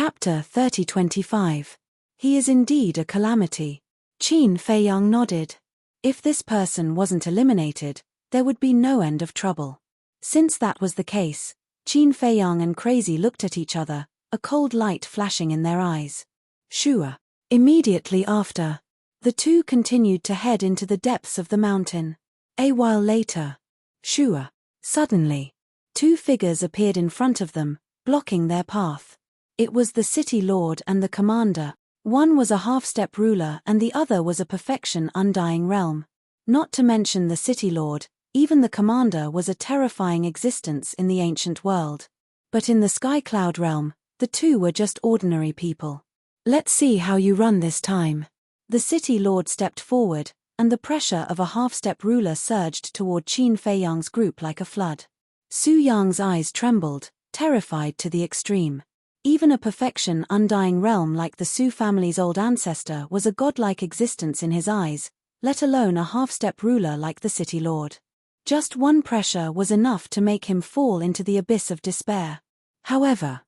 Chapter 30-25. He is indeed a calamity. Qin Feiyang nodded. If this person wasn't eliminated, there would be no end of trouble. Since that was the case, Qin Feiyang and Crazy looked at each other, a cold light flashing in their eyes. Shua. Immediately after, the two continued to head into the depths of the mountain. A while later, Shua. Suddenly, two figures appeared in front of them, blocking their path. It was the city lord and the commander. One was a half-step ruler and the other was a perfection undying realm. Not to mention the city lord, even the commander was a terrifying existence in the ancient world. But in the sky cloud realm, the two were just ordinary people. Let's see how you run this time. The city lord stepped forward, and the pressure of a half-step ruler surged toward Qin Feiyang's group like a flood. Su Yang's eyes trembled, terrified to the extreme. Even a perfection undying realm like the Su family's old ancestor was a godlike existence in his eyes, let alone a half-step ruler like the city lord. Just one pressure was enough to make him fall into the abyss of despair. However,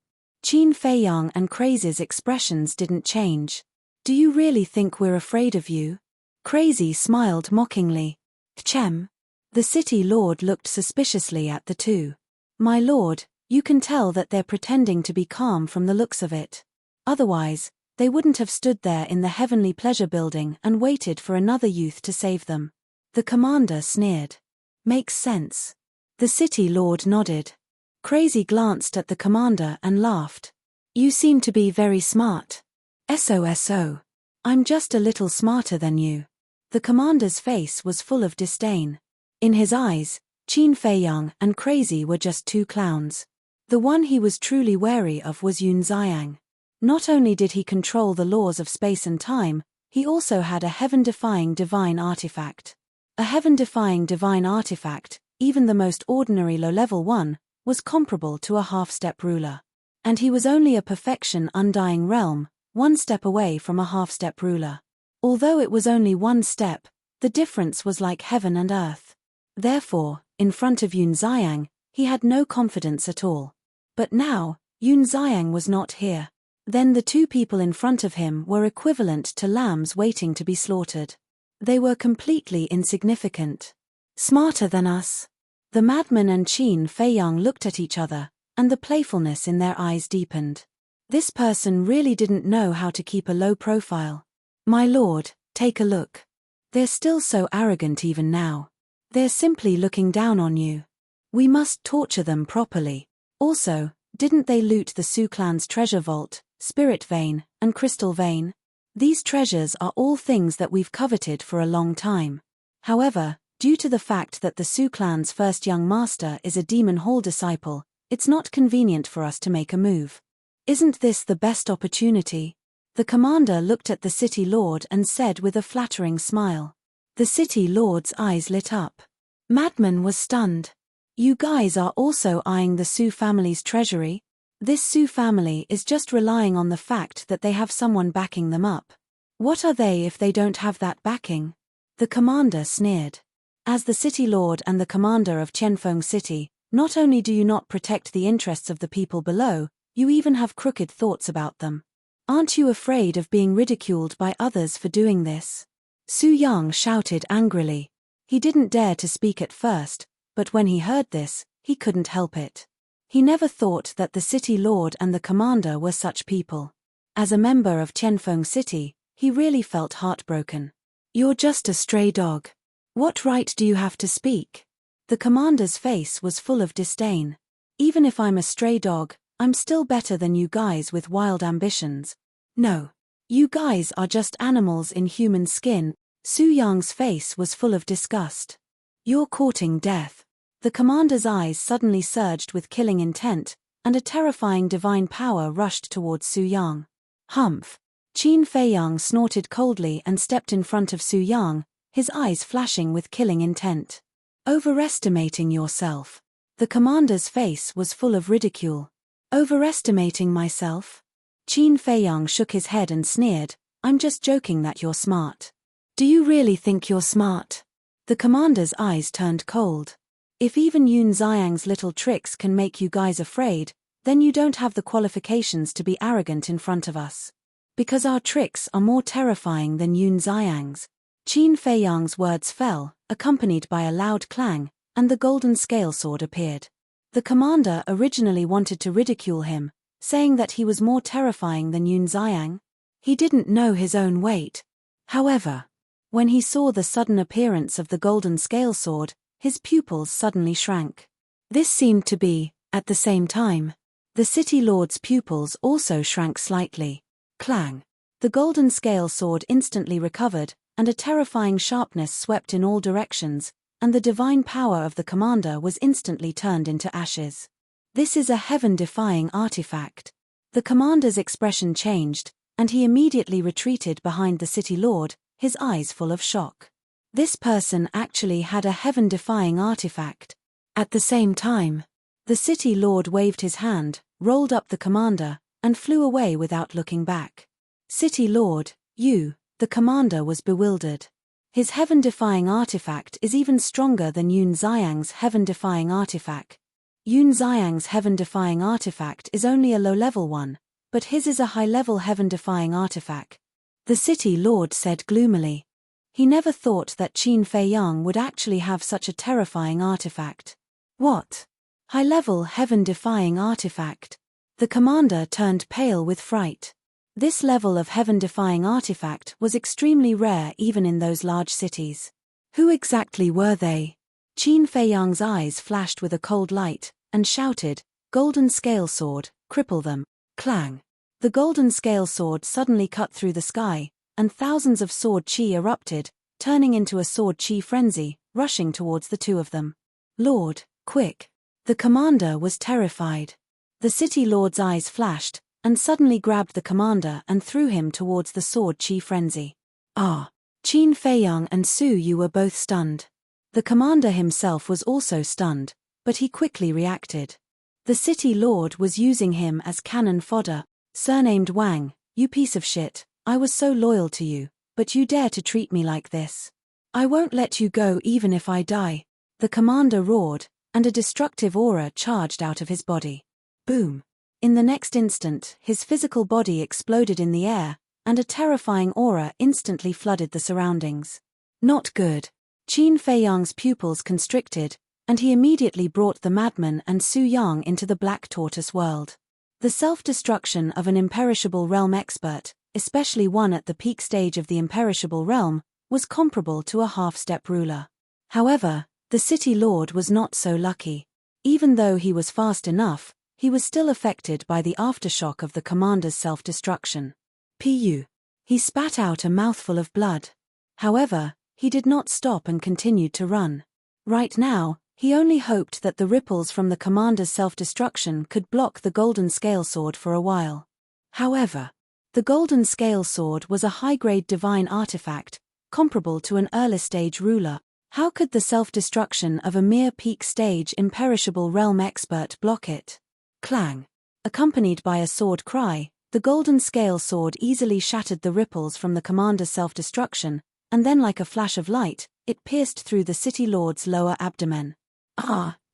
Qin Feiyang and Crazy's expressions didn't change. Do you really think we're afraid of you? Crazy smiled mockingly. Chem. The city lord looked suspiciously at the two. My lord, you can tell that they're pretending to be calm from the looks of it. Otherwise, they wouldn't have stood there in the heavenly pleasure building and waited for another youth to save them. The commander sneered. Makes sense. The city lord nodded. Crazy glanced at the commander and laughed. You seem to be very smart. SOSO. I'm just a little smarter than you. The commander's face was full of disdain. In his eyes, Qin Feiyang and Crazy were just two clowns. The one he was truly wary of was Yun Xiang. Not only did he control the laws of space and time, he also had a heaven-defying divine artifact. A heaven-defying divine artifact, even the most ordinary low-level one, was comparable to a half-step ruler. And he was only a perfection undying realm, one step away from a half-step ruler. Although it was only one step, the difference was like heaven and earth. Therefore, in front of Yun Xiang, he had no confidence at all. But now, Yun Xiang was not here. Then the two people in front of him were equivalent to lambs waiting to be slaughtered. They were completely insignificant. Smarter than us. The madman and Qin Feiyang looked at each other, and the playfulness in their eyes deepened. This person really didn't know how to keep a low profile. My lord, take a look. They're still so arrogant even now. They're simply looking down on you. We must torture them properly. Also, didn't they loot the Su clan's treasure vault, spirit vein, and crystal vein? These treasures are all things that we've coveted for a long time. However, due to the fact that the Su clan's first young master is a demon hall disciple, it's not convenient for us to make a move. Isn't this the best opportunity? The commander looked at the city lord and said with a flattering smile. The city lord's eyes lit up. Madman was stunned. You guys are also eyeing the Su family's treasury? This Su family is just relying on the fact that they have someone backing them up. What are they if they don't have that backing? The commander sneered. As the city lord and the commander of Qianfeng City, not only do you not protect the interests of the people below, you even have crooked thoughts about them. Aren't you afraid of being ridiculed by others for doing this? Su Yang shouted angrily. He didn't dare to speak at first, but when he heard this, he couldn't help it. He never thought that the city lord and the commander were such people. As a member of Qianfeng City, he really felt heartbroken. You're just a stray dog. What right do you have to speak? The commander's face was full of disdain. Even if I'm a stray dog, I'm still better than you guys with wild ambitions. No. You guys are just animals in human skin. Su Yang's face was full of disgust. You're courting death. The commander's eyes suddenly surged with killing intent, and a terrifying divine power rushed towards Su Yang. Humph. Qin Feiyang snorted coldly and stepped in front of Su Yang, his eyes flashing with killing intent. Overestimating yourself. The commander's face was full of ridicule. Overestimating myself? Qin Feiyang shook his head and sneered, I'm just joking that you're smart. Do you really think you're smart? The commander's eyes turned cold. If even Yun Xiang's little tricks can make you guys afraid, then you don't have the qualifications to be arrogant in front of us. Because our tricks are more terrifying than Yun Xiang's. Qin Feiyang's words fell, accompanied by a loud clang, and the golden scale sword appeared. The commander originally wanted to ridicule him, saying that he was more terrifying than Yun Xiang. He didn't know his own weight. However, when he saw the sudden appearance of the golden scale sword, his pupils suddenly shrank. This seemed to be, at the same time, the city lord's pupils also shrank slightly. Clang! The golden scale sword instantly recovered, and a terrifying sharpness swept in all directions, and the divine power of the commander was instantly turned into ashes. This is a heaven-defying artifact. The commander's expression changed, and he immediately retreated behind the city lord, his eyes full of shock. This person actually had a heaven-defying artifact. At the same time, the city lord waved his hand, rolled up the commander, and flew away without looking back. City lord, the commander was bewildered. His heaven-defying artifact is even stronger than Yun Xiang's heaven-defying artifact. Yun Xiang's heaven-defying artifact is only a low-level one, but his is a high-level heaven-defying artifact. The city lord said gloomily. He never thought that Qin Feiyang would actually have such a terrifying artifact. What? High-level heaven-defying artifact? The commander turned pale with fright. This level of heaven-defying artifact was extremely rare even in those large cities. Who exactly were they? Qin Feiyang's eyes flashed with a cold light, and shouted, "Golden scale sword, cripple them." Clang! The golden scale sword suddenly cut through the sky, and thousands of sword chi erupted, turning into a sword chi frenzy, rushing towards the two of them. Lord, quick! The commander was terrified. The city lord's eyes flashed, and suddenly grabbed the commander and threw him towards the sword chi frenzy. Qin Feiyang and Su Yu were both stunned. The commander himself was also stunned, but he quickly reacted. The city lord was using him as cannon fodder. Surnamed Wang, you piece of shit, I was so loyal to you, but you dare to treat me like this. I won't let you go even if I die. The commander roared, and a destructive aura charged out of his body. Boom! In the next instant, his physical body exploded in the air, and a terrifying aura instantly flooded the surroundings. Not good. Qin Feiyang's pupils constricted, and he immediately brought the madman and Su Yang into the Black Tortoise world. The self-destruction of an imperishable realm expert, especially one at the peak stage of the imperishable realm, was comparable to a half-step ruler. However, the city lord was not so lucky. Even though he was fast enough, he was still affected by the aftershock of the commander's self-destruction. Pu. He spat out a mouthful of blood. However, he did not stop and continued to run. Right now, he only hoped that the ripples from the commander's self-destruction could block the golden scale sword for a while. However, the golden scale sword was a high-grade divine artifact, comparable to an early-stage ruler. How could the self-destruction of a mere peak-stage imperishable realm expert block it? Clang! Accompanied by a sword cry, the golden scale sword easily shattered the ripples from the commander's self-destruction, and then like a flash of light, it pierced through the city lord's lower abdomen.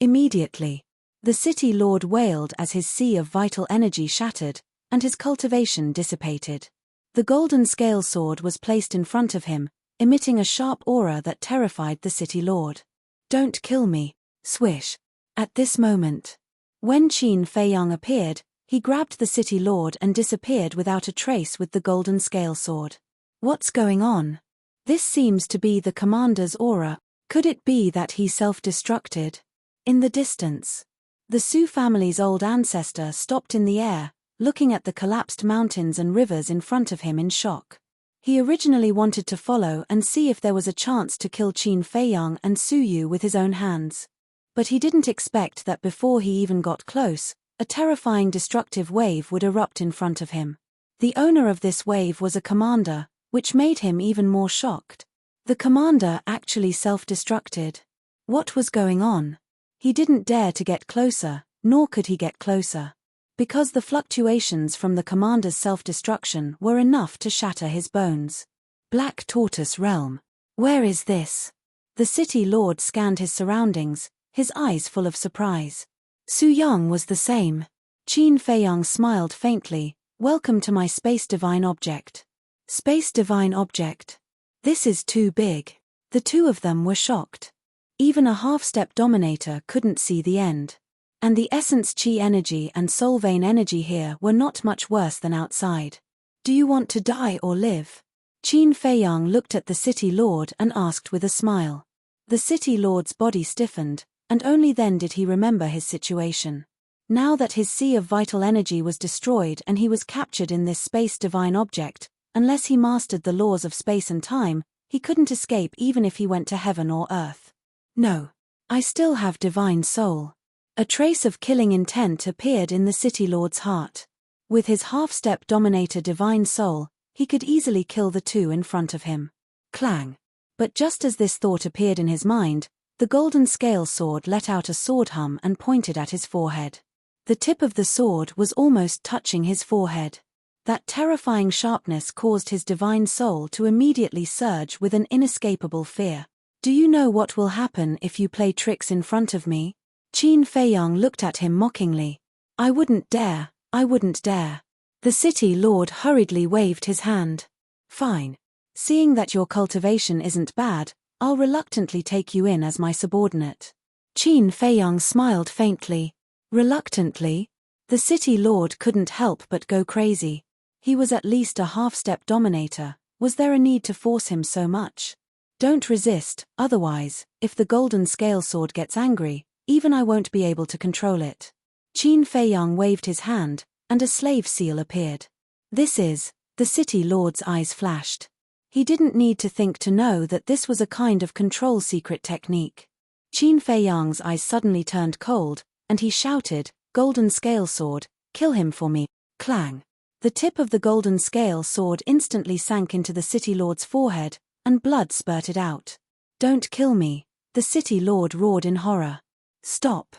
Immediately. The city lord wailed as his sea of vital energy shattered, and his cultivation dissipated. The golden scale sword was placed in front of him, emitting a sharp aura that terrified the city lord. Don't kill me, swish. At this moment, when Qin Feiyang appeared, he grabbed the city lord and disappeared without a trace with the golden scale sword. What's going on? This seems to be the commander's aura. Could it be that he self-destructed? In the distance, the Su family's old ancestor stopped in the air, looking at the collapsed mountains and rivers in front of him in shock. He originally wanted to follow and see if there was a chance to kill Qin Feiyang and Su Yu with his own hands. But he didn't expect that before he even got close, a terrifying destructive wave would erupt in front of him. The owner of this wave was a commander, which made him even more shocked. The commander actually self-destructed. What was going on? He didn't dare to get closer, nor could he get closer. Because the fluctuations from the commander's self-destruction were enough to shatter his bones. Black Tortoise Realm. Where is this? The city lord scanned his surroundings, his eyes full of surprise. Su Yang was the same. Qin Feiyang smiled faintly. Welcome to my space divine object. Space divine object. This is too big. The two of them were shocked. Even a half-step dominator couldn't see the end. And the essence chi energy and soul vein energy here were not much worse than outside. Do you want to die or live? Qin Feiyang looked at the city lord and asked with a smile. The city lord's body stiffened, and only then did he remember his situation. Now that his sea of vital energy was destroyed and he was captured in this space divine object, unless he mastered the laws of space and time, he couldn't escape even if he went to heaven or earth. No. I still have divine soul. A trace of killing intent appeared in the city lord's heart. With his half-step dominator divine soul, he could easily kill the two in front of him. Clang. But just as this thought appeared in his mind, the golden scale sword let out a sword hum and pointed at his forehead. The tip of the sword was almost touching his forehead. That terrifying sharpness caused his divine soul to immediately surge with an inescapable fear. Do you know what will happen if you play tricks in front of me? Qin Feiyang looked at him mockingly. I wouldn't dare, I wouldn't dare. The city lord hurriedly waved his hand. Fine. Seeing that your cultivation isn't bad, I'll reluctantly take you in as my subordinate. Qin Feiyang smiled faintly. Reluctantly? The city lord couldn't help but go crazy. He was at least a half-step dominator. Was there a need to force him so much? Don't resist, otherwise, if the golden scale sword gets angry, even I won't be able to control it. Qin Feiyang waved his hand, and a slave seal appeared. This is, the city lord's eyes flashed. He didn't need to think to know that this was a kind of control secret technique. Qin Feiyang's eyes suddenly turned cold, and he shouted, Golden scale sword, kill him for me. Clang. The tip of the golden scale sword instantly sank into the city lord's forehead, and blood spurted out. Don't kill me, the city lord roared in horror. Stop.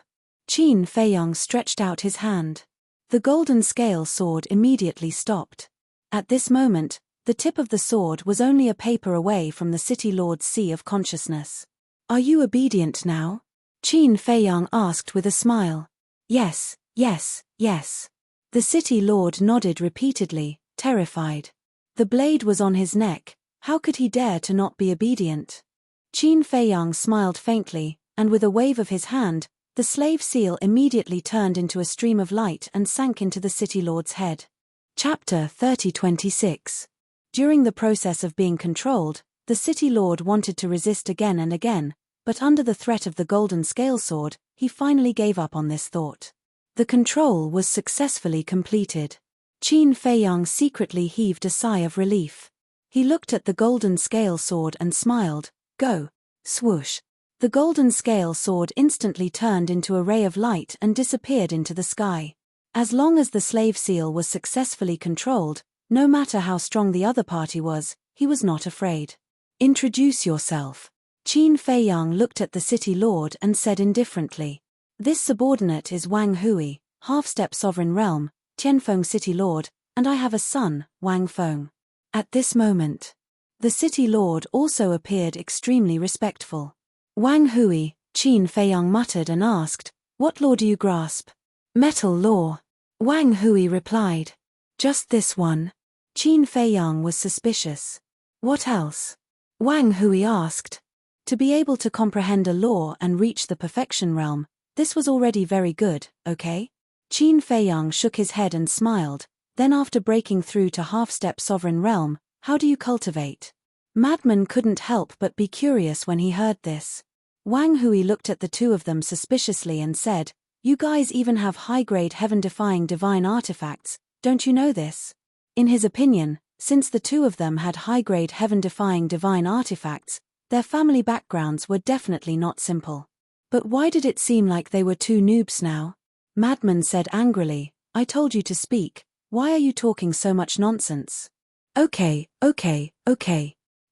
Qin Feiyang stretched out his hand. The golden scale sword immediately stopped. At this moment, the tip of the sword was only a paper away from the city lord's sea of consciousness. Are you obedient now? Qin Feiyang asked with a smile. Yes, yes, yes. The city lord nodded repeatedly, terrified. The blade was on his neck. How could he dare to not be obedient? Qin Feiyang smiled faintly, and with a wave of his hand, the slave seal immediately turned into a stream of light and sank into the city lord's head. Chapter 30:26. During the process of being controlled, the city lord wanted to resist again and again, but under the threat of the golden scale sword, he finally gave up on this thought. The control was successfully completed. Qin Feiyang secretly heaved a sigh of relief. He looked at the golden scale sword and smiled. Go. Swoosh. The golden scale sword instantly turned into a ray of light and disappeared into the sky. As long as the slave seal was successfully controlled, no matter how strong the other party was, he was not afraid. Introduce yourself. Qin Feiyang looked at the city lord and said indifferently. This subordinate is Wang Hui, half-step sovereign realm, Tianfeng city lord, and I have a son, Wang Feng. At this moment, the city lord also appeared extremely respectful. Wang Hui, Qin Feiyang muttered and asked, what law do you grasp? Metal law. Wang Hui replied. Just this one. Qin Feiyang was suspicious. What else? Wang Hui asked. To be able to comprehend a law and reach the perfection realm, this was already very good, okay? Qin Feiyang shook his head and smiled. Then after breaking through to half-step sovereign realm, how do you cultivate? Madman couldn't help but be curious when he heard this. Wang Hui looked at the two of them suspiciously and said, you guys even have high-grade heaven-defying divine artifacts, don't you know this? In his opinion, since the two of them had high-grade heaven-defying divine artifacts, their family backgrounds were definitely not simple. But why did it seem like they were two noobs now? Madman said angrily, I told you to speak, why are you talking so much nonsense? Okay.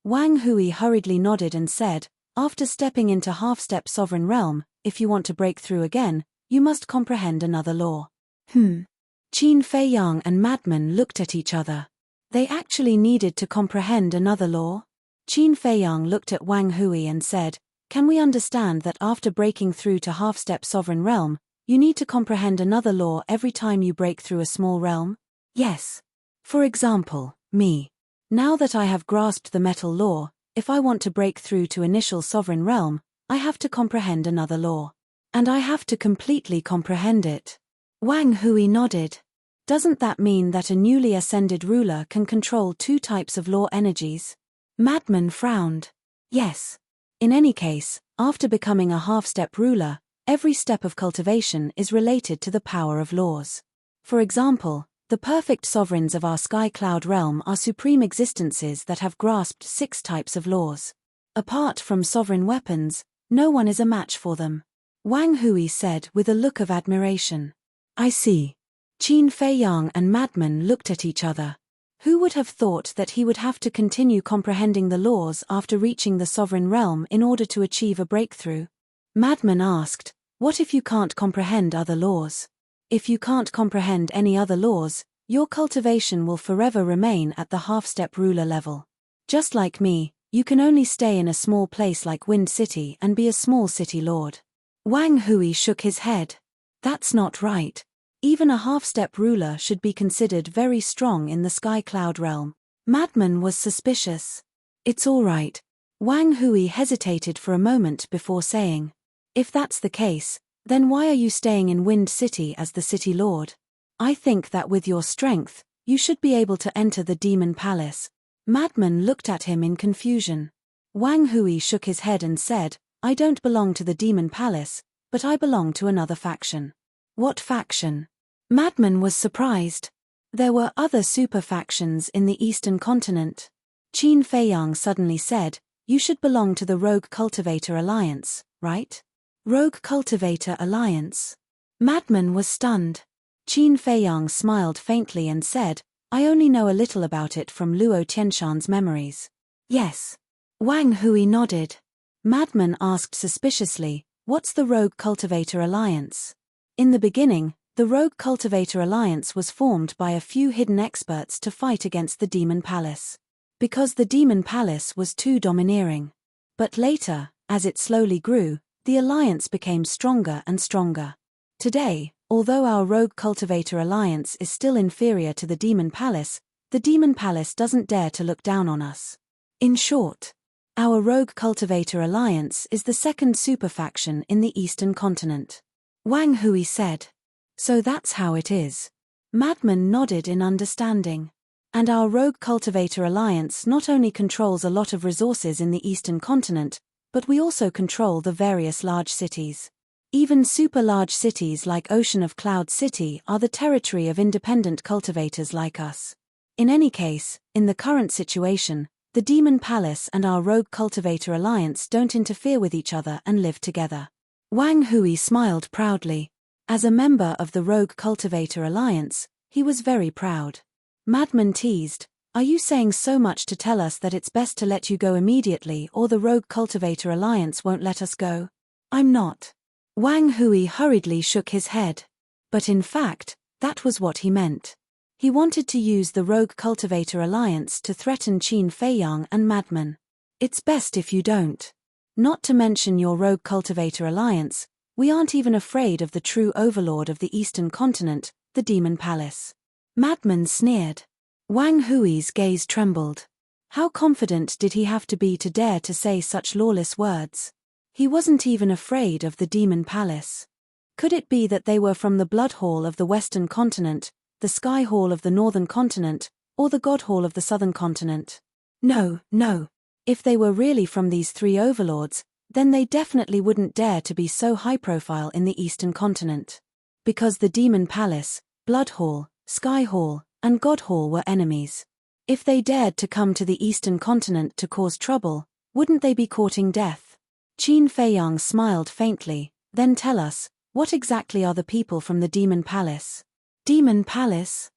Wang Hui hurriedly nodded and said, after stepping into half-step sovereign realm, if you want to break through again, you must comprehend another law. Qin Feiyang and Madman looked at each other. They actually needed to comprehend another law? Qin Feiyang looked at Wang Hui and said, can we understand that after breaking through to half-step sovereign realm, You need to comprehend another law every time you break through a small realm? Yes. For example, me. Now that I have grasped the metal law, if I want to break through to initial sovereign realm, I have to comprehend another law. And I have to completely comprehend it. Wang Hui nodded. Doesn't that mean that a newly ascended ruler can control two types of law energies? Madman frowned. Yes. In any case, after becoming a half-step ruler, every step of cultivation is related to the power of laws. For example, the perfect sovereigns of our sky cloud realm are supreme existences that have grasped 6 types of laws. Apart from sovereign weapons, no one is a match for them. Wang Hui said with a look of admiration. I see. Qin Feiyang and Madman looked at each other. Who would have thought that he would have to continue comprehending the laws after reaching the sovereign realm in order to achieve a breakthrough? Madman asked, what if you can't comprehend other laws? If you can't comprehend any other laws, your cultivation will forever remain at the half-step ruler level. Just like me, you can only stay in a small place like Wind City and be a small city lord. Wang Hui shook his head. That's not right. Even a half-step ruler should be considered very strong in the sky cloud realm. Madman was suspicious. It's all right. Wang Hui hesitated for a moment before saying, if that's the case, then why are you staying in Wind City as the city lord? I think that with your strength, you should be able to enter the demon palace. Madman looked at him in confusion. Wang Hui shook his head and said, I don't belong to the demon palace, but I belong to another faction. What faction? Madman was surprised. There were other super factions in the eastern continent. Qin Feiyang suddenly said, you should belong to the Rogue Cultivator Alliance, right? Rogue Cultivator Alliance. Madman was stunned. Qin Feiyang smiled faintly and said, I only know a little about it from Luo Tianshan's memories. Yes. Wang Hui nodded. Madman asked suspiciously, what's the Rogue Cultivator Alliance? In the beginning, the Rogue Cultivator Alliance was formed by a few hidden experts to fight against the Demon Palace. Because the Demon Palace was too domineering. But later, as it slowly grew, the alliance became stronger and stronger. Today, although our Rogue Cultivator Alliance is still inferior to the Demon Palace doesn't dare to look down on us. In short, our Rogue Cultivator Alliance is the second super faction in the Eastern continent. Wang Hui said. So that's how it is. Madman nodded in understanding. And our Rogue Cultivator Alliance not only controls a lot of resources in the Eastern continent, but we also control the various large cities. Even super large cities like Ocean of Cloud City are the territory of independent cultivators like us. In any case, in the current situation, the Demon Palace and our Rogue Cultivator Alliance don't interfere with each other and live together. Wang Hui smiled proudly. As a member of the Rogue Cultivator Alliance, he was very proud. Madman teased, are you saying so much to tell us that it's best to let you go immediately or the Rogue Cultivator Alliance won't let us go? I'm not. Wang Hui hurriedly shook his head. But in fact, that was what he meant. He wanted to use the Rogue Cultivator Alliance to threaten Qin Feiyang and Madman. It's best if you don't. Not to mention your Rogue Cultivator Alliance, we aren't even afraid of the true overlord of the Eastern continent, the Demon Palace. Madman sneered. Wang Hui's gaze trembled. How confident did he have to be to dare to say such lawless words? He wasn't even afraid of the Demon Palace. Could it be that they were from the Blood Hall of the Western continent, the Sky Hall of the Northern continent, or the God Hall of the Southern continent? No. If they were really from these 3 overlords, then they definitely wouldn't dare to be so high-profile in the Eastern continent. Because the Demon Palace, Blood Hall, Sky Hall, and God Hall were enemies. If they dared to come to the Eastern continent to cause trouble, wouldn't they be courting death? Qin Feiyang smiled faintly, then tell us, what exactly are the people from the Demon Palace? Demon Palace?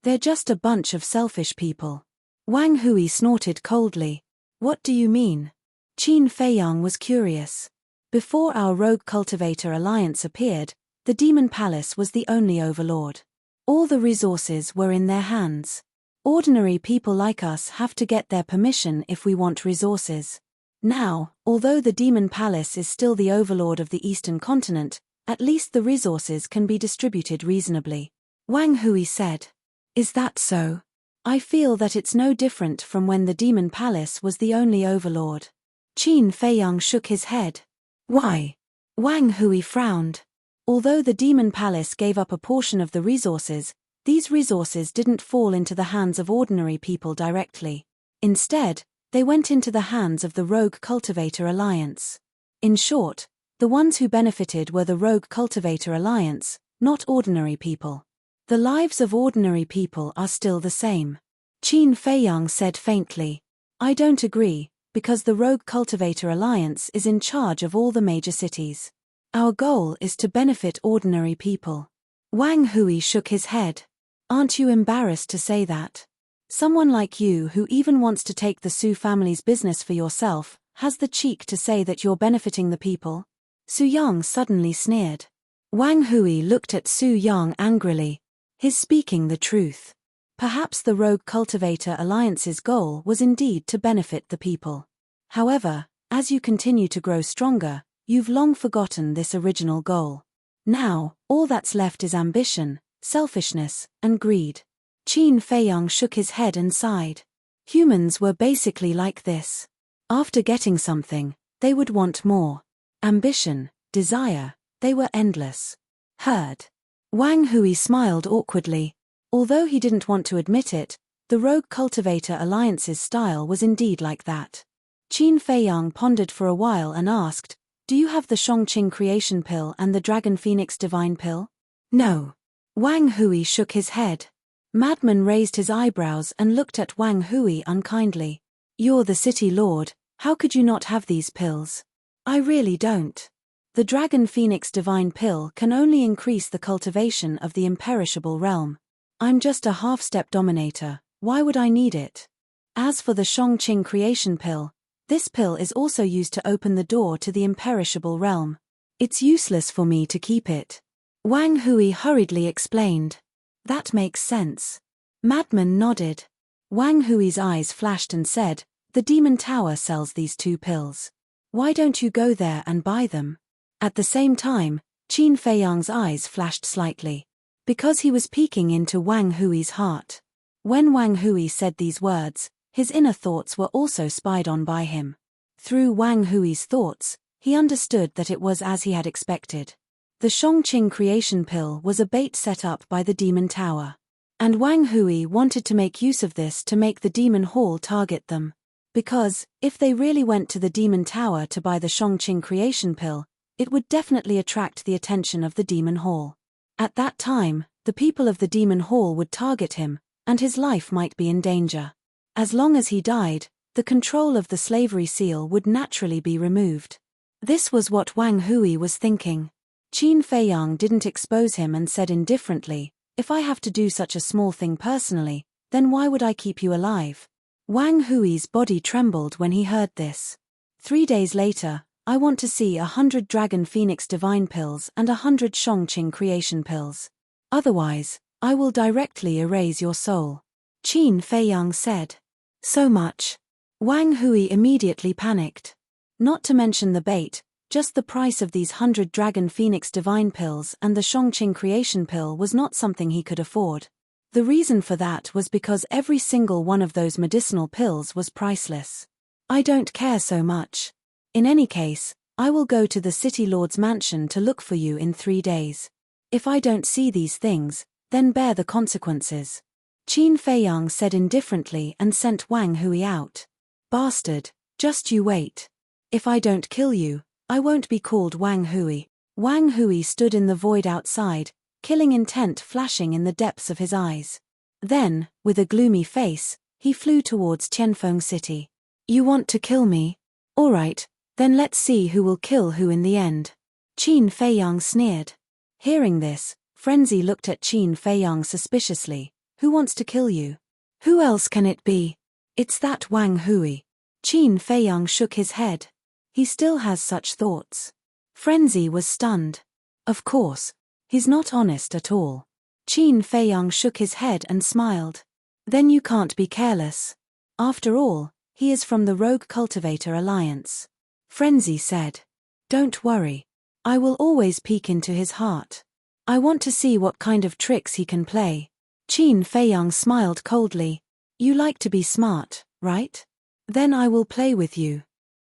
They're just a bunch of selfish people. Wang Hui snorted coldly. What do you mean? Qin Feiyang was curious. Before our Rogue Cultivator Alliance appeared, the Demon Palace was the only overlord. All the resources were in their hands. Ordinary people like us have to get their permission if we want resources. Now, although the Demon Palace is still the overlord of the Eastern continent, At least the resources can be distributed reasonably. Wang Hui said. Is that so? I feel that it's no different from when the Demon Palace was the only overlord. Qin Feiyang shook his head. Why? Wang Hui frowned. Although the Demon Palace gave up a portion of the resources, these resources didn't fall into the hands of ordinary people directly. Instead, they went into the hands of the Rogue Cultivator Alliance. In short, the ones who benefited were the Rogue Cultivator Alliance, not ordinary people. The lives of ordinary people are still the same. Qin Feiyang said faintly. I don't agree, because the Rogue Cultivator Alliance is in charge of all the major cities. Our goal is to benefit ordinary people. Wang Hui shook his head. Aren't you embarrassed to say that? Someone like you who even wants to take the Su family's business for yourself, has the cheek to say that you're benefiting the people? Su Yang suddenly sneered. Wang Hui looked at Su Yang angrily. He's speaking the truth. Perhaps the Rogue Cultivator Alliance's goal was indeed to benefit the people. However, as you continue to grow stronger, you've long forgotten this original goal. Now, all that's left is ambition, selfishness, and greed. Qin Feiyang shook his head and sighed. Humans were basically like this. After getting something, they would want more. Ambition, desire, they were endless. Heard. Wang Hui smiled awkwardly. Although he didn't want to admit it, the Rogue Cultivator Alliance's style was indeed like that. Qin Feiyang pondered for a while and asked, do you have the Shongqing Creation Pill and the Dragon Phoenix Divine Pill? No. Wang Hui shook his head. Madman raised his eyebrows and looked at Wang Hui unkindly. You're the city lord, how could you not have these pills? I really don't. The Dragon Phoenix Divine Pill can only increase the cultivation of the imperishable realm. I'm just a half-step dominator, why would I need it? As for the Shongqing Creation Pill, this pill is also used to open the door to the imperishable realm. It's useless for me to keep it. Wang Hui hurriedly explained. That makes sense. Madman nodded. Wang Hui's eyes flashed and said, the Demon Tower sells these two pills. Why don't you go there and buy them? At the same time, Qin Feiyang's eyes flashed slightly. Because he was peeking into Wang Hui's heart. When Wang Hui said these words, his inner thoughts were also spied on by him. Through Wang Hui's thoughts, he understood that it was as he had expected. The Shongqing Creation Pill was a bait set up by the Demon Tower. And Wang Hui wanted to make use of this to make the Demon Hall target them. Because, if they really went to the Demon Tower to buy the Shongqing Creation Pill, it would definitely attract the attention of the Demon Hall. At that time, the people of the Demon Hall would target him, and his life might be in danger. As long as he died, the control of the slavery seal would naturally be removed. This was what Wang Hui was thinking. Qin Feiyang didn't expose him and said indifferently, if I have to do such a small thing personally, then why would I keep you alive? Wang Hui's body trembled when he heard this. 3 days later, I want to see 100 Dragon Phoenix Divine Pills and 100 Shongqing Creation Pills. Otherwise, I will directly erase your soul. Qin Feiyang said. So much. Wang Hui immediately panicked. Not to mention the bait, just the price of these 100 Dragon Phoenix Divine Pills and the Shongqing Creation Pill was not something he could afford. The reason for that was because every single one of those medicinal pills was priceless. I don't care so much. In any case, I will go to the City Lord's mansion to look for you in 3 days. If I don't see these things, then bear the consequences. Qin Feiyang said indifferently and sent Wang Hui out. Bastard, just you wait. If I don't kill you, I won't be called Wang Hui. Wang Hui stood in the void outside, killing intent flashing in the depths of his eyes. Then, with a gloomy face, he flew towards Tianfeng City. You want to kill me? All right. Then let's see who will kill who in the end. Qin Feiyang sneered. Hearing this, Frenzy looked at Qin Feiyang suspiciously. Who wants to kill you? Who else can it be? It's that Wang Hui. Qin Feiyang shook his head. He still has such thoughts. Frenzy was stunned. Of course. He's not honest at all. Qin Feiyang shook his head and smiled. Then you can't be careless. After all, he is from the Rogue Cultivator Alliance. Frenzy said. Don't worry. I will always peek into his heart. I want to see what kind of tricks he can play. Qin Feiyang smiled coldly. You like to be smart, right? Then I will play with you.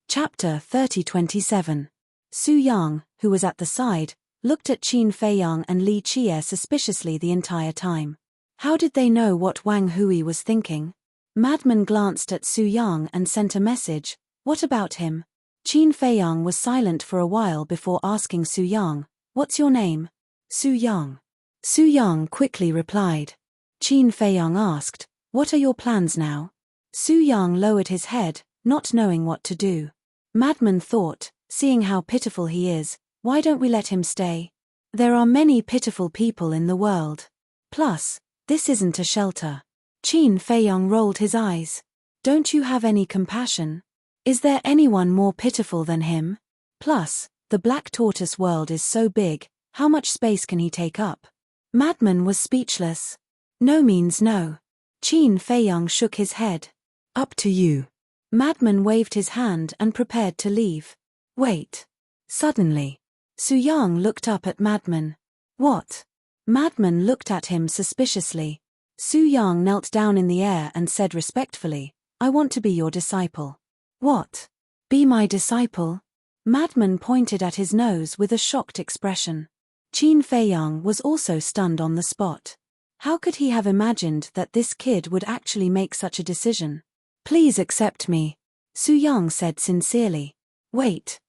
Chapter 30:27. Su Yang, who was at the side, looked at Qin Feiyang and Li Jie suspiciously the entire time. How did they know what Wang Hui was thinking? Madman glanced at Su Yang and sent a message. What about him? Qin Feiyang was silent for a while before asking Su Yang, what's your name? Su Yang. Su Yang quickly replied. Qin Feiyang asked, what are your plans now? Su Yang lowered his head, not knowing what to do. Madman thought, seeing how pitiful he is, why don't we let him stay? There are many pitiful people in the world. Plus, this isn't a shelter. Qin Feiyang rolled his eyes. Don't you have any compassion? Is there anyone more pitiful than him? Plus, the black tortoise world is so big, how much space can he take up? Madman was speechless. No means no. Qin Feiyang shook his head. Up to you. Madman waved his hand and prepared to leave. Wait. Suddenly, Su Yang looked up at Madman. What? Madman looked at him suspiciously. Su Yang knelt down in the air and said respectfully, I want to be your disciple. What? Be my disciple? Madman pointed at his nose with a shocked expression. Qin Feiyang was also stunned on the spot. How could he have imagined that this kid would actually make such a decision? Please accept me, Su Yang said sincerely. Wait.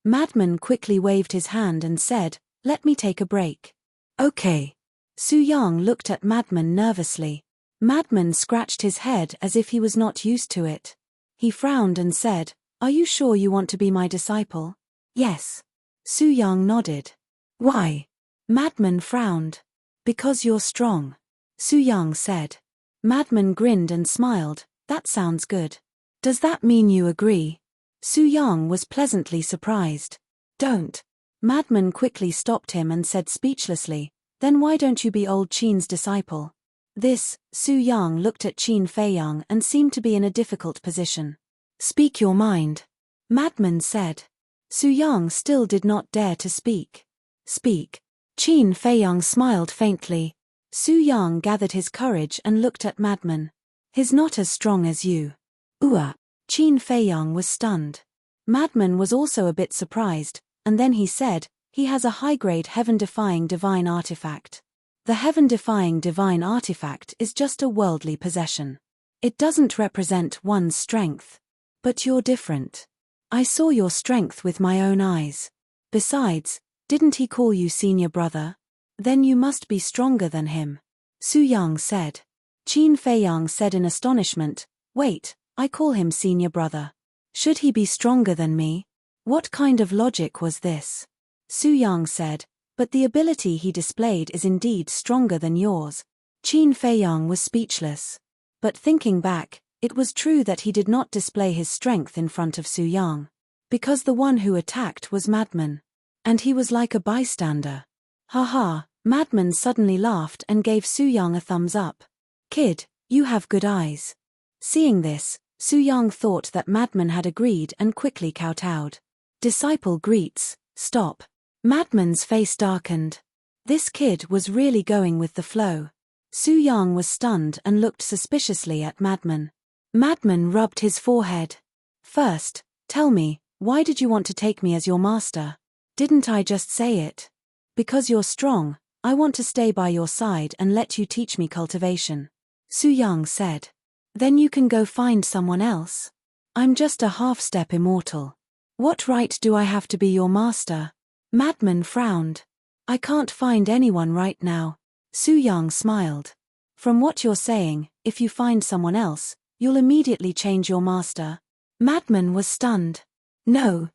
Madman quickly waved his hand and said, let me take a break. Okay. Su Yang looked at Madman nervously. Madman scratched his head as if he was not used to it. He frowned and said, are you sure you want to be my disciple? Yes. Su Yang nodded. Why? Madman frowned. Because you're strong, Su Yang said. Madman grinned and smiled, that sounds good. Does that mean you agree? Su Yang was pleasantly surprised. Don't. Madman quickly stopped him and said speechlessly, then why don't you be old Qin's disciple? This, Su Yang looked at Qin Feiyang and seemed to be in a difficult position. Speak your mind, Madman said. Su Yang still did not dare to speak. Speak. Qin Feiyang smiled faintly. Su Yang gathered his courage and looked at Madman. He's not as strong as you. Qin Feiyang was stunned. Madman was also a bit surprised, and then he said, he has a high-grade heaven-defying divine artifact. The heaven-defying divine artifact is just a worldly possession. It doesn't represent one's strength. But you're different. I saw your strength with my own eyes. Besides, didn't he call you senior brother? Then you must be stronger than him, Su Yang said. Qin Feiyang said in astonishment, wait, I call him senior brother. Should he be stronger than me? What kind of logic was this? Su Yang said, but the ability he displayed is indeed stronger than yours. Qin Feiyang was speechless. But thinking back, it was true that he did not display his strength in front of Su Yang. Because the one who attacked was Madman. And he was like a bystander. Ha. Madman suddenly laughed and gave Su Yang a thumbs up. Kid, you have good eyes. Seeing this, Su Yang thought that Madman had agreed and quickly kowtowed. Disciple greets, stop. Madman's face darkened. This kid was really going with the flow. Su Yang was stunned and looked suspiciously at Madman. Madman rubbed his forehead. First, tell me, why did you want to take me as your master? Didn't I just say it? Because you're strong, I want to stay by your side and let you teach me cultivation. Su Yang said. Then you can go find someone else. I'm just a half-step immortal. What right do I have to be your master? Madman frowned. I can't find anyone right now. Su Yang smiled. From what you're saying, if you find someone else, you'll immediately change your master. Madman was stunned. No.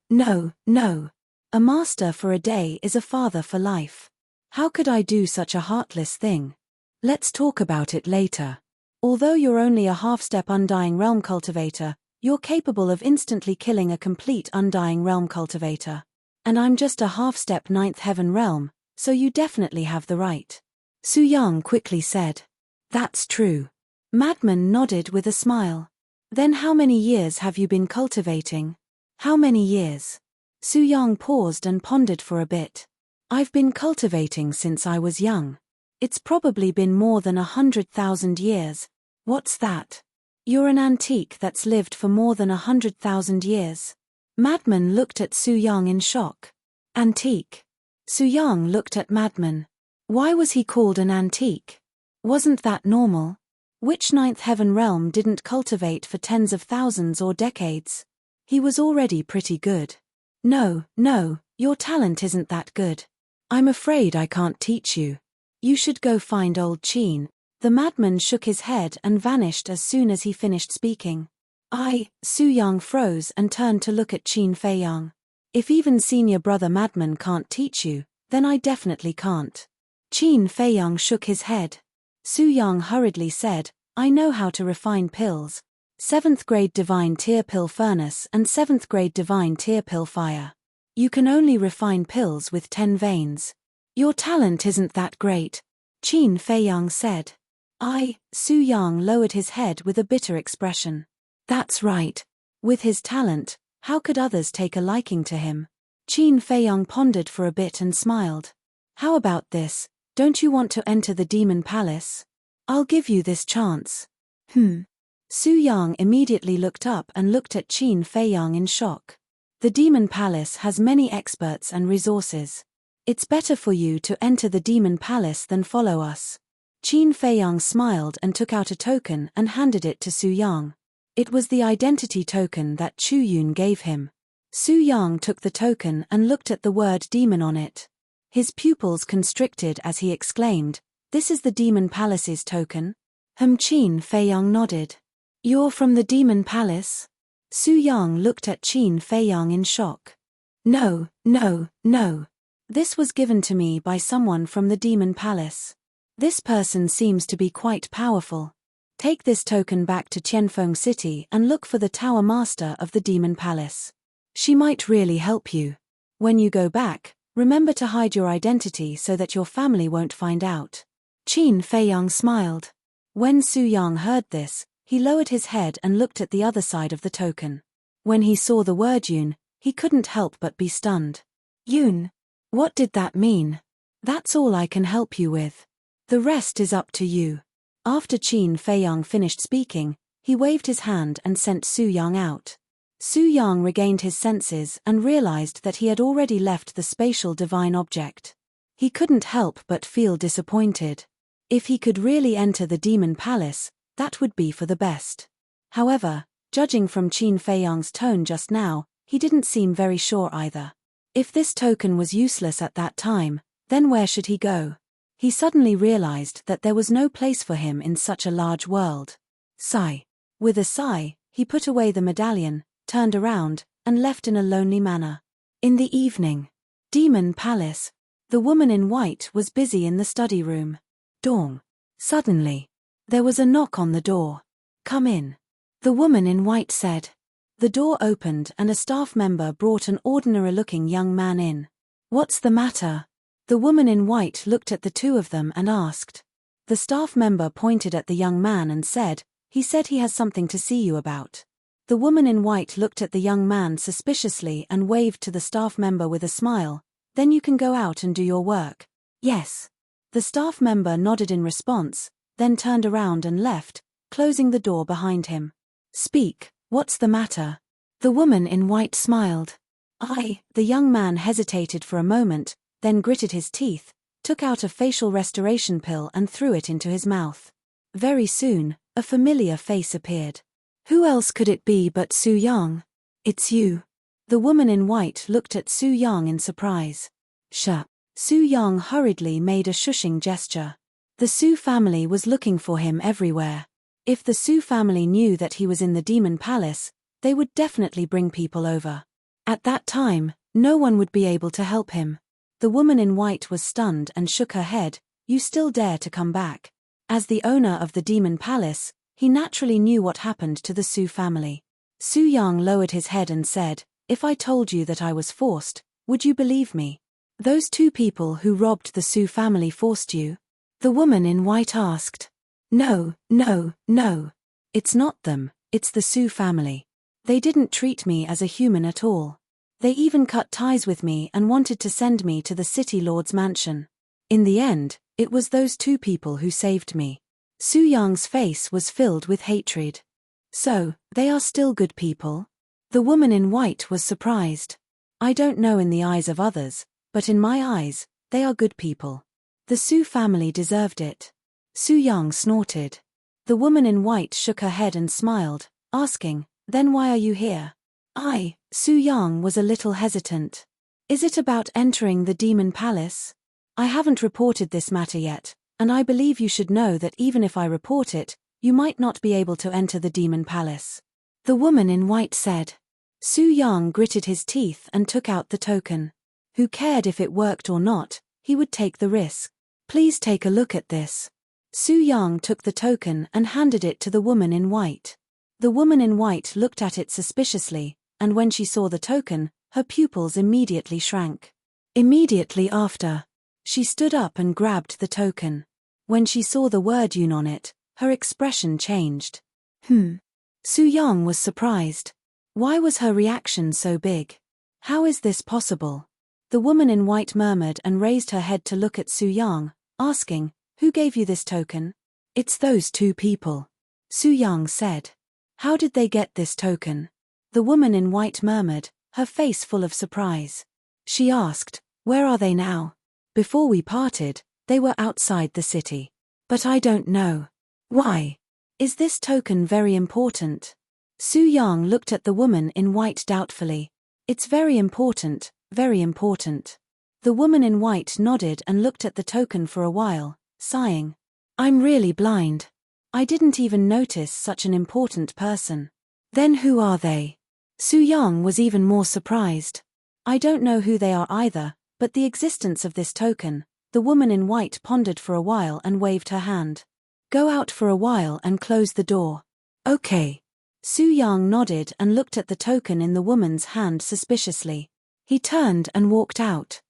A master for a day is a father for life. How could I do such a heartless thing? Let's talk about it later. Although you're only a half-step Undying Realm cultivator, you're capable of instantly killing a complete Undying Realm cultivator. And I'm just a half-step Ninth Heaven Realm, so you definitely have the right. Su Yang quickly said. That's true. Madman nodded with a smile. Then how many years have you been cultivating? How many years? Su Yang paused and pondered for a bit. I've been cultivating since I was young. It's probably been more than 100,000 years. What's that? You're an antique that's lived for more than 100,000 years. Madman looked at Su Yang in shock. Antique? Su Yang looked at Madman. Why was he called an antique? Wasn't that normal? Which ninth heaven realm didn't cultivate for tens of thousands or decades? He was already pretty good. No, your talent isn't that good. I'm afraid I can't teach you. You should go find old Qin. The madman shook his head and vanished as soon as he finished speaking. Su Yang froze and turned to look at Qin Feiyang. If even senior brother madman can't teach you, then I definitely can't. Qin Feiyang shook his head. Su Yang hurriedly said, I know how to refine pills. 7th grade divine tear pill furnace and 7th grade divine tear pill fire. You can only refine pills with 10 veins. Your talent isn't that great, Qin Feiyang said. Su Yang lowered his head with a bitter expression. That's right. With his talent, how could others take a liking to him? Qin Feiyang pondered for a bit and smiled. How about this? Don't you want to enter the demon palace? I'll give you this chance. Su Yang immediately looked up and looked at Qin Feiyang in shock. The demon palace has many experts and resources. It's better for you to enter the demon palace than follow us. Qin Feiyang smiled and took out a token and handed it to Su Yang. It was the identity token that Chu Yun gave him. Su Yang took the token and looked at the word demon on it. His pupils constricted as he exclaimed, This is the demon palace's token? Qin Feiyang nodded. You're from the demon palace? Su Yang looked at Qin Feiyang in shock. No. This was given to me by someone from the demon palace. This person seems to be quite powerful. Take this token back to Qianfeng City and look for the Tower Master of the Demon Palace. She might really help you. When you go back, remember to hide your identity so that your family won't find out. Qin Feiyang smiled. When Su Yang heard this, he lowered his head and looked at the other side of the token. When he saw the word Yun, he couldn't help but be stunned. Yun? What did that mean? That's all I can help you with. The rest is up to you. After Qin Feiyang finished speaking, he waved his hand and sent Su Yang out. Su Yang regained his senses and realized that he had already left the spatial divine object. He couldn't help but feel disappointed. If he could really enter the demon palace, that would be for the best. However, judging from Qin Feiyang's tone just now, he didn't seem very sure either. If this token was useless at that time, then where should he go? He suddenly realized that there was no place for him in such a large world. Sigh. With a sigh, he put away the medallion, turned around, and left in a lonely manner. In the evening. Demon Palace. The woman in white was busy in the study room. Dong. Suddenly. There was a knock on the door. Come in. The woman in white said. The door opened and a staff member brought an ordinary-looking young man in. What's the matter? The woman in white looked at the two of them and asked. The staff member pointed at the young man and said, He said he has something to see you about. The woman in white looked at the young man suspiciously and waved to the staff member with a smile. Then you can go out and do your work. Yes. The staff member nodded in response, then turned around and left, closing the door behind him. Speak, what's the matter? The woman in white smiled. The young man hesitated for a moment, then gritted his teeth, took out a facial restoration pill and threw it into his mouth. Very soon, a familiar face appeared. Who else could it be but Su Yang? It's you. The woman in white looked at Su Yang in surprise. Su Yang hurriedly made a shushing gesture. The Su family was looking for him everywhere. If the Su family knew that he was in the demon palace, they would definitely bring people over. At that time, no one would be able to help him. The woman in white was stunned and shook her head. You still dare to come back? As the owner of the demon palace, he naturally knew what happened to the Su family. Su Yang lowered his head and said, If I told you that I was forced, would you believe me? Those two people who robbed the Su family forced you? The woman in white asked. No. It's not them, it's the Su family. They didn't treat me as a human at all. They even cut ties with me and wanted to send me to the city lord's mansion. In the end, it was those two people who saved me. Su Yang's face was filled with hatred. So, they are still good people? The woman in white was surprised. I don't know in the eyes of others, but in my eyes, they are good people. The Su family deserved it. Su Yang snorted. The woman in white shook her head and smiled, asking, "Then why are you here?" Su Yang was a little hesitant. "Is it about entering the demon palace? I haven't reported this matter yet, and I believe you should know that even if I report it, you might not be able to enter the demon palace," the woman in white said. Su Yang gritted his teeth and took out the token. Who cared if it worked or not, he would take the risk. "Please take a look at this." Su Yang took the token and handed it to the woman in white. The woman in white looked at it suspiciously, and when she saw the token, her pupils immediately shrank. Immediately after, she stood up and grabbed the token. When she saw the word Yun on it, her expression changed. Su Yang was surprised. Why was her reaction so big? How is this possible? The woman in white murmured and raised her head to look at Su Yang, asking, "Who gave you this token?" "It's those two people," Su Yang said. "How did they get this token?" The woman in white murmured, her face full of surprise. She asked, "Where are they now?" "Before we parted, they were outside the city. But I don't know." "Why? Is this token very important?" Su Yang looked at the woman in white doubtfully. "It's very important, very important." The woman in white nodded and looked at the token for a while, sighing. "I'm really blind. I didn't even notice such an important person." "Then who are they?" Su Yang was even more surprised. "I don't know who they are either, but the existence of this token," the woman in white pondered for a while and waved her hand. "Go out for a while and close the door." "Okay." Su Yang nodded and looked at the token in the woman's hand suspiciously. He turned and walked out.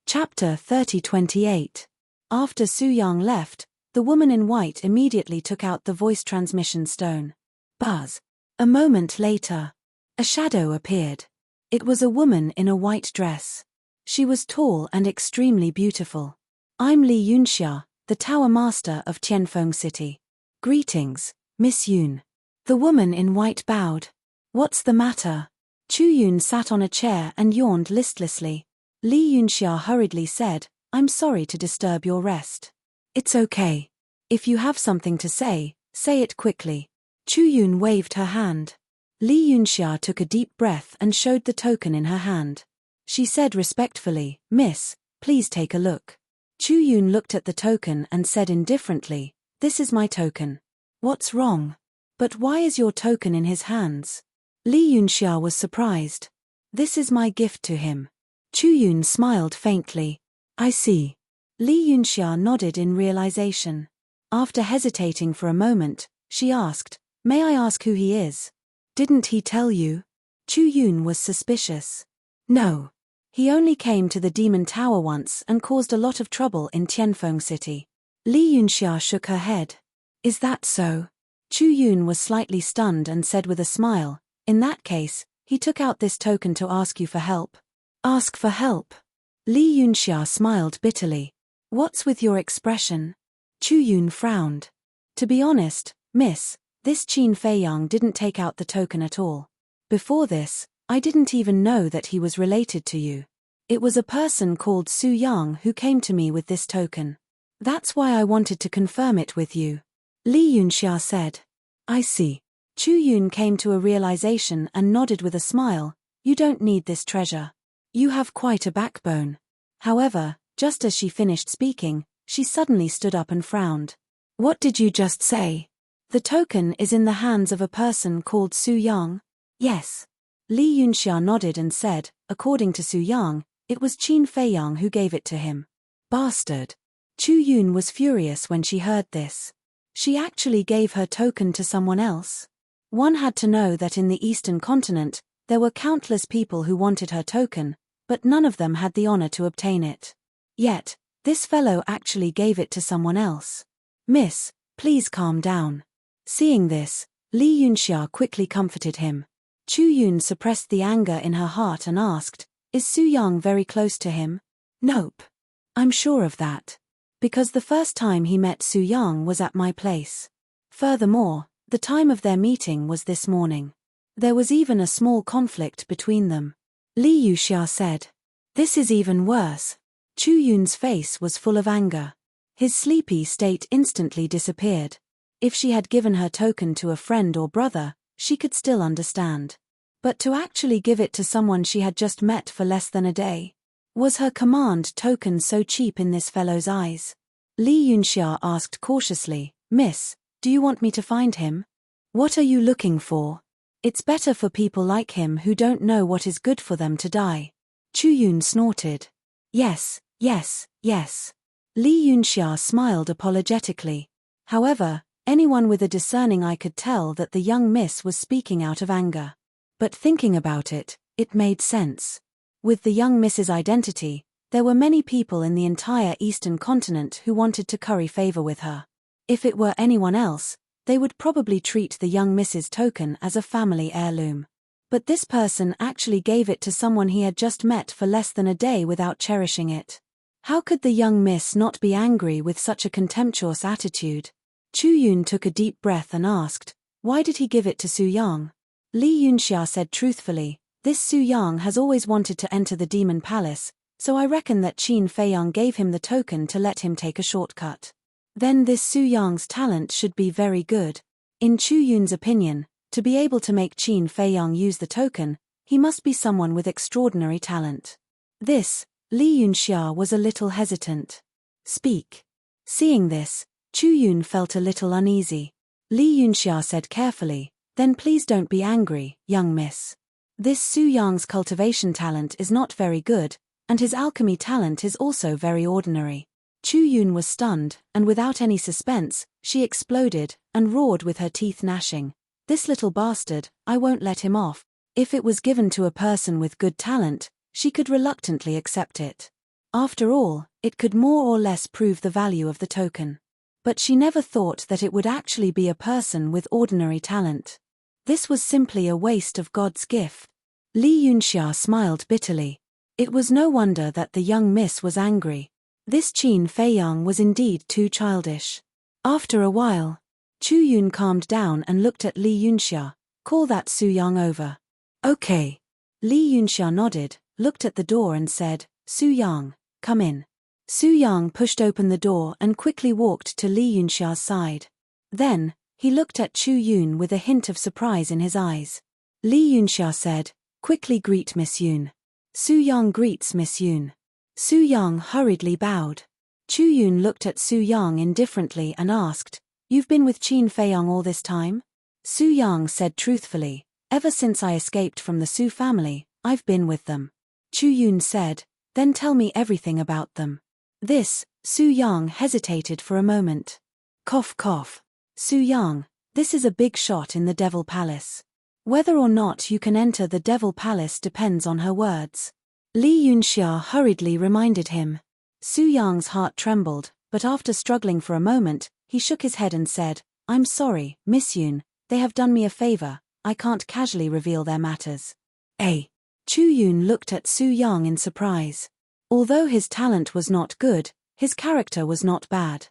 Chapter 30:28. After Su Yang left, the woman in white immediately took out the voice transmission stone. Buzz. A moment later, a shadow appeared. It was a woman in a white dress. She was tall and extremely beautiful. "I'm Li Yunxia, the Tower Master of Tianfeng City. Greetings, Miss Yun." The woman in white bowed. "What's the matter?" Chu Yun sat on a chair and yawned listlessly. Li Yunxia hurriedly said, "I'm sorry to disturb your rest." "It's okay. If you have something to say it quickly." Chu Yun waved her hand. Li Yunxia took a deep breath and showed the token in her hand. She said respectfully, "Miss, please take a look." Chu Yun looked at the token and said indifferently, "This is my token." "What's wrong?" "But why is your token in his hands?" Li Yunxia was surprised. "This is my gift to him." Chu Yun smiled faintly. "I see." Li Yunxia nodded in realization. After hesitating for a moment, she asked, "May I ask who he is?" "Didn't he tell you?" Chu Yun was suspicious. "No. He only came to the Demon Tower once and caused a lot of trouble in Tianfeng City." Li Yunxia shook her head. "Is that so?" Chu Yun was slightly stunned and said with a smile, "In that case, he took out this token to ask you for help." "Ask for help?" Li Yunxia smiled bitterly. "What's with your expression?" Chu Yun frowned. "To be honest, miss, this Qin Feiyang didn't take out the token at all. Before this, I didn't even know that he was related to you. It was a person called Su Yang who came to me with this token. That's why I wanted to confirm it with you." Li Yunxia said. "I see." Chu Yun came to a realization and nodded with a smile. "You don't need this treasure. You have quite a backbone." However, just as she finished speaking, she suddenly stood up and frowned. "What did you just say?" "The token is in the hands of a person called Su Yang?" "Yes." Li Yunxia nodded and said, "According to Su Yang, it was Qin Feiyang who gave it to him." "Bastard." Chu Yun was furious when she heard this. She actually gave her token to someone else? One had to know that in the Eastern continent, there were countless people who wanted her token, but none of them had the honor to obtain it. Yet, this fellow actually gave it to someone else. "Miss, please calm down." Seeing this, Li Yunxia quickly comforted him. Chu Yun suppressed the anger in her heart and asked, "Is Su Yang very close to him?" "Nope. I'm sure of that. Because the first time he met Su Yang was at my place. Furthermore, the time of their meeting was this morning. There was even a small conflict between them." Li Yuxia said. "This is even worse." Chu Yun's face was full of anger. His sleepy state instantly disappeared. If she had given her token to a friend or brother, she could still understand. But to actually give it to someone she had just met for less than a day? Was her command token so cheap in this fellow's eyes? Li Yunxia asked cautiously, "Miss, do you want me to find him? What are you looking for? It's better for people like him who don't know what is good for them to die." Chu Yun snorted. "Yes, yes, yes." Li Yunxia smiled apologetically. However, anyone with a discerning eye could tell that the young miss was speaking out of anger. But thinking about it, it made sense. With the young miss's identity, there were many people in the entire Eastern continent who wanted to curry favor with her. If it were anyone else, they would probably treat the young miss's token as a family heirloom. But this person actually gave it to someone he had just met for less than a day without cherishing it. How could the young miss not be angry with such a contemptuous attitude? Chu Yun took a deep breath and asked, "Why did he give it to Su Yang?" Li Yunxia said truthfully, "This Su Yang has always wanted to enter the Demon Palace, so I reckon that Qin Feiyang gave him the token to let him take a shortcut. Then this Su Yang's talent should be very good." In Chu Yun's opinion, to be able to make Qin Feiyang use the token, he must be someone with extraordinary talent. This, Li Yunxia was a little hesitant. "Speak." Seeing this, Chu Yun felt a little uneasy. Li Yunxia said carefully, "Then please don't be angry, young miss. This Su Yang's cultivation talent is not very good, and his alchemy talent is also very ordinary." Chu Yun was stunned, and without any suspense, she exploded, and roared with her teeth gnashing, "This little bastard, I won't let him off." If it was given to a person with good talent, she could reluctantly accept it. After all, it could more or less prove the value of the token. But she never thought that it would actually be a person with ordinary talent. This was simply a waste of God's gift. Li Yunxia smiled bitterly. It was no wonder that the young miss was angry. This Qin Feiyang was indeed too childish. After a while, Chu Yun calmed down and looked at Li Yunxia. "Call that Su Yang over." "Okay." Li Yunxia nodded, looked at the door and said, "Su Yang, come in." Su Yang pushed open the door and quickly walked to Li Yunxia's side. Then, he looked at Chu Yun with a hint of surprise in his eyes. Li Yunxia said, "Quickly greet Miss Yun." Su Yang greets Miss Yun. Su Yang hurriedly bowed. Chu Yun looked at Su Yang indifferently and asked, "You've been with Qin Feiyang all this time?" Su Yang said truthfully, "Ever since I escaped from the Su family, I've been with them." Chu Yun said, "Then tell me everything about them." This, Su Yang hesitated for a moment. Cough cough. "Su Yang, this is a big shot in the Devil Palace. Whether or not you can enter the Devil Palace depends on her words." Li Yunxia hurriedly reminded him. Su Yang's heart trembled, but after struggling for a moment, he shook his head and said, "I'm sorry, Miss Yun, they have done me a favor, I can't casually reveal their matters." Chu Yun looked at Su Yang in surprise. Although his talent was not good, his character was not bad.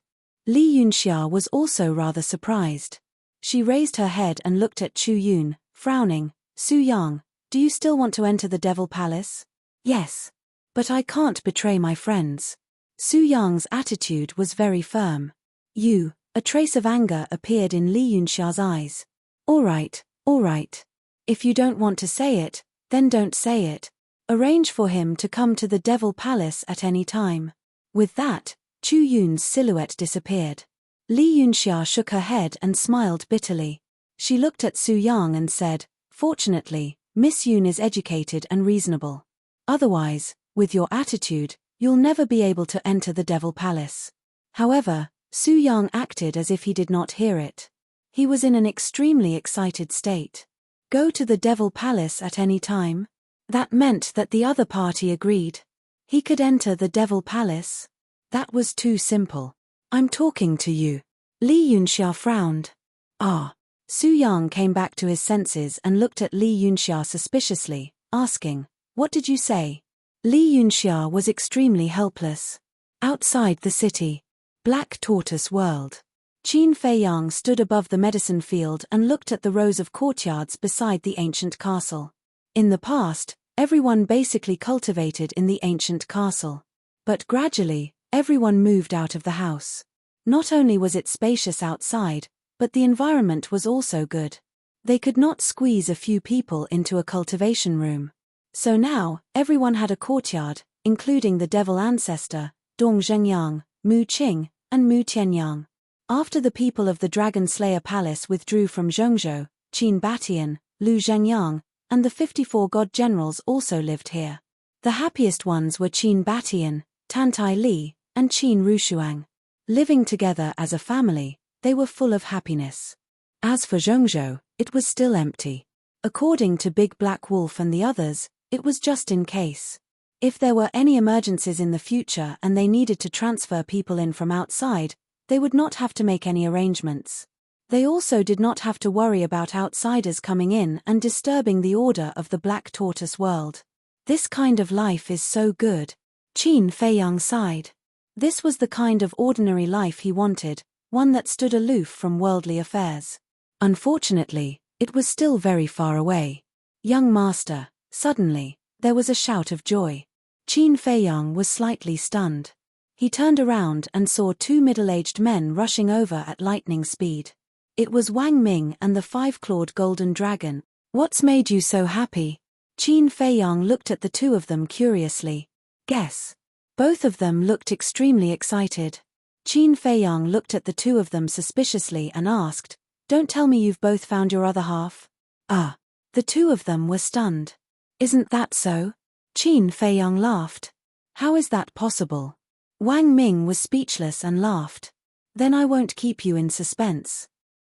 Li Yunxia was also rather surprised. She raised her head and looked at Chu Yun, frowning. "Su Yang, do you still want to enter the Devil Palace?" "Yes. But I can't betray my friends." Su Yang's attitude was very firm. A trace of anger appeared in Li Yunxia's eyes. All right. If you don't want to say it, then don't say it. Arrange for him to come to the Devil Palace at any time." With that, Chu Yun's silhouette disappeared. Li Yunxia shook her head and smiled bitterly. She looked at Su Yang and said, "Fortunately, Miss Yun is educated and reasonable. Otherwise, with your attitude, you'll never be able to enter the Devil Palace." However, Su Yang acted as if he did not hear it. He was in an extremely excited state. Go to the Devil Palace at any time? That meant that the other party agreed. He could enter the Devil Palace? That was too simple. "I'm talking to you." Li Yunxia frowned. "Ah. Su Yang came back to his senses and looked at Li Yunxia suspiciously, asking, "What did you say?" Li Yunxia was extremely helpless. Outside the city. Black Tortoise World. Qin Feiyang stood above the medicine field and looked at the rows of courtyards beside the ancient castle. In the past, everyone basically cultivated in the ancient castle. But gradually, everyone moved out of the house. Not only was it spacious outside, but the environment was also good. They could not squeeze a few people into a cultivation room. So now, everyone had a courtyard, including the devil ancestor, Dong Zhengyang, Mu Qing, and Mu Tianyang. After the people of the Dragon Slayer Palace withdrew from Zhengzhou, Qin Batian, Lu Zhengyang, and the 54 god generals also lived here. The happiest ones were Qin Batian, Tantai Li, and Qin Rushuang. Living together as a family, they were full of happiness. As for Zhengzhou, it was still empty. According to Big Black Wolf and the others, it was just in case. If there were any emergencies in the future and they needed to transfer people in from outside, they would not have to make any arrangements. They also did not have to worry about outsiders coming in and disturbing the order of the Black Tortoise World. This kind of life is so good. Qin Feiyang sighed. This was the kind of ordinary life he wanted, one that stood aloof from worldly affairs. Unfortunately, it was still very far away. Young master, suddenly, there was a shout of joy. Qin Feiyang was slightly stunned. He turned around and saw two middle-aged men rushing over at lightning speed. It was Wang Ming and the five-clawed golden dragon. "What's made you so happy?" Qin Feiyang looked at the two of them curiously. "Guess." Both of them looked extremely excited. Qin Feiyang looked at the two of them suspiciously and asked, "Don't tell me you've both found your other half?" "Ah." The two of them were stunned. "Isn't that so?" Qin Feiyang laughed. "How is that possible?" Wang Ming was speechless and laughed. "Then I won't keep you in suspense.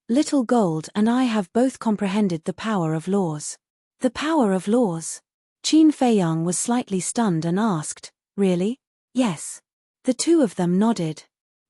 Little Gold and I have both comprehended the power of laws." "The power of laws?" Qin Feiyang was slightly stunned and asked, "Really?" "Yes." The two of them nodded.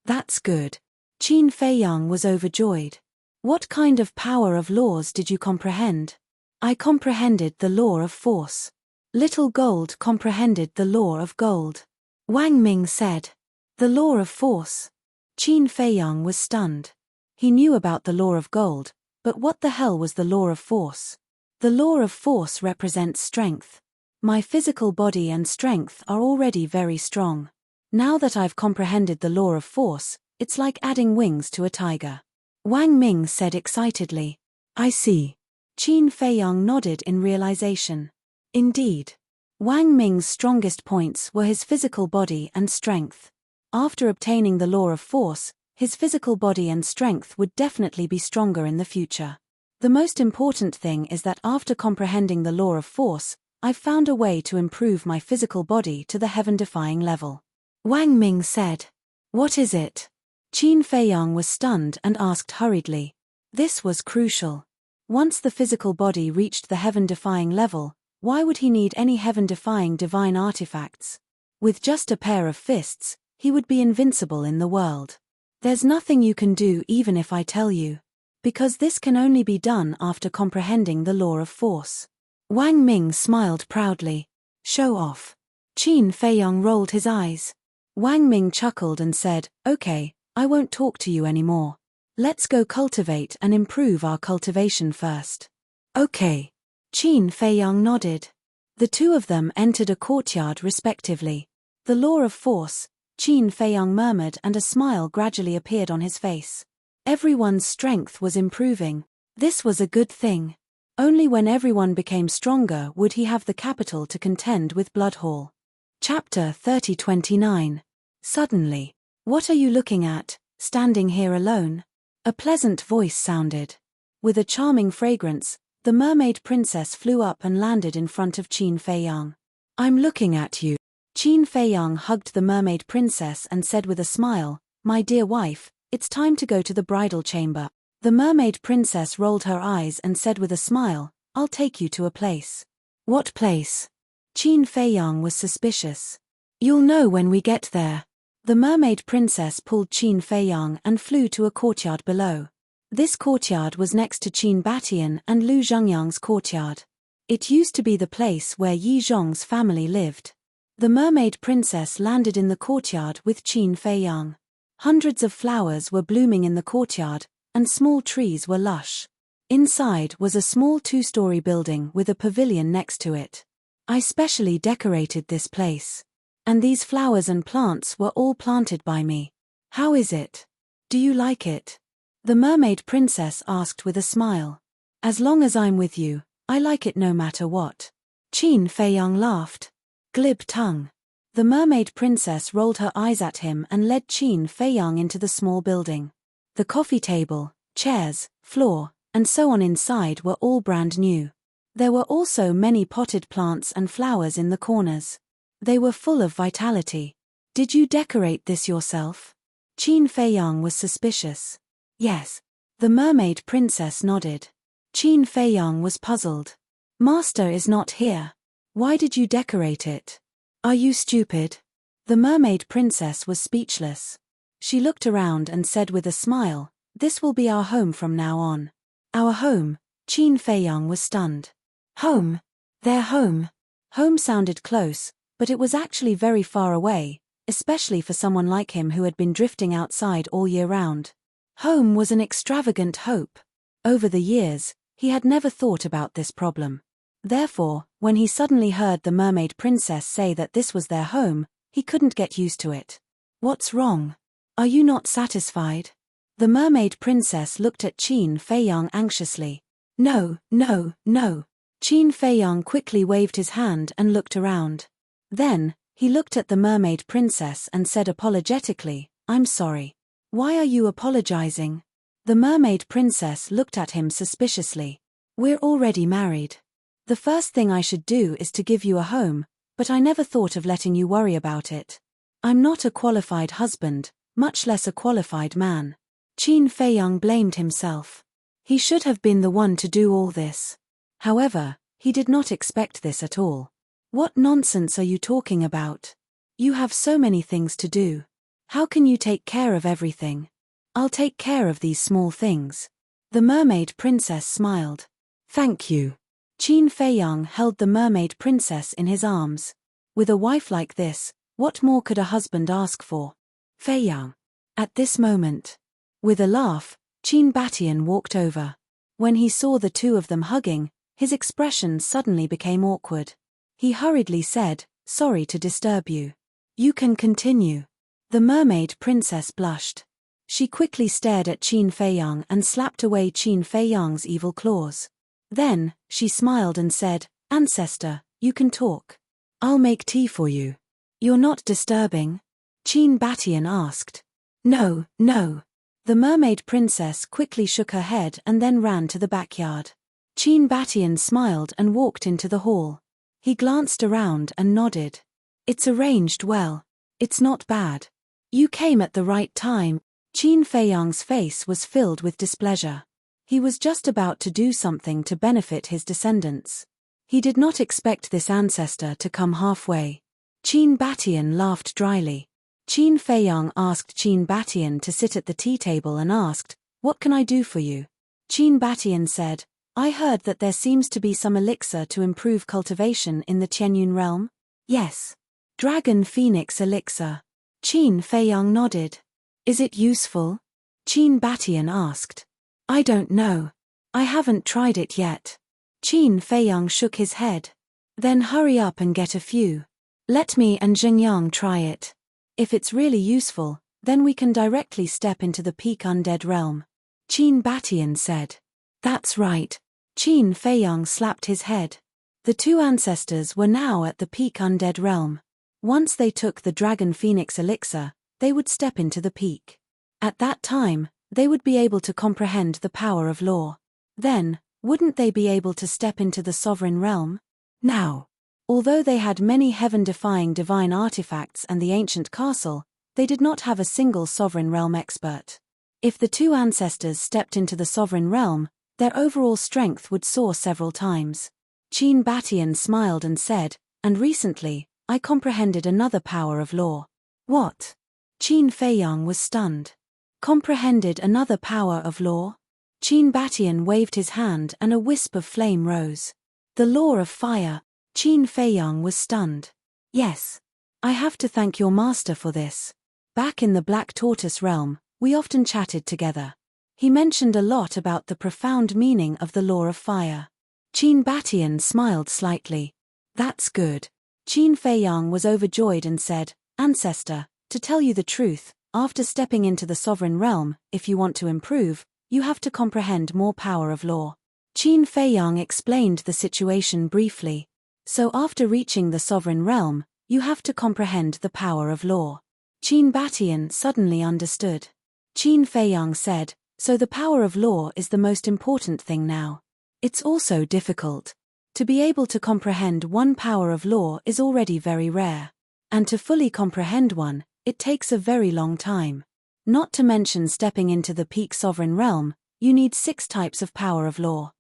"That's good." Qin Feiyang was overjoyed. "What kind of power of laws did you comprehend?" "I comprehended the law of force." Little Gold comprehended the law of gold. Wang Ming said, "The law of force." Qin Feiyang was stunned. He knew about the law of gold, but what the hell was the law of force? The law of force represents strength. My physical body and strength are already very strong. Now that I've comprehended the law of force, it's like adding wings to a tiger. Wang Ming said excitedly. "I see." Qin Feiyang nodded in realization. Indeed. Wang Ming's strongest points were his physical body and strength. After obtaining the law of force, his physical body and strength would definitely be stronger in the future. The most important thing is that after comprehending the law of force, I've found a way to improve my physical body to the heaven-defying level. Wang Ming said. "What is it?" Qin Feiyang was stunned and asked hurriedly. This was crucial. Once the physical body reached the heaven-defying level, why would he need any heaven-defying divine artifacts? With just a pair of fists, he would be invincible in the world. There's nothing you can do even if I tell you. Because this can only be done after comprehending the law of force. Wang Ming smiled proudly. "Show off." Qin Feiyang rolled his eyes. Wang Ming chuckled and said, "Okay, I won't talk to you anymore. Let's go cultivate and improve our cultivation first." "Okay." Qin Feiyang nodded. The two of them entered a courtyard respectively. "The law of force," Qin Feiyang murmured, and a smile gradually appeared on his face. Everyone's strength was improving. This was a good thing. Only when everyone became stronger would he have the capital to contend with Bloodhall. Chapter 3029. Suddenly. "What are you looking at, standing here alone?" A pleasant voice sounded. With a charming fragrance, the mermaid princess flew up and landed in front of Qin Feiyang. "I'm looking at you." Qin Feiyang hugged the mermaid princess and said with a smile, "My dear wife, it's time to go to the bridal chamber." The mermaid princess rolled her eyes and said with a smile, "I'll take you to a place." "What place?" Qin Feiyang was suspicious. "You'll know when we get there." The mermaid princess pulled Qin Feiyang and flew to a courtyard below. This courtyard was next to Qin Batian and Lu Zhengyang's courtyard. It used to be the place where Yi Zhong's family lived. The mermaid princess landed in the courtyard with Qin Feiyang. Hundreds of flowers were blooming in the courtyard, and small trees were lush. Inside was a small 2-story building with a pavilion next to it. I specially decorated this place. And these flowers and plants were all planted by me. How is it? Do you like it? The mermaid princess asked with a smile. As long as I'm with you, I like it no matter what. Qin Feiyang laughed. Glib tongue. The mermaid princess rolled her eyes at him and led Qin Feiyang into the small building. The coffee table, chairs, floor, and so on inside were all brand new. There were also many potted plants and flowers in the corners. They were full of vitality. Did you decorate this yourself? Qin Feiyang was suspicious. Yes. The mermaid princess nodded. Qin Feiyang was puzzled. Master is not here. Why did you decorate it? Are you stupid? The mermaid princess was speechless. She looked around and said with a smile, "This will be our home from now on." Our home? Qin Feiyang was stunned. Home? Their home? Home sounded close, but it was actually very far away, especially for someone like him who had been drifting outside all year round. Home was an extravagant hope. Over the years, he had never thought about this problem. Therefore, when he suddenly heard the mermaid princess say that this was their home, he couldn't get used to it. What's wrong? Are you not satisfied? The mermaid princess looked at Qin Feiyang anxiously. No, no, no. Qin Feiyang quickly waved his hand and looked around. Then, he looked at the mermaid princess and said apologetically, "I'm sorry." Why are you apologizing? The mermaid princess looked at him suspiciously. We're already married. The first thing I should do is to give you a home, but I never thought of letting you worry about it. I'm not a qualified husband, much less a qualified man. Qin Feiyang blamed himself. He should have been the one to do all this. However, he did not expect this at all. What nonsense are you talking about? You have so many things to do. How can you take care of everything? I'll take care of these small things. The mermaid princess smiled. Thank you. Qin Feiyang held the mermaid princess in his arms. With a wife like this, what more could a husband ask for? Feiyang. At this moment. With a laugh, Qin Batian walked over. When he saw the two of them hugging, his expression suddenly became awkward. He hurriedly said, "Sorry to disturb you. You can continue." The mermaid princess blushed. She quickly stared at Qin Feiyang and slapped away Qin Feiyang's evil claws. Then, she smiled and said, "Ancestor, you can talk. I'll make tea for you." You're not disturbing? Qin Batian asked. No, no. The mermaid princess quickly shook her head and then ran to the backyard. Qin Batian smiled and walked into the hall. He glanced around and nodded. It's arranged well. It's not bad. You came at the right time. Qin Feiyang's face was filled with displeasure. He was just about to do something to benefit his descendants. He did not expect this ancestor to come halfway. Qin Batian laughed dryly. Qin Feiyang asked Qin Batian to sit at the tea table and asked, "What can I do for you?" Qin Batian said, "I heard that there seems to be some elixir to improve cultivation in the Qianyun realm." Yes. Dragon Phoenix elixir. Qin Feiyang nodded. Is it useful? Qin Batian asked. I don't know. I haven't tried it yet. Qin Feiyang shook his head. Then hurry up and get a few. Let me and Xingyang try it. If it's really useful, then we can directly step into the peak undead realm. Qin Batian said. That's right. Qin Feiyang slapped his head. The two ancestors were now at the peak undead realm. Once they took the Dragon Phoenix elixir, they would step into the peak. At that time, they would be able to comprehend the power of law. Then, wouldn't they be able to step into the sovereign realm? Now, although they had many heaven-defying divine artifacts and the ancient castle, they did not have a single sovereign realm expert. If the two ancestors stepped into the sovereign realm, their overall strength would soar several times. Qin Batian smiled and said, and recently, I comprehended another power of law. What? Qin Feiyang was stunned. Comprehended another power of law? Qin Batian waved his hand and a wisp of flame rose. The law of fire. Qin Feiyang was stunned. Yes. I have to thank your master for this. Back in the Black Tortoise realm, we often chatted together. He mentioned a lot about the profound meaning of the law of fire. Qin Batian smiled slightly. That's good. Qin Feiyang was overjoyed and said, Ancestor, to tell you the truth, after stepping into the sovereign realm, if you want to improve, you have to comprehend more power of law. Qin Feiyang explained the situation briefly. So after reaching the sovereign realm, you have to comprehend the power of law. Qin Batian suddenly understood. Qin Feiyang said, so the power of law is the most important thing now. It's also difficult. To be able to comprehend one power of law is already very rare. And to fully comprehend one, it takes a very long time. Not to mention stepping into the peak sovereign realm, you need 6 types of power of law.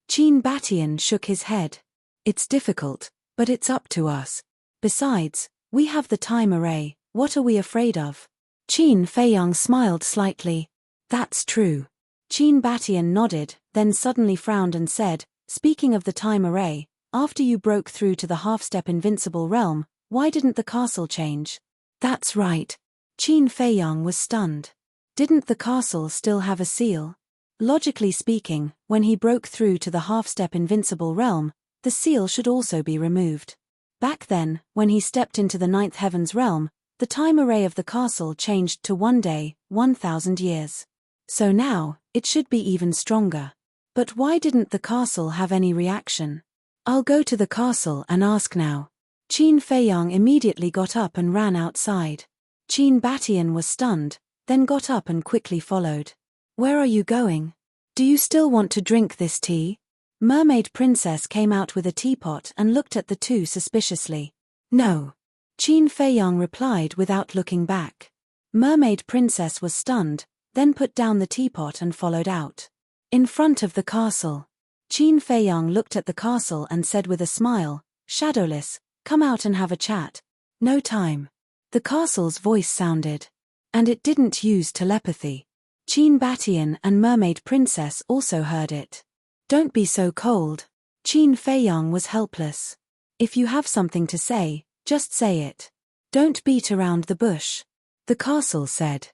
Qin Batian shook his head. It's difficult, but it's up to us. Besides, we have the time array, what are we afraid of? Qin Feiyang smiled slightly. That's true. Qin Batian nodded, then suddenly frowned and said, speaking of the time array, after you broke through to the half-step invincible realm, why didn't the castle change? That's right. Qin Feiyang was stunned. Didn't the castle still have a seal? Logically speaking, when he broke through to the half-step invincible realm, the seal should also be removed. Back then, when he stepped into the 9th heavens realm, the time array of the castle changed to 1 day, 1,000 years. So now, it should be even stronger. But why didn't the castle have any reaction? I'll go to the castle and ask now. Qin Feiyang immediately got up and ran outside. Qin Batian was stunned, then got up and quickly followed. Where are you going? Do you still want to drink this tea? Mermaid Princess came out with a teapot and looked at the two suspiciously. No. Qin Feiyang replied without looking back. Mermaid Princess was stunned, then put down the teapot and followed out. In front of the castle. Qin Feiyang looked at the castle and said with a smile, Shadowless, come out and have a chat. No time. The castle's voice sounded. And it didn't use telepathy. Qin Batian and Mermaid Princess also heard it. Don't be so cold. Qin Feiyang was helpless. If you have something to say, just say it. Don't beat around the bush. The castle said.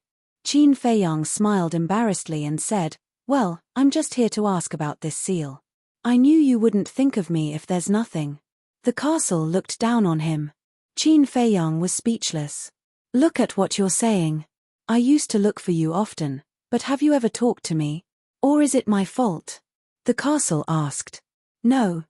Qin Feiyang smiled embarrassedly and said, Well, I'm just here to ask about this seal. I knew you wouldn't think of me if there's nothing. The castle looked down on him. Qin Feiyang was speechless. Look at what you're saying. I used to look for you often, but have you ever talked to me? Or is it my fault? The castle asked. No,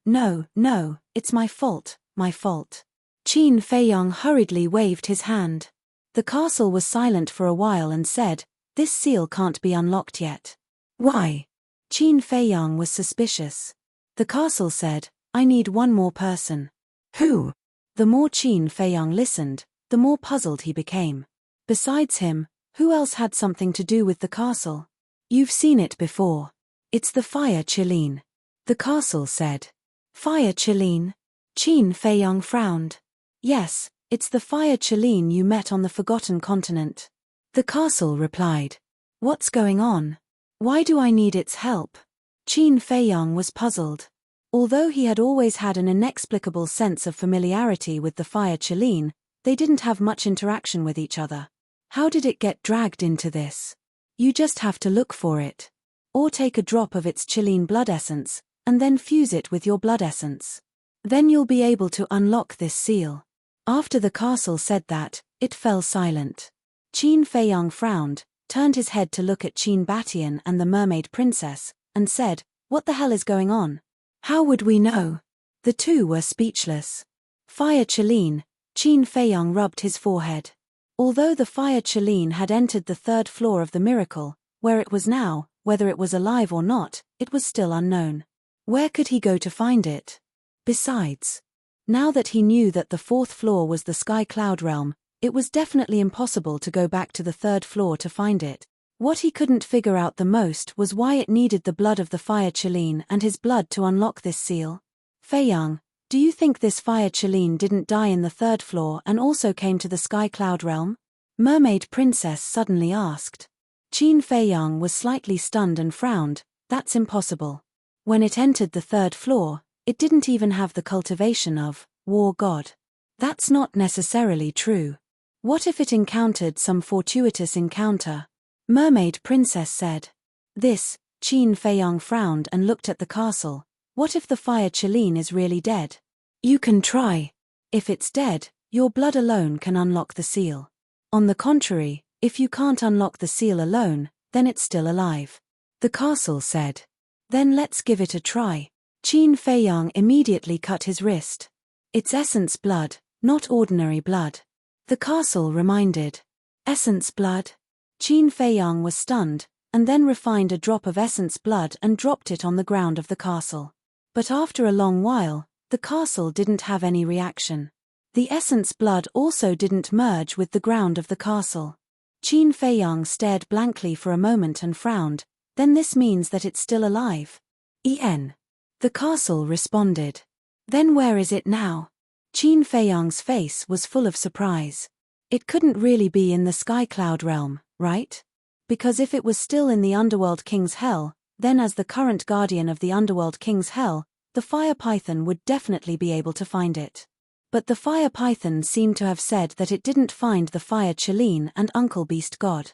it's my fault, my fault. Qin Feiyang hurriedly waved his hand. The castle was silent for a while and said, This seal can't be unlocked yet. Why? Qin Feiyang was suspicious. The castle said, I need one more person. Who? The more Qin Feiyang listened, the more puzzled he became. Besides him, who else had something to do with the castle? You've seen it before. It's the Fire Qilin. The castle said. Fire Qilin? Qin Feiyang frowned. Yes, it's the Fire Qilin you met on the Forgotten Continent. The castle replied. What's going on? Why do I need its help? Qin Feiyang was puzzled. Although he had always had an inexplicable sense of familiarity with the Fire Qilin, they didn't have much interaction with each other. How did it get dragged into this? You just have to look for it. Or take a drop of its Qilin blood essence, and then fuse it with your blood essence. Then you'll be able to unlock this seal. After the castle said that, it fell silent. Qin Feiyang frowned, turned his head to look at Qin Batian and the Mermaid Princess, and said, What the hell is going on? How would we know? The two were speechless. Fire Qilin, Qin Feiyang rubbed his forehead. Although the Fire Qilin had entered the 3rd floor of the miracle, where it was now, whether it was alive or not, it was still unknown. Where could he go to find it? Besides, now that he knew that the 4th floor was the Sky Cloud realm, it was definitely impossible to go back to the 3rd floor to find it. What he couldn't figure out the most was why it needed the blood of the Fire Qilin and his blood to unlock this seal. Feiyang, do you think this Fire Qilin didn't die in the 3rd floor and also came to the Sky Cloud realm? Mermaid Princess suddenly asked. Qin Feiyang was slightly stunned and frowned, That's impossible. When it entered the 3rd floor, it didn't even have the cultivation of war god. That's not necessarily true. What if it encountered some fortuitous encounter? Mermaid Princess said. This, Qin Feiyang frowned and looked at the castle. What if the fire Qilin is really dead? You can try. If it's dead, your blood alone can unlock the seal. On the contrary, if you can't unlock the seal alone, then it's still alive. The castle said. Then let's give it a try. Qin Feiyang immediately cut his wrist. It's essence blood, not ordinary blood. The castle reminded. Essence blood? Qin Feiyang was stunned, and then refined a drop of essence blood and dropped it on the ground of the castle. But after a long while, the castle didn't have any reaction. The essence blood also didn't merge with the ground of the castle. Qin Feiyang stared blankly for a moment and frowned. Then this means that it's still alive. The castle responded. Then where is it now? Qin Feiyang's face was full of surprise. It couldn't really be in the Sky Cloud realm, right? Because if it was still in the Underworld King's Hell, then as the current guardian of the Underworld King's Hell, the Fire Python would definitely be able to find it. But the Fire Python seemed to have said that it didn't find the Fire Qilin and Uncle Beast God.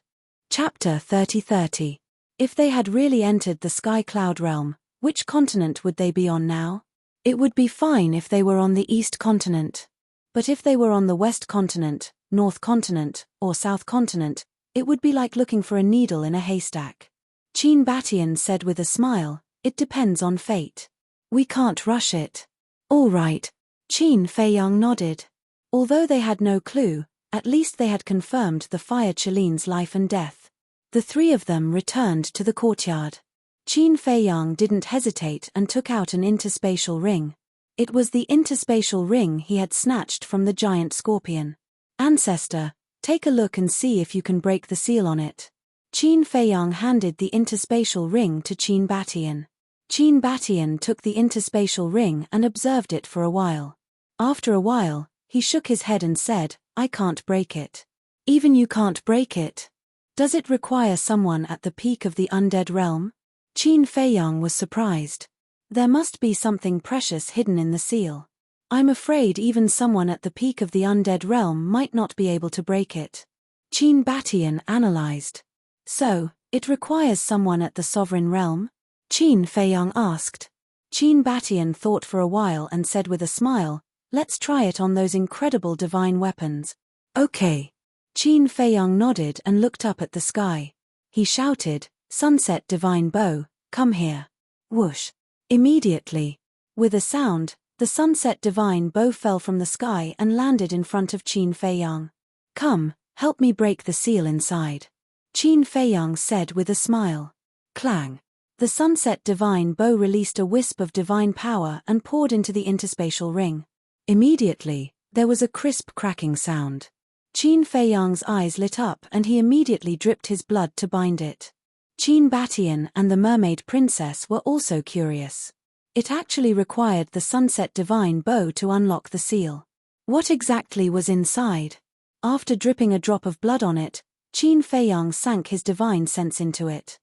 Chapter 30. If they had really entered the Sky Cloud realm, which continent would they be on now? It would be fine if they were on the East continent. But if they were on the West continent, North continent, or South continent, it would be like looking for a needle in a haystack. Qin Batian said with a smile, it depends on fate. We can't rush it. All right. Qin Feiyang nodded. Although they had no clue, at least they had confirmed the Fire Qilin's life and death. The 3 of them returned to the courtyard. Qin Feiyang didn't hesitate and took out an interspatial ring. It was the interspatial ring he had snatched from the giant scorpion. Ancestor, take a look and see if you can break the seal on it. Qin Feiyang handed the interspatial ring to Qin Batian. Qin Batian took the interspatial ring and observed it for a while. After a while, he shook his head and said, I can't break it. Even you can't break it? Does it require someone at the peak of the undead realm? Qin Feiyang was surprised. There must be something precious hidden in the seal. I'm afraid even someone at the peak of the undead realm might not be able to break it. Qin Batian analyzed. So, it requires someone at the sovereign realm? Qin Feiyang asked. Qin Batian thought for a while and said with a smile, let's try it on those incredible divine weapons. Okay. Qin Feiyang nodded and looked up at the sky. He shouted, Sunset Divine Bow, come here. Whoosh. Immediately. With a sound, the Sunset Divine Bow fell from the sky and landed in front of Qin Feiyang. Come, help me break the seal inside. Qin Feiyang said with a smile. Clang. The Sunset Divine Bow released a wisp of divine power and poured into the interspatial ring. Immediately, there was a crisp cracking sound. Qin Feiyang's eyes lit up and he immediately dripped his blood to bind it. Qin Batian and the Mermaid Princess were also curious. It actually required the Sunset Divine Bow to unlock the seal. What exactly was inside? After dripping a drop of blood on it, Qin Feiyang sank his divine sense into it.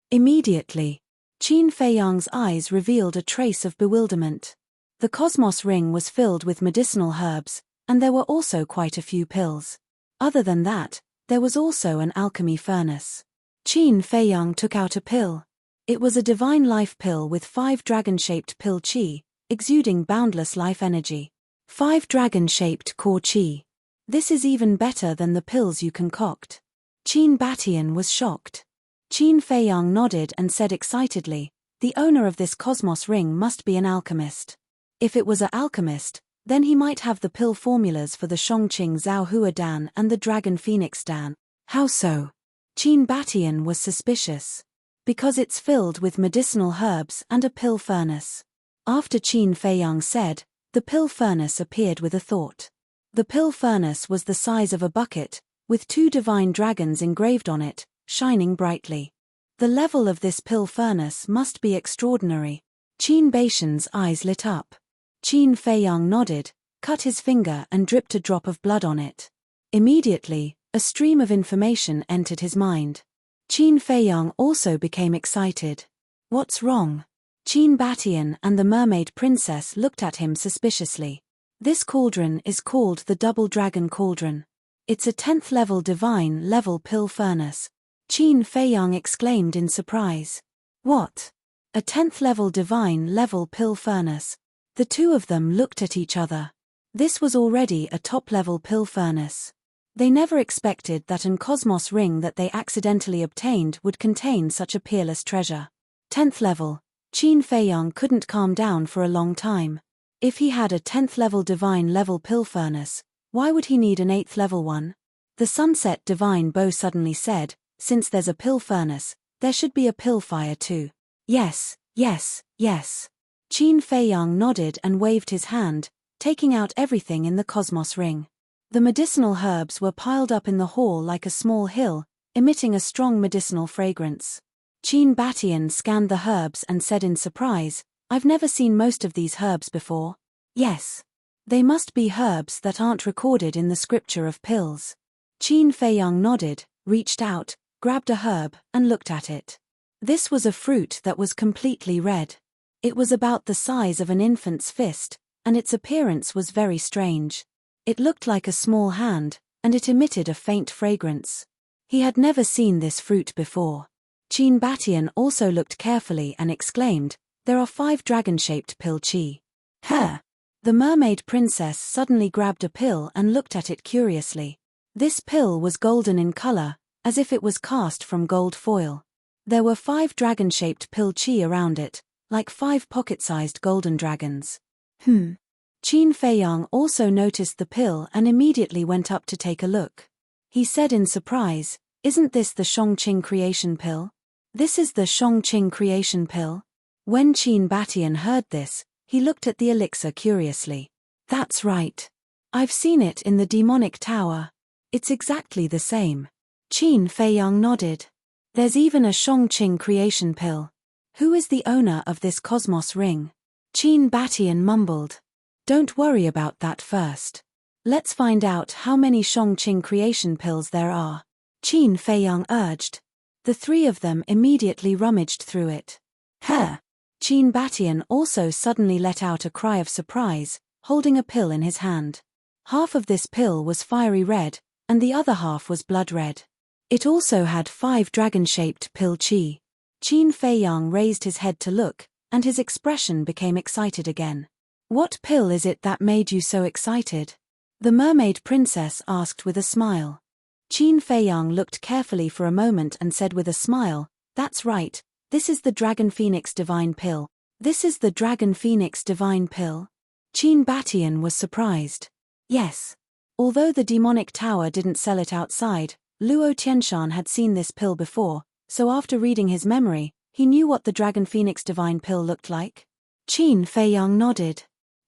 Immediately, Qin Feiyang's eyes revealed a trace of bewilderment. The Cosmos Ring was filled with medicinal herbs, and there were also quite a few pills. Other than that, there was also an alchemy furnace. Qin Feiyang took out a pill. It was a divine life pill with 5 dragon-shaped pill qi, exuding boundless life energy. 5 dragon-shaped core qi. This is even better than the pills you concoct. Qin Batian was shocked. Qin Feiyang nodded and said excitedly, the owner of this Cosmos Ring must be an alchemist. If it was an alchemist, then he might have the pill formulas for the Shongqing Zhao Hua Dan and the Dragon Phoenix Dan. How so? Qin Batian was suspicious. Because it's filled with medicinal herbs and a pill furnace. After Qin Feiyang said, the pill furnace appeared with a thought. The pill furnace was the size of a bucket, with 2 divine dragons engraved on it, shining brightly. The level of this pill furnace must be extraordinary. Qin Batian's eyes lit up. Qin Feiyang nodded, cut his finger and dripped a drop of blood on it. Immediately, a stream of information entered his mind. Qin Feiyang also became excited. What's wrong? Qin Batian and the mermaid princess looked at him suspiciously. This cauldron is called the Double Dragon Cauldron. It's a 10th level divine level pill furnace. Qin Feiyang exclaimed in surprise. What? A 10th level divine level pill furnace? The two of them looked at each other. This was already a top-level pill furnace. They never expected that an cosmos ring that they accidentally obtained would contain such a peerless treasure. 10th level. Qin Feiyang couldn't calm down for a long time. If he had a 10th level divine level pill furnace, why would he need an 8th level one? The Sunset Divine Bow suddenly said, since there's a pill furnace, there should be a pill fire too. Yes, yes, yes. Qin Feiyang nodded and waved his hand, taking out everything in the cosmos ring. The medicinal herbs were piled up in the hall like a small hill, emitting a strong medicinal fragrance. Qin Batian scanned the herbs and said in surprise, I've never seen most of these herbs before. Yes. They must be herbs that aren't recorded in the scripture of pills. Qin Feiyang nodded, reached out, grabbed a herb, and looked at it. This was a fruit that was completely red. It was about the size of an infant's fist, and its appearance was very strange. It looked like a small hand, and it emitted a faint fragrance. He had never seen this fruit before. Qin Batian also looked carefully and exclaimed, there are 5 dragon-shaped pill chi. Huh! The mermaid princess suddenly grabbed a pill and looked at it curiously. This pill was golden in color, as if it was cast from gold foil. There were 5 dragon-shaped pill chi around it, like 5 pocket-sized golden dragons. Qin Feiyang also noticed the pill and immediately went up to take a look. He said in surprise, isn't this the Shongqing creation pill? This is the Shongqing creation pill? When Qin Batian heard this, he looked at the elixir curiously. That's right. I've seen it in the demonic tower. It's exactly the same. Qin Feiyang nodded. There's even a Shongqing creation pill. Who is the owner of this cosmos ring? Qin Batian mumbled. Don't worry about that first. Let's find out how many Shongqing creation pills there are. Qin Feiyang urged. The 3 of them immediately rummaged through it. Huh! Qin Batian also suddenly let out a cry of surprise, holding a pill in his hand. Half of this pill was fiery red, and the other half was blood red. It also had 5 dragon-shaped pill chi. Qin Feiyang raised his head to look, and his expression became excited again. What pill is it that made you so excited? The mermaid princess asked with a smile. Qin Feiyang looked carefully for a moment and said with a smile, that's right, this is the Dragon Phoenix Divine Pill. This is the Dragon Phoenix Divine Pill? Qin Batian was surprised. Yes. Although the demonic tower didn't sell it outside, Luo Tianshan had seen this pill before, so after reading his memory, he knew what the Dragon Phoenix Divine Pill looked like. Qin Feiyang nodded.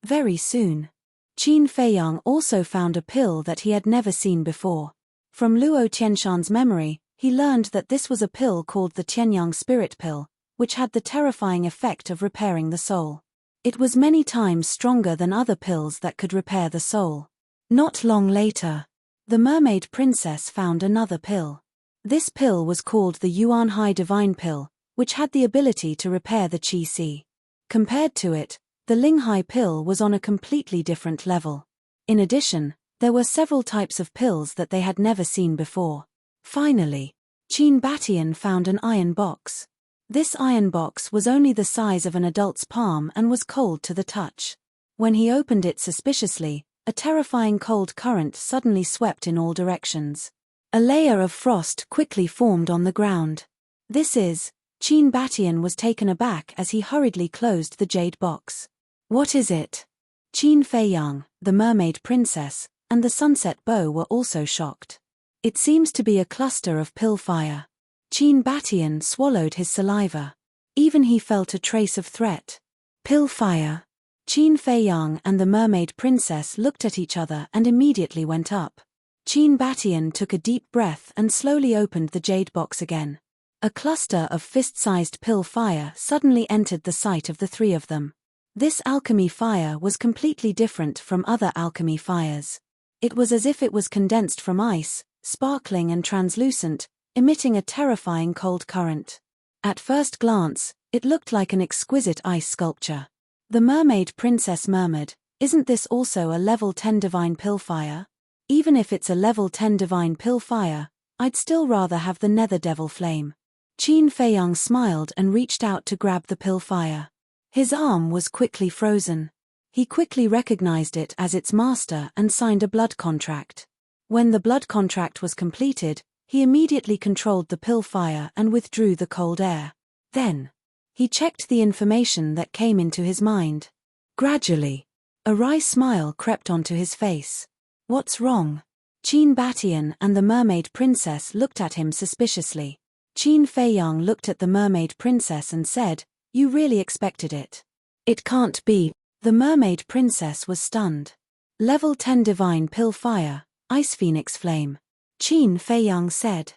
Very soon. Qin Feiyang also found a pill that he had never seen before. From Luo Tianshan's memory, he learned that this was a pill called the Tianyang Spirit Pill, which had the terrifying effect of repairing the soul. It was many times stronger than other pills that could repair the soul. Not long later, the mermaid princess found another pill. This pill was called the Yuanhai Divine Pill, which had the ability to repair the Qi Si. Compared to it, the Linghai pill was on a completely different level. In addition, there were several types of pills that they had never seen before. Finally, Qin Batian found an iron box. This iron box was only the size of an adult's palm and was cold to the touch. When he opened it suspiciously, a terrifying cold current suddenly swept in all directions. A layer of frost quickly formed on the ground. Qin Batian was taken aback as he hurriedly closed the jade box. What is it? Qin Feiyang, the mermaid princess, and the sunset bow were also shocked. It seems to be a cluster of pill fire. Qin Batian swallowed his saliva. Even he felt a trace of threat. Pill fire. Qin Feiyang and the mermaid princess looked at each other and immediately went up. Qin Batian took a deep breath and slowly opened the jade box again. A cluster of fist-sized pill fire suddenly entered the sight of the 3 of them. This alchemy fire was completely different from other alchemy fires. It was as if it was condensed from ice, sparkling and translucent, emitting a terrifying cold current. At first glance, it looked like an exquisite ice sculpture. The mermaid princess murmured, "Isn't this also a level 10 divine pill fire? Even if it's a level 10 divine pill fire, I'd still rather have the nether devil flame." Qin Feiyang smiled and reached out to grab the pill fire. His arm was quickly frozen. He quickly recognized it as its master and signed a blood contract. When the blood contract was completed, he immediately controlled the pill fire and withdrew the cold air. Then, he checked the information that came into his mind. Gradually, a wry smile crept onto his face. "What's wrong?" Qin Batian and the mermaid princess looked at him suspiciously. Qin Feiyang looked at the mermaid princess and said, "You really expected it?" "It can't be." The mermaid princess was stunned. "Level 10 divine pill fire, ice phoenix flame," Qin Feiyang said.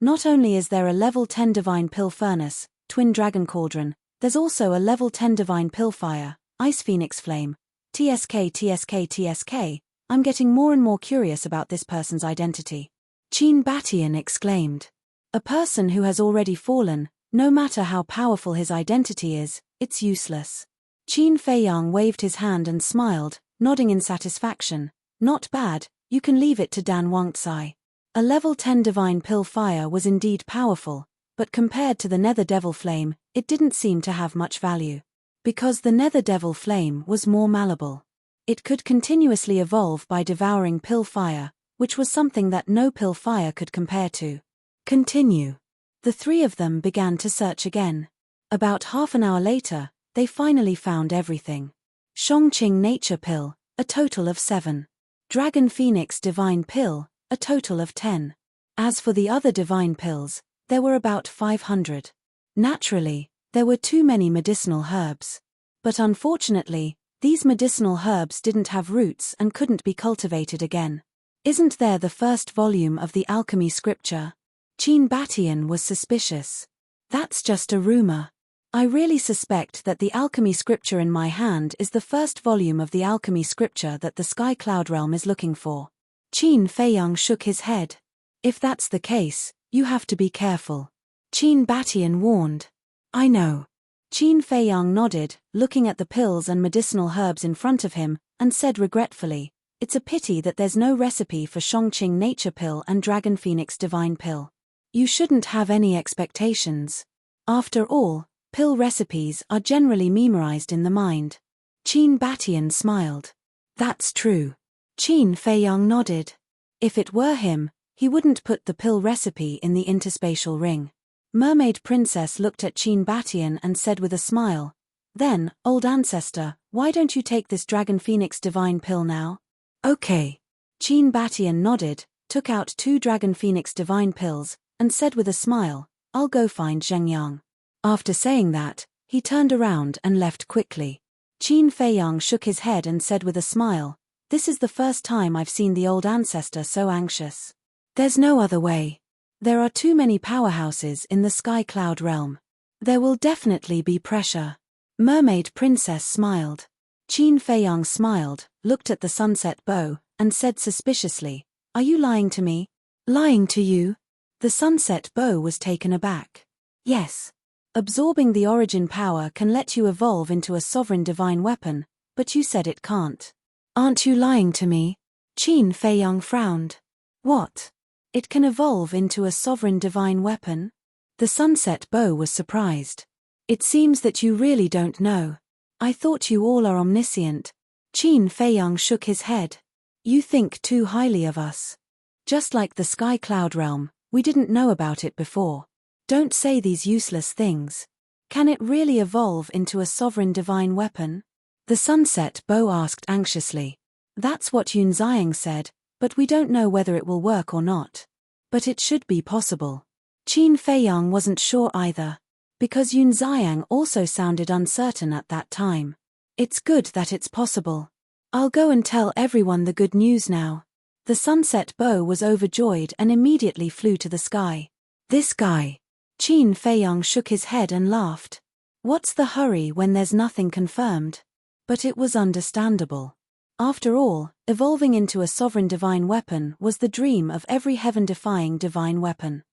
"Not only is there a level 10 divine pill furnace, twin dragon cauldron, there's also a level 10 divine pill fire, ice phoenix flame. TSK. I'm getting more and more curious about this person's identity." Qin Batian exclaimed. "A person who has already fallen, no matter how powerful his identity is, it's useless." Qin Feiyang waved his hand and smiled, nodding in satisfaction. "Not bad, you can leave it to Dan Wangtsai." A level 10 divine pill fire was indeed powerful, but compared to the nether devil flame, it didn't seem to have much value. Because the nether devil flame was more malleable. It could continuously evolve by devouring pill fire, which was something that no pill fire could compare to. Continue. The three of them began to search again. About half an hour later, they finally found everything. Shongqing Nature Pill, a total of 7. Dragon Phoenix Divine Pill, a total of 10. As for the other divine pills, there were about 500. Naturally, there were too many medicinal herbs. But unfortunately, these medicinal herbs didn't have roots and couldn't be cultivated again. "Isn't there the first volume of the alchemy scripture?" Qin Batian was suspicious. "That's just a rumor. I really suspect that the alchemy scripture in my hand is the first volume of the alchemy scripture that the Sky Cloud Realm is looking for." Qin Feiyang shook his head. "If that's the case, you have to be careful," Qin Batian warned. "I know." Qin Feiyang nodded, looking at the pills and medicinal herbs in front of him, and said regretfully, "It's a pity that there's no recipe for Shongqing Nature Pill and Dragon Phoenix Divine Pill. You shouldn't have any expectations. After all, pill recipes are generally memorized in the mind." Qin Batian smiled. "That's true." Qin Feiyang nodded. If it were him, he wouldn't put the pill recipe in the interspatial ring. Mermaid Princess looked at Qin Batian and said with a smile, "Then, old ancestor, why don't you take this Dragon Phoenix Divine Pill now?" "Okay." Qin Batian nodded, took out 2 Dragon Phoenix Divine Pills, and said with a smile, "I'll go find Zheng Yang." After saying that, he turned around and left quickly. Qin Feiyang shook his head and said with a smile, "This is the first time I've seen the old ancestor so anxious. There's no other way. There are too many powerhouses in the Sky Cloud Realm. There will definitely be pressure." Mermaid Princess smiled. Qin Feiyang smiled, looked at the sunset bow, and said suspiciously, "Are you lying to me?" "Lying to you?" The sunset bow was taken aback. "Yes. Absorbing the origin power can let you evolve into a sovereign divine weapon, but you said it can't." "Aren't you lying to me?" Qin Feiyang frowned. "What? It can evolve into a sovereign divine weapon?" The sunset bow was surprised. "It seems that you really don't know. I thought you all are omniscient." Qin Feiyang shook his head. "You think too highly of us. Just like the Sky Cloud Realm, we didn't know about it before. Don't say these useless things. Can it really evolve into a sovereign divine weapon?" The sunset bow asked anxiously. "That's what Yun Xiang said, but we don't know whether it will work or not. But it should be possible." Qin Feiyang wasn't sure either. Because Yun Xiang also sounded uncertain at that time. "It's good that it's possible. I'll go and tell everyone the good news now." The sunset bow was overjoyed and immediately flew to the sky. "This guy." Qin Feiyang shook his head and laughed. "What's the hurry when there's nothing confirmed?" But it was understandable. After all, evolving into a sovereign divine weapon was the dream of every heaven-defying divine weapon.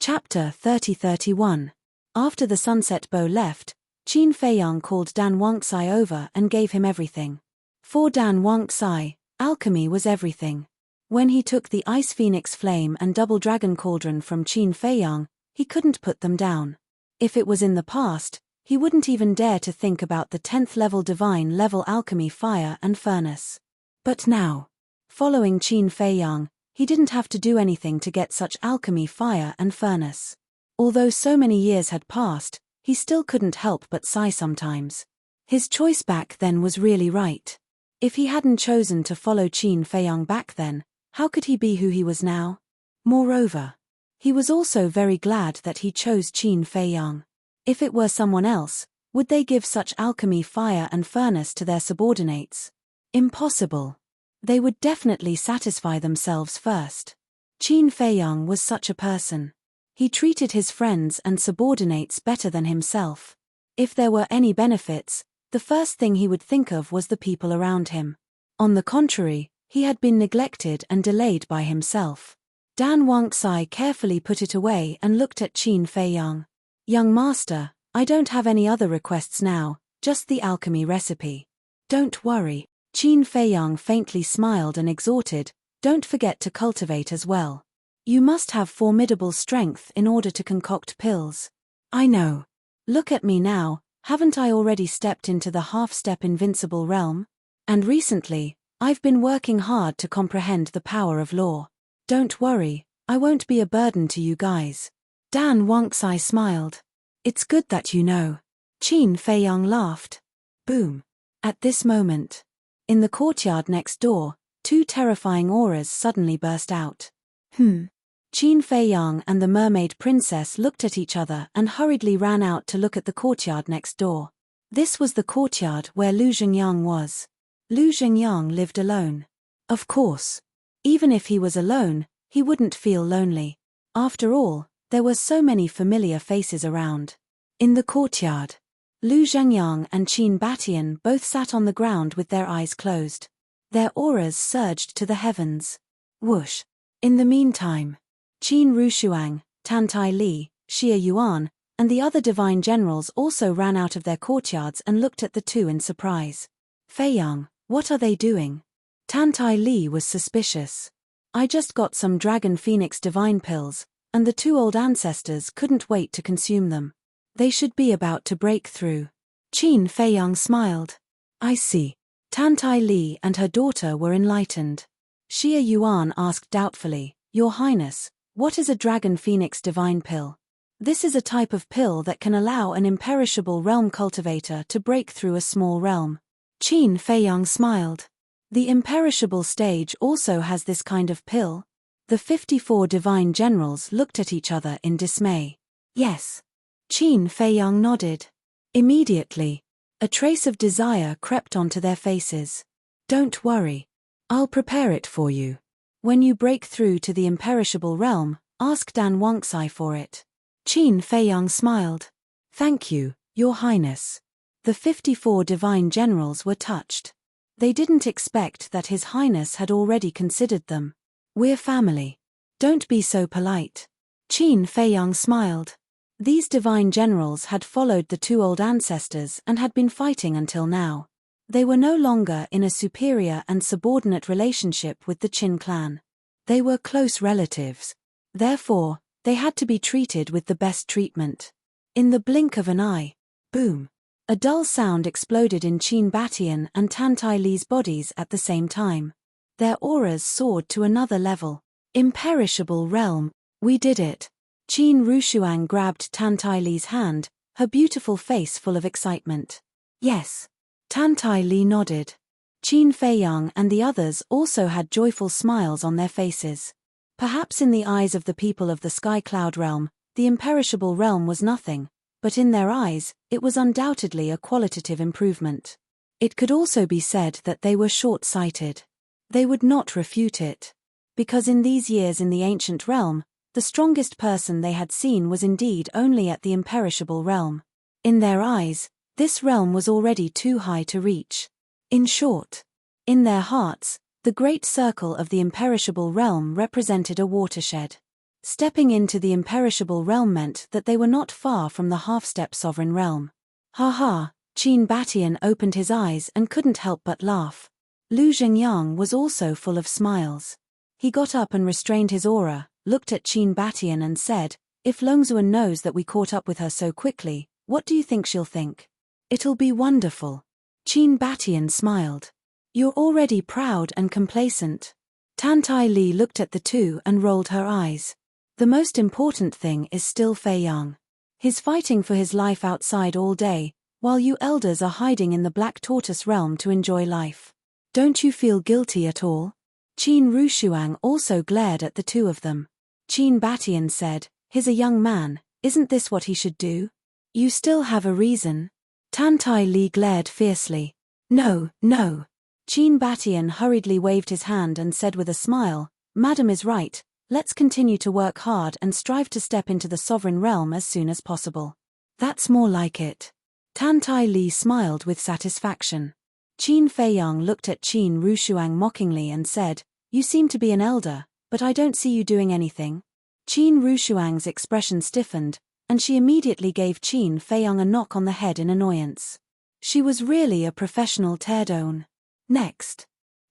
Chapter 30-31. After the sunset bow left, Qin Feiyang called Dan Wangxi over and gave him everything. For Dan Wangxi, alchemy was everything. When he took the Ice Phoenix Flame and Double Dragon Cauldron from Qin Feiyang, he couldn't put them down. If it was in the past, he wouldn't even dare to think about the 10th level divine level alchemy fire and furnace. But now, following Qin Feiyang, he didn't have to do anything to get such alchemy fire and furnace. Although so many years had passed, he still couldn't help but sigh sometimes. His choice back then was really right. If he hadn't chosen to follow Qin Feiyang back then, how could he be who he was now? Moreover, he was also very glad that he chose Qin Feiyang. If it were someone else, would they give such alchemy fire and furnace to their subordinates? Impossible. They would definitely satisfy themselves first. Qin Feiyang was such a person. He treated his friends and subordinates better than himself. If there were any benefits, the first thing he would think of was the people around him. On the contrary, he had been neglected and delayed by himself. Dan Wangxi carefully put it away and looked at Qin Feiyang. "Young master, I don't have any other requests now, just the alchemy recipe." "Don't worry." Qin Feiyang faintly smiled and exhorted, "Don't forget to cultivate as well. You must have formidable strength in order to concoct pills." "I know. Look at me now, haven't I already stepped into the half-step invincible realm? And recently, I've been working hard to comprehend the power of law. Don't worry, I won't be a burden to you guys." Dan Wangxi smiled. "It's good that you know." Qin Feiyang laughed. Boom. At this moment, in the courtyard next door, two terrifying auras suddenly burst out. Qin Feiyang and the mermaid princess looked at each other and hurriedly ran out to look at the courtyard next door. This was the courtyard where Lu Zhengyang was. Lu Zhengyang lived alone. Of course. Even if he was alone, he wouldn't feel lonely. After all, there were so many familiar faces around. In the courtyard, Lu Zhengyang and Qin Batian both sat on the ground with their eyes closed. Their auras surged to the heavens. Whoosh. In the meantime, Qin Rushuang, Tantai Li, Xie Yuan, and the other divine generals also ran out of their courtyards and looked at the two in surprise. "Feiyang, what are they doing?" Tantai Li was suspicious. "I just got some Dragon Phoenix divine pills, and the two old ancestors couldn't wait to consume them. They should be about to break through." Qin Feiyang smiled. "I see." Tantai Li and her daughter were enlightened. Xie Yuan asked doubtfully, "Your Highness, what is a Dragon Phoenix divine pill?" "This is a type of pill that can allow an imperishable realm cultivator to break through a small realm." Qin Feiyang smiled. "The imperishable stage also has this kind of pill?" The 54 divine generals looked at each other in dismay. "Yes." Qin Feiyang nodded. Immediately, a trace of desire crept onto their faces. "Don't worry. I'll prepare it for you. When you break through to the imperishable realm, ask Dan Wangxi for it." Qin Feiyang smiled. "Thank you, Your Highness." The 54 divine generals were touched. They didn't expect that His Highness had already considered them. "We're family. Don't be so polite." Qin Feiyang smiled. These divine generals had followed the two old ancestors and had been fighting until now. They were no longer in a superior and subordinate relationship with the Qin clan. They were close relatives. Therefore, they had to be treated with the best treatment. In the blink of an eye, boom, a dull sound exploded in Qin Batian and Tantai Li's bodies at the same time. Their auras soared to another level. "Imperishable realm, we did it." Qin Rushuang grabbed Tantai Li's hand, her beautiful face full of excitement. "Yes." Tantai Li nodded. Qin Feiyang and the others also had joyful smiles on their faces. Perhaps in the eyes of the people of the Sky Cloud realm, the imperishable realm was nothing, but in their eyes, it was undoubtedly a qualitative improvement. It could also be said that they were short-sighted. They would not refute it. Because in these years in the ancient realm, the strongest person they had seen was indeed only at the imperishable realm. In their eyes, this realm was already too high to reach. In short, in their hearts, the great circle of the imperishable realm represented a watershed. Stepping into the imperishable realm meant that they were not far from the half-step sovereign realm. Ha ha, Qin Batian opened his eyes and couldn't help but laugh. Lu Zhengyang was also full of smiles. He got up and restrained his aura, looked at Qin Batian and said, "If Longzuan knows that we caught up with her so quickly, what do you think she'll think?" "It'll be wonderful." Qin Batian smiled. "You're already proud and complacent." Tan Tai Li looked at the two and rolled her eyes. "The most important thing is still Fei Yang. He's fighting for his life outside all day, while you elders are hiding in the Black Tortoise realm to enjoy life. Don't you feel guilty at all?" Qin Rushuang also glared at the two of them. Qin Batian said, "He's a young man, isn't this what he should do?" "You still have a reason?" Tan Tai Li glared fiercely. "No, no." Qin Batian hurriedly waved his hand and said with a smile, "Madam is right, let's continue to work hard and strive to step into the sovereign realm as soon as possible." "That's more like it." Tan Tai Li smiled with satisfaction. Qin Feiyang looked at Qin Rushuang mockingly and said, "You seem to be an elder, but I don't see you doing anything." Qin Rushuang's expression stiffened, and she immediately gave Qin Feiyang a knock on the head in annoyance. She was really a professional teardown. Next,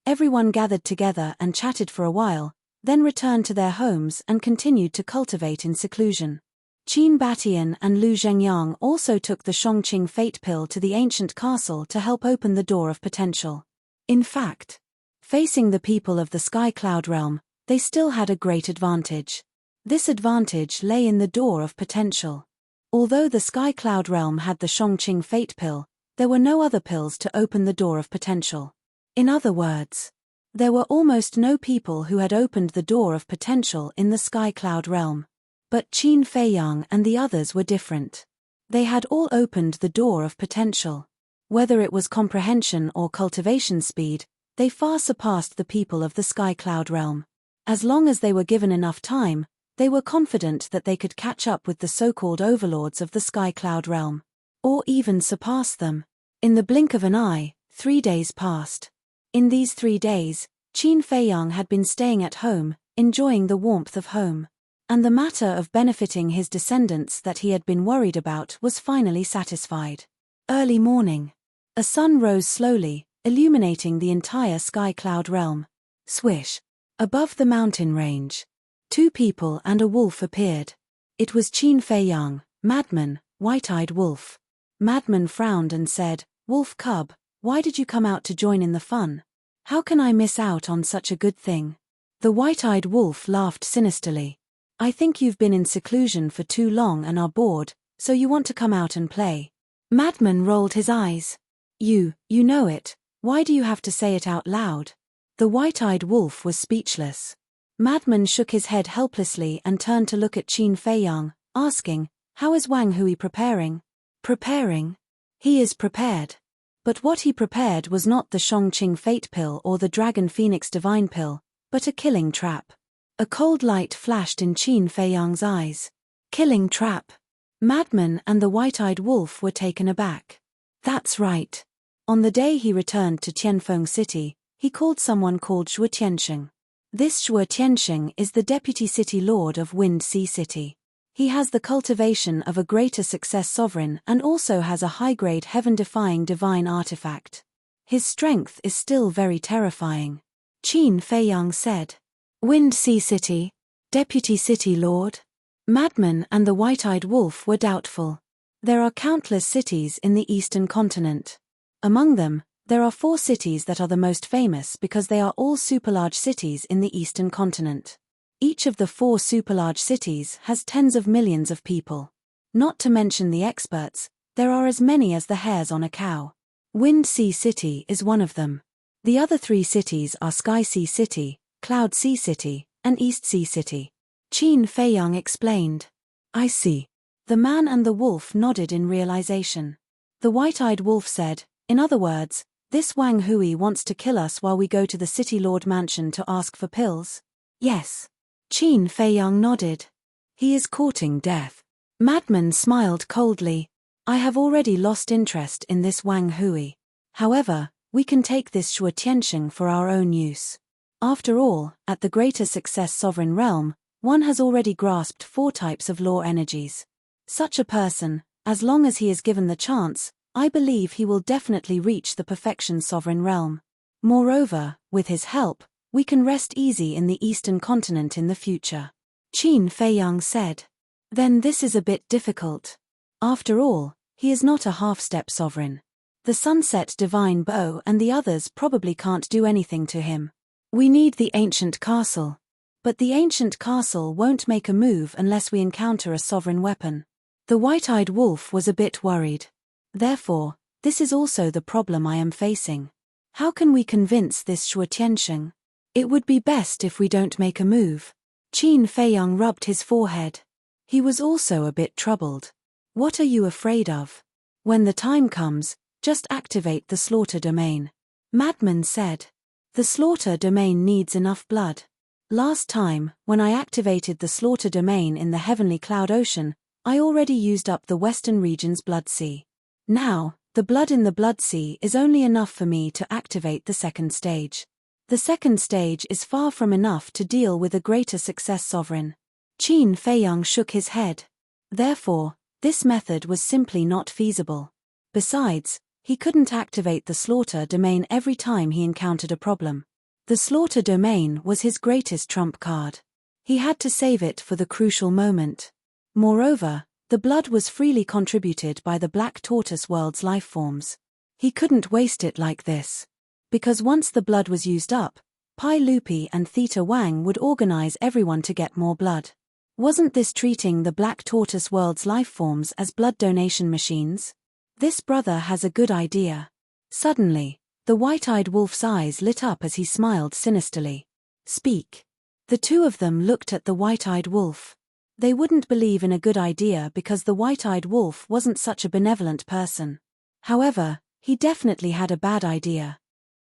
everyone gathered together and chatted for a while, then returned to their homes and continued to cultivate in seclusion. Qin Batian and Lu Zhengyang also took the Shongqing Fate Pill to the ancient castle to help open the door of potential. In fact, facing the people of the Sky Cloud realm, they still had a great advantage. This advantage lay in the door of potential. Although the Sky Cloud realm had the Shongqing Fate Pill, there were no other pills to open the door of potential. In other words, there were almost no people who had opened the door of potential in the Sky Cloud realm. But Qin Feiyang and the others were different. They had all opened the door of potential. Whether it was comprehension or cultivation speed, they far surpassed the people of the Sky Cloud realm. As long as they were given enough time, they were confident that they could catch up with the so-called overlords of the Sky Cloud realm. Or even surpass them. In the blink of an eye, 3 days passed. In these 3 days, Qin Feiyang had been staying at home, enjoying the warmth of home. And the matter of benefiting his descendants that he had been worried about was finally satisfied. Early morning. A sun rose slowly, illuminating the entire Sky Cloud realm. Swish. Above the mountain range, 2 people and a wolf appeared. It was Qin Feiyang, Madman, White-Eyed Wolf. Madman frowned and said, "Wolf Cub, why did you come out to join in the fun? How can I miss out on such a good thing?" The White-Eyed Wolf laughed sinisterly. "I think you've been in seclusion for too long and are bored, so you want to come out and play." Madman rolled his eyes. You know it, why do you have to say it out loud?" The White-Eyed Wolf was speechless. Madman shook his head helplessly and turned to look at Qin Feiyang, asking, "How is Wang Hui preparing?" "Preparing? He is prepared." But what he prepared was not the Shongqing Fate Pill or the Dragon Phoenix Divine Pill, but a killing trap. A cold light flashed in Qin Feiyang's eyes. Killing trap. Madman and the White-Eyed Wolf were taken aback. That's right. On the day he returned to Tianfeng City, he called someone called Shuo Tiansheng. This Shuo Tiansheng is the deputy city lord of Wind Sea City. He has the cultivation of a greater success sovereign and also has a high-grade heaven-defying divine artifact. His strength is still very terrifying. Qin Feiyang said. Wind Sea City? Deputy City Lord? Madman and the White-Eyed Wolf were doubtful. There are countless cities in the Eastern continent. Among them, there are 4 cities that are the most famous because they are all superlarge cities in the Eastern continent. Each of the 4 superlarge cities has tens of millions of people. Not to mention the experts, there are as many as the hairs on a cow. Wind Sea City is one of them. The other 3 cities are Sky Sea City, Cloud Sea City, and East Sea City. Qin Feiyang explained. I see. The man and the wolf nodded in realization. The White-Eyed Wolf said, in other words, this Wang Hui wants to kill us while we go to the City Lord Mansion to ask for pills? Yes. Qin Feiyang nodded. He is courting death. Madman smiled coldly. I have already lost interest in this Wang Hui. However, we can take this Shuo Tiansheng for our own use. After all, at the greater success sovereign realm, one has already grasped 4 types of law energies. Such a person, as long as he is given the chance, I believe he will definitely reach the perfection sovereign realm. Moreover, with his help, we can rest easy in the Eastern continent in the future. Qin Feiyang said. Then this is a bit difficult. After all, he is not a half-step sovereign. The Sunset Divine Bow and the others probably can't do anything to him. We need the ancient castle. But the ancient castle won't make a move unless we encounter a sovereign weapon. The white-eyed wolf was a bit worried. Therefore, this is also the problem I am facing. How can we convince this Shuo Tiansheng? It would be best if we don't make a move. Qin Feiyang rubbed his forehead. He was also a bit troubled. What are you afraid of? When the time comes, just activate the slaughter domain. Madman said. The slaughter domain needs enough blood. Last time, when I activated the slaughter domain in the heavenly cloud ocean, I already used up the western region's blood sea. Now, the blood in the blood sea is only enough for me to activate the second stage. The second stage is far from enough to deal with a greater success sovereign. Qin Feiyang shook his head. Therefore, this method was simply not feasible. Besides, he couldn't activate the slaughter domain every time he encountered a problem. The slaughter domain was his greatest trump card. He had to save it for the crucial moment. Moreover, the blood was freely contributed by the Black Tortoise world's lifeforms. He couldn't waste it like this. Because once the blood was used up, Pai Lupi and Theta Wang would organize everyone to get more blood. Wasn't this treating the Black Tortoise world's lifeforms as blood donation machines? This brother has a good idea. Suddenly, the white-eyed wolf's eyes lit up as he smiled sinisterly. Speak. The two of them looked at the white-eyed wolf. They wouldn't believe in a good idea because the white-eyed wolf wasn't such a benevolent person. However, he definitely had a bad idea.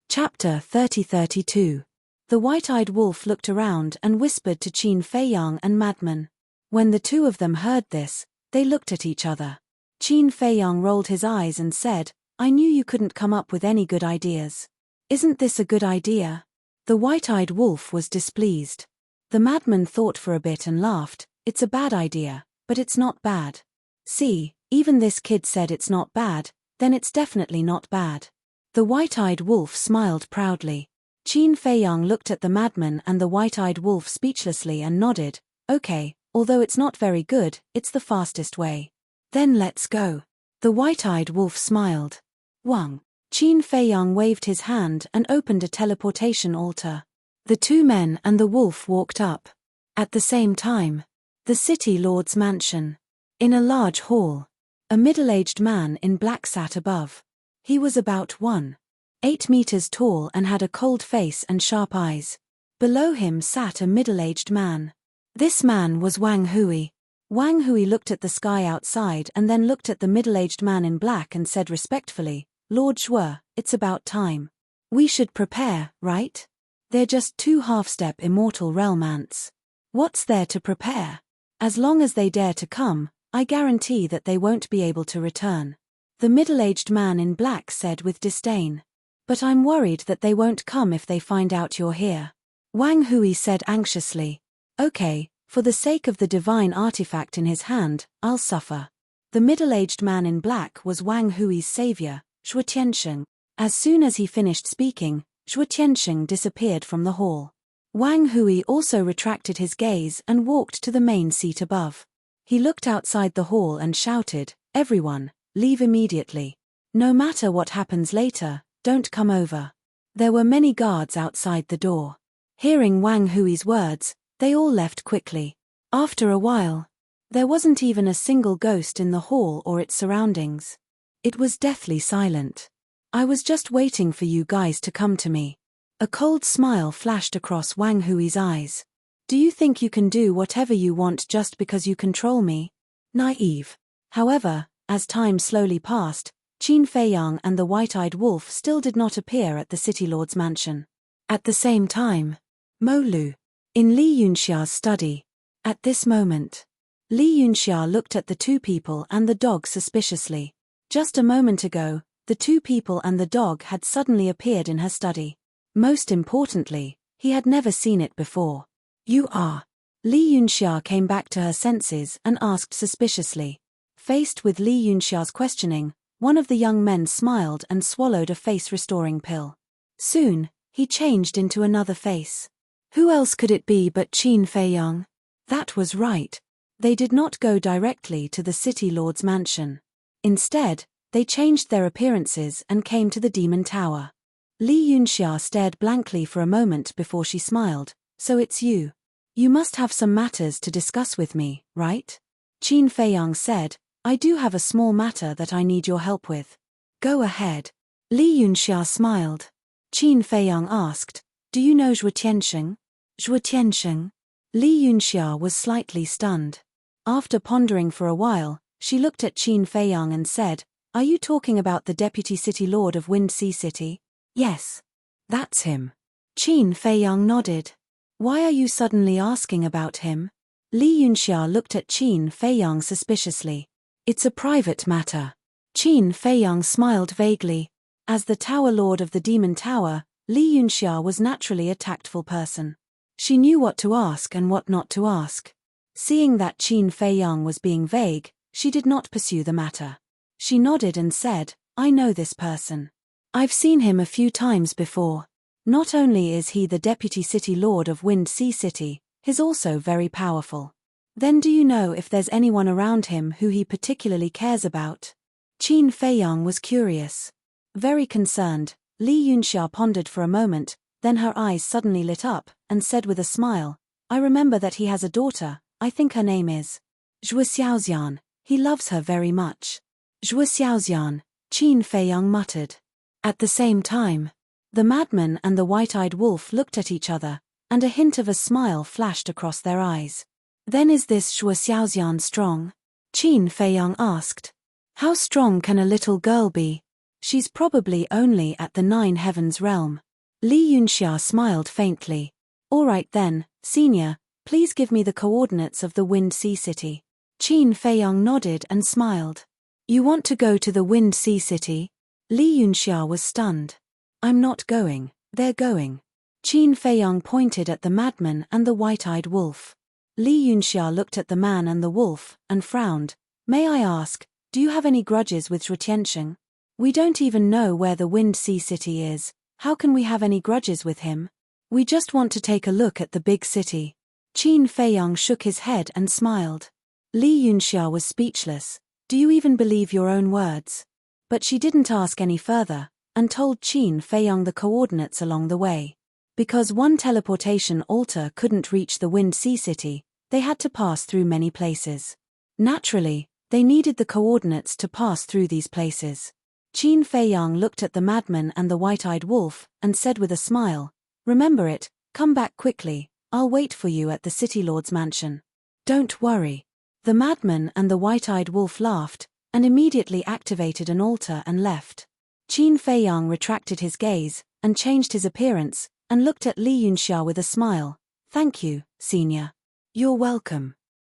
Chapter 30-32. The white-eyed wolf looked around and whispered to Qin Feiyang and Madman. When the two of them heard this, they looked at each other. Qin Feiyang rolled his eyes and said, I knew you couldn't come up with any good ideas. Isn't this a good idea? The white-eyed wolf was displeased. The madman thought for a bit and laughed. It's a bad idea, but it's not bad. See, even this kid said it's not bad, then it's definitely not bad. The white-eyed wolf smiled proudly. Qin Feiyang looked at the madman and the white-eyed wolf speechlessly and nodded. Okay, although it's not very good, it's the fastest way. Then let's go. The white-eyed wolf smiled. Wang. Qin Feiyang waved his hand and opened a teleportation altar. The two men and the wolf walked up. At the same time, the city lord's mansion. In a large hall, a middle-aged man in black sat above. He was about 1.8 meters tall and had a cold face and sharp eyes. Below him sat a middle-aged man. This man was Wang Hui. Wang Hui looked at the sky outside and then looked at the middle-aged man in black and said respectfully, Lord Shuo, it's about time. We should prepare, right? They're just 2 half-step immortal realm ants. What's there to prepare? As long as they dare to come, I guarantee that they won't be able to return. The middle-aged man in black said with disdain. But I'm worried that they won't come if they find out you're here. Wang Hui said anxiously. Okay, for the sake of the divine artifact in his hand, I'll suffer. The middle-aged man in black was Wang Hui's savior, Shuo Tiansheng. As soon as he finished speaking, Shuo Tiansheng disappeared from the hall. Wang Hui also retracted his gaze and walked to the main seat above. He looked outside the hall and shouted, Everyone, leave immediately. No matter what happens later, don't come over. There were many guards outside the door. Hearing Wang Hui's words, they all left quickly. After a while, there wasn't even a single ghost in the hall or its surroundings. It was deathly silent. I was just waiting for you guys to come to me. A cold smile flashed across Wang Hui's eyes. Do you think you can do whatever you want just because you control me? Naive. However, as time slowly passed, Qin Feiyang and the white-eyed wolf still did not appear at the city lord's mansion. At the same time, Mo Lu. In Li Yunxia's study. At this moment, Li Yunxia looked at the two people and the dog suspiciously. Just a moment ago, the two people and the dog had suddenly appeared in her study. Most importantly, he had never seen it before. You are. Li Yunxia came back to her senses and asked suspiciously. Faced with Li Yunxia's questioning, one of the young men smiled and swallowed a face-restoring pill. Soon, he changed into another face. Who else could it be but Qin Feiyang? That was right. They did not go directly to the City Lord's mansion. Instead, they changed their appearances and came to the Demon Tower. Li Yunxia stared blankly for a moment before she smiled. So it's you. You must have some matters to discuss with me, right? Qin Feiyang said, I do have a small matter that I need your help with. Go ahead. Li Yunxia smiled. Qin Feiyang asked, do you know Zhuo Tiansheng? Zhuo Tiansheng? Li Yunxia was slightly stunned. After pondering for a while, she looked at Qin Feiyang and said, are you talking about the Deputy City Lord of Wind Sea City? Yes. That's him. Qin Feiyang nodded. Why are you suddenly asking about him? Li Yunxia looked at Qin Feiyang suspiciously. It's a private matter. Qin Feiyang smiled vaguely. As the Tower Lord of the Demon Tower, Li Yunxia was naturally a tactful person. She knew what to ask and what not to ask. Seeing that Qin Feiyang was being vague, she did not pursue the matter. She nodded and said, I know this person. I've seen him a few times before. Not only is he the Deputy City Lord of Wind Sea City, he's also very powerful. Then do you know if there's anyone around him who he particularly cares about? Qin Feiyang was curious. Very concerned, Li Yunxia pondered for a moment, then her eyes suddenly lit up, and said with a smile, I remember that he has a daughter, I think her name is Zhuo Xiaoxian. He loves her very much. Zhuo Xiaoxian, Qin Feiyang muttered. At the same time, the madman and the white-eyed wolf looked at each other, and a hint of a smile flashed across their eyes. Then is this Zhuo Xiaoxian strong? Qin Feiyang asked. How strong can a little girl be? She's probably only at the 9 Heavens realm. Li Yunxia smiled faintly. All right then, senior, please give me the coordinates of the Wind Sea City. Qin Feiyang nodded and smiled. You want to go to the Wind Sea City? Li Yunxia was stunned. I'm not going, they're going. Qin Feiyang pointed at the madman and the white-eyed wolf. Li Yunxia looked at the man and the wolf, and frowned. May I ask, do you have any grudges with Zhuo Tiansheng? We don't even know where the Wind Sea City is, how can we have any grudges with him? We just want to take a look at the big city. Qin Feiyang shook his head and smiled. Li Yunxia was speechless. Do you even believe your own words? But she didn't ask any further, and told Qin Feiyang the coordinates along the way. Because one teleportation altar couldn't reach the Wind Sea City, they had to pass through many places. Naturally, they needed the coordinates to pass through these places. Qin Feiyang looked at the madman and the white-eyed wolf, and said with a smile, remember it, come back quickly, I'll wait for you at the City Lord's mansion. Don't worry. The madman and the white-eyed wolf laughed, and immediately activated an altar and left. Qin Feiyang retracted his gaze, and changed his appearance, and looked at Li Yunxia with a smile. Thank you, senior. You're welcome.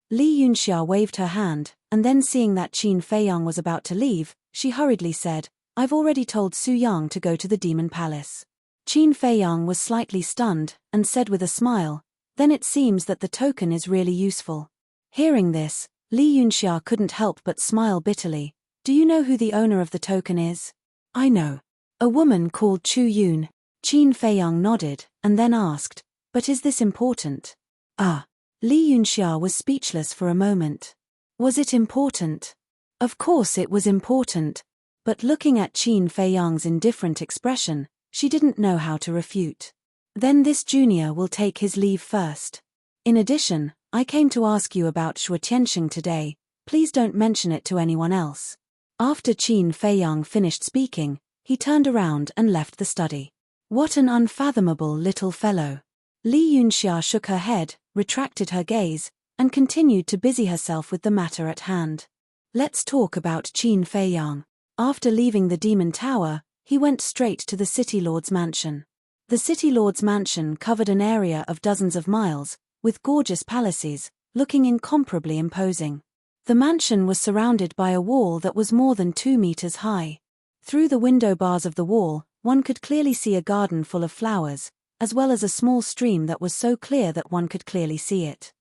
Li Yunxia waved her hand, and then seeing that Qin Feiyang was about to leave, she hurriedly said, I've already told Su Yang to go to the Demon Palace. Qin Feiyang was slightly stunned, and said with a smile, then it seems that the token is really useful. Hearing this, Li Yunxia couldn't help but smile bitterly. Do you know who the owner of the token is? I know. A woman called Chu Yun. Qin Feiyang nodded, and then asked, but is this important? Li Yunxia was speechless for a moment. Was it important? Of course it was important, but looking at Qin Feiyang's indifferent expression, she didn't know how to refute. Then this junior will take his leave first. In addition, I came to ask you about Zhuo Tiansheng today, please don't mention it to anyone else. After Qin Feiyang finished speaking, he turned around and left the study. What an unfathomable little fellow. Li Yunxia shook her head, retracted her gaze, and continued to busy herself with the matter at hand. Let's talk about Qin Feiyang. After leaving the Demon Tower, he went straight to the City Lord's mansion. The City Lord's mansion covered an area of dozens of miles, with gorgeous palaces, looking incomparably imposing. The mansion was surrounded by a wall that was more than 2 meters high. Through the window bars of the wall, one could clearly see a garden full of flowers, as well as a small stream that was so clear that one could clearly see it.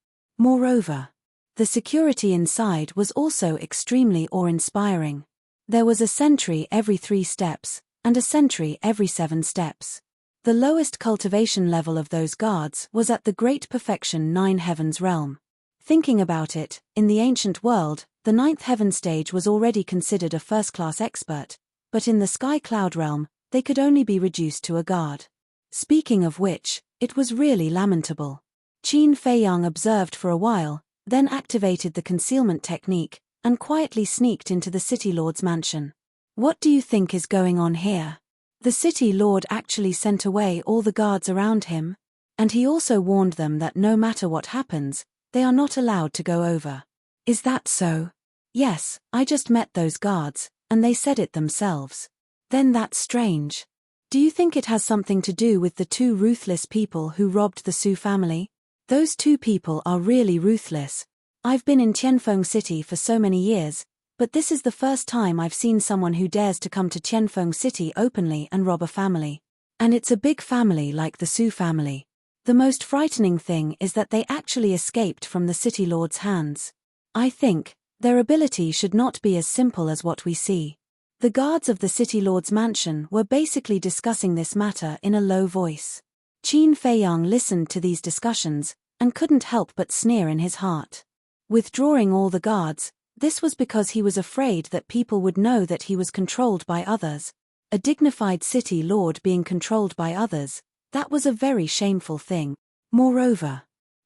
Moreover, the security inside was also extremely awe-inspiring. There was a sentry every 3 steps, and a sentry every 7 steps. The lowest cultivation level of those guards was at the Great Perfection 9 Heavens realm. Thinking about it, in the ancient world, the 9th heaven stage was already considered a first-class expert, but in the Sky Cloud realm, they could only be reduced to a guard. Speaking of which, it was really lamentable. Qin Feiyang observed for a while, then activated the concealment technique, and quietly sneaked into the City Lord's mansion. What do you think is going on here? The City Lord actually sent away all the guards around him, and he also warned them that no matter what happens, they are not allowed to go over. Is that so? Yes, I just met those guards, and they said it themselves. Then that's strange. Do you think it has something to do with the 2 ruthless people who robbed the Su family? Those 2 people are really ruthless. I've been in Tianfeng City for so many years, but this is the first time I've seen someone who dares to come to Tianfeng City openly and rob a family. And it's a big family like the Su family. The most frightening thing is that they actually escaped from the City Lord's hands. I think their ability should not be as simple as what we see. The guards of the City Lord's mansion were basically discussing this matter in a low voice. Qin Feiyang listened to these discussions, and couldn't help but sneer in his heart. Withdrawing all the guards, this was because he was afraid that people would know that he was controlled by others. A dignified City Lord being controlled by others, that was a very shameful thing. Moreover,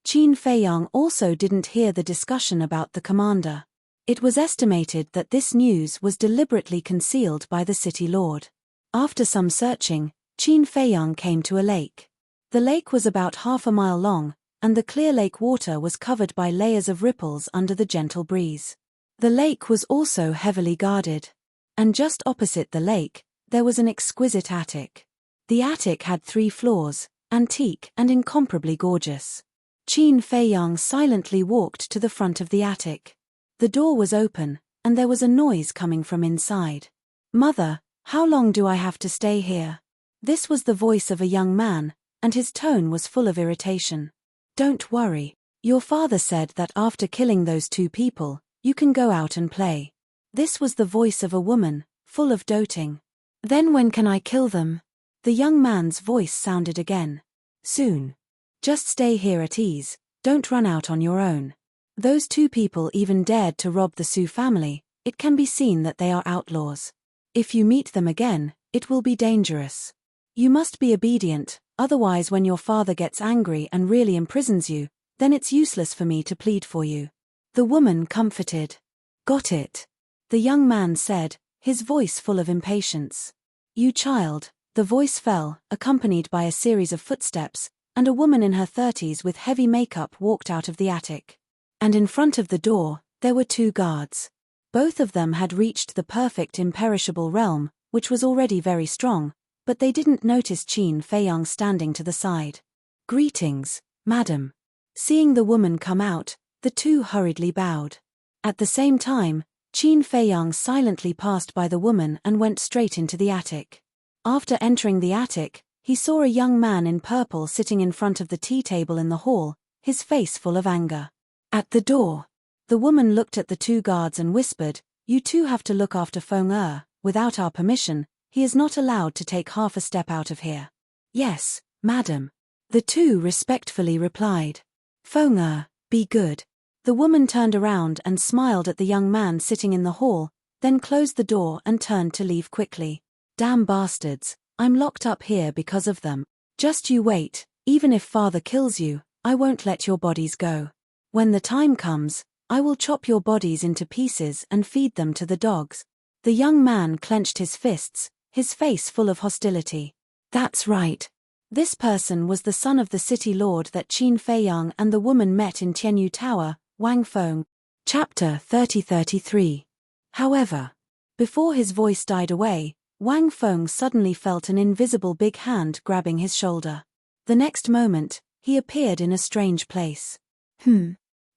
Qin Feiyang also didn't hear the discussion about the commander. It was estimated that this news was deliberately concealed by the City Lord. After some searching, Qin Feiyang came to a lake. The lake was about half a mile long, and the clear lake water was covered by layers of ripples under the gentle breeze. The lake was also heavily guarded. And just opposite the lake, there was an exquisite attic. The attic had 3 floors, antique and incomparably gorgeous. Qin Feiyang silently walked to the front of the attic. The door was open, and there was a noise coming from inside. "Mother, how long do I have to stay here?" This was the voice of a young man, and his tone was full of irritation. "Don't worry. Your father said that after killing those 2 people, you can go out and play." This was the voice of a woman, full of doting. "Then when can I kill them?" The young man's voice sounded again. "Soon. Just stay here at ease, don't run out on your own. Those 2 people even dared to rob the Su family, it can be seen that they are outlaws. If you meet them again, it will be dangerous. You must be obedient, otherwise when your father gets angry and really imprisons you, then it's useless for me to plead for you." The woman comforted. "Got it," the young man said, his voice full of impatience. "You child." The voice fell, accompanied by a series of footsteps, and a woman in her 30s with heavy makeup walked out of the attic. And in front of the door, there were 2 guards. Both of them had reached the perfect imperishable realm, which was already very strong, but they didn't notice Qin Feiyang standing to the side. "Greetings, madam." Seeing the woman come out, the 2 hurriedly bowed. At the same time, Qin Feiyang silently passed by the woman and went straight into the attic. After entering the attic, he saw a young man in purple sitting in front of the tea table in the hall, his face full of anger. At the door, the woman looked at the 2 guards and whispered, "You 2 have to look after Feng Er. Without our permission, he is not allowed to take half a step out of here." "Yes, madam," the 2 respectfully replied. "Feng Er, be good." The woman turned around and smiled at the young man sitting in the hall, then closed the door and turned to leave quickly. "Damn bastards, I'm locked up here because of them. Just you wait, even if father kills you, I won't let your bodies go. When the time comes, I will chop your bodies into pieces and feed them to the dogs." The young man clenched his fists, his face full of hostility. That's right. This person was the son of the City Lord that Qin Feiyang and the woman met in Tianyu Tower, Wang Feng. Chapter 30-33. However, before his voice died away, Wang Feng suddenly felt an invisible big hand grabbing his shoulder. The next moment, he appeared in a strange place.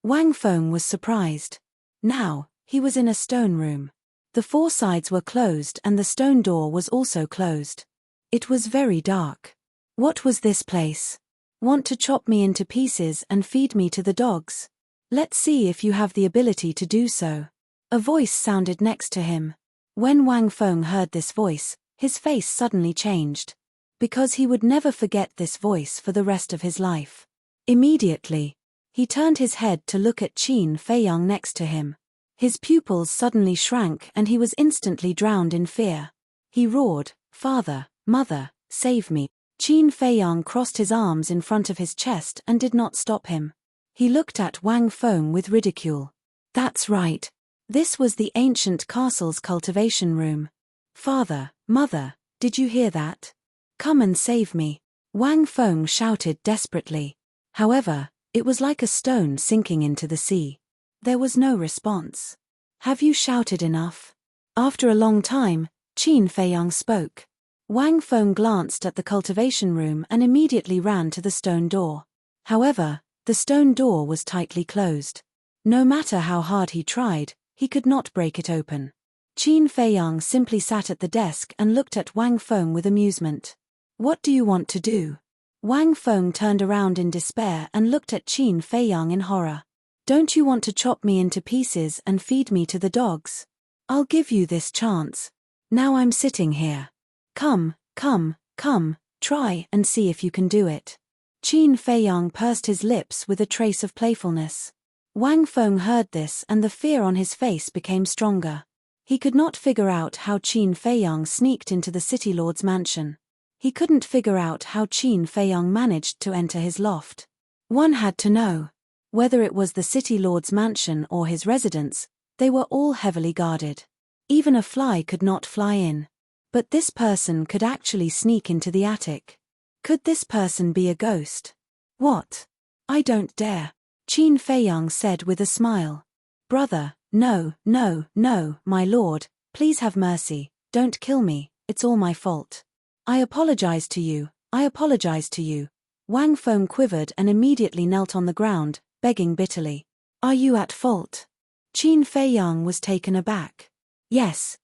Wang Feng was surprised. Now, he was in a stone room. The 4 sides were closed and the stone door was also closed. It was very dark. What was this place? Want to chop me into pieces and feed me to the dogs? Let's see if you have the ability to do so. A voice sounded next to him. When Wang Feng heard this voice, his face suddenly changed. Because he would never forget this voice for the rest of his life. Immediately, he turned his head to look at Qin Feiyang next to him. His pupils suddenly shrank and he was instantly drowned in fear. He roared, "Father, mother, save me." Qin Feiyang crossed his arms in front of his chest and did not stop him. He looked at Wang Feng with ridicule. That's right. This was the ancient castle's cultivation room. "Father, mother, did you hear that? Come and save me," Wang Feng shouted desperately. However, it was like a stone sinking into the sea. There was no response. "Have you shouted enough?" After a long time, Qin Feiyang spoke. Wang Feng glanced at the cultivation room and immediately ran to the stone door. However, the stone door was tightly closed. No matter how hard he tried, he could not break it open. Qin Feiyang simply sat at the desk and looked at Wang Feng with amusement. "What do you want to do?" Wang Feng turned around in despair and looked at Qin Feiyang in horror. "Don't you want to chop me into pieces and feed me to the dogs? I'll give you this chance. Now I'm sitting here. Come, try and see if you can do it." Qin Feiyang pursed his lips with a trace of playfulness. Wang Feng heard this and the fear on his face became stronger. He could not figure out how Qin Feiyang sneaked into the city lord's mansion. He couldn't figure out how Qin Feiyang managed to enter his loft. One had to know. Whether it was the city lord's mansion or his residence, they were all heavily guarded. Even a fly could not fly in. But this person could actually sneak into the attic. Could this person be a ghost? "What? I don't dare," Qin Feiyang said with a smile. "Brother, no, my lord, please have mercy, don't kill me, it's all my fault. I apologize to you. Wang Feng quivered and immediately knelt on the ground, begging bitterly. "Are you at fault?" Qin Feiyang was taken aback. Yes.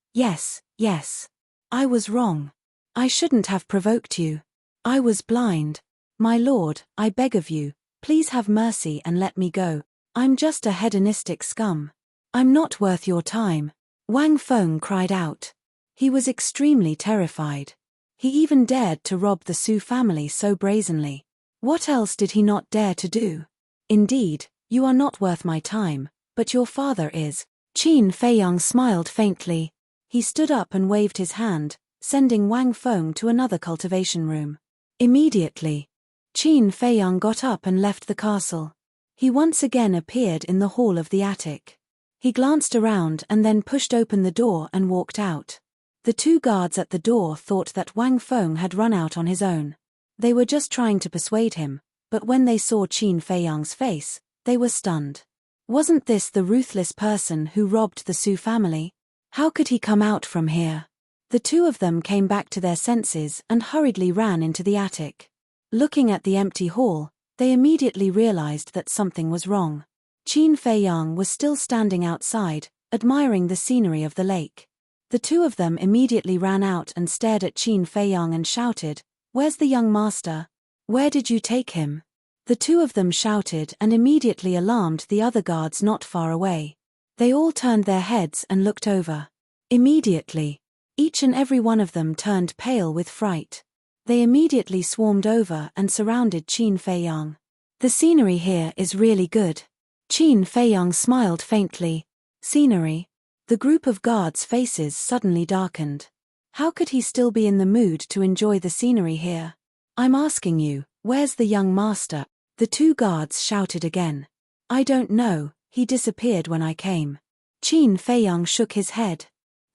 I was wrong. I shouldn't have provoked you. I was blind. My lord, I beg of you, please have mercy and let me go. I'm just a hedonistic scum. I'm not worth your time." Wang Feng cried out. He was extremely terrified. He even dared to rob the Su family so brazenly. What else did he not dare to do? "Indeed, you are not worth my time, but your father is." Qin Feiyang smiled faintly. He stood up and waved his hand, sending Wang Feng to another cultivation room. Immediately, Qin Feiyang got up and left the castle. He once again appeared in the hall of the attic. He glanced around and then pushed open the door and walked out. The two guards at the door thought that Wang Feng had run out on his own. They were just trying to persuade him, but when they saw Qin Feiyang's face, they were stunned. Wasn't this the ruthless person who robbed the Su family? How could he come out from here? The two of them came back to their senses and hurriedly ran into the attic. Looking at the empty hall, they immediately realized that something was wrong. Qin Feiyang was still standing outside, admiring the scenery of the lake. The two of them immediately ran out and stared at Qin Feiyang and shouted, "Where's the young master? Where did you take him?" The two of them shouted and immediately alarmed the other guards not far away. They all turned their heads and looked over. Immediately, each and every one of them turned pale with fright. They immediately swarmed over and surrounded Qin Feiyang. "The scenery here is really good." Qin Feiyang smiled faintly. Scenery? The group of guards' faces suddenly darkened. How could he still be in the mood to enjoy the scenery here? "I'm asking you, where's the young master?" The two guards shouted again. "I don't know, he disappeared when I came." Qin Feiyang shook his head.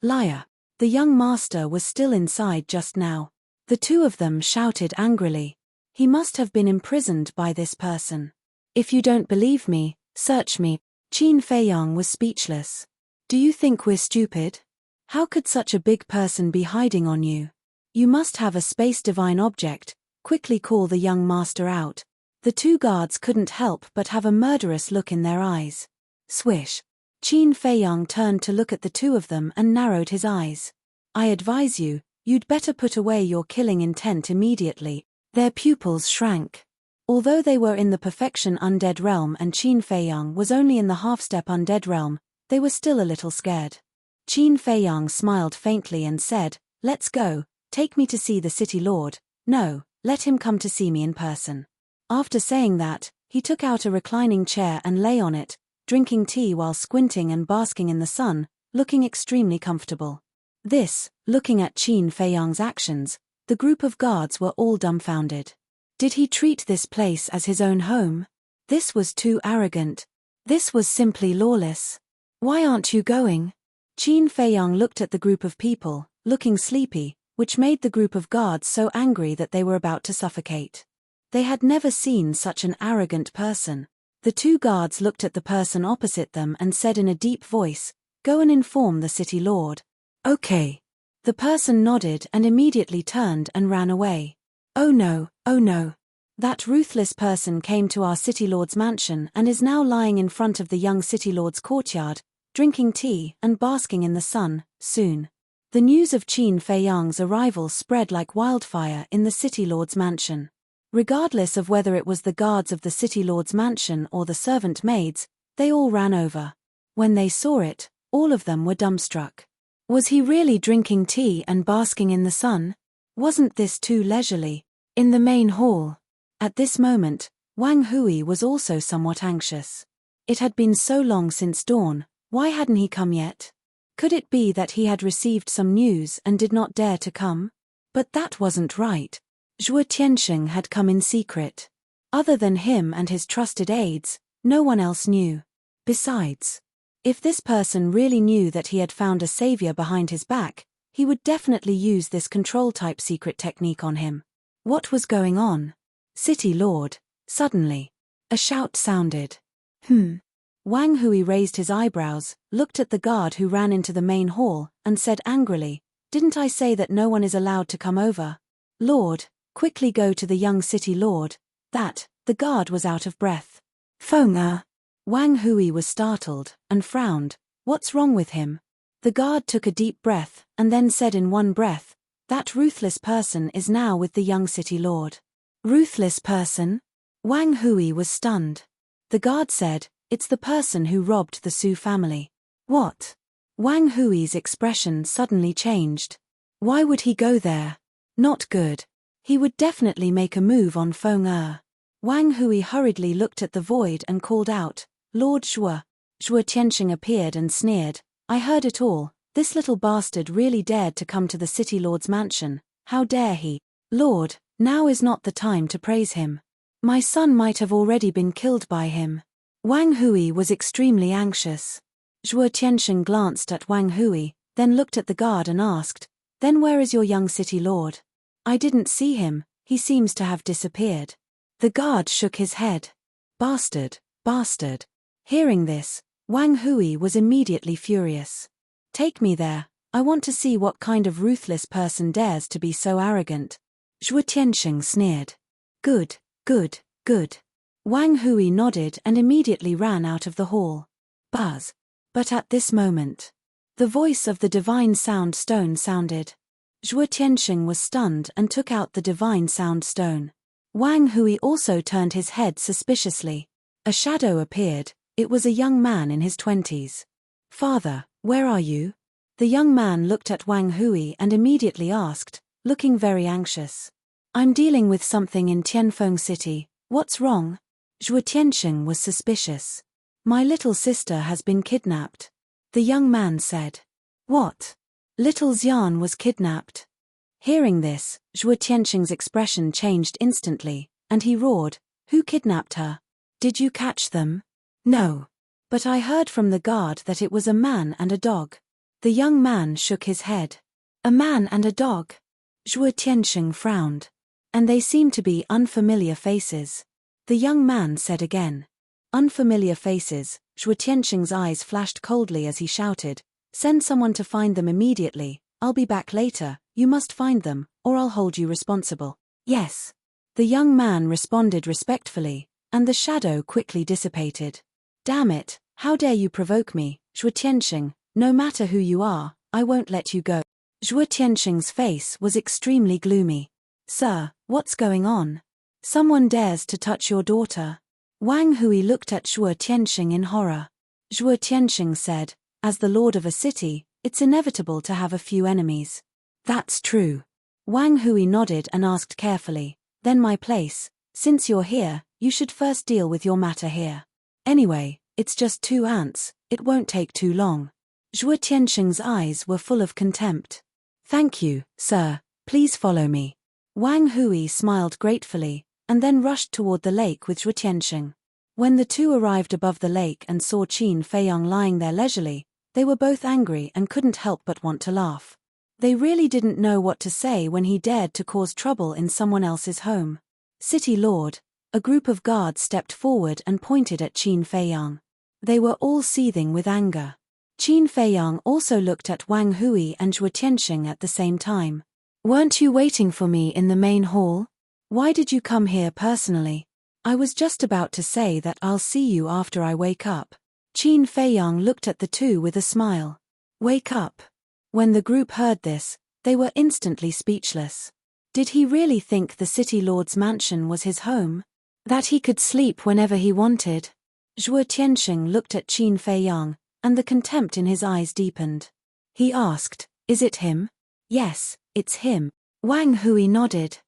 "Liar. The young master was still inside just now." The two of them shouted angrily. "He must have been imprisoned by this person. If you don't believe me, search me." Qin Feiyang was speechless. "Do you think we're stupid? How could such a big person be hiding on you? You must have a space divine object, quickly call the young master out." The two guards couldn't help but have a murderous look in their eyes. Swish. Qin Feiyang turned to look at the two of them and narrowed his eyes. "I advise you, you'd better put away your killing intent immediately." Their pupils shrank. Although they were in the perfection undead realm and Qin Feiyang was only in the half-step undead realm, they were still a little scared. Qin Feiyang smiled faintly and said, "Let's go, take me to see the city lord. No, let him come to see me in person." After saying that, he took out a reclining chair and lay on it, drinking tea while squinting and basking in the sun, looking extremely comfortable. Looking at Qin Feiyang's actions, the group of guards were all dumbfounded. Did he treat this place as his own home? This was too arrogant. This was simply lawless. "Why aren't you going?" Qin Feiyang looked at the group of people, looking sleepy, which made the group of guards so angry that they were about to suffocate. They had never seen such an arrogant person. The two guards looked at the person opposite them and said in a deep voice, "Go and inform the city lord." "Okay." The person nodded and immediately turned and ran away. "Oh no, oh no. That ruthless person came to our city lord's mansion and is now lying in front of the young city lord's courtyard, drinking tea and basking in the sun, soon." The news of Qin Feiyang's arrival spread like wildfire in the city lord's mansion. Regardless of whether it was the guards of the city lord's mansion or the servant maids, they all ran over. When they saw it, all of them were dumbstruck. Was he really drinking tea and basking in the sun? Wasn't this too leisurely? In the main hall. At this moment, Wang Hui was also somewhat anxious. It had been so long since dawn, why hadn't he come yet? Could it be that he had received some news and did not dare to come? But that wasn't right. Zhuo Tianxing had come in secret. Other than him and his trusted aides, no one else knew. Besides, if this person really knew that he had found a savior behind his back, he would definitely use this control-type secret technique on him. What was going on? "City Lord." Suddenly, a shout sounded. Wang Hui raised his eyebrows, looked at the guard who ran into the main hall, and said angrily, "Didn't I say that no one is allowed to come over? Lord, quickly go to the young city lord." The guard was out of breath. "Feng. Wang Hui was startled, and frowned. What's wrong with him? The guard took a deep breath, and then said in one breath, "That ruthless person is now with the young city lord." Ruthless person? Wang Hui was stunned. The guard said, "It's the person who robbed the Su family." What? Wang Hui's expression suddenly changed. Why would he go there? Not good. He would definitely make a move on Feng. Wang Hui hurriedly looked at the void and called out, "Lord Zhuo." Zhuo Tianxing appeared and sneered, "I heard it all. This little bastard really dared to come to the city lord's mansion. How dare he? Lord, now is not the time to praise him. My son might have already been killed by him." Wang Hui was extremely anxious. Zhuo Tianxing glanced at Wang Hui, then looked at the guard and asked, "Then where is your young city lord?" "I didn't see him, he seems to have disappeared." The guard shook his head. Bastard, bastard. Hearing this, Wang Hui was immediately furious. "Take me there, I want to see what kind of ruthless person dares to be so arrogant." Zhuo Tianxing sneered. Good, good, good. Wang Hui nodded and immediately ran out of the hall. Buzz. But at this moment, the voice of the divine sound stone sounded. Zhuo Tianxing was stunned and took out the divine sound stone. Wang Hui also turned his head suspiciously. A shadow appeared. It was a young man in his 20s. "Father, where are you?" The young man looked at Wang Hui and immediately asked, looking very anxious. "I'm dealing with something in Tianfeng City. What's wrong?" Zhuo Tianxing was suspicious. "My little sister has been kidnapped," the young man said. "What? Little Xian was kidnapped?" Hearing this, Zhuo Tianxing's expression changed instantly, and he roared, "Who kidnapped her? Did you catch them?" "No. But I heard from the guard that it was a man and a dog." The young man shook his head. "A man and a dog?" Zhuo Tianxing frowned. "And they seem to be unfamiliar faces." The young man said again. "Unfamiliar faces." Zhuo Tianxing's eyes flashed coldly as he shouted, "Send someone to find them immediately. I'll be back later. You must find them, or I'll hold you responsible." "Yes." The young man responded respectfully, and the shadow quickly dissipated. "Damn it, how dare you provoke me, Zhuo Tianxing, no matter who you are, I won't let you go." Zhuo Tianxing's face was extremely gloomy. "Sir, what's going on?" Someone dares to touch your daughter. Wang Hui looked at Zhuo Tianxing in horror. Zhuo Tianxing said, as the lord of a city, it's inevitable to have a few enemies. That's true. Wang Hui nodded and asked carefully, then my place, since you're here, you should first deal with your matter here. Anyway, it's just 2 ants, it won't take too long. Zhuo Tianxing's eyes were full of contempt. Thank you, sir, please follow me. Wang Hui smiled gratefully, and then rushed toward the lake with Zhuo Tianxing. When the two arrived above the lake and saw Qin Feiyang lying there leisurely, they were both angry and couldn't help but want to laugh. They really didn't know what to say when he dared to cause trouble in someone else's home. City Lord, a group of guards stepped forward and pointed at Qin Feiyang. They were all seething with anger. Qin Feiyang also looked at Wang Hui and Zhuo Tianxing at the same time. Weren't you waiting for me in the main hall? Why did you come here personally? I was just about to say that I'll see you after I wake up. Qin Feiyang looked at the two with a smile. Wake up. When the group heard this, they were instantly speechless. Did he really think the city lord's mansion was his home? That he could sleep whenever he wanted? Zhuo Tianxing looked at Qin Feiyang, and the contempt in his eyes deepened. He asked, is it him? Yes, it's him. Wang Hui nodded.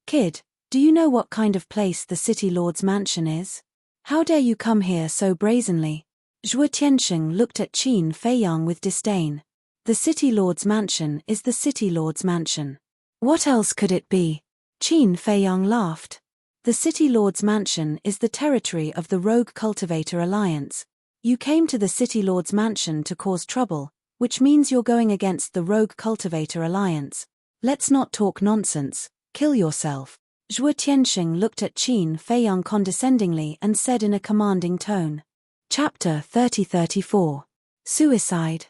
Kid, do you know what kind of place the city lord's mansion is? How dare you come here so brazenly? Zhuo Tianxing looked at Qin Feiyang with disdain. The city lord's mansion is the city lord's mansion. What else could it be? Qin Feiyang laughed. The city lord's mansion is the territory of the Rogue Cultivator Alliance. You came to the city lord's mansion to cause trouble, which means you're going against the Rogue Cultivator Alliance. Let's not talk nonsense, kill yourself. Zhuo Tianxing looked at Qin Feiyang condescendingly and said in a commanding tone. Chapter 30-34. Suicide.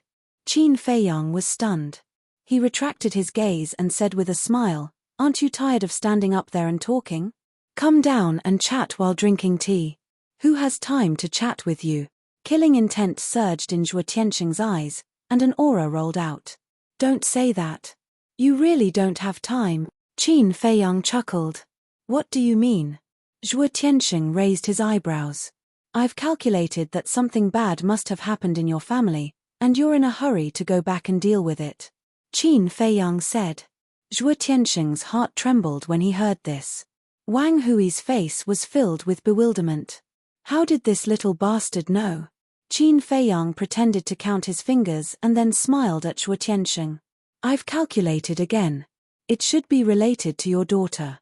Qin Feiyang was stunned. He retracted his gaze and said with a smile, aren't you tired of standing up there and talking? Come down and chat while drinking tea. Who has time to chat with you? Killing intent surged in Zhuo Tianxing's eyes, and an aura rolled out. Don't say that. You really don't have time. Qin Feiyang chuckled. What do you mean? Zhuo Tianxing raised his eyebrows. I've calculated that something bad must have happened in your family, and you're in a hurry to go back and deal with it. Qin Feiyang said. Zhuo Tianxing's heart trembled when he heard this. Wang Hui's face was filled with bewilderment. How did this little bastard know? Qin Feiyang pretended to count his fingers and then smiled at Zhuo Tianxing. I've calculated again. It should be related to your daughter.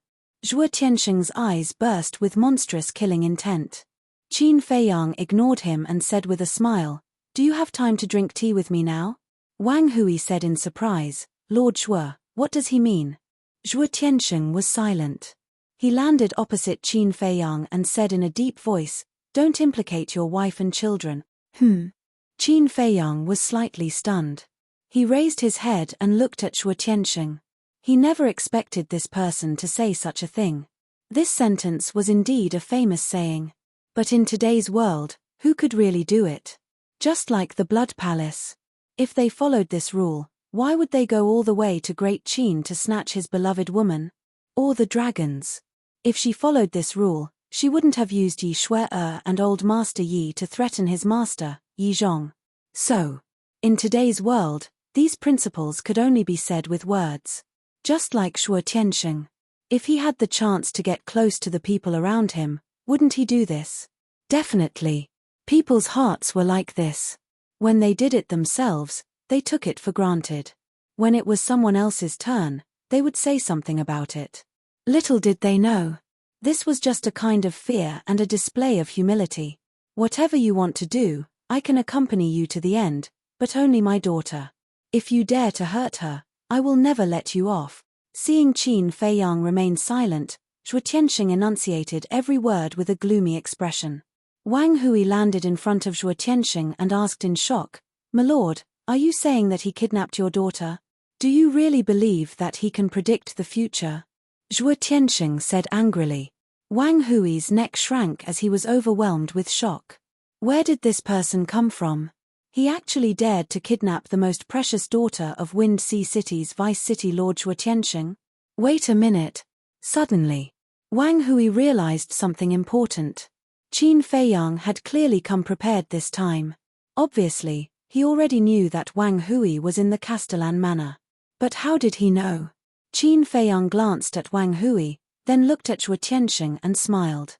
Zhuo Tianxing's eyes burst with monstrous killing intent. Qin Feiyang ignored him and said with a smile, do you have time to drink tea with me now? Wang Hui said in surprise, Lord Zhuo, what does he mean? Zhuo Tianxing was silent. He landed opposite Qin Feiyang and said in a deep voice, don't implicate your wife and children. Qin Feiyang was slightly stunned. He raised his head and looked at Zhuo Tianxing. He never expected this person to say such a thing. This sentence was indeed a famous saying. But in today's world, who could really do it? Just like the Blood Palace. If they followed this rule, why would they go all the way to Great Qin to snatch his beloved woman? Or the dragons? If she followed this rule, she wouldn't have used Yi Shui-er and Old Master Yi to threaten his master, Yi Zhong. So, in today's world, these principles could only be said with words. Just like Zhuo Tianxing. If he had the chance to get close to the people around him, wouldn't he do this? Definitely. People's hearts were like this. When they did it themselves, they took it for granted. When it was someone else's turn, they would say something about it. Little did they know. This was just a kind of fear and a display of humility. Whatever you want to do, I can accompany you to the end, but only my daughter. If you dare to hurt her, I will never let you off. Seeing Qin Feiyang remain silent, Zhuo Tianxing enunciated every word with a gloomy expression. Wang Hui landed in front of Zhuo Tianxing and asked in shock, My lord, are you saying that he kidnapped your daughter? Do you really believe that he can predict the future? Zhuo Tianxing said angrily. Wang Hui's neck shrank as he was overwhelmed with shock. Where did this person come from? He actually dared to kidnap the most precious daughter of Wind Sea City's Vice City Lord Zhuo Tianxing? Wait a minute. Suddenly, Wang Hui realized something important. Qin Feiyang had clearly come prepared this time. Obviously, he already knew that Wang Hui was in the Castellan manor. But how did he know? Qin Feiyang glanced at Wang Hui, then looked at Zhuo Tianxing and smiled.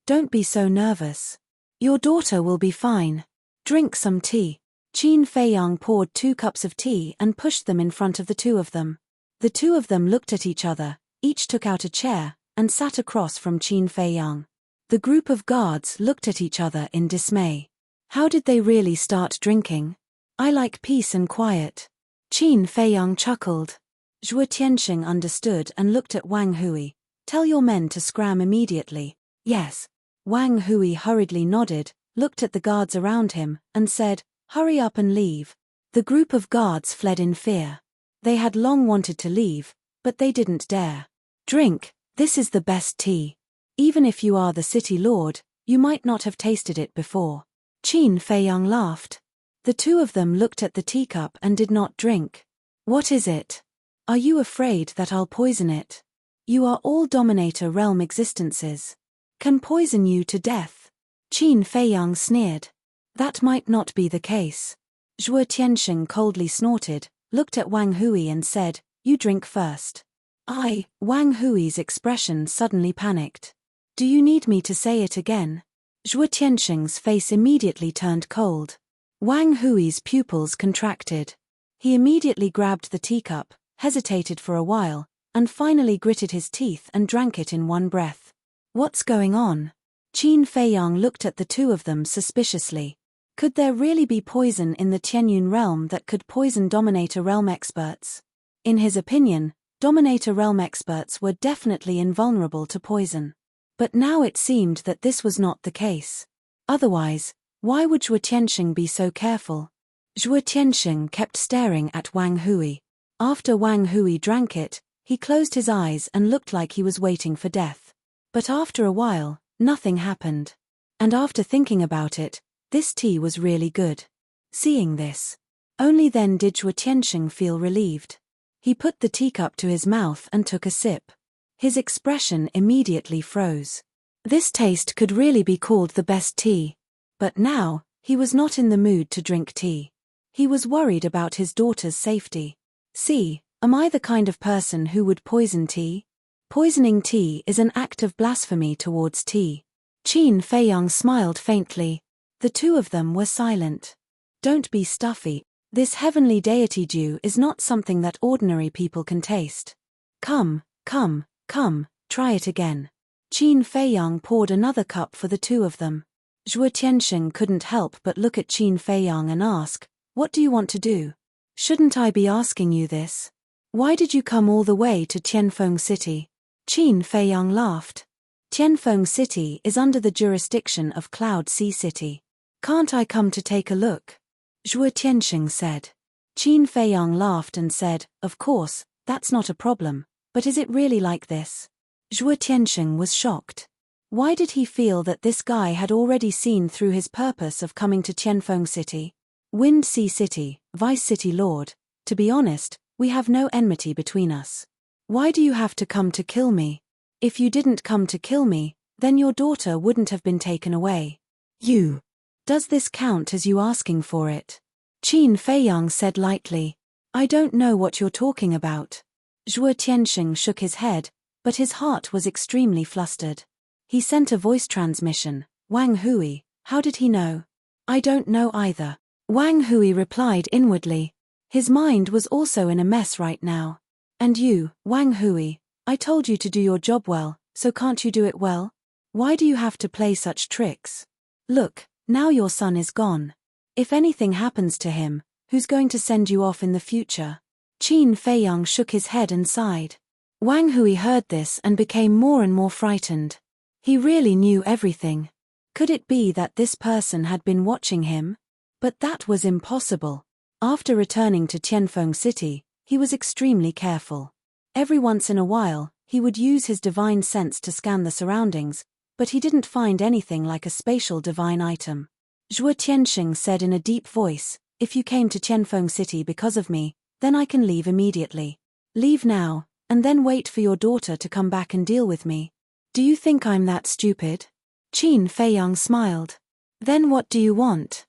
Don't be so nervous. Your daughter will be fine. Drink some tea. Qin Feiyang poured 2 cups of tea and pushed them in front of the two of them. The two of them looked at each other, each took out a chair, and sat across from Qin Feiyang. The group of guards looked at each other in dismay. How did they really start drinking? I like peace and quiet. Qin Feiyang chuckled. Zhuo Tianxing understood and looked at Wang Hui. Tell your men to scram immediately. Yes. Wang Hui hurriedly nodded, looked at the guards around him, and said, hurry up and leave. The group of guards fled in fear. They had long wanted to leave, but they didn't dare. Drink, this is the best tea. Even if you are the city lord, you might not have tasted it before. Qin Feiyang laughed. The two of them looked at the teacup and did not drink. What is it? Are you afraid that I'll poison it? You are all Dominator Realm existences. Can poison you to death. Qin Feiyang sneered. That might not be the case. Zhuo Tianxing coldly snorted, looked at Wang Hui and said, you drink first. Wang Hui's expression suddenly panicked. Do you need me to say it again? Zhuo Tianxing's face immediately turned cold. Wang Hui's pupils contracted. He immediately grabbed the teacup, hesitated for a while, and finally gritted his teeth and drank it in one breath. What's going on? Qin Feiyang looked at the two of them suspiciously. Could there really be poison in the Tianyun realm that could poison Dominator Realm experts? In his opinion, Dominator Realm experts were definitely invulnerable to poison. But now it seemed that this was not the case. Otherwise, why would Zhuo Tianxing be so careful? Zhuo Tianxing kept staring at Wang Hui. After Wang Hui drank it, he closed his eyes and looked like he was waiting for death. But after a while, nothing happened. And after thinking about it, this tea was really good. Seeing this, only then did Zhuo Tianxing feel relieved. He put the teacup to his mouth and took a sip. His expression immediately froze. This taste could really be called the best tea. But now, he was not in the mood to drink tea. He was worried about his daughter's safety. See, am I the kind of person who would poison tea? Poisoning tea is an act of blasphemy towards tea. Qin Feiyang smiled faintly. The two of them were silent. Don't be stuffy. This heavenly deity dew is not something that ordinary people can taste. Come, try it again. Qin Feiyang poured another cup for the two of them. Zhuo Tianxing couldn't help but look at Qin Feiyang and ask, what do you want to do? Shouldn't I be asking you this? Why did you come all the way to Tianfeng City? Qin Feiyang laughed. Tianfeng City is under the jurisdiction of Cloud Sea City. Can't I come to take a look? Zhuo Tianxing said. Qin Feiyang laughed and said, of course, that's not a problem, but is it really like this? Zhuo Tianxing was shocked. Why did he feel that this guy had already seen through his purpose of coming to Tianfeng City? Wind Sea City, Vice City Lord, to be honest, we have no enmity between us. Why do you have to come to kill me? If you didn't come to kill me, then your daughter wouldn't have been taken away. You. Does this count as you asking for it? Qin Feiyang said lightly. I don't know what you're talking about. Zhuo Tianxing shook his head, but his heart was extremely flustered. He sent a voice transmission. Wang Hui, how did he know? I don't know either. Wang Hui replied inwardly. His mind was also in a mess right now. And you, Wang Hui, I told you to do your job well, so can't you do it well? Why do you have to play such tricks? Look, now your son is gone. If anything happens to him, who's going to send you off in the future? Qin Feiyang shook his head and sighed. Wang Hui heard this and became more and more frightened. He really knew everything. Could it be that this person had been watching him? But that was impossible. After returning to Tianfeng City, he was extremely careful. Every once in a while, he would use his divine sense to scan the surroundings, but he didn't find anything like a spatial divine item. Zhuo Tianxing said in a deep voice, if you came to Tianfeng City because of me, then I can leave immediately. Leave now, and then wait for your daughter to come back and deal with me. Do you think I'm that stupid? Qin Feiyang smiled. Then what do you want?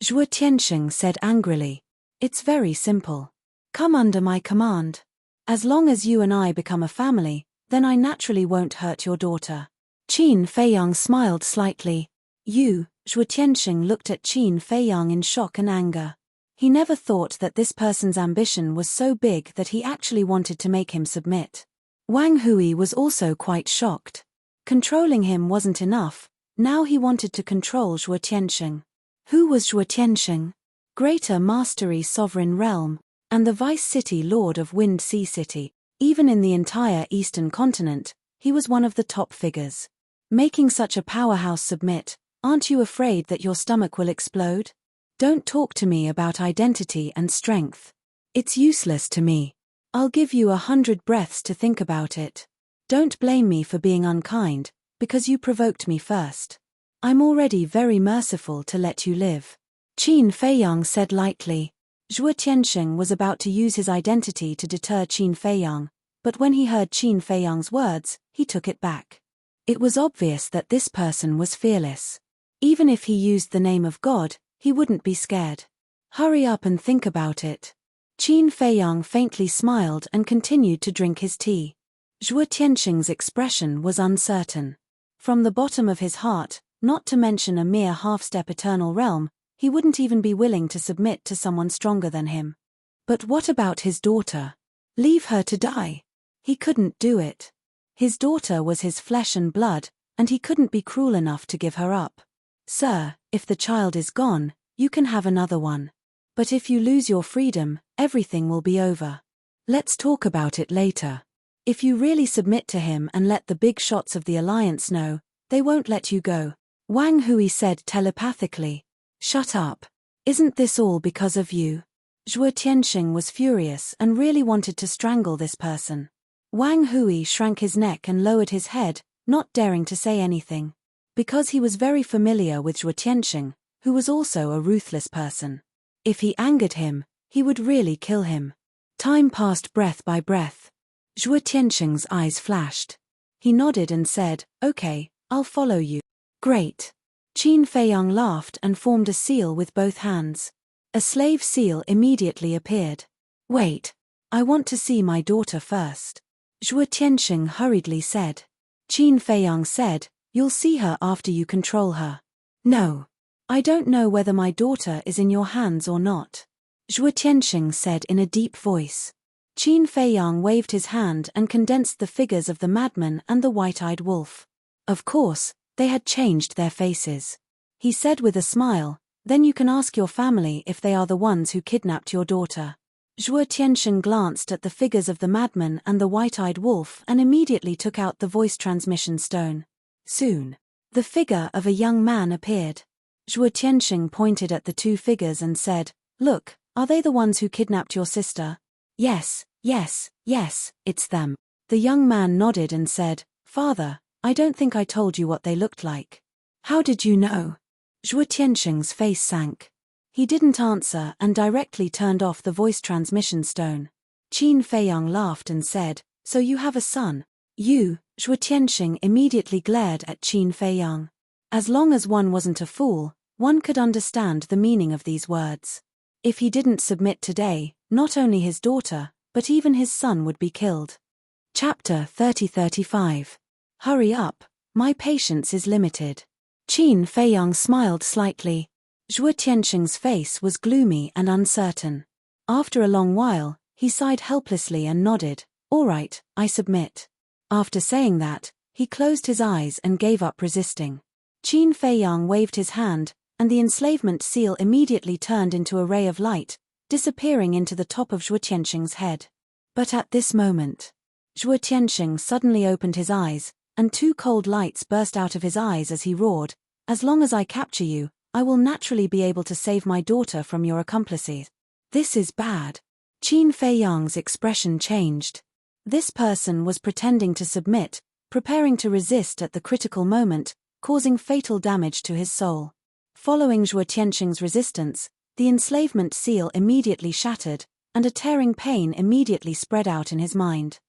Zhuo Tianxing said angrily. It's very simple. Come under my command. As long as you and I become a family, then I naturally won't hurt your daughter. Qin Feiyang smiled slightly. You, Zhuo Tianxing looked at Qin Feiyang in shock and anger. He never thought that this person's ambition was so big that he actually wanted to make him submit. Wang Hui was also quite shocked. Controlling him wasn't enough, now he wanted to control Zhuo Tianxing. Who was Zhuo Tianxing? Greater Mastery Sovereign Realm, and the Vice City Lord of Wind Sea City. Even in the entire Eastern continent, he was one of the top figures. Making such a powerhouse submit, aren't you afraid that your stomach will explode? Don't talk to me about identity and strength. It's useless to me. I'll give you 100 breaths to think about it. Don't blame me for being unkind, because you provoked me first. I'm already very merciful to let you live. Qin Feiyang said lightly. Zhuo Tianxing was about to use his identity to deter Qin Feiyang, but when he heard Qin Feiyang's words, he took it back. It was obvious that this person was fearless. Even if he used the name of God, he wouldn't be scared. Hurry up and think about it. Qin Feiyang faintly smiled and continued to drink his tea. Zhuo Tianxing's expression was uncertain. From the bottom of his heart, not to mention a mere half-step eternal realm, he wouldn't even be willing to submit to someone stronger than him. But what about his daughter? Leave her to die. He couldn't do it. His daughter was his flesh and blood, and he couldn't be cruel enough to give her up. Sir, if the child is gone, you can have another one. But if you lose your freedom, everything will be over. Let's talk about it later. If you really submit to him and let the big shots of the Alliance know, they won't let you go. Wang Hui said telepathically. Shut up. Isn't this all because of you? Zhuo Tianxing was furious and really wanted to strangle this person. Wang Hui shrank his neck and lowered his head, not daring to say anything. Because he was very familiar with Zhuo Tianxing, who was also a ruthless person. If he angered him, he would really kill him. Time passed breath by breath. Zhuo Tianxing's eyes flashed. He nodded and said, "Okay, I'll follow you." Great. Qin Feiyang laughed and formed a seal with both hands. A slave seal immediately appeared. Wait. I want to see my daughter first. Zhuo Tianxing hurriedly said. Qin Feiyang said, "You'll see her after you control her." No. I don't know whether my daughter is in your hands or not. Zhuo Tianxing said in a deep voice. Qin Feiyang waved his hand and condensed the figures of the madman and the white-eyed wolf. Of course, they had changed their faces. He said with a smile, "Then you can ask your family if they are the ones who kidnapped your daughter." Zhuo Tianxing glanced at the figures of the madman and the white-eyed wolf and immediately took out the voice transmission stone. Soon, the figure of a young man appeared. Zhuo Tianxing pointed at the two figures and said, "Look, are they the ones who kidnapped your sister?" Yes, it's them. The young man nodded and said, "Father, I don't think I told you what they looked like." How did you know? Zhuo Tianxing's face sank. He didn't answer and directly turned off the voice transmission stone. Qin Feiyang laughed and said, "So you have a son?" You, Zhuo Tianxing immediately glared at Qin Feiyang. As long as one wasn't a fool, one could understand the meaning of these words. If he didn't submit today, not only his daughter, but even his son would be killed. Chapter 30-35. Hurry up, my patience is limited. Qin Feiyang smiled slightly. Zhuo Tianxing's face was gloomy and uncertain. After a long while, he sighed helplessly and nodded, "All right, I submit." After saying that, he closed his eyes and gave up resisting. Qin Feiyang waved his hand, and the enslavement seal immediately turned into a ray of light, disappearing into the top of Zhuo Tianxing's head. But at this moment, Zhuo Tianxing suddenly opened his eyes, and two cold lights burst out of his eyes as he roared, "As long as I capture you, I will naturally be able to save my daughter from your accomplices." This is bad. Qin Feiyang's expression changed. This person was pretending to submit, preparing to resist at the critical moment, causing fatal damage to his soul. Following Zhuo Tianxing's resistance, the enslavement seal immediately shattered, and a tearing pain immediately spread out in his mind.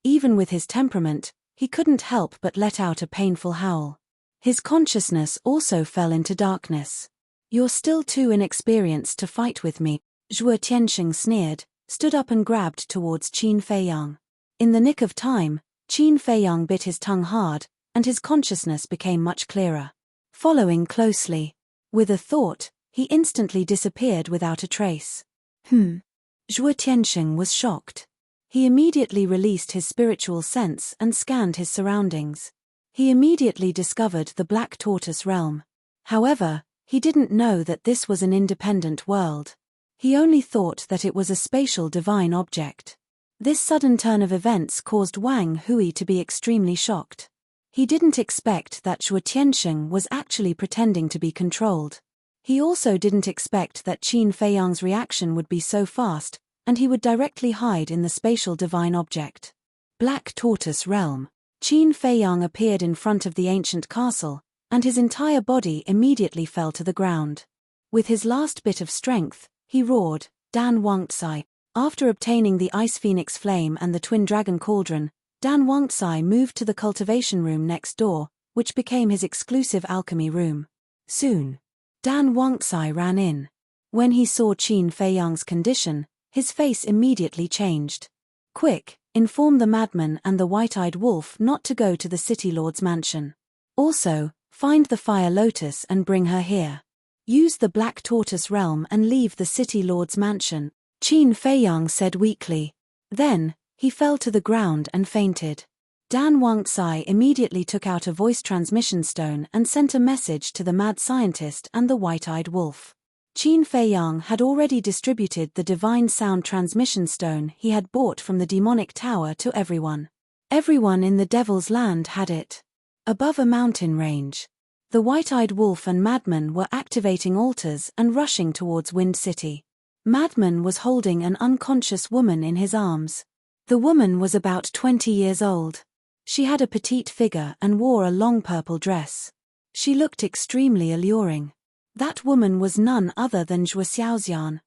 Even with his temperament, He couldn't help but let out a painful howl. His consciousness also fell into darkness. "You're still too inexperienced to fight with me," Zhuo Tianxing sneered, stood up and grabbed towards Qin Feiyang. In the nick of time, Qin Feiyang bit his tongue hard, and his consciousness became much clearer. Following closely. With a thought, he instantly disappeared without a trace. Zhuo Tianxing was shocked. He immediately released his spiritual sense and scanned his surroundings. He immediately discovered the Black Tortoise realm. However, he didn't know that this was an independent world. He only thought that it was a spatial divine object. This sudden turn of events caused Wang Hui to be extremely shocked. He didn't expect that Zhuo Tianxing was actually pretending to be controlled. He also didn't expect that Qin Feiyang's reaction would be so fast, and he would directly hide in the spatial divine object. Black Tortoise Realm. Qin Feiyang appeared in front of the ancient castle, and his entire body immediately fell to the ground. With his last bit of strength, he roared, "Dan Wangtsai." After obtaining the Ice Phoenix Flame and the Twin Dragon Cauldron, Dan Wangtsai moved to the cultivation room next door, which became his exclusive alchemy room. Soon, Dan Wangtsai ran in. When he saw Qin Feiyang's condition, his face immediately changed. "Quick, inform the madman and the white-eyed wolf not to go to the city lord's mansion. Also, find the fire lotus and bring her here. Use the Black Tortoise realm and leave the city lord's mansion," Qin Feiyang said weakly. Then, he fell to the ground and fainted. Dan Wangtsai immediately took out a voice transmission stone and sent a message to the mad scientist and the white-eyed wolf. Qin Feiyang had already distributed the divine sound transmission stone he had bought from the demonic tower to everyone. Everyone in the Devil's Land had it. Above a mountain range, the white-eyed wolf and Madman were activating altars and rushing towards Wind City. Madman was holding an unconscious woman in his arms. The woman was about 20 years old. She had a petite figure and wore a long purple dress. She looked extremely alluring. That woman was none other than Zhuo Xiaoxian.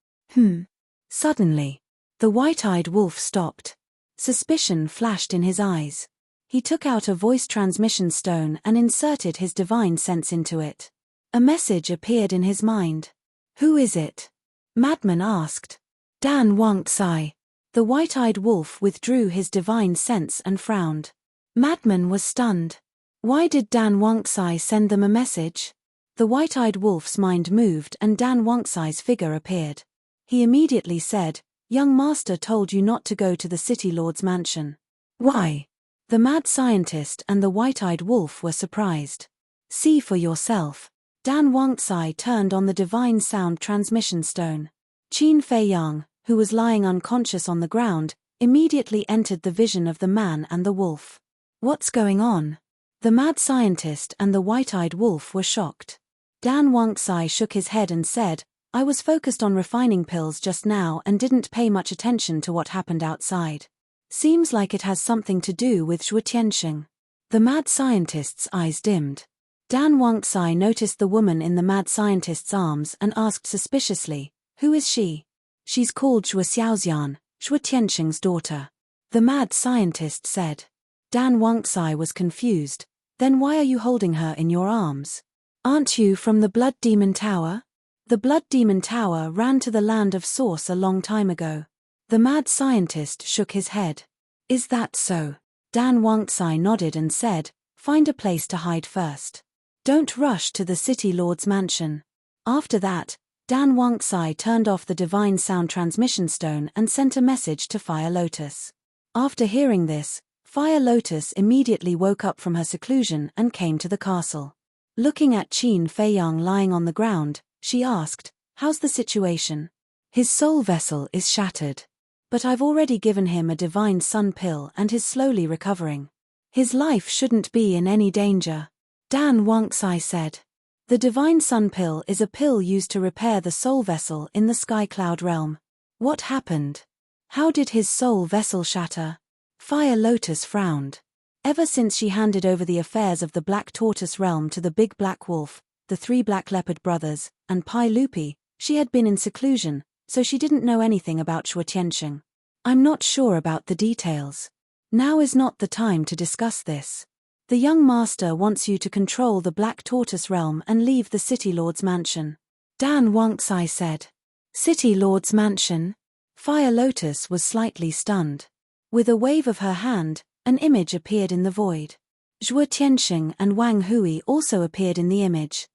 Suddenly, the white-eyed wolf stopped. Suspicion flashed in his eyes. He took out a voice transmission stone and inserted his divine sense into it. A message appeared in his mind. "Who is it?" Madman asked. "Dan Wangtsai." The white-eyed wolf withdrew his divine sense and frowned. Madman was stunned. Why did Dan Wangtsai send them a message? The white-eyed wolf's mind moved and Dan Wangtsai's figure appeared. He immediately said, "Young master told you not to go to the city lord's mansion." "Why?" The mad scientist and the white-eyed wolf were surprised. "See for yourself." Dan Wangtsai turned on the divine sound transmission stone. Qin Feiyang, who was lying unconscious on the ground, immediately entered the vision of the man and the wolf. "What's going on?" The mad scientist and the white-eyed wolf were shocked. Dan Wangtsai shook his head and said, "I was focused on refining pills just now and didn't pay much attention to what happened outside. Seems like it has something to do with Zhuo Tianxing." The mad scientist's eyes dimmed. Dan Wangtsai noticed the woman in the mad scientist's arms and asked suspiciously, "Who is she?" "She's called Zhuo Xiaoxian, Zhuo Tianxing's daughter," the mad scientist said. Dan Wangtsai was confused. "Then why are you holding her in your arms? Aren't you from the Blood Demon Tower?" The Blood Demon Tower ran to the land of Source a long time ago. The mad scientist shook his head. "Is that so?" Dan Wangtsai nodded and said, "Find a place to hide first. Don't rush to the city lord's mansion." After that, Dan Wangtsai turned off the divine sound transmission stone and sent a message to Fire Lotus. After hearing this, Fire Lotus immediately woke up from her seclusion and came to the castle. Looking at Qin Feiyang lying on the ground, she asked, "How's the situation?" "His soul vessel is shattered. But I've already given him a divine sun pill and he's slowly recovering. His life shouldn't be in any danger," Dan Wangtsai said. The divine sun pill is a pill used to repair the soul vessel in the sky cloud realm. What happened? How did his soul vessel shatter? Fire Lotus frowned. Ever since she handed over the affairs of the Black Tortoise realm to the Big Black Wolf, the 3 Black Leopard brothers, and Pai Lupi, she had been in seclusion, so she didn't know anything about Zhuo Tianxing. "I'm not sure about the details. Now is not the time to discuss this. The young master wants you to control the Black Tortoise realm and leave the City Lord's mansion. Dan Wangxai said. City Lord's mansion? Fire Lotus was slightly stunned. With a wave of her hand, an image appeared in the void. Zhuo Tianxing and Wang Hui also appeared in the image.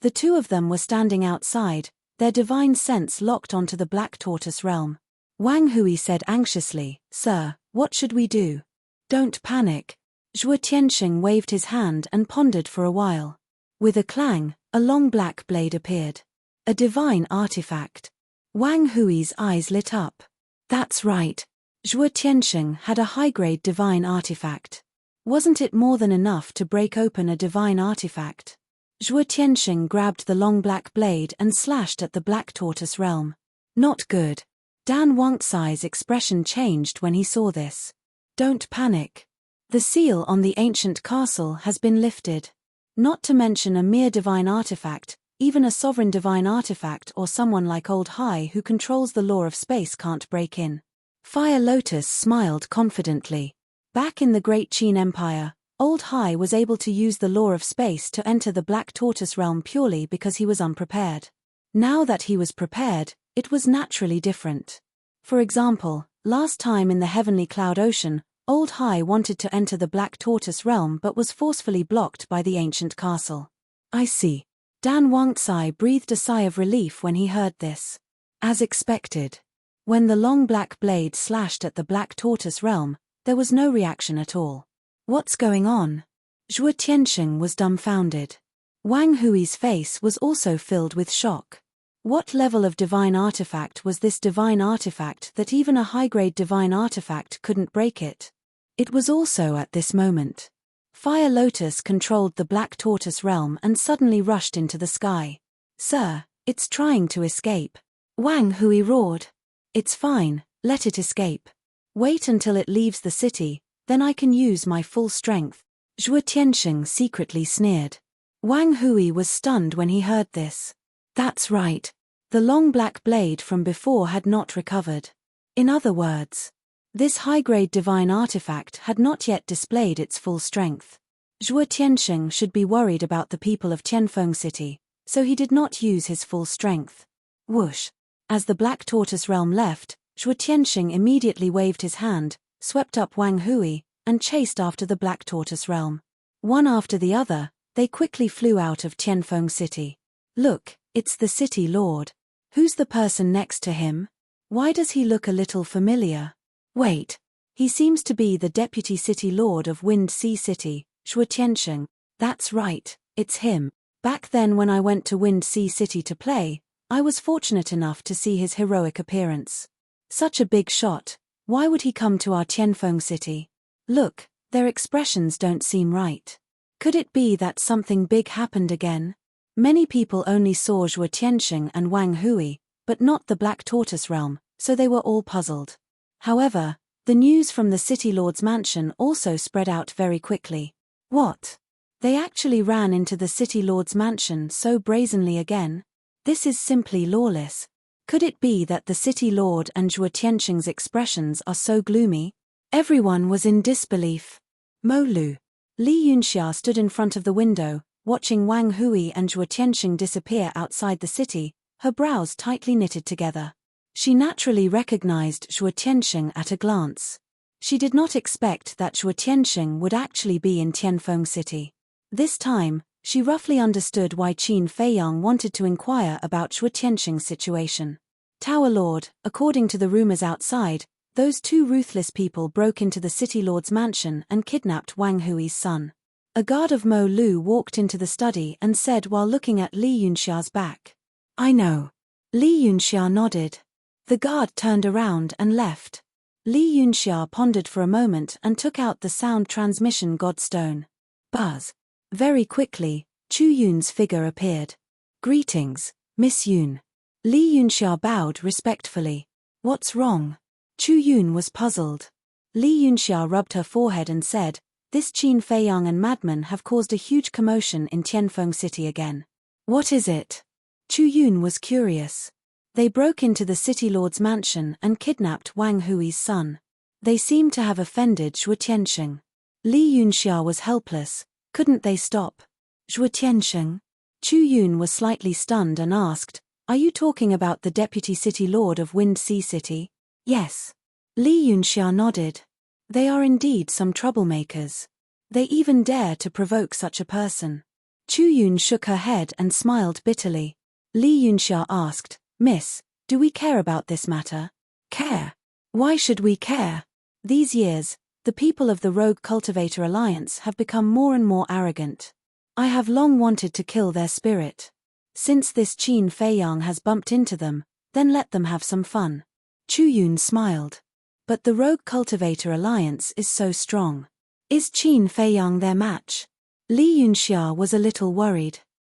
The two of them were standing outside, their divine sense locked onto the Black Tortoise realm. Wang Hui said anxiously, "Sir, what should we do?" "Don't panic." Zhuo Tianxing waved his hand and pondered for a while. With a clang, a long black blade appeared. A divine artifact. Wang Hui's eyes lit up. That's right. Zhuo Tianxing had a high-grade divine artifact. Wasn't it more than enough to break open a divine artifact? Zhuo Tianxing grabbed the long black blade and slashed at the Black Tortoise realm. Not good. Dan Wangxai's expression changed when he saw this. Don't panic. The seal on the ancient castle has been lifted. Not to mention a mere divine artifact, even a sovereign divine artifact or someone like Old Hai who controls the law of space can't break in. Fire Lotus smiled confidently. Back in the Great Qin Empire, Old Hai was able to use the law of space to enter the Black Tortoise realm purely because he was unprepared. Now that he was prepared, it was naturally different. For example, last time in the Heavenly Cloud Ocean, Old Hai wanted to enter the Black Tortoise realm but was forcefully blocked by the ancient castle. I see. Dan Wangxai breathed a sigh of relief when he heard this. As expected. When the long black blade slashed at the Black Tortoise realm, there was no reaction at all. What's going on? Zhuo Tianxing was dumbfounded. Wang Hui's face was also filled with shock. What level of divine artifact was this divine artifact that even a high-grade divine artifact couldn't break it? It was also at this moment. Fire Lotus controlled the Black Tortoise realm and suddenly rushed into the sky. Sir, it's trying to escape. Wang Hui roared. It's fine, let it escape. Wait until it leaves the city, then I can use my full strength. Zhuo Tianxing secretly sneered. Wang Hui was stunned when he heard this. That's right. The long black blade from before had not recovered. In other words, this high-grade divine artifact had not yet displayed its full strength. Zhuo Tianxing should be worried about the people of Tianfeng City, so he did not use his full strength. Whoosh! As the Black Tortoise realm left, Zhuo Tianxing immediately waved his hand, swept up Wang Hui, and chased after the Black Tortoise realm. One after the other, they quickly flew out of Tianfeng City. Look, it's the City Lord. Who's the person next to him? Why does he look a little familiar? Wait. He seems to be the Deputy City Lord of Wind Sea City, Zhuo Tianxing. That's right, it's him. Back then when I went to Wind Sea City to play, I was fortunate enough to see his heroic appearance. Such a big shot, why would he come to our Tianfeng City? Look, their expressions don't seem right. Could it be that something big happened again? Many people only saw Zhuo Tianxing and Wang Hui, but not the Black Tortoise realm, so they were all puzzled. However, the news from the City Lord's mansion also spread out very quickly. What? They actually ran into the City Lord's mansion so brazenly again? This is simply lawless. Could it be that the City Lord and Zhuo Tianxing's expressions are so gloomy? Everyone was in disbelief. Mo Lu. Li Yunxia stood in front of the window, watching Wang Hui and Zhuo Tianxing disappear outside the city, her brows tightly knitted together. She naturally recognized Zhuo Tianxing at a glance. She did not expect that Zhuo Tianxing would actually be in Tianfeng City. This time, she roughly understood why Qin Feiyang wanted to inquire about Zhuo Tianxing's situation. Tower Lord, according to the rumors outside, those two ruthless people broke into the City Lord's mansion and kidnapped Wang Hui's son. A guard of Mo Lu walked into the study and said while looking at Li Yunxia's back. I know. Li Yunxia nodded. The guard turned around and left. Li Yunxia pondered for a moment and took out the sound transmission godstone. Buzz. Very quickly, Chu Yun's figure appeared. Greetings, Miss Yun. Li Yunxia bowed respectfully. What's wrong? Chu Yun was puzzled. Li Yunxia rubbed her forehead and said, This Qin Feiyang and madman have caused a huge commotion in Tianfeng City again. What is it? Chu Yun was curious. They broke into the City Lord's mansion and kidnapped Wang Hui's son. They seemed to have offended Zhuo Tianxing. Li Yunxia was helpless. Couldn't they stop? Zhuo Tianxing? Chu Yun was slightly stunned and asked, "Are you talking about the Deputy City Lord of Wind Sea City?" "Yes." Li Yunxia nodded. "They are indeed some troublemakers. They even dare to provoke such a person." Chu Yun shook her head and smiled bitterly. Li Yunxia asked, "Miss, do we care about this matter?" "Care? Why should we care? These years, the people of the Rogue Cultivator Alliance have become more and more arrogant. I have long wanted to kill their spirit. Since this Qin Feiyang has bumped into them, then let them have some fun." Chu Yun smiled. "But the Rogue Cultivator Alliance is so strong. Is Qin Feiyang their match?" Li Yunxia was a little worried.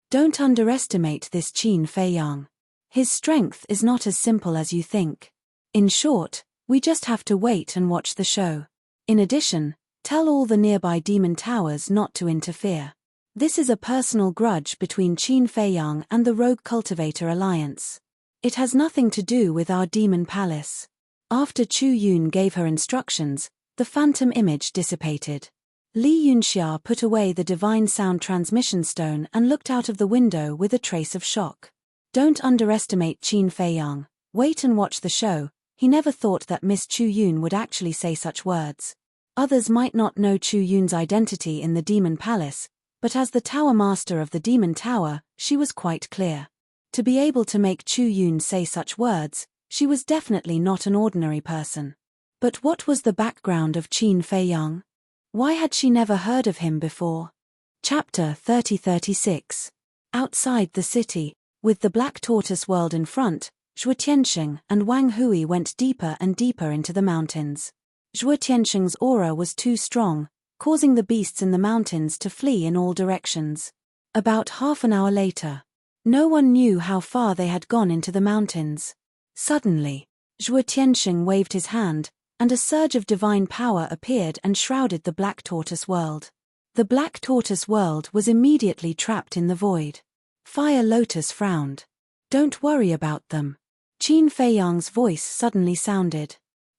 "Don't underestimate this Qin Feiyang. His strength is not as simple as you think. In short, we just have to wait and watch the show. In addition, tell all the nearby demon towers not to interfere. This is a personal grudge between Qin Feiyang and the Rogue Cultivator Alliance. It has nothing to do with our demon palace." After Chu Yun gave her instructions, the phantom image dissipated. Li Yunxia put away the divine sound transmission stone and looked out of the window with a trace of shock. "Don't underestimate Qin Feiyang. Wait and watch the show." He never thought that Miss Chu Yun would actually say such words. Others might not know Chu Yun's identity in the Demon Palace, but as the Tower Master of the Demon Tower, she was quite clear. To be able to make Chu Yun say such words, she was definitely not an ordinary person. But what was the background of Qin Feiyang? Why had she never heard of him before? Chapter 30-36. Outside the city, with the Black Tortoise world in front, Zhuo Tianxing and Wang Hui went deeper and deeper into the mountains. Zhuo Tianxing's aura was too strong, causing the beasts in the mountains to flee in all directions. About half an hour later, no one knew how far they had gone into the mountains. Suddenly, Zhuo Tianxing waved his hand, and a surge of divine power appeared and shrouded the Black Tortoise world. The Black Tortoise world was immediately trapped in the void. Fire Lotus frowned. "Don't worry about them." Qin Feiyang's voice suddenly sounded.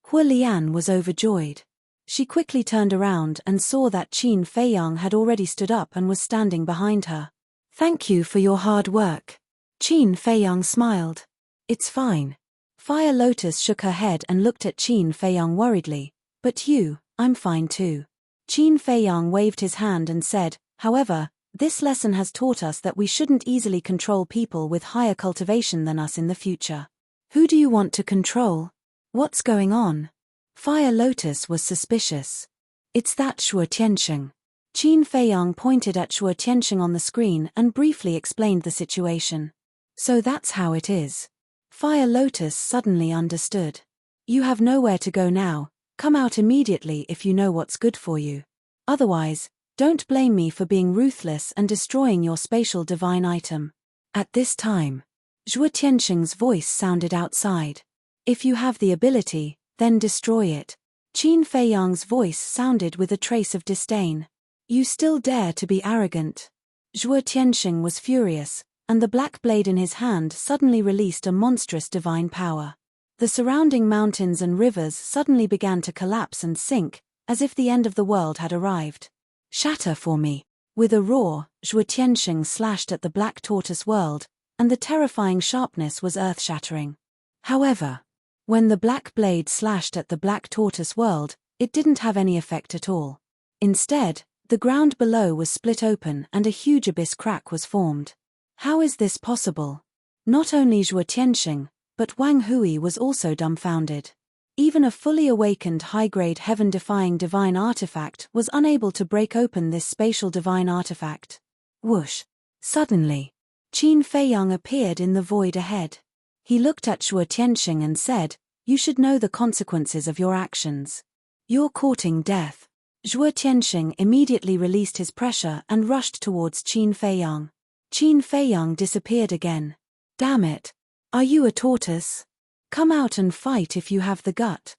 Hua Lian was overjoyed. She quickly turned around and saw that Qin Feiyang had already stood up and was standing behind her. "Thank you for your hard work." Qin Feiyang smiled. "It's fine." Fire Lotus shook her head and looked at Qin Feiyang worriedly. "But you, I'm fine too." Qin Feiyang waved his hand and said, "However, this lesson has taught us that we shouldn't easily control people with higher cultivation than us in the future." "Who do you want to control? What's going on?" Fire Lotus was suspicious. "It's that Zhuo Tianxing." Qin Feiyang pointed at Zhuo Tianxing on the screen and briefly explained the situation. "So that's how it is." Fire Lotus suddenly understood. "You have nowhere to go now. Come out immediately if you know what's good for you. Otherwise, don't blame me for being ruthless and destroying your spatial divine item." At this time, Zhuo Tianxing's voice sounded outside. "If you have the ability, then destroy it." Qin Feiyang's voice sounded with a trace of disdain. "You still dare to be arrogant?" Zhuo Tianxing was furious, and the black blade in his hand suddenly released a monstrous divine power. The surrounding mountains and rivers suddenly began to collapse and sink, as if the end of the world had arrived. "Shatter for me." With a roar, Zhuo Tianxing slashed at the Black Tortoise world, and the terrifying sharpness was earth-shattering. However, when the black blade slashed at the Black Tortoise world, it didn't have any effect at all. Instead, the ground below was split open and a huge abyss crack was formed. How is this possible? Not only Zhuo Tianxing, but Wang Hui was also dumbfounded. Even a fully awakened high-grade heaven-defying divine artifact was unable to break open this spatial divine artifact. Whoosh! Suddenly, Qin Feiyang appeared in the void ahead. He looked at Zhuo Tianxing and said, "You should know the consequences of your actions. You're courting death." Zhuo Tianxing immediately released his pressure and rushed towards Qin Feiyang. Qin Feiyang disappeared again. "Damn it! Are you a tortoise? Come out and fight if you have the gut."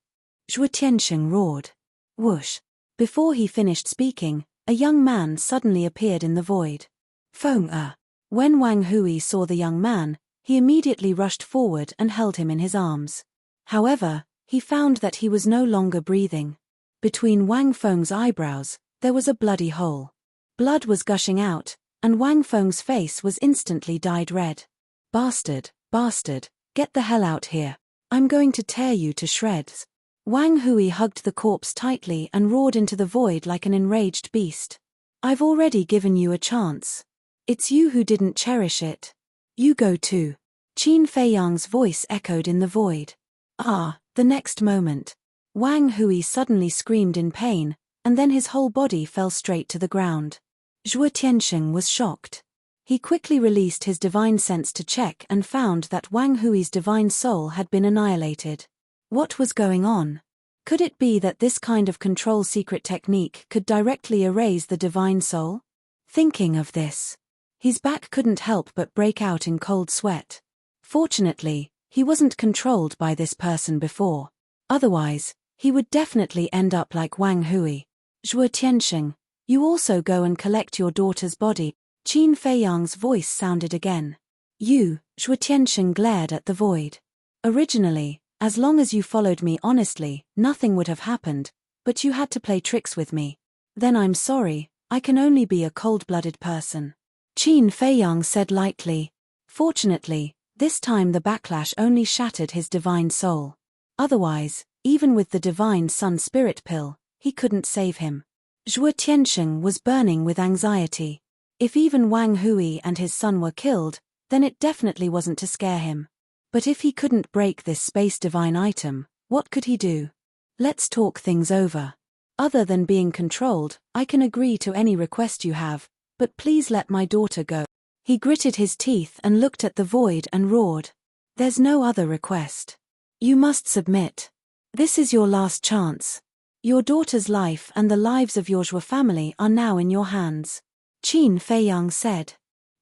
Zhuo Tianxing roared. Whoosh! Before he finished speaking, a young man suddenly appeared in the void. Feng. When Wang Hui saw the young man, he immediately rushed forward and held him in his arms. However, he found that he was no longer breathing. Between Wang Feng's eyebrows, there was a bloody hole. Blood was gushing out, and Wang Feng's face was instantly dyed red. Bastard, bastard, get the hell out here. I'm going to tear you to shreds. Wang Hui hugged the corpse tightly and roared into the void like an enraged beast. I've already given you a chance. It's you who didn't cherish it. You go too. Qin Feiyang's voice echoed in the void. The next moment, Wang Hui suddenly screamed in pain, and then his whole body fell straight to the ground. Zhuo Tianxing was shocked. He quickly released his divine sense to check and found that Wang Hui's divine soul had been annihilated. What was going on? Could it be that this kind of control secret technique could directly erase the divine soul? Thinking of this, his back couldn't help but break out in cold sweat. Fortunately, he wasn't controlled by this person before. Otherwise, he would definitely end up like Wang Hui. Zhuo Tianxing, you also go and collect your daughter's body. Qin Feiyang's voice sounded again. You, Zhuo Tianxing glared at the void. Originally, as long as you followed me honestly, nothing would have happened, but you had to play tricks with me. Then I'm sorry, I can only be a cold-blooded person. Qin Feiyang said lightly. Fortunately, this time the backlash only shattered his divine soul. Otherwise, even with the divine sun spirit pill, he couldn't save him. Zhuo Tianxing was burning with anxiety. If even Wang Hui and his son were killed, then it definitely wasn't to scare him. But if he couldn't break this space divine item, what could he do? Let's talk things over. Other than being controlled, I can agree to any request you have, but please let my daughter go. He gritted his teeth and looked at the void and roared. There's no other request. You must submit. This is your last chance. Your daughter's life and the lives of your Zhuo family are now in your hands. Qin Feiyang said.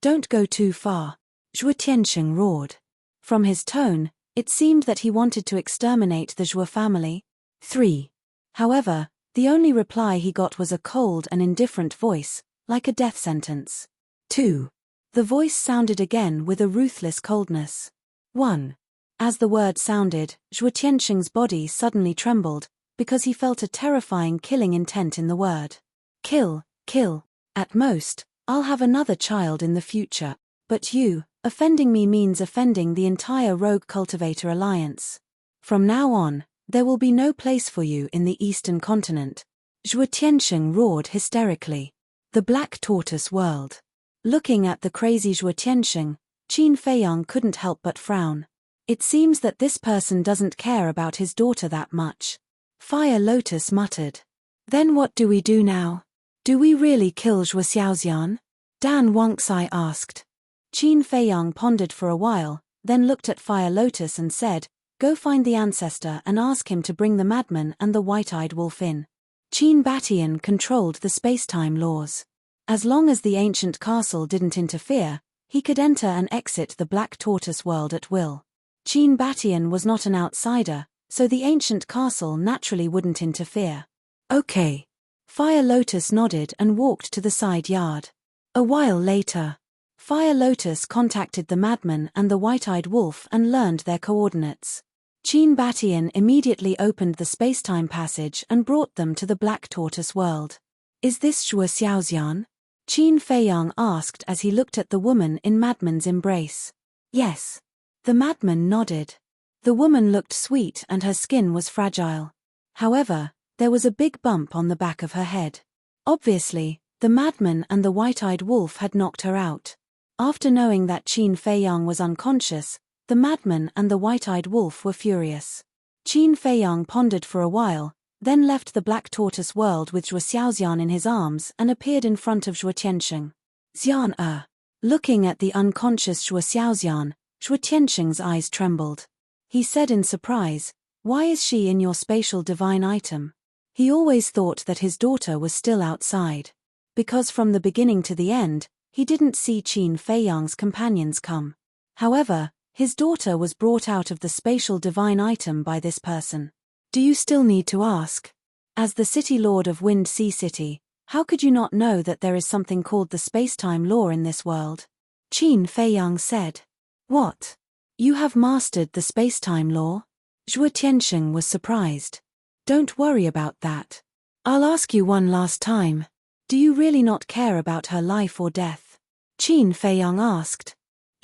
Don't go too far. Zhuo Tianxing roared. From his tone, it seemed that he wanted to exterminate the Zhuo family. 3. However, the only reply he got was a cold and indifferent voice, like a death sentence. 2. The voice sounded again with a ruthless coldness. 1. As the word sounded, Zhuo Tianxing's body suddenly trembled, because he felt a terrifying killing intent in the word. Kill, kill. At most, I'll have another child in the future, but you, offending me means offending the entire Rogue Cultivator Alliance. From now on, there will be no place for you in the Eastern Continent. Zhuo Tianxing roared hysterically. The Black Tortoise World. Looking at the crazy Zhuo Tianxing, Qin Feiyang couldn't help but frown. It seems that this person doesn't care about his daughter that much. Fire Lotus muttered. Then what do we do now? Do we really kill Zhuo Xiaoxian? Dan Wangxi asked. Qin Feiyang pondered for a while, then looked at Fire Lotus and said, Go find the ancestor and ask him to bring the madman and the white-eyed wolf in. Qin Batian controlled the space-time laws. As long as the ancient castle didn't interfere, he could enter and exit the Black Tortoise world at will. Qin Batian was not an outsider, so the ancient castle naturally wouldn't interfere. Okay. Fire Lotus nodded and walked to the side yard. A while later, Fire Lotus contacted the madman and the white-eyed wolf and learned their coordinates. Qin Batian immediately opened the space-time passage and brought them to the Black Tortoise world. Is this Zhuo Xiaoxian? Qin Feiyang asked as he looked at the woman in Madman's embrace. Yes. The madman nodded. The woman looked sweet and her skin was fragile. However, there was a big bump on the back of her head. Obviously, the madman and the white-eyed wolf had knocked her out. After knowing that Qin Feiyang was unconscious, the madman and the white-eyed wolf were furious. Qin Feiyang pondered for a while, then left the Black Tortoise world with Zhuo Xiaoxian in his arms and appeared in front of Zhuo Tianxing. Xian. Looking at the unconscious Zhuo Xiaoxian, Zhuo Tianxing's eyes trembled. He said in surprise, Why is she in your spatial divine item? He always thought that his daughter was still outside. Because from the beginning to the end, he didn't see Qin Feiyang's companions come. However, his daughter was brought out of the spatial divine item by this person. Do you still need to ask? As the City Lord of Wind Sea City, how could you not know that there is something called the space-time law in this world? Qin Feiyang said. What? You have mastered the space-time law? Zhuo Tiansheng was surprised. Don't worry about that. I'll ask you one last time. Do you really not care about her life or death? Qin Feiyang asked.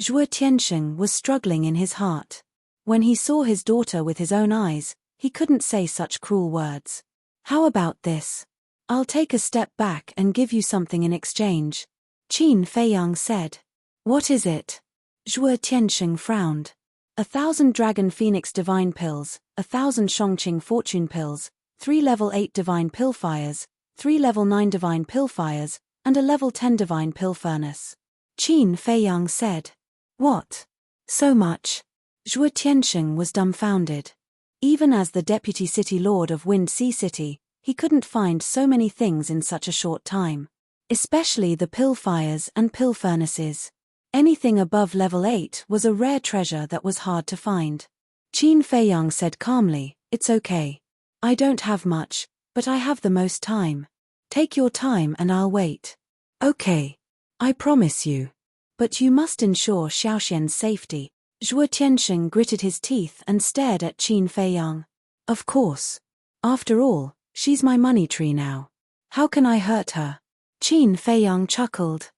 Zhuo Tiansheng was struggling in his heart. When he saw his daughter with his own eyes, he couldn't say such cruel words. How about this? I'll take a step back and give you something in exchange, Qin Feiyang said. What is it? Zhuo Tiansheng frowned. 1,000 Dragon Phoenix Divine Pills, 1,000 Shongqing Fortune Pills, 3 Level 8 Divine Pill Fires, 3 Level 9 Divine Pill Fires, and a Level 10 Divine Pill Furnace. Qin Feiyang said. What? So much? Zhuo Tiansheng was dumbfounded. Even as the Deputy City Lord of Wind Sea City, he couldn't find so many things in such a short time. Especially the pill fires and pill furnaces. Anything above level 8 was a rare treasure that was hard to find. Qin Feiyang said calmly, It's okay. I don't have much, but I have the most time. Take your time and I'll wait. Okay. I promise you. But you must ensure Xiaoxian's safety. Zhuo Tiansheng gritted his teeth and stared at Qin Feiyang. Of course. After all, she's my money tree now. How can I hurt her? Qin Feiyang chuckled.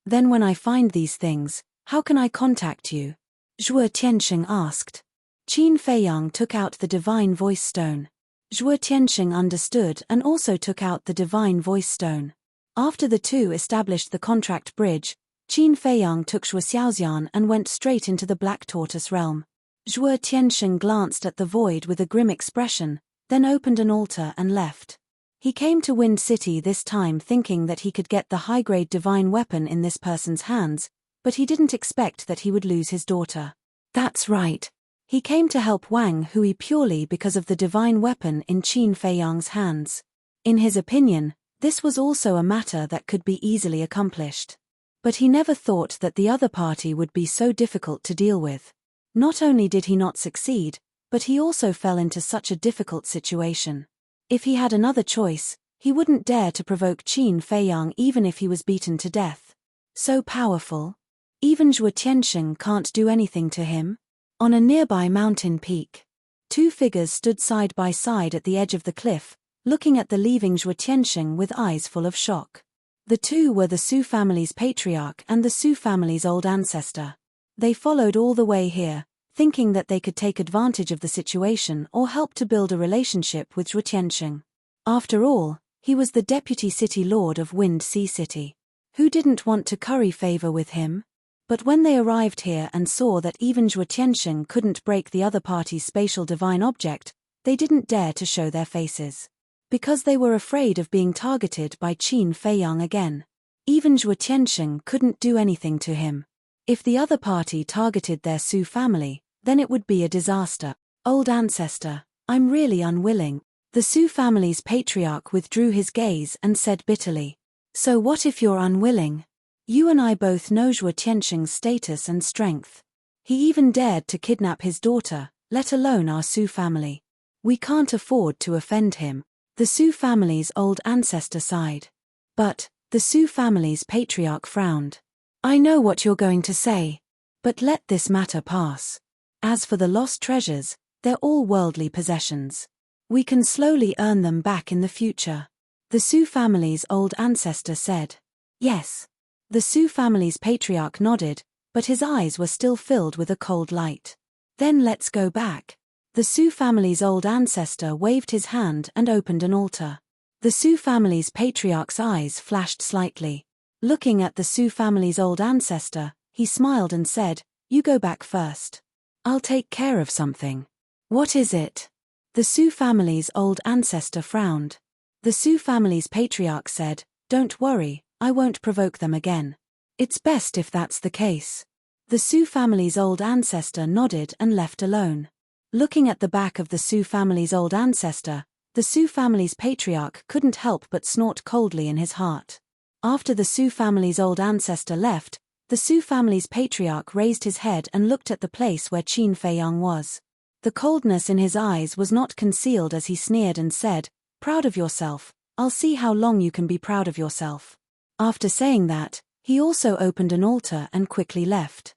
Then when I find these things, how can I contact you? Zhuo Tiansheng asked. Qin Feiyang took out the Divine Voice Stone. Zhuo Tiansheng understood and also took out the Divine Voice Stone. After the two established the contract bridge, Qin Feiyang took Zhuo Xiaoxian and went straight into the Black Tortoise realm. Zhuo Tiansheng glanced at the void with a grim expression, then opened an altar and left. He came to Wind City this time thinking that he could get the high-grade divine weapon in this person's hands, but he didn't expect that he would lose his daughter. That's right. He came to help Wang Hui purely because of the divine weapon in Qin Feiyang's hands. In his opinion, this was also a matter that could be easily accomplished. But he never thought that the other party would be so difficult to deal with. Not only did he not succeed, but he also fell into such a difficult situation. If he had another choice, he wouldn't dare to provoke Qin Feiyang even if he was beaten to death. So powerful. Even Zhuo Tiansheng can't do anything to him. On a nearby mountain peak, two figures stood side by side at the edge of the cliff, looking at the leaving Zhuo Tiansheng with eyes full of shock. The two were the Su family's patriarch and the Su family's old ancestor. They followed all the way here, thinking that they could take advantage of the situation or help to build a relationship with Zhuo Tiansheng. After all, he was the Deputy City Lord of Wind Sea City. Who didn't want to curry favor with him? But when they arrived here and saw that even Zhuo Tiansheng couldn't break the other party's spatial divine object, they didn't dare to show their faces. Because they were afraid of being targeted by Qin Feiyang again. Even Zhuo Tiansheng couldn't do anything to him. If the other party targeted their Su family, then it would be a disaster. Old ancestor, I'm really unwilling. The Su family's patriarch withdrew his gaze and said bitterly. So what if you're unwilling? You and I both know Zhuo Tiansheng's status and strength. He even dared to kidnap his daughter, let alone our Su family. We can't afford to offend him. The Su family's old ancestor sighed. But, the Su family's patriarch frowned. I know what you're going to say. But let this matter pass. As for the lost treasures, they're all worldly possessions. We can slowly earn them back in the future. The Su family's old ancestor said. Yes. The Su family's patriarch nodded, but his eyes were still filled with a cold light. Then let's go back. The Su family's old ancestor waved his hand and opened an altar. The Su family's patriarch's eyes flashed slightly. Looking at the Su family's old ancestor, he smiled and said, You go back first. I'll take care of something. What is it? The Su family's old ancestor frowned. The Su family's patriarch said, Don't worry, I won't provoke them again. It's best if that's the case. The Su family's old ancestor nodded and left alone. Looking at the back of the Su family's old ancestor, the Su family's patriarch couldn't help but snort coldly in his heart. After the Su family's old ancestor left, the Su family's patriarch raised his head and looked at the place where Qin Feiyang was. The coldness in his eyes was not concealed as he sneered and said, Proud of yourself, I'll see how long you can be proud of yourself. After saying that, he also opened an altar and quickly left.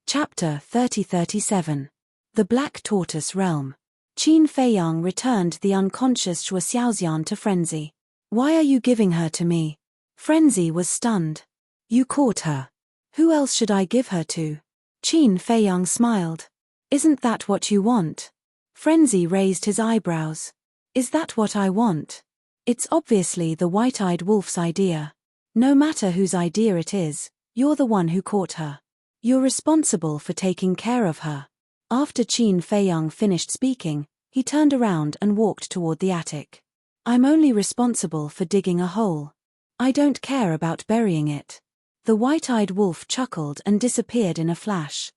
Chapter 30-37. The Black Tortoise Realm. Qin Feiyang returned the unconscious Zhuo Xiaoxian to Frenzy. Why are you giving her to me? Frenzy was stunned. You caught her. Who else should I give her to? Qin Feiyang smiled. Isn't that what you want? Frenzy raised his eyebrows. Is that what I want? It's obviously the white-eyed wolf's idea. No matter whose idea it is, you're the one who caught her. You're responsible for taking care of her. After Qin Feiyang finished speaking, he turned around and walked toward the attic. I'm only responsible for digging a hole. I don't care about burying it. The white-eyed wolf chuckled and disappeared in a flash.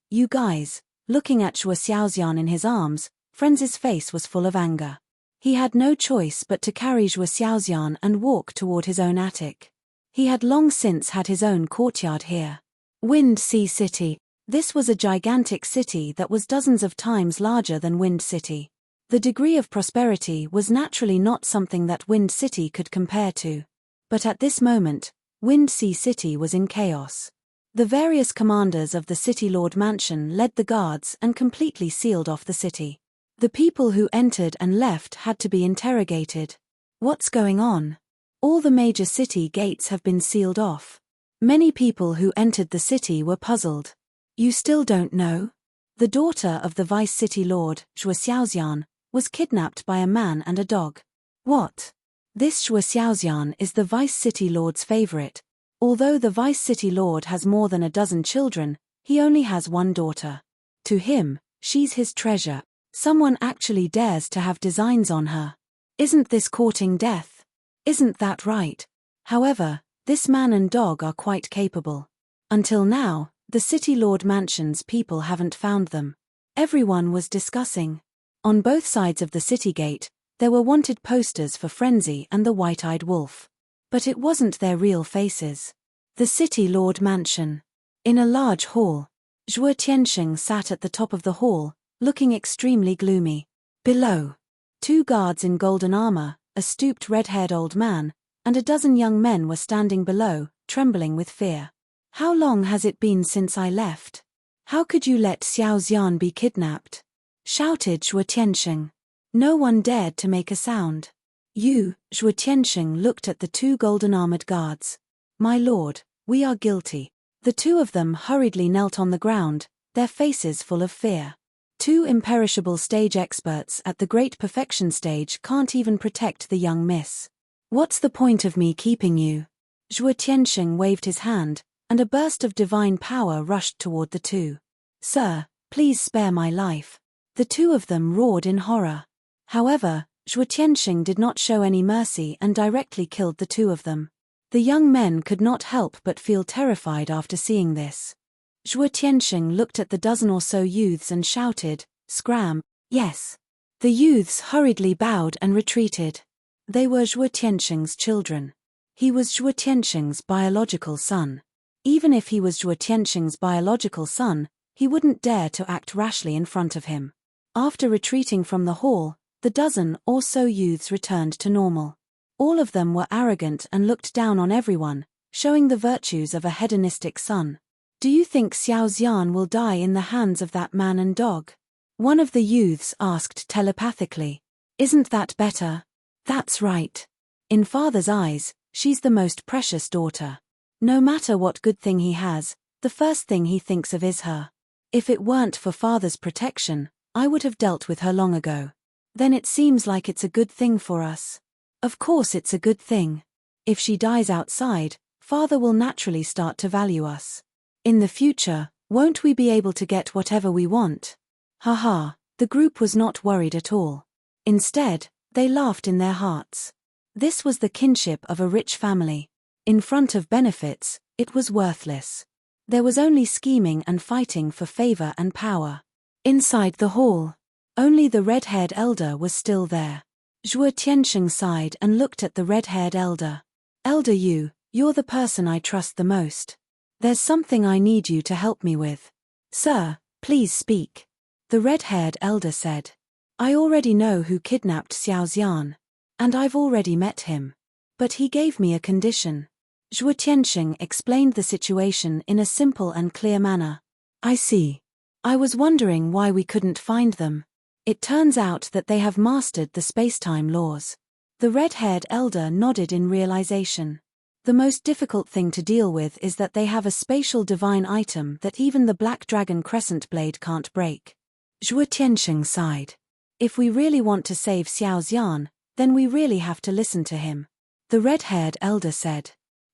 You guys. Looking at Zhuo Xiaoxian in his arms, Frenzy's face was full of anger. He had no choice but to carry Zhuo Xiaoxian and walk toward his own attic. He had long since had his own courtyard here. Wind Sea City. This was a gigantic city that was dozens of times larger than Wind City. The degree of prosperity was naturally not something that Wind City could compare to. But at this moment, Wind Sea City was in chaos. The various commanders of the City Lord Mansion led the guards and completely sealed off the city. The people who entered and left had to be interrogated. What's going on? All the major city gates have been sealed off. Many people who entered the city were puzzled. You still don't know? The daughter of the Vice City Lord, Zhuo Xiaoxian, was kidnapped by a man and a dog. What? This Zhuo Xiaoxian is the Vice City Lord's favorite. Although the Vice City Lord has more than a dozen children, he only has one daughter. To him, she's his treasure. Someone actually dares to have designs on her. Isn't this courting death? Isn't that right? However, this man and dog are quite capable. Until now, the City Lord Mansion's people haven't found them. Everyone was discussing. On both sides of the city gate, there were wanted posters for Frenzy and the white-eyed wolf. But it wasn't their real faces. The City Lord Mansion. In a large hall, Zhuo Tianxing sat at the top of the hall, looking extremely gloomy. Below, 2 guards in golden armor, a stooped red-haired old man, and a dozen young men were standing below, trembling with fear. How long has it been since I left? How could you let Xiao Xian be kidnapped? Shouted Zhuo Tianxing. No one dared to make a sound. Zhuo Tianxing looked at the 2 golden-armored guards. My lord, we are guilty. The 2 of them hurriedly knelt on the ground, their faces full of fear. 2 imperishable stage experts at the Great Perfection stage can't even protect the young miss. What's the point of me keeping you? Zhuo Tianxing waved his hand, and a burst of divine power rushed toward the 2. Sir, please spare my life. The 2 of them roared in horror. However, Zhuo Tianxing did not show any mercy and directly killed the 2 of them. The young men could not help but feel terrified after seeing this. Zhuo Tianxing looked at the dozen or so youths and shouted, "Scram!" Yes. The youths hurriedly bowed and retreated. They were Zhuo Tianxing's children. He was Zhuo Tianxing's biological son. Even if he was Zhuo Tianxing's biological son, he wouldn't dare to act rashly in front of him. After retreating from the hall, the dozen or so youths returned to normal. All of them were arrogant and looked down on everyone, showing the virtues of a hedonistic son. Do you think Xiao Xian will die in the hands of that man and dog? One of the youths asked telepathically. Isn't that better? That's right. In father's eyes, she's the most precious daughter. No matter what good thing he has, the first thing he thinks of is her. If it weren't for father's protection, I would have dealt with her long ago. Then it seems like it's a good thing for us. Of course it's a good thing. If she dies outside, father will naturally start to value us. In the future, won't we be able to get whatever we want? Haha, the group was not worried at all. Instead, they laughed in their hearts. This was the kinship of a rich family. In front of benefits, it was worthless. There was only scheming and fighting for favor and power. Inside the hall, only the red-haired elder was still there. Zhuo Tianxing sighed and looked at the red-haired elder. Elder Yu, you're the person I trust the most. There's something I need you to help me with. Sir, please speak. The red-haired elder said. I already know who kidnapped Xiao Xian. And I've already met him. But he gave me a condition. Zhuo Tianxing explained the situation in a simple and clear manner. I see. I was wondering why we couldn't find them. It turns out that they have mastered the space-time laws. The red-haired elder nodded in realization. The most difficult thing to deal with is that they have a spatial divine item that even the Black Dragon Crescent Blade can't break. Zhuo Tianxing sighed. If we really want to save Xiao Xian, then we really have to listen to him. The red-haired elder said.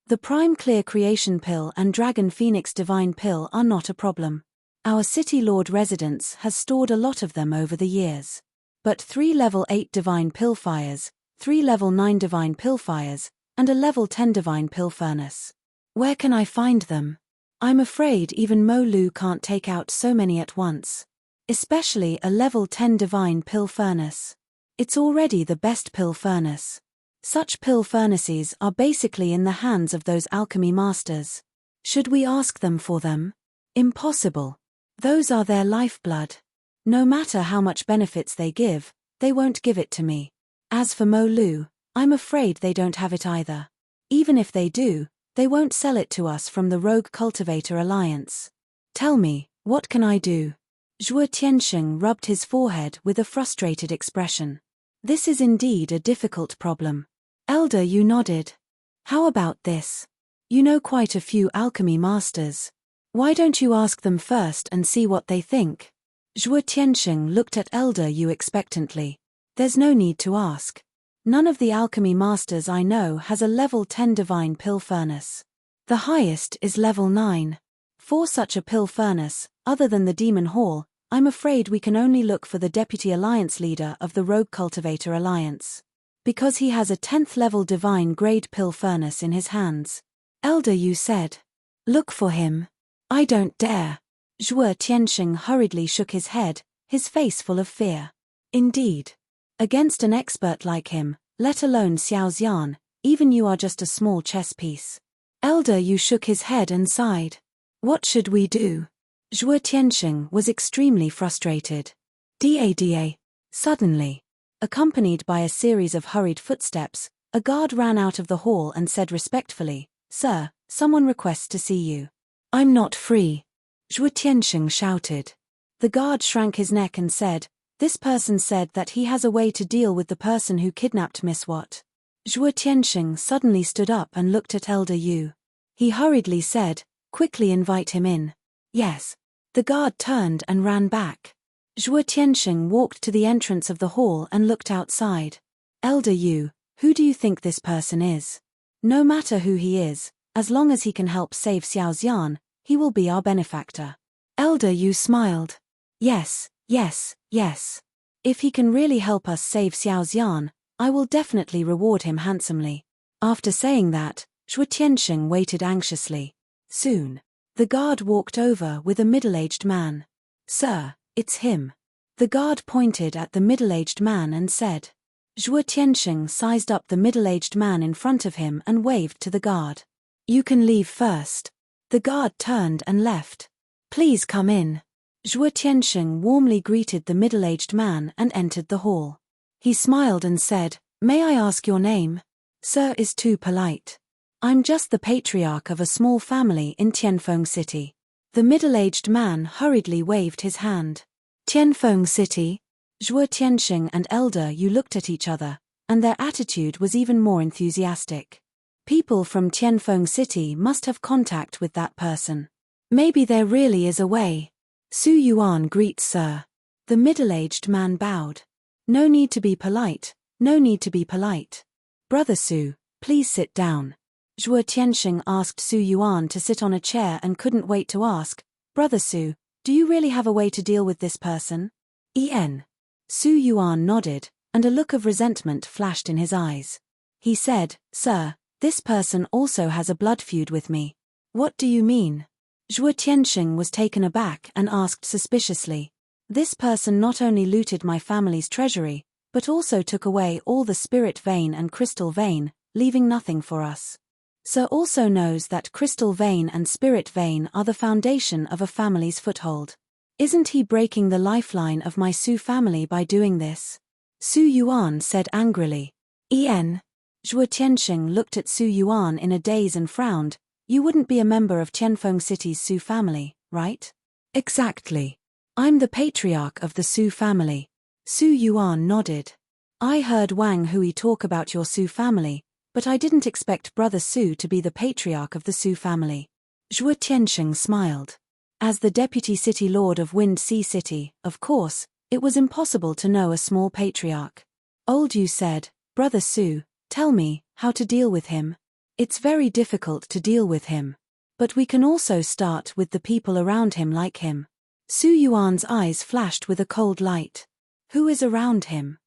The Prime Clear Creation Pill and Dragon Phoenix Divine Pill are not a problem. Our City Lord residence has stored a lot of them over the years. But 3 level 8 Divine Pill Fires, 3 level 9 Divine Pill Fires, and a level 10 Divine Pill Furnace. Where can I find them? I'm afraid even Mo Lu can't take out so many at once. Especially a level 10 Divine Pill Furnace. It's already the best pill furnace. Such pill furnaces are basically in the hands of those alchemy masters. Should we ask them for them? Impossible. Those are their lifeblood. No matter how much benefits they give, they won't give it to me. As for Mo Lu, I'm afraid they don't have it either. Even if they do, they won't sell it to us from the Rogue Cultivator Alliance. Tell me, what can I do? Zhuo Tianxing rubbed his forehead with a frustrated expression. This is indeed a difficult problem. Elder Yu nodded. How about this? You know quite a few alchemy masters. Why don't you ask them first and see what they think? Zhuo Tianxing looked at Elder Yu expectantly. There's no need to ask. None of the alchemy masters I know has a level 10 divine pill furnace. The highest is level 9. For such a pill furnace, other than the Demon Hall, I'm afraid we can only look for the Deputy Alliance Leader of the Rogue Cultivator Alliance. Because he has a 10th level divine grade pill furnace in his hands. Elder Yu said. Look for him. I don't dare. Zhuo Tianxing hurriedly shook his head, his face full of fear. Indeed. Against an expert like him, let alone Xiao Xian, even you are just a small chess piece. Elder Yu shook his head and sighed. What should we do? Zhuo Tianxing was extremely frustrated. Da. Suddenly, accompanied by a series of hurried footsteps, a guard ran out of the hall and said respectfully, Sir, someone requests to see you. I'm not free. Zhuo Tianxing shouted. The guard shrank his neck and said, This person said that he has a way to deal with the person who kidnapped Miss Watt. Zhuo Tianxing suddenly stood up and looked at Elder Yu. He hurriedly said, Quickly invite him in. Yes. The guard turned and ran back. Zhuo Tianxing walked to the entrance of the hall and looked outside. Elder Yu, who do you think this person is? No matter who he is, as long as he can help save Xiao Xian, he will be our benefactor. Elder Yu smiled. Yes, yes, yes. If he can really help us save Xiao Xian, I will definitely reward him handsomely. After saying that, Zhuo Tianxing waited anxiously. Soon, the guard walked over with a middle-aged man. Sir, it's him. The guard pointed at the middle-aged man and said. Zhuo Tianxing sized up the middle-aged man in front of him and waved to the guard. You can leave first. The guard turned and left. Please come in. Zhuo Tianxing warmly greeted the middle-aged man and entered the hall. He smiled and said, May I ask your name? Sir is too polite. I'm just the patriarch of a small family in Tianfeng City. The middle-aged man hurriedly waved his hand. Tianfeng City? Zhuo Tianxing and Elder Yu looked at each other, and their attitude was even more enthusiastic. People from Tianfeng City must have contact with that person. Maybe there really is a way. Su Yuan greets Sir. The middle-aged man bowed. No need to be polite, no need to be polite. Brother Su, please sit down. Zhuo Tianxing asked Su Yuan to sit on a chair and couldn't wait to ask, Brother Su, do you really have a way to deal with this person? Su Yuan nodded, and a look of resentment flashed in his eyes. He said, Sir, this person also has a blood feud with me. What do you mean? Zhuo Tianxing was taken aback and asked suspiciously. This person not only looted my family's treasury, but also took away all the spirit vein and crystal vein, leaving nothing for us. Sir also knows that crystal vein and spirit vein are the foundation of a family's foothold. Isn't he breaking the lifeline of my Su family by doing this? Su Yuan said angrily. Zhuo Tianxing looked at Su Yuan in a daze and frowned. You wouldn't be a member of Tianfeng City's Su family, right? Exactly. I'm the patriarch of the Su family. Su Yuan nodded. I heard Wang Hui talk about your Su family, but I didn't expect Brother Su to be the patriarch of the Su family. Zhuo Tiansheng smiled. As the deputy city lord of Wind Sea City, of course, it was impossible to know a small patriarch. Old Yu said, Brother Su, tell me, how to deal with him? It's very difficult to deal with him. But we can also start with the people around him like him. Su Yuan's eyes flashed with a cold light. Who is around him?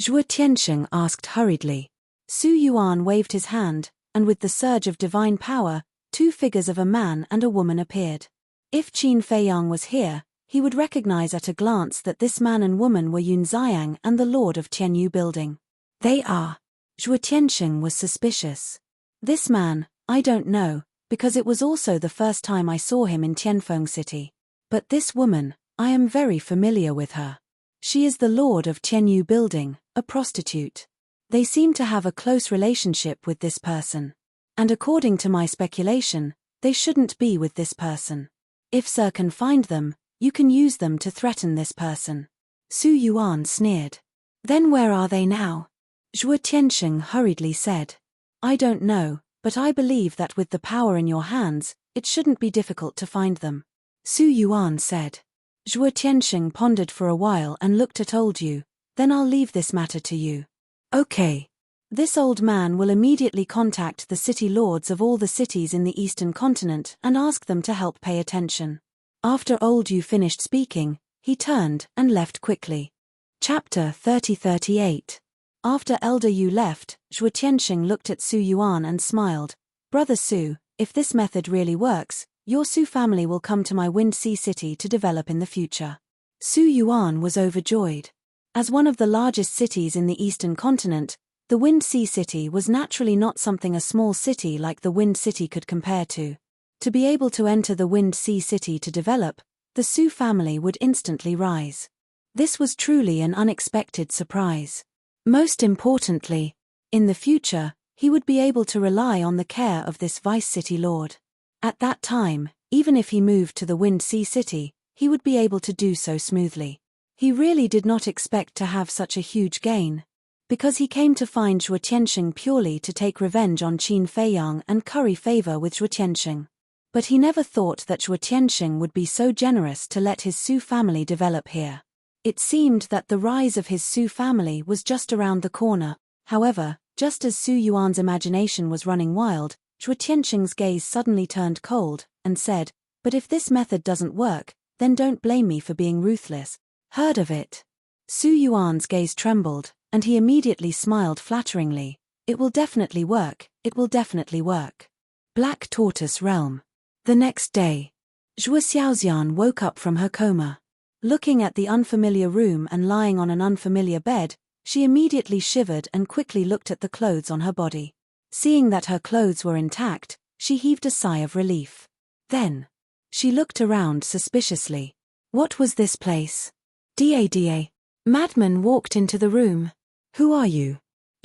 Zhuo Tiansheng asked hurriedly. Su Yuan waved his hand, and with the surge of divine power, two figures of a man and a woman appeared. If Qin Feiyang was here, he would recognize at a glance that this man and woman were Yun Xiang and the lord of Tianyu Building. They are. Zhuo Tiansheng was suspicious. This man, I don't know, because it was also the first time I saw him in Tianfeng City. But this woman, I am very familiar with her. She is the lord of Tianyu Building, a prostitute. They seem to have a close relationship with this person. And according to my speculation, they shouldn't be with this person. If Sir can find them, you can use them to threaten this person. Su Yuan sneered. Then where are they now? Zhuo Tiansheng hurriedly said. I don't know, but I believe that with the power in your hands, it shouldn't be difficult to find them. Su Yuan said. Zhuo Tiansheng pondered for a while and looked at old Yu. Then I'll leave this matter to you. Okay. This old man will immediately contact the city lords of all the cities in the eastern continent and ask them to help pay attention. After old Yu finished speaking, he turned and left quickly. Chapter 30-38. After Elder Yu left, Zhuo Tiansheng looked at Su Yuan and smiled. Brother Su, if this method really works, your Su family will come to my Wind Sea City to develop in the future. Su Yuan was overjoyed. As one of the largest cities in the eastern continent, the Wind Sea City was naturally not something a small city like the Wind City could compare to. To be able to enter the Wind Sea City to develop, the Su family would instantly rise. This was truly an unexpected surprise. Most importantly, in the future, he would be able to rely on the care of this Vice City Lord. At that time, even if he moved to the Wind Sea City, he would be able to do so smoothly. He really did not expect to have such a huge gain. Because he came to find Zhuo Tiansheng purely to take revenge on Qin Feiyang and curry favor with Zhuo Tiansheng. But he never thought that Zhuo Tiansheng would be so generous to let his Su family develop here. It seemed that the rise of his Su family was just around the corner. However, just as Su Yuan's imagination was running wild, Zhuo Tiansheng's gaze suddenly turned cold, and said, But if this method doesn't work, then don't blame me for being ruthless. Heard of it? Su Yuan's gaze trembled, and he immediately smiled flatteringly. It will definitely work, it will definitely work. Black Tortoise Realm. The next day, Zhuo Xiaoxian woke up from her coma. Looking at the unfamiliar room and lying on an unfamiliar bed, she immediately shivered and quickly looked at the clothes on her body. Seeing that her clothes were intact, she heaved a sigh of relief. Then, she looked around suspiciously. What was this place? Da. Madman walked into the room. Who are you?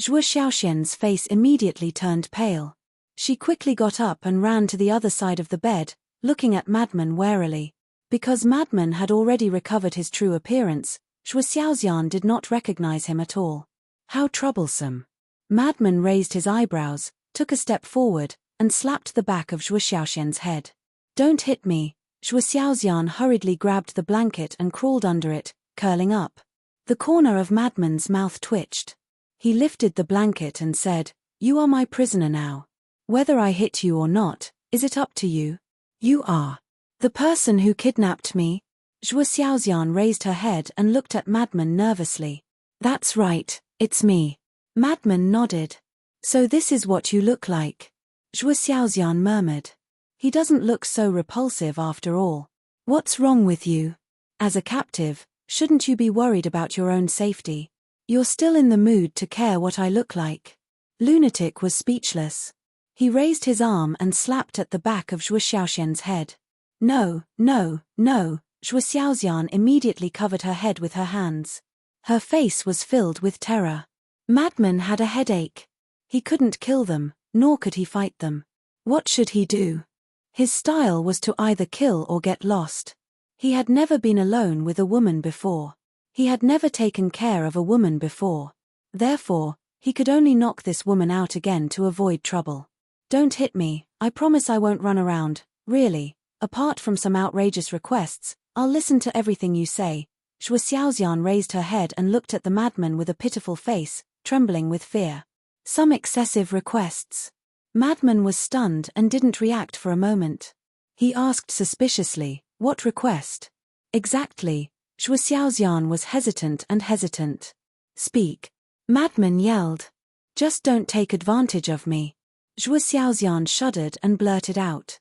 Zhuo Xiaoxian's face immediately turned pale. She quickly got up and ran to the other side of the bed, looking at Madman warily. Because Madman had already recovered his true appearance, Zhuo Xiaoxian did not recognize him at all. How troublesome. Madman raised his eyebrows, took a step forward, and slapped the back of Zhuo Xiaoxian's head. Don't hit me. Zhuo Xiaoxian hurriedly grabbed the blanket and crawled under it, curling up. The corner of Madman's mouth twitched. He lifted the blanket and said, You are my prisoner now. Whether I hit you or not, is it up to you? You are. The person who kidnapped me? Zhuo Xiaoxian raised her head and looked at Madman nervously. That's right, it's me. Madman nodded. So this is what you look like. Zhuo Xiaoxian murmured. He doesn't look so repulsive after all. What's wrong with you? As a captive, shouldn't you be worried about your own safety? You're still in the mood to care what I look like. Lunatic was speechless. He raised his arm and slapped at the back of Zhuo Xiaoxian's head. No, no, no. Zhuo Xiaoxian immediately covered her head with her hands. Her face was filled with terror. Madman had a headache. He couldn't kill them, nor could he fight them. What should he do? His style was to either kill or get lost. He had never been alone with a woman before. He had never taken care of a woman before. Therefore, he could only knock this woman out again to avoid trouble. Don't hit me, I promise I won't run around, really. Apart from some outrageous requests, I'll listen to everything you say. Zhuo Xiaoxian raised her head and looked at the madman with a pitiful face, trembling with fear. Some excessive requests. Madman was stunned and didn't react for a moment. He asked suspiciously, what request? Exactly. Zhuo Xiaoxian was hesitant. Speak. Madman yelled. Just don't take advantage of me. Zhuo Xiaoxian shuddered and blurted out.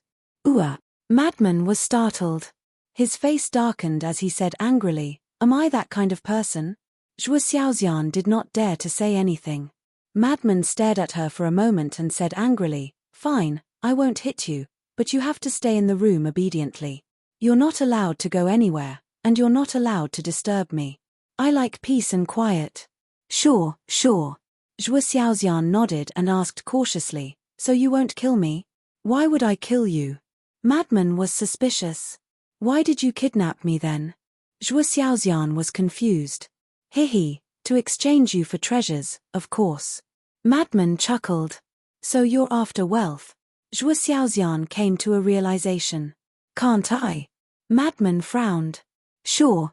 Madman was startled. His face darkened as he said angrily, am I that kind of person? Zhuo Xiaoxian did not dare to say anything. Madman stared at her for a moment and said angrily, fine, I won't hit you, but you have to stay in the room obediently. You're not allowed to go anywhere, and you're not allowed to disturb me. I like peace and quiet. Sure. Zhuo Xiaoxian nodded and asked cautiously, so you won't kill me? Why would I kill you? Madman was suspicious. Why did you kidnap me then? Zhuo Xiaoxian was confused. To exchange you for treasures, of course. Madman chuckled. So you're after wealth. Zhuo Xiaoxian came to a realization. Can't I? Madman frowned. Sure.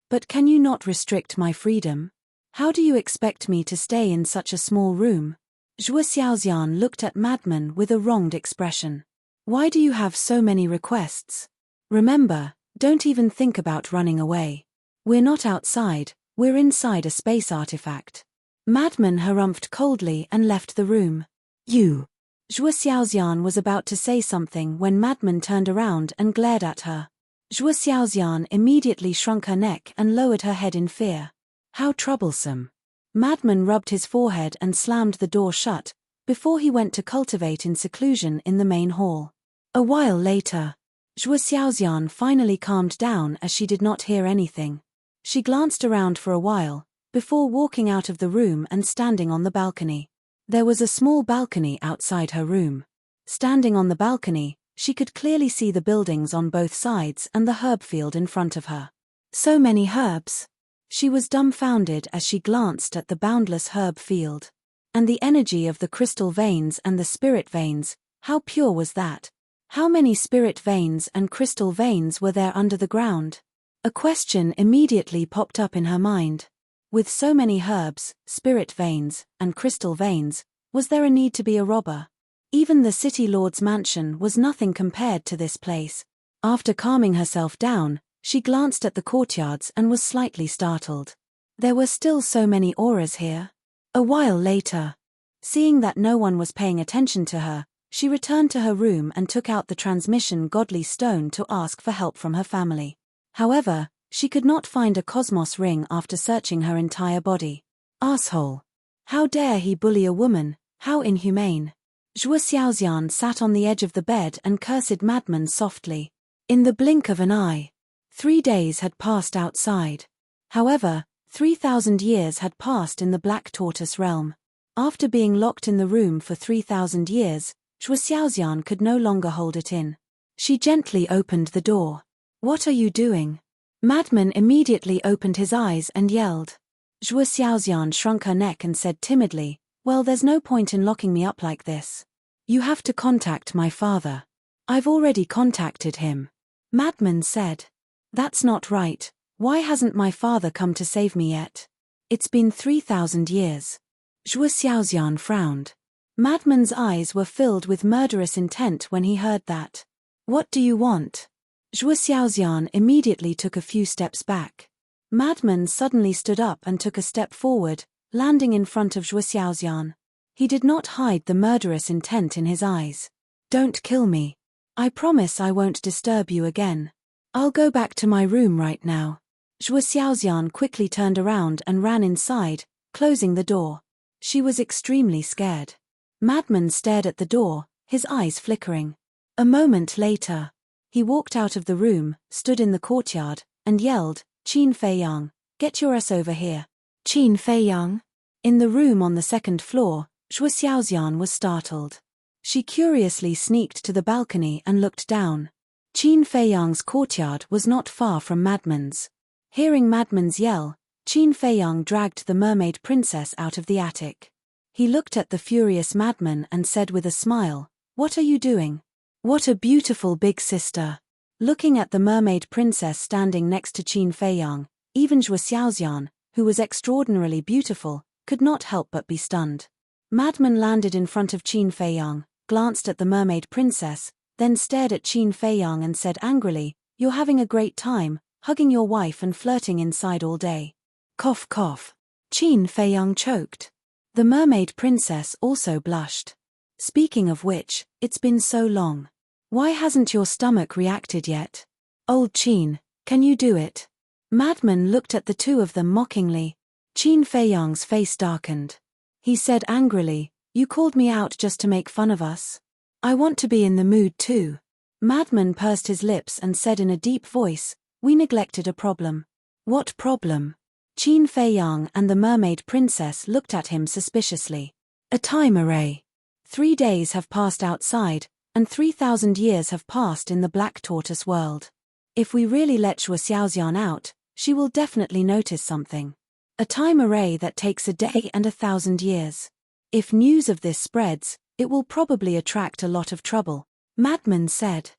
But can you not restrict my freedom? How do you expect me to stay in such a small room? Zhuo Xiaoxian looked at Madman with a wronged expression. Why do you have so many requests? Remember, don't even think about running away. We're not outside, we're inside a space artifact. Madman harumphed coldly and left the room. You. Zhuo Xiaoxian was about to say something when Madman turned around and glared at her. Zhuo Xiaoxian immediately shrunk her neck and lowered her head in fear. How troublesome. Madman rubbed his forehead and slammed the door shut, before he went to cultivate in seclusion in the main hall. A while later, Zhuo Xiaoxian finally calmed down as she did not hear anything. She glanced around for a while, before walking out of the room and standing on the balcony. There was a small balcony outside her room. Standing on the balcony, she could clearly see the buildings on both sides and the herb field in front of her. So many herbs. She was dumbfounded as she glanced at the boundless herb field. And the energy of the crystal veins and the spirit veins, how pure was that? How many spirit veins and crystal veins were there under the ground? A question immediately popped up in her mind. With so many herbs, spirit veins, and crystal veins, was there a need to be a robber? Even the city lord's mansion was nothing compared to this place. After calming herself down, she glanced at the courtyards and was slightly startled. There were still so many auras here. A while later, seeing that no one was paying attention to her, she returned to her room and took out the transmission godly stone to ask for help from her family. However, she could not find a cosmos ring after searching her entire body. Asshole. How dare he bully a woman, how inhumane. Zhuo Xiaoxian sat on the edge of the bed and cursed Madman softly. In the blink of an eye, 3 days had passed outside. However, 3,000 years had passed in the Black Tortoise realm. After being locked in the room for 3,000 years, Zhuo Xiaoxian could no longer hold it in. She gently opened the door. What are you doing? Madman immediately opened his eyes and yelled. Zhuo Xiaoxian shrunk her neck and said timidly, well, there's no point in locking me up like this. You have to contact my father. I've already contacted him. Madman said. That's not right. Why hasn't my father come to save me yet? It's been 3,000 years. Zhuo Xiaoxian frowned. Madman's eyes were filled with murderous intent when he heard that. What do you want? Zhuo Xiaoxian immediately took a few steps back. Madman suddenly stood up and took a step forward, landing in front of Zhuo Xiaoxian. He did not hide the murderous intent in his eyes. Don't kill me. I promise I won't disturb you again. I'll go back to my room right now. Zhuo Xiaoxian quickly turned around and ran inside, closing the door. She was extremely scared. Madman stared at the door, his eyes flickering. A moment later, he walked out of the room, stood in the courtyard, and yelled, Qin Feiyang, get your ass over here. Qin Feiyang? In the room on the second floor, Zhuo Xiaoxian was startled. She curiously sneaked to the balcony and looked down. Qin Feiyang's courtyard was not far from Madman's. Hearing Madman's yell, Qin Feiyang dragged the mermaid princess out of the attic. He looked at the furious Madman and said with a smile, "What are you doing? What a beautiful big sister." Looking at the mermaid princess standing next to Qin Feiyang, even Zhuo Xiaoxian, who was extraordinarily beautiful, could not help but be stunned. Madman landed in front of Qin Feiyang, glanced at the mermaid princess, then stared at Qin Feiyang and said angrily, "You're having a great time, hugging your wife and flirting inside all day." Cough cough. Qin Feiyang choked. The mermaid princess also blushed. "Speaking of which, it's been so long. Why hasn't your stomach reacted yet? Old Qin, can you do it?" Madman looked at the two of them mockingly. Qin Feiyang's face darkened. He said angrily, "You called me out just to make fun of us? I want to be in the mood too." Madman pursed his lips and said in a deep voice, "We neglected a problem." "What problem?" Qin Feiyang and the mermaid princess looked at him suspiciously. "A time array. 3 days have passed outside, and 3,000 years have passed in the Black Tortoise world. If we really let Zhuo Xiaoxian out, she will definitely notice something. A time array that takes a day and 1,000 years. If news of this spreads, it will probably attract a lot of trouble," Madman said.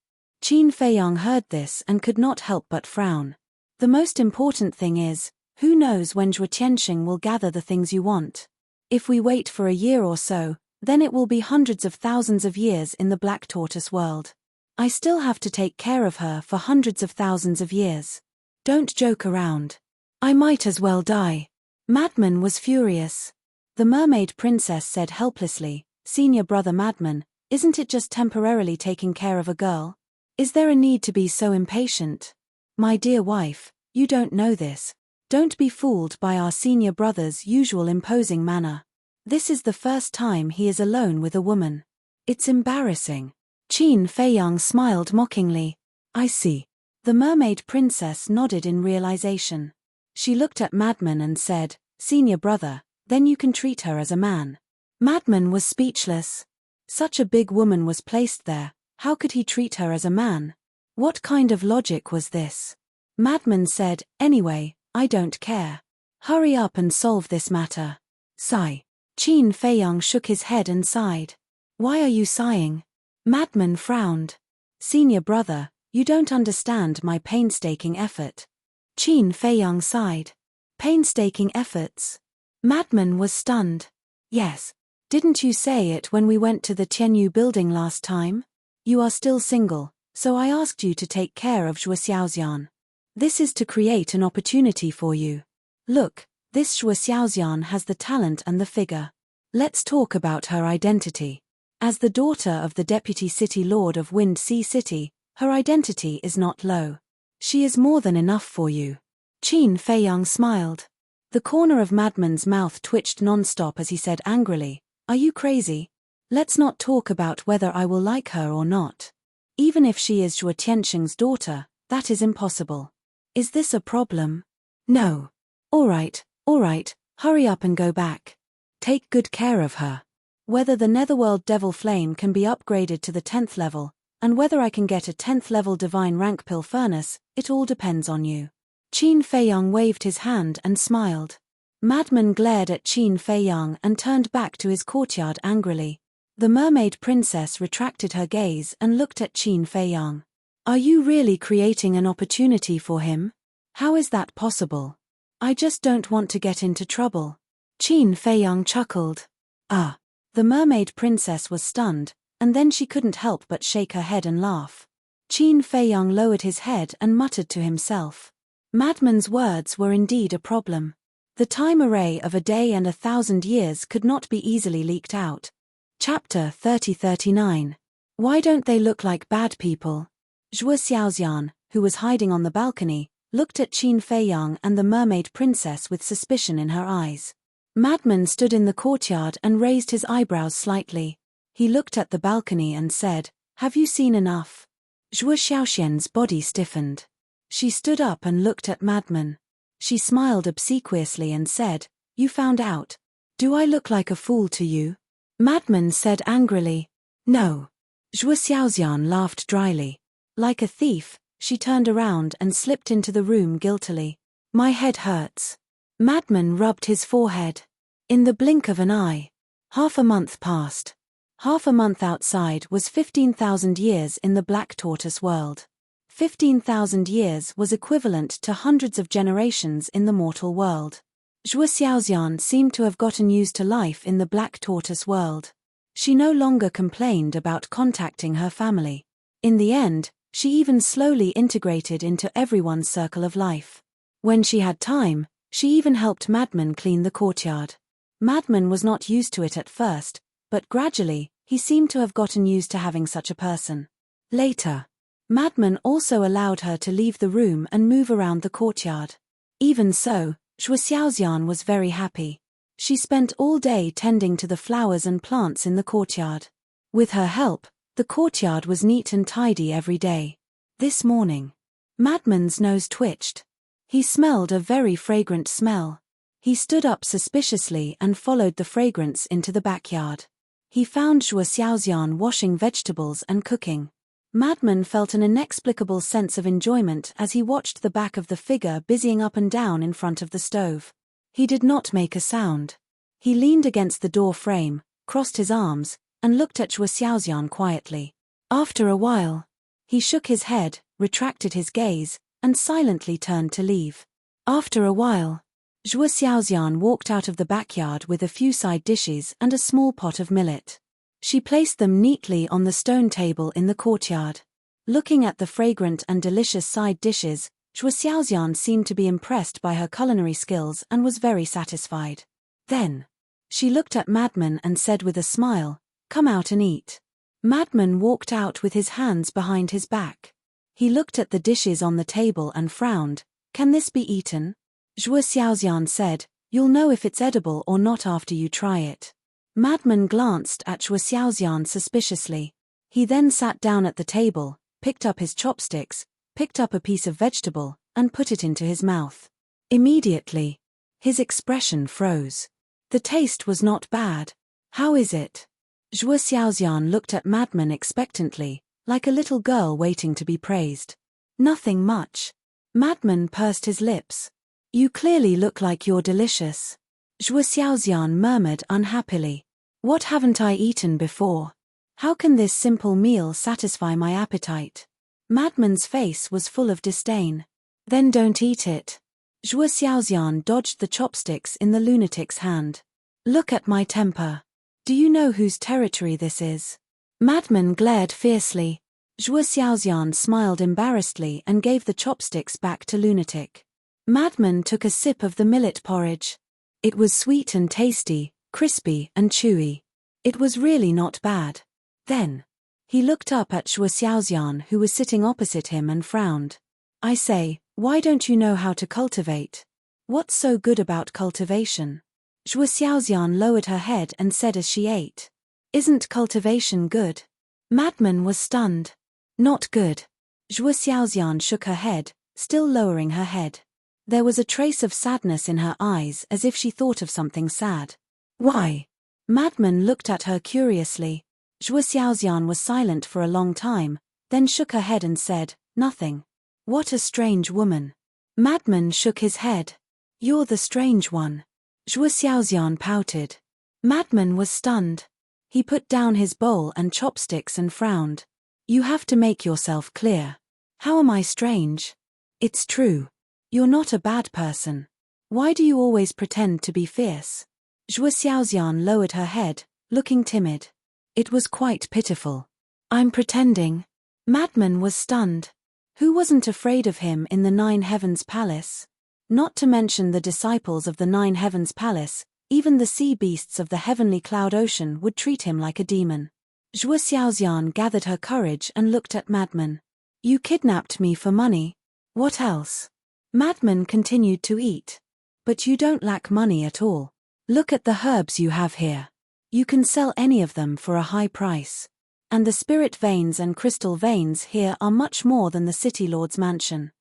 Qin Feiyang heard this and could not help but frown. "The most important thing is, who knows when Zhuo Tianxing will gather the things you want? If we wait for a year or so, then it will be hundreds of thousands of years in the Black Tortoise world. I still have to take care of her for hundreds of thousands of years. Don't joke around. I might as well die." Madman was furious. The mermaid princess said helplessly, "Senior brother Madman, isn't it just temporarily taking care of a girl? Is there a need to be so impatient? My dear wife, you don't know this. Don't be fooled by our senior brother's usual imposing manner. This is the first time he is alone with a woman. It's embarrassing." Qin Feiyang smiled mockingly. "I see." The mermaid princess nodded in realization. She looked at Madman and said, "Senior brother, then you can treat her as a man." Madman was speechless. Such a big woman was placed there, how could he treat her as a man? What kind of logic was this? Madman said, "Anyway, I don't care. Hurry up and solve this matter." Sigh. Qin Feiyang shook his head and sighed. "Why are you sighing?" Madman frowned. "Senior brother, you don't understand my painstaking effort." Qin Feiyang sighed. "Painstaking efforts?" Madman was stunned. "Yes. Didn't you say it when we went to the Tianyu building last time? You are still single, so I asked you to take care of Zhuo Xiaoxian. This is to create an opportunity for you. Look, this Zhuo Xiaoxian has the talent and the figure. Let's talk about her identity. As the daughter of the Deputy City Lord of Wind Sea City, her identity is not low. She is more than enough for you." Qin Feiyang smiled. The corner of Madman's mouth twitched non-stop as he said angrily, "Are you crazy? Let's not talk about whether I will like her or not. Even if she is Zhuo Tianxing's daughter, that is impossible. Is this a problem?" "No." All right, hurry up and go back. Take good care of her. Whether the Netherworld Devil Flame can be upgraded to the 10th level, and whether I can get a 10th level Divine Rank Pill Furnace, it all depends on you." Qin Feiyang waved his hand and smiled. Madman glared at Qin Feiyang and turned back to his courtyard angrily. The mermaid princess retracted her gaze and looked at Qin Feiyang. "Are you really creating an opportunity for him? How is that possible?" "I just don't want to get into trouble." Qin Feiyang chuckled. "Ah." The mermaid princess was stunned, and then she couldn't help but shake her head and laugh. Qin Feiyang lowered his head and muttered to himself. Madman's words were indeed a problem. The time array of a day and 1,000 years could not be easily leaked out. Chapter 3039. Why don't they look like bad people? Zhuo Xiaoxian, who was hiding on the balcony, looked at Qin Feiyang and the mermaid princess with suspicion in her eyes. Madman stood in the courtyard and raised his eyebrows slightly. He looked at the balcony and said, "Have you seen enough?" Zhuo Xiaoxian's body stiffened. She stood up and looked at Madman. She smiled obsequiously and said, "You found out. Do I look like a fool to you?" Madman said angrily, "No." Zhuo Xiaoxian laughed dryly. Like a thief, she turned around and slipped into the room guiltily. My head hurts. Madman rubbed his forehead. In the blink of an eye. Half a month passed. Half a month outside was 15,000 years in the Black Tortoise world. 15,000 years was equivalent to hundreds of generations in the mortal world. Zhuo Xiaoxian seemed to have gotten used to life in the Black Tortoise world. She no longer complained about contacting her family. In the end, she even slowly integrated into everyone's circle of life. When she had time, she even helped Madman clean the courtyard. Madman was not used to it at first, but gradually, he seemed to have gotten used to having such a person. Later, Madman also allowed her to leave the room and move around the courtyard. Even so, Zhuo Xiaoxian was very happy. She spent all day tending to the flowers and plants in the courtyard. With her help, the courtyard was neat and tidy every day. This morning, Madman's nose twitched. He smelled a very fragrant smell. He stood up suspiciously and followed the fragrance into the backyard. He found Zhuo Xiaoxian washing vegetables and cooking. Madman felt an inexplicable sense of enjoyment as he watched the back of the figure busying up and down in front of the stove. He did not make a sound. He leaned against the door frame, crossed his arms, and looked at Zhuo Xiaoxian quietly. After a while, he shook his head, retracted his gaze, and silently turned to leave. After a while, Zhuo Xiaoxian walked out of the backyard with a few side dishes and a small pot of millet. She placed them neatly on the stone table in the courtyard. Looking at the fragrant and delicious side dishes, Zhuo Xiaoxian seemed to be impressed by her culinary skills and was very satisfied. Then, she looked at Madman and said with a smile, "Come out and eat." Madman walked out with his hands behind his back. He looked at the dishes on the table and frowned. "Can this be eaten?" Zhuo Xiaoxian said, "You'll know if it's edible or not after you try it." Madman glanced at Zhuo Xiaoxian suspiciously. He then sat down at the table, picked up his chopsticks, picked up a piece of vegetable, and put it into his mouth. Immediately, his expression froze. The taste was not bad. "How is it?" Zhuo Xiaoxian looked at Madman expectantly, like a little girl waiting to be praised. "Nothing much." Madman pursed his lips. "You clearly look like you're delicious." Zhuo Xiaoxian murmured unhappily. "What haven't I eaten before? How can this simple meal satisfy my appetite?" Madman's face was full of disdain. "Then don't eat it." Zhuo Xiaoxian dodged the chopsticks in the lunatic's hand. "Look at my temper. Do you know whose territory this is?" Madman glared fiercely. Zhuo Xiaoxian smiled embarrassedly and gave the chopsticks back to lunatic. Madman took a sip of the millet porridge. It was sweet and tasty, crispy and chewy. It was really not bad. Then, he looked up at Zhuo Xiaoxian who was sitting opposite him and frowned. "I say, why don't you know how to cultivate? What's so good about cultivation?" Zhuo Xiaoxian lowered her head and said as she ate, "Isn't cultivation good?" Madman was stunned. "Not good." Zhuo Xiaoxian shook her head, still lowering her head. There was a trace of sadness in her eyes as if she thought of something sad. "Why?" Madman looked at her curiously. Zhuo Xiaoxian was silent for a long time, then shook her head and said, "Nothing." "What a strange woman." Madman shook his head. "You're the strange one." Zhuo Xiaoxian pouted. Madman was stunned. He put down his bowl and chopsticks and frowned. "You have to make yourself clear. How am I strange?" "It's true. You're not a bad person. Why do you always pretend to be fierce?" Zhuo Xiaoxian lowered her head, looking timid. It was quite pitiful. "I'm pretending." Madman was stunned. Who wasn't afraid of him in the Nine Heavens Palace? Not to mention the disciples of the Nine Heavens Palace, even the sea beasts of the heavenly cloud ocean would treat him like a demon. Zhuo Xiaoxian gathered her courage and looked at Madman. "You kidnapped me for money. What else?" Madman continued to eat. "But you don't lack money at all. Look at the herbs you have here. You can sell any of them for a high price. And the spirit veins and crystal veins here are much more than the city lord's mansion."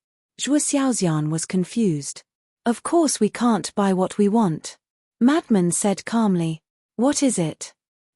Zhuo Xiaoxian was confused. "Of course we can't buy what we want." Madman said calmly. "What is it?"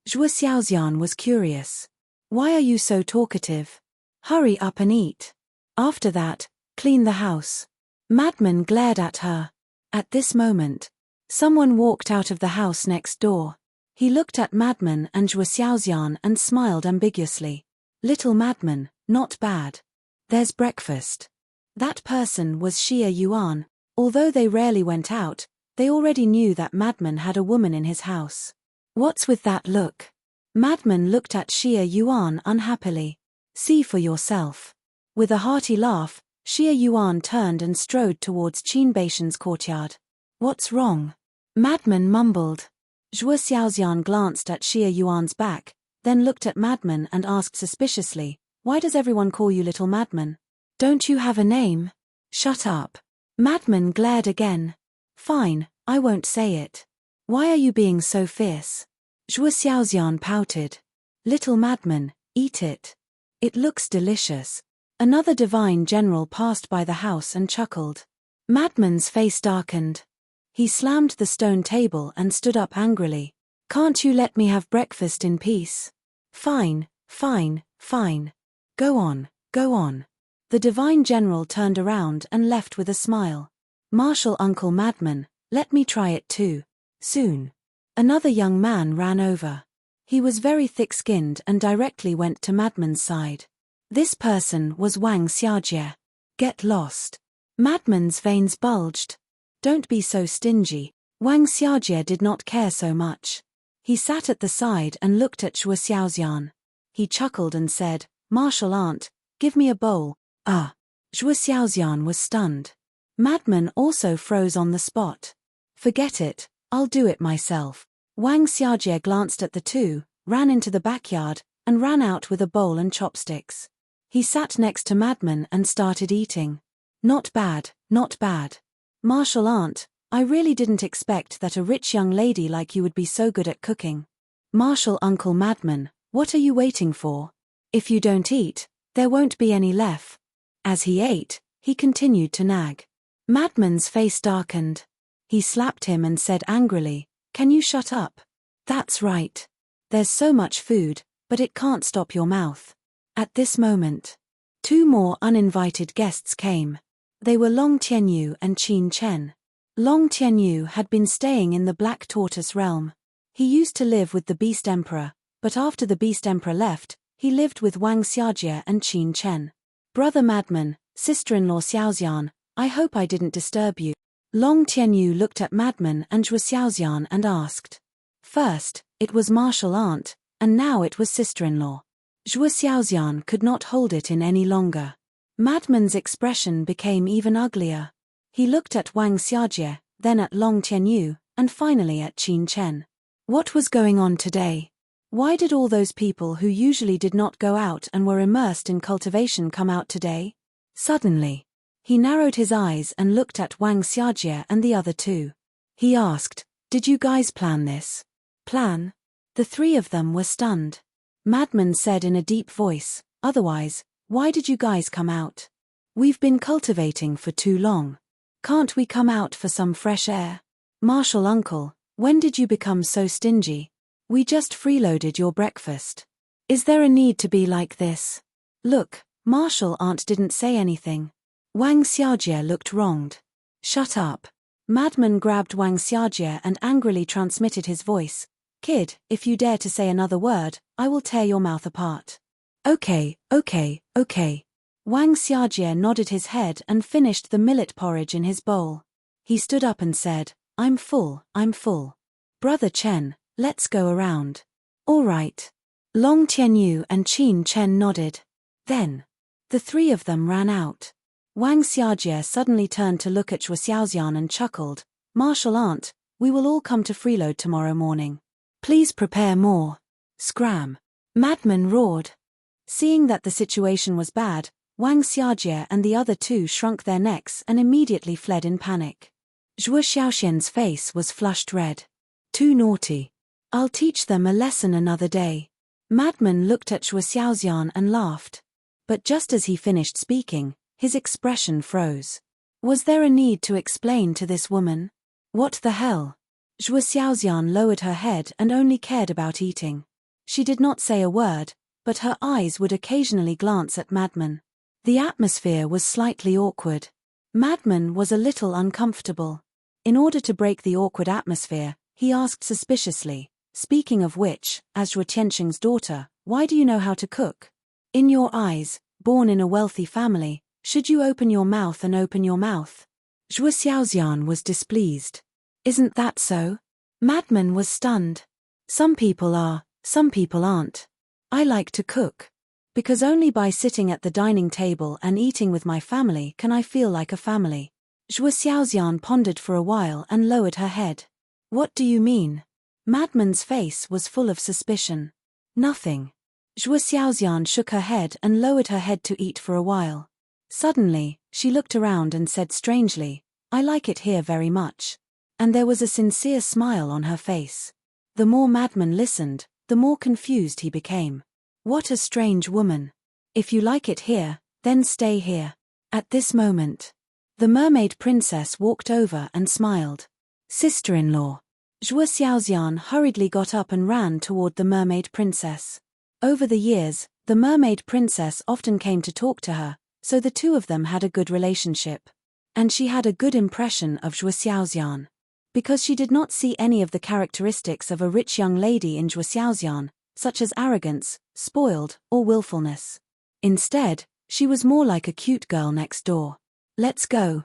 Zhuo Xiaoxian was curious. "Why are you so talkative? Hurry up and eat. After that, clean the house." Madman glared at her. At this moment, someone walked out of the house next door. He looked at Madman and Zhuo Xiaoxian and smiled ambiguously. Little Madman, not bad. There's breakfast. That person was Xie Yuan. Although they rarely went out, they already knew that Madman had a woman in his house. What's with that look? Madman looked at Xie Yuan unhappily. See for yourself. With a hearty laugh, Xie Yuan turned and strode towards Qin Baishan's courtyard. What's wrong? Madman mumbled. Zhuo Xiaoxian glanced at Xie Yuan's back, then looked at Madman and asked suspiciously, why does everyone call you Little Madman? Don't you have a name? Shut up. Madman glared again. Fine, I won't say it. Why are you being so fierce? Zhuo Xiaoxian pouted. Little Madman, eat it. It looks delicious. Another divine general passed by the house and chuckled. Madman's face darkened. He slammed the stone table and stood up angrily. Can't you let me have breakfast in peace? Fine, fine, fine. Go on, go on. The divine general turned around and left with a smile. Martial Uncle Madman, let me try it too. Soon. Another young man ran over. He was very thick-skinned and directly went to Madman's side. This person was Wang Xiajie. Get lost. Madman's veins bulged. Don't be so stingy. Wang Xiajie did not care so much. He sat at the side and looked at Zhuo Xiaoxian. He chuckled and said, Martial aunt, give me a bowl. Ah. Zhuo Xiaoxian was stunned. Madman also froze on the spot. Forget it, I'll do it myself. Wang Xiajie glanced at the two, ran into the backyard, and ran out with a bowl and chopsticks. He sat next to Madman and started eating. Not bad, not bad. Martial aunt, I really didn't expect that a rich young lady like you would be so good at cooking. Martial Uncle Madman, what are you waiting for? If you don't eat, there won't be any left. As he ate, he continued to nag. Madman's face darkened. He slapped him and said angrily, Can you shut up? That's right. There's so much food, but it can't stop your mouth. At this moment, two more uninvited guests came. They were Long Tianyu and Qin Chen. Long Tianyu had been staying in the Black Tortoise realm. He used to live with the Beast Emperor, but after the Beast Emperor left, he lived with Wang Xiajie and Qin Chen. Brother Madman, sister-in-law Xiaoxian, I hope I didn't disturb you. Long Tianyu looked at Madman and Zhuo Xiaoxian and asked. First, it was martial aunt, and now it was sister-in-law. Zhuo Xiaoxian could not hold it in any longer. Madman's expression became even uglier. He looked at Wang Xiajie, then at Long Tianyu, and finally at Qin Chen. What was going on today? Why did all those people who usually did not go out and were immersed in cultivation come out today? Suddenly, he narrowed his eyes and looked at Wang Xiajie and the other two. He asked, Did you guys plan this? Plan? The three of them were stunned. Madman said in a deep voice, Otherwise, why did you guys come out? We've been cultivating for too long. Can't we come out for some fresh air? Martial Uncle, when did you become so stingy? We just freeloaded your breakfast. Is there a need to be like this? Look, Martial Aunt didn't say anything. Wang Xiajie looked wronged. Shut up. Madman grabbed Wang Xiajie and angrily transmitted his voice. Kid, if you dare to say another word, I will tear your mouth apart. Okay. Wang Xiajie nodded his head and finished the millet porridge in his bowl. He stood up and said, I'm full. Brother Chen, let's go around. All right. Long Tianyu and Qin Chen nodded. Then, the three of them ran out. Wang Xiajie suddenly turned to look at Zhuo Xiaoxian and chuckled, Martial aunt, we will all come to freeload tomorrow morning. Please prepare more. Scram. Madman roared. Seeing that the situation was bad, Wang Xiajie and the other two shrunk their necks and immediately fled in panic. Zhuo Xiaoxian's face was flushed red. Too naughty. I'll teach them a lesson another day. Madman looked at Zhuo Xiaoxian and laughed. But just as he finished speaking, his expression froze. Was there a need to explain to this woman? What the hell? Zhuo Xiaoxian lowered her head and only cared about eating. She did not say a word, but her eyes would occasionally glance at Madman. The atmosphere was slightly awkward. Madman was a little uncomfortable. In order to break the awkward atmosphere, he asked suspiciously, "Speaking of which, as Zhuo Tianxing's daughter, why do you know how to cook? In your eyes, born in a wealthy family, should you open your mouth and open your mouth?" Zhuo Xiaoxian was displeased. "Isn't that so?" Madman was stunned. "Some people are, some people aren't. I like to cook. Because only by sitting at the dining table and eating with my family can I feel like a family." Zhuo Xiaoxian pondered for a while and lowered her head. "What do you mean?" Madman's face was full of suspicion. "Nothing." Zhuo Xiaoxian shook her head and lowered her head to eat for a while. Suddenly, she looked around and said strangely, "I like it here very much." And there was a sincere smile on her face. The more Madman listened, the more confused he became. What a strange woman. If you like it here, then stay here. At this moment, the mermaid princess walked over and smiled. "Sister-in-law." Zhuo Xiaoxian hurriedly got up and ran toward the mermaid princess. Over the years, the mermaid princess often came to talk to her, so the two of them had a good relationship. And she had a good impression of Zhuo Xiaoxian. Because she did not see any of the characteristics of a rich young lady in Zhuo Xiaoxian, such as arrogance, spoiled, or willfulness. Instead, she was more like a cute girl next door. Let's go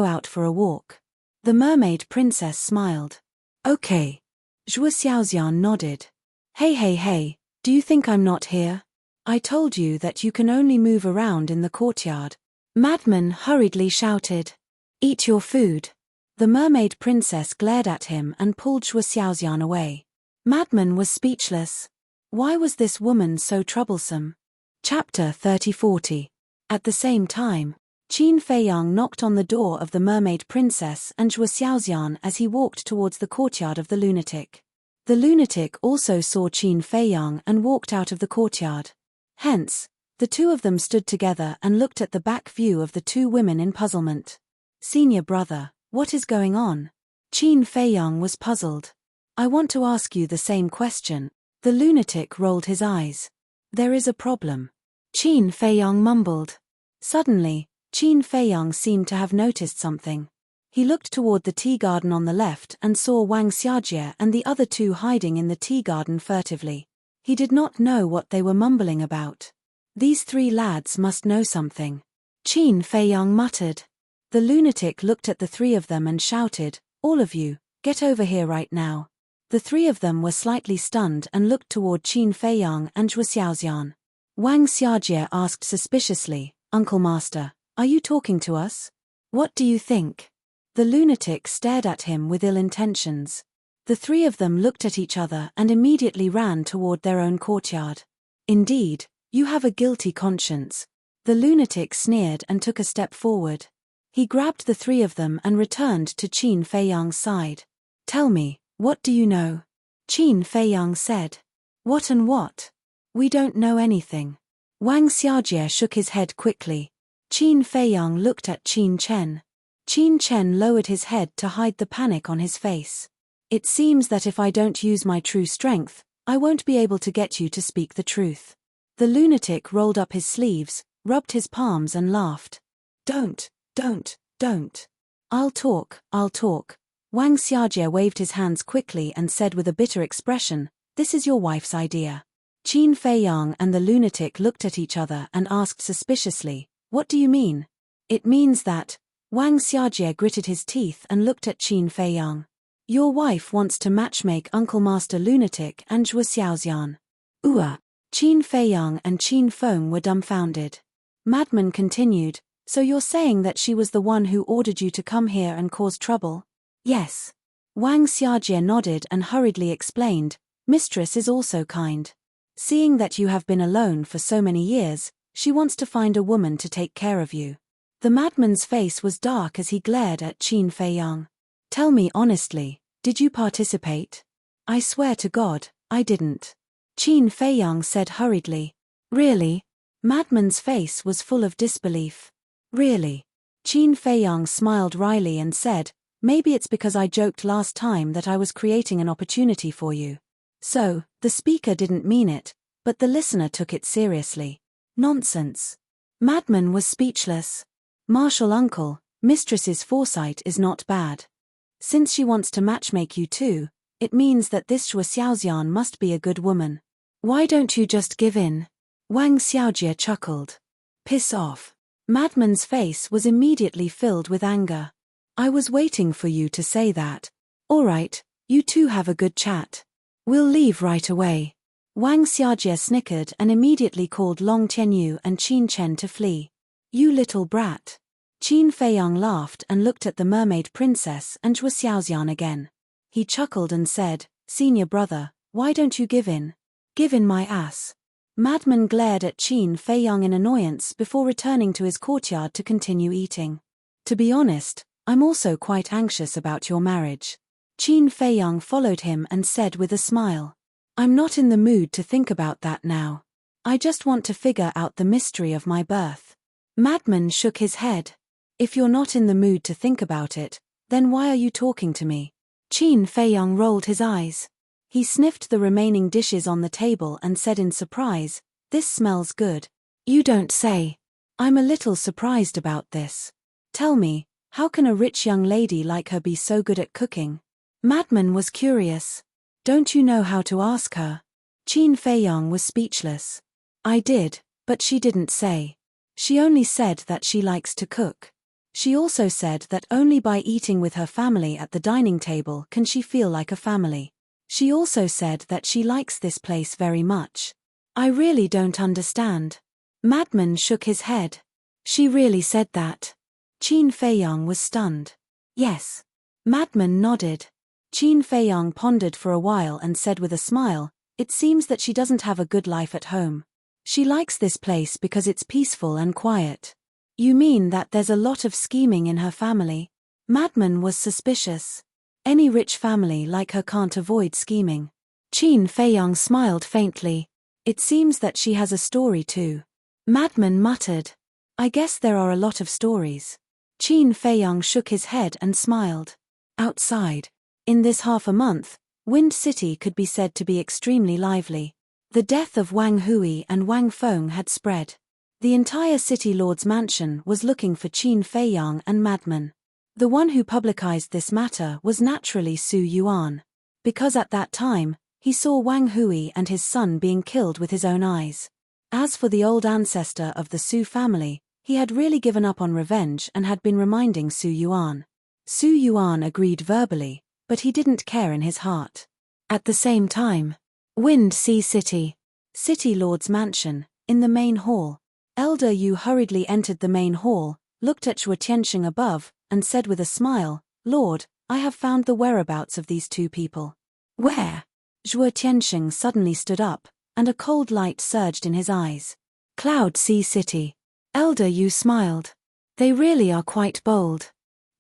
out for a walk." The mermaid princess smiled. "Okay." Zhuo Xiaoxian nodded. Hey, do you think I'm not here? I told you that you can only move around in the courtyard." Madman hurriedly shouted. "Eat your food." The mermaid princess glared at him and pulled Zhuo Xiaoxian away. Madman was speechless. Why was this woman so troublesome? Chapter 30-40. At the same time, Qin Feiyang knocked on the door of the mermaid princess and Zhuo Xiaoxian as he walked towards the courtyard of the lunatic. The lunatic also saw Qin Feiyang and walked out of the courtyard. Hence, the two of them stood together and looked at the back view of the two women in puzzlement. "Senior brother, what is going on?" Qin Feiyang was puzzled. "I want to ask you the same question." The lunatic rolled his eyes. "There is a problem." Qin Feiyang mumbled. Suddenly, Qin Feiyang seemed to have noticed something. He looked toward the tea garden on the left and saw Wang Xiajie and the other two hiding in the tea garden furtively. He did not know what they were mumbling about. These three lads must know something. Qin Feiyang muttered. The lunatic looked at the three of them and shouted, "All of you, get over here right now." The three of them were slightly stunned and looked toward Qin Feiyang and Zhuo Xiaoxian. Wang Xiajie asked suspiciously, "Uncle Master, are you talking to us? What do you think?" The lunatic stared at him with ill intentions. The three of them looked at each other and immediately ran toward their own courtyard. "Indeed, you have a guilty conscience." The lunatic sneered and took a step forward. He grabbed the three of them and returned to Qin Feiyang's side. "Tell me, what do you know?" Qin Feiyang said. "What and what? We don't know anything." Wang Xiajie shook his head quickly. Qin Feiyang looked at Qin Chen. Qin Chen lowered his head to hide the panic on his face. "It seems that if I don't use my true strength, I won't be able to get you to speak the truth." The lunatic rolled up his sleeves, rubbed his palms and laughed. Don't. I'll talk. Wang Xiajie waved his hands quickly and said with a bitter expression, "This is your wife's idea." Qin Feiyang and the lunatic looked at each other and asked suspiciously, "What do you mean?" "It means that..." Wang Xiajie gritted his teeth and looked at Qin Feiyang. "Your wife wants to matchmake Uncle Master Lunatic and Zhuo Xiaoxian." Qin Feiyang and Qin Feng were dumbfounded. Madman continued, "So you're saying that she was the one who ordered you to come here and cause trouble?" "Yes." Wang Xiajie nodded and hurriedly explained, "Mistress is also kind. Seeing that you have been alone for so many years, she wants to find a woman to take care of you." The madman's face was dark as he glared at Qin Feiyang. "Tell me honestly, did you participate?" "I swear to God, I didn't." Qin Feiyang said hurriedly. "Really?" Madman's face was full of disbelief. "Really?" Qin Feiyang smiled wryly and said, "Maybe it's because I joked last time that I was creating an opportunity for you." So, the speaker didn't mean it, but the listener took it seriously. Nonsense. Madman was speechless. "Martial uncle, Mistress's foresight is not bad. Since she wants to matchmake you two, it means that this Shui Xiaoxian must be a good woman. Why don't you just give in? Wang Xiaojie chuckled. Piss off. Madman's face was immediately filled with anger. I was waiting for you to say that. All right, you two have a good chat. We'll leave right away. Wang Xiaojie snickered and immediately called Long Tianyu and Qin Chen to flee. You little brat. Qin Feiyang laughed and looked at the mermaid princess and Shui Xiaoxian again. He chuckled and said, Senior brother, why don't you give in? Give in my ass. Madman glared at Qin Feiyang in annoyance before returning to his courtyard to continue eating. To be honest, I'm also quite anxious about your marriage. Qin Feiyang followed him and said with a smile. I'm not in the mood to think about that now. I just want to figure out the mystery of my birth. Madman shook his head. If you're not in the mood to think about it, then why are you talking to me? Qin Feiyang rolled his eyes. He sniffed the remaining dishes on the table and said in surprise, This smells good. You don't say. I'm a little surprised about this. Tell me, how can a rich young lady like her be so good at cooking? Madman was curious. Don't you know how to ask her? Qin Feiyang was speechless. I did, but she didn't say. She only said that she likes to cook. She also said that only by eating with her family at the dining table can she feel like a family. She also said that she likes this place very much. I really don't understand. Madman shook his head. She really said that. Qin Feiyang was stunned. Yes. Madman nodded. Qin Feiyang pondered for a while and said with a smile, It seems that she doesn't have a good life at home. She likes this place because it's peaceful and quiet. You mean that there's a lot of scheming in her family? Madman was suspicious. Any rich family like her can't avoid scheming. Qin Feiyang smiled faintly. It seems that she has a story too. Madman muttered. I guess there are a lot of stories. Qin Feiyang shook his head and smiled. Outside. In this half a month, Wind City could be said to be extremely lively. The death of Wang Hui and Wang Feng had spread. The entire city lord's mansion was looking for Qin Feiyang and Madman. The one who publicized this matter was naturally Su Yuan. Because at that time, he saw Wang Hui and his son being killed with his own eyes. As for the old ancestor of the Su family, he had really given up on revenge and had been reminding Su Yuan. Su Yuan agreed verbally, but he didn't care in his heart. At the same time, Wind Sea City. City Lord's mansion, in the main hall. Elder Yu hurriedly entered the main hall, looked at Shui Tianxing above, and said with a smile, Lord, I have found the whereabouts of these two people. Where? Shui Tianxing suddenly stood up, and a cold light surged in his eyes. Cloud Sea City. Elder Yu smiled. They really are quite bold.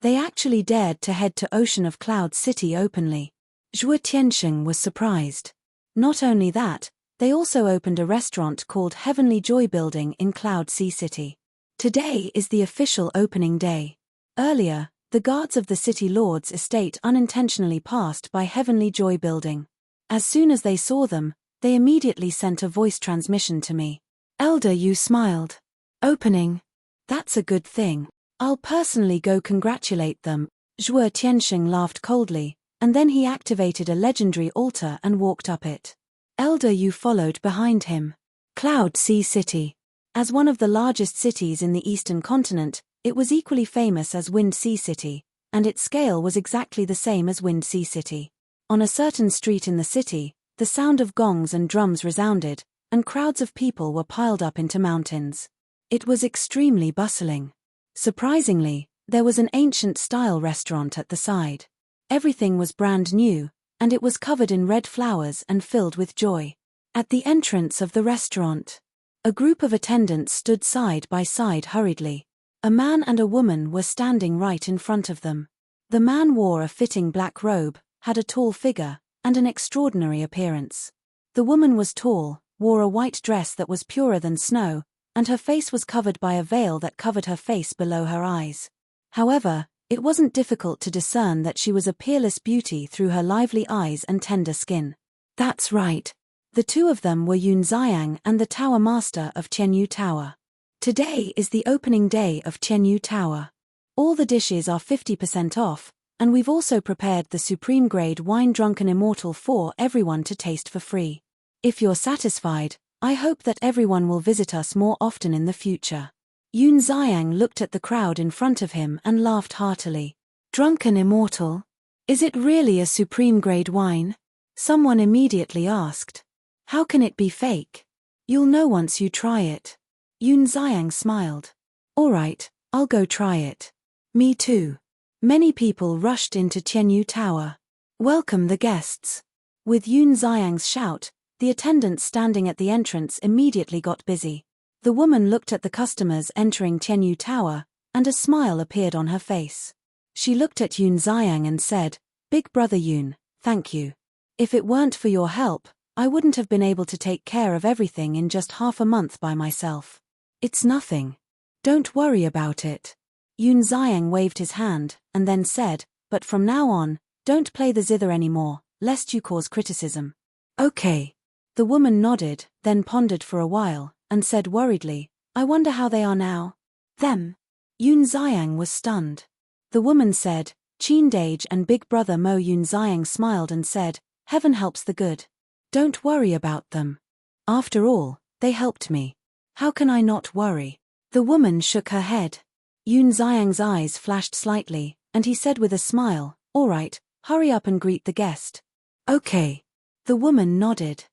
They actually dared to head to Ocean of Cloud City openly. Shui Tianxing was surprised. Not only that, they also opened a restaurant called Heavenly Joy Building in Cloud Sea City. Today is the official opening day. Earlier, the guards of the City Lord's estate unintentionally passed by Heavenly Joy Building. As soon as they saw them, they immediately sent a voice transmission to me. Elder Yu smiled. Opening. That's a good thing. I'll personally go congratulate them. Shui Tianxing laughed coldly, and then he activated a legendary altar and walked up it. Elder Yu followed behind him. Cloud Sea City. As one of the largest cities in the eastern continent, it was equally famous as Wind Sea City, and its scale was exactly the same as Wind Sea City. On a certain street in the city, the sound of gongs and drums resounded, and crowds of people were piled up into mountains. It was extremely bustling. Surprisingly, there was an ancient-style restaurant at the side. Everything was brand new, and it was covered in red flowers and filled with joy. At the entrance of the restaurant, a group of attendants stood side by side hurriedly. A man and a woman were standing right in front of them. The man wore a fitting black robe, had a tall figure, and an extraordinary appearance. The woman was tall, wore a white dress that was purer than snow, and her face was covered by a veil that covered her face below her eyes. However, it wasn't difficult to discern that she was a peerless beauty through her lively eyes and tender skin. That's right. The two of them were Yun Xiang and the Tower Master of Qianyu Tower. Today is the opening day of Qianyu Tower. All the dishes are 50% off, and we've also prepared the supreme grade wine Drunken Immortal for everyone to taste for free. If you're satisfied, I hope that everyone will visit us more often in the future. Yun Xiang looked at the crowd in front of him and laughed heartily. Drunken Immortal? Is it really a supreme grade wine? Someone immediately asked. How can it be fake? You'll know once you try it. Yun Xiang smiled. All right, I'll go try it. Me too. Many people rushed into Tianyu Tower. Welcome the guests. With Yun Xiang's shout, the attendants standing at the entrance immediately got busy. The woman looked at the customers entering Tianyu Tower, and a smile appeared on her face. She looked at Yun Xiang and said, Big brother Yun, thank you. If it weren't for your help, I wouldn't have been able to take care of everything in just half a month by myself. It's nothing. Don't worry about it. Yun Xiang waved his hand, and then said, but from now on, don't play the zither anymore, lest you cause criticism. Okay. The woman nodded, then pondered for a while, and said worriedly, I wonder how they are now. Them. Yun Xiang was stunned. The woman said, Qin Dage and Big Brother Mo. Yun Xiang smiled and said, Heaven helps the good. Don't worry about them. After all, they helped me. How can I not worry? The woman shook her head. Yun Xiang's eyes flashed slightly, and he said with a smile, All right, hurry up and greet the guest. Okay. The woman nodded.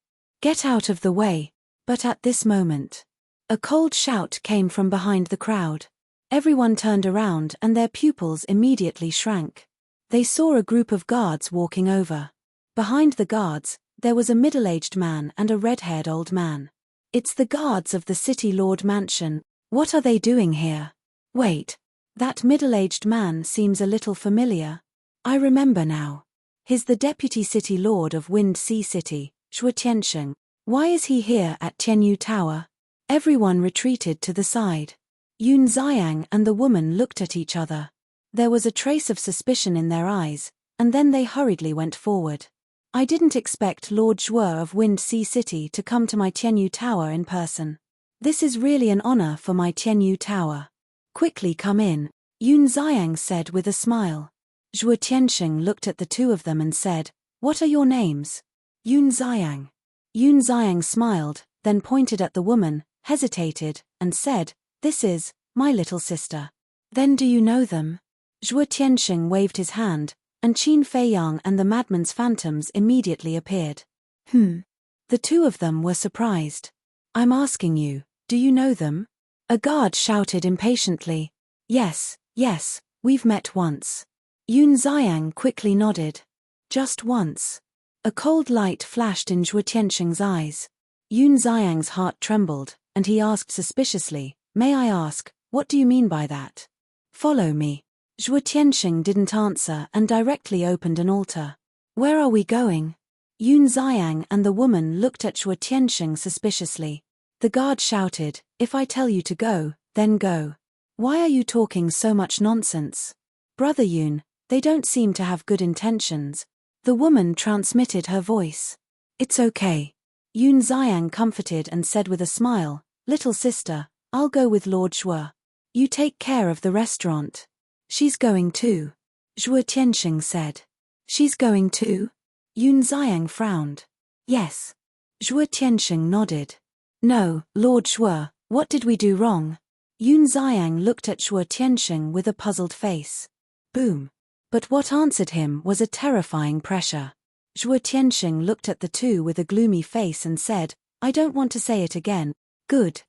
Get out of the way. But at this moment, a cold shout came from behind the crowd. Everyone turned around and their pupils immediately shrank. They saw a group of guards walking over. Behind the guards, there was a middle-aged man and a red-haired old man. It's the guards of the City Lord Mansion. What are they doing here? Wait. That middle-aged man seems a little familiar. I remember now. He's the Deputy City Lord of Wind Sea City, Tiansheng. Why is he here at Tianyu Tower? Everyone retreated to the side. Yun Xiang and the woman looked at each other. There was a trace of suspicion in their eyes, and then they hurriedly went forward. I didn't expect Lord Zhuo of Wind Sea City to come to my Tianyu Tower in person. This is really an honor for my Tianyu Tower. Quickly come in, Yun Xiang said with a smile. Tiansheng looked at the two of them and said, What are your names? Yun Xiang. Yun Xiang smiled, then pointed at the woman, hesitated, and said, This is my little sister. Then do you know them? Tiansheng waved his hand, and Qin Feiyang and the Madman's phantoms immediately appeared. The two of them were surprised. I'm asking you, do you know them? A guard shouted impatiently. Yes, we've met once. Yun Xiang quickly nodded. Just once. A cold light flashed in Tiansheng's eyes. Yun Xiang's heart trembled, and he asked suspiciously, May I ask, what do you mean by that? Follow me. Tiansheng didn't answer and directly opened an altar. Where are we going? Yun Xiang and the woman looked at Tiansheng suspiciously. The guard shouted, If I tell you to go, then go. Why are you talking so much nonsense? Brother Yun, they don't seem to have good intentions. The woman transmitted her voice. It's okay. Yun Xiang comforted and said with a smile, Little sister, I'll go with Lord Zhuo. You take care of the restaurant. She's going too. Tiansheng said. She's going too? Yun Xiang frowned. Yes. Tiansheng nodded. No, Lord Zhuo, what did we do wrong? Yun Xiang looked at Tiansheng with a puzzled face. Boom. But what answered him was a terrifying pressure. Tiansheng looked at the two with a gloomy face and said, I don't want to say it again. Good.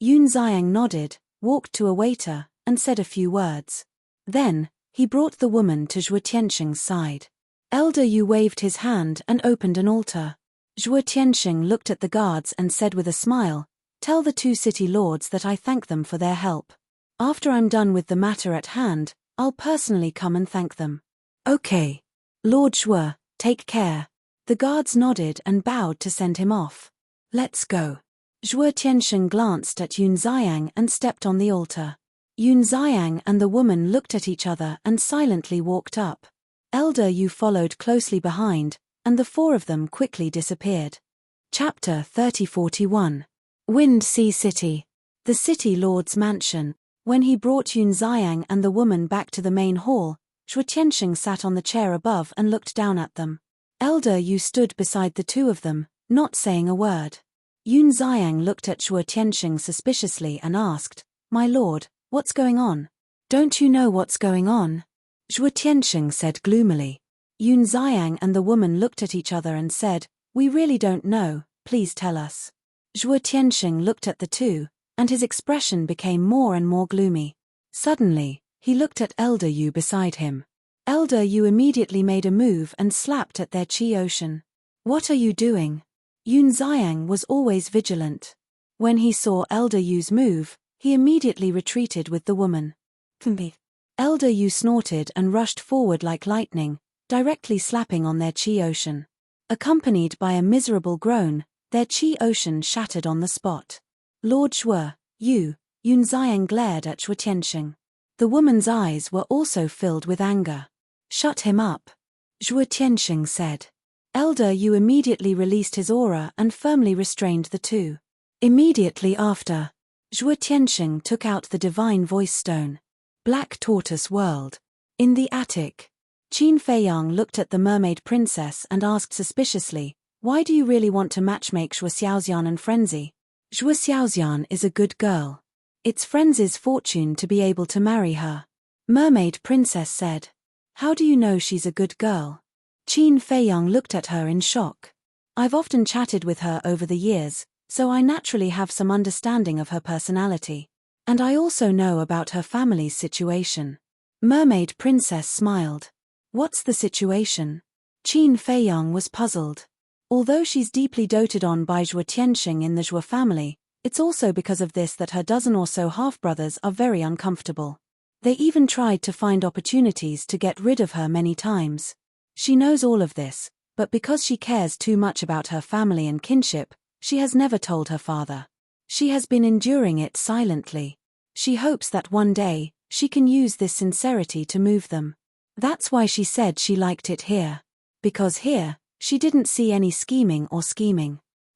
Yun Xiang nodded, walked to a waiter, and said a few words. Then, he brought the woman to Tiansheng's side. Elder Yu waved his hand and opened an altar. Tiansheng looked at the guards and said with a smile, Tell the two city lords that I thank them for their help. After I'm done with the matter at hand, I'll personally come and thank them. Okay. Lord Zhuo, take care. The guards nodded and bowed to send him off. Let's go. Tiansheng glanced at Yun Xiang and stepped on the altar. Yun Xiang and the woman looked at each other and silently walked up. Elder Yu followed closely behind, and the four of them quickly disappeared. Chapter 3041. Wind Sea City. The City Lord's Mansion. When he brought Yun Xiang and the woman back to the main hall, Zhuo Tianxing sat on the chair above and looked down at them. Elder Yu stood beside the two of them, not saying a word. Yun Xiang looked at Zhuo Tianxing suspiciously and asked, "My lord, what's going on?" "Don't you know what's going on?" Zhuo Tianxing said gloomily. Yun Xiang and the woman looked at each other and said, "We really don't know, please tell us." Zhuo Tianxing looked at the two, and his expression became more and more gloomy. Suddenly, he looked at Elder Yu beside him. Elder Yu immediately made a move and slapped at their chi ocean. "What are you doing?" Yun Xiang was always vigilant. When he saw Elder Yu's move, he immediately retreated with the woman. Elder Yu snorted and rushed forward like lightning, directly slapping on their chi ocean. Accompanied by a miserable groan, their chi ocean shattered on the spot. "Lord Zhuo, Yun Xiang glared at Zhuo Tianxing. The woman's eyes were also filled with anger. "Shut him up," Zhuo Tianxing said. Elder Yu immediately released his aura and firmly restrained the two. Immediately after, Zhuo Tianxing took out the divine voice stone. Black Tortoise World. In the attic, Qin Feiyang looked at the mermaid princess and asked suspiciously, "Why do you really want to matchmake Zhuo Xiaoxian and Frenzy?" "Zhuo Xiaoxian is a good girl. It's Frenzy's fortune to be able to marry her," Mermaid Princess said. "How do you know she's a good girl?" Qin Feiyang looked at her in shock. "I've often chatted with her over the years, so I naturally have some understanding of her personality. And I also know about her family's situation." Mermaid Princess smiled. "What's the situation?" Qin Feiyang was puzzled. Although she's deeply doted on by Zhuo Tianxing in the Zhuo family, it's also because of this that her dozen or so half-brothers are very uncomfortable. They even tried to find opportunities to get rid of her many times. She knows all of this, but because she cares too much about her family and kinship, she has never told her father. She has been enduring it silently. She hopes that one day, she can use this sincerity to move them. That's why she said she liked it here. Because here, she didn't see any scheming.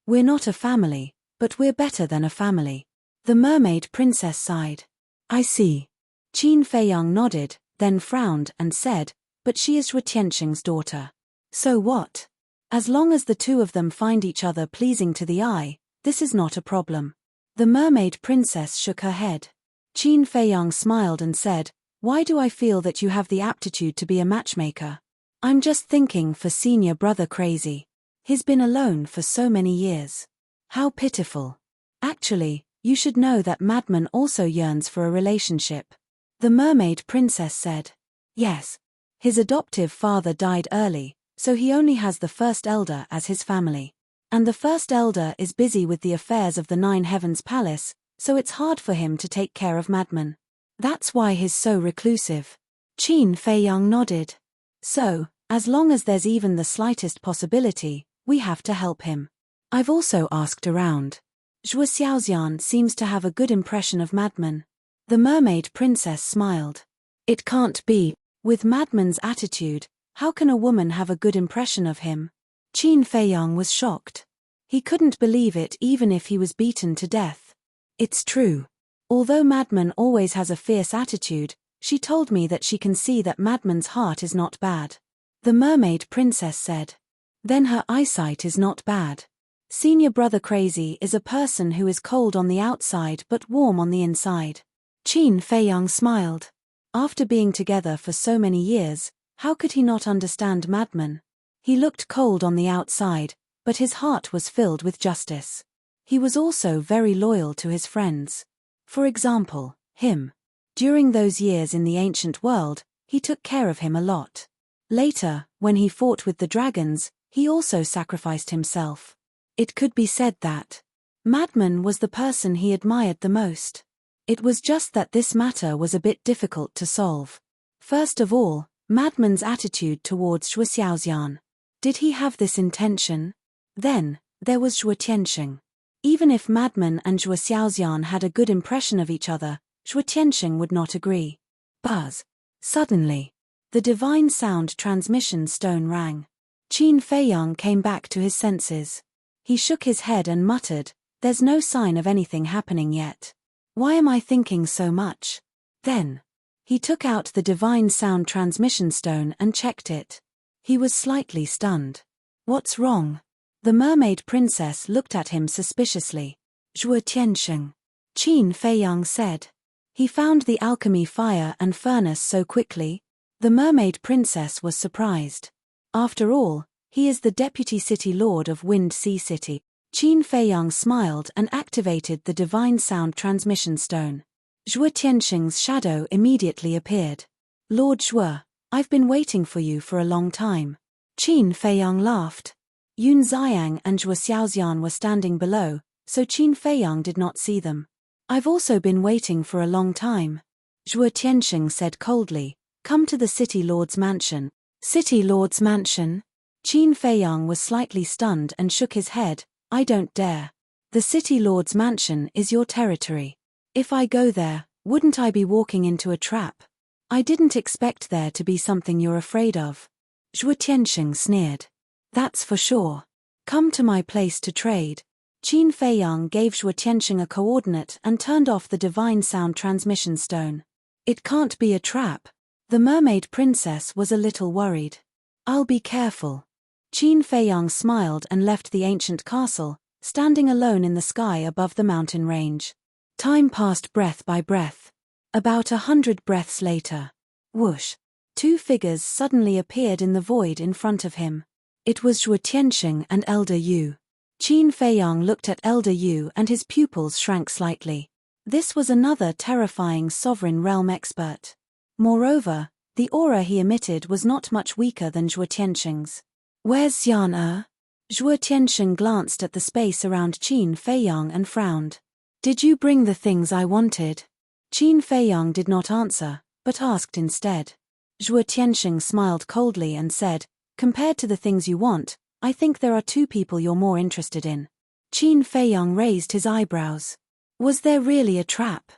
"We're not a family, but we're better than a family." The mermaid princess sighed. "I see." Qin Feiyang nodded, then frowned and said, "But she is Zhuo Tianxing's daughter. So what? As long as the two of them find each other pleasing to the eye, this is not a problem." The mermaid princess shook her head. Qin Feiyang smiled and said, "Why do I feel that you have the aptitude to be a matchmaker? I'm just thinking for senior brother Crazy. He's been alone for so many years. How pitiful. Actually, you should know that Madman also yearns for a relationship." The mermaid princess said. "Yes. His adoptive father died early, so he only has the first elder as his family. And the first elder is busy with the affairs of the Nine Heavens Palace, so it's hard for him to take care of Madman. That's why he's so reclusive." Qin Feiyang nodded. "So, as long as there's even the slightest possibility, we have to help him. I've also asked around. Zhuo Xiaoxian seems to have a good impression of Madman." The mermaid princess smiled. "It can't be. With Madman's attitude, how can a woman have a good impression of him?" Qin Feiyang was shocked. He couldn't believe it even if he was beaten to death. "It's true. Although Madman always has a fierce attitude, she told me that she can see that Madman's heart is not bad." The mermaid princess said. "Then her eyesight is not bad. Senior brother Crazy is a person who is cold on the outside but warm on the inside." Qin Feiyang smiled. After being together for so many years, how could he not understand Madman? He looked cold on the outside, but his heart was filled with justice. He was also very loyal to his friends. For example, him. During those years in the ancient world, he took care of him a lot. Later, when he fought with the dragons, he also sacrificed himself. It could be said that Madman was the person he admired the most. It was just that this matter was a bit difficult to solve. First of all, Madman's attitude towards Zhuo Xiaoxian. Did he have this intention? Then, there was Zhuo Tianxing. Even if Madman and Zhuo Xiaoxian had a good impression of each other, Zhuo Tianxing would not agree. Buzz. Suddenly, the divine sound transmission stone rang. Qin Feiyang came back to his senses. He shook his head and muttered, "There's no sign of anything happening yet." Why am I thinking so much? Then, he took out the divine sound transmission stone and checked it. He was slightly stunned. What's wrong? The mermaid princess looked at him suspiciously. Zhuo Tiansheng. Qin Feiyang said. He found the alchemy fire and furnace so quickly? The mermaid princess was surprised. After all, he is the deputy city lord of Wind Sea City. Qin Feiyang smiled and activated the divine sound transmission stone. Zhuo Tiansheng's shadow immediately appeared. Lord Zhuo, I've been waiting for you for a long time. Qin Feiyang laughed. Yun Xiang and Zhuo Xiaoxian were standing below, so Qin Feiyang did not see them. I've also been waiting for a long time. Zhuo Tiansheng said coldly, come to the City Lord's mansion. City Lord's mansion? Qin Feiyang was slightly stunned and shook his head. I don't dare. The City Lord's mansion is your territory. If I go there, wouldn't I be walking into a trap? I didn't expect there to be something you're afraid of. Zhuo Tiansheng sneered. That's for sure. Come to my place to trade. Qin Feiyang gave Zhuo Tiansheng a coordinate and turned off the divine sound transmission stone. It can't be a trap. The mermaid princess was a little worried. I'll be careful. Qin Feiyang smiled and left the ancient castle, standing alone in the sky above the mountain range. Time passed breath by breath. About 100 breaths later. Whoosh! Two figures suddenly appeared in the void in front of him. It was Zhuo Tiansheng and Elder Yu. Qin Feiyang looked at Elder Yu and his pupils shrank slightly. This was another terrifying sovereign realm expert. Moreover, the aura he emitted was not much weaker than Zhuo Tiansheng's. Where's Xian? Zhuo Tiansheng glanced at the space around Qin Feiyang and frowned. Did you bring the things I wanted? Qin Feiyang did not answer, but asked instead. Zhuo Tiansheng smiled coldly and said, compared to the things you want, I think there are two people you're more interested in. Qin Feiyang raised his eyebrows. Was there really a trap?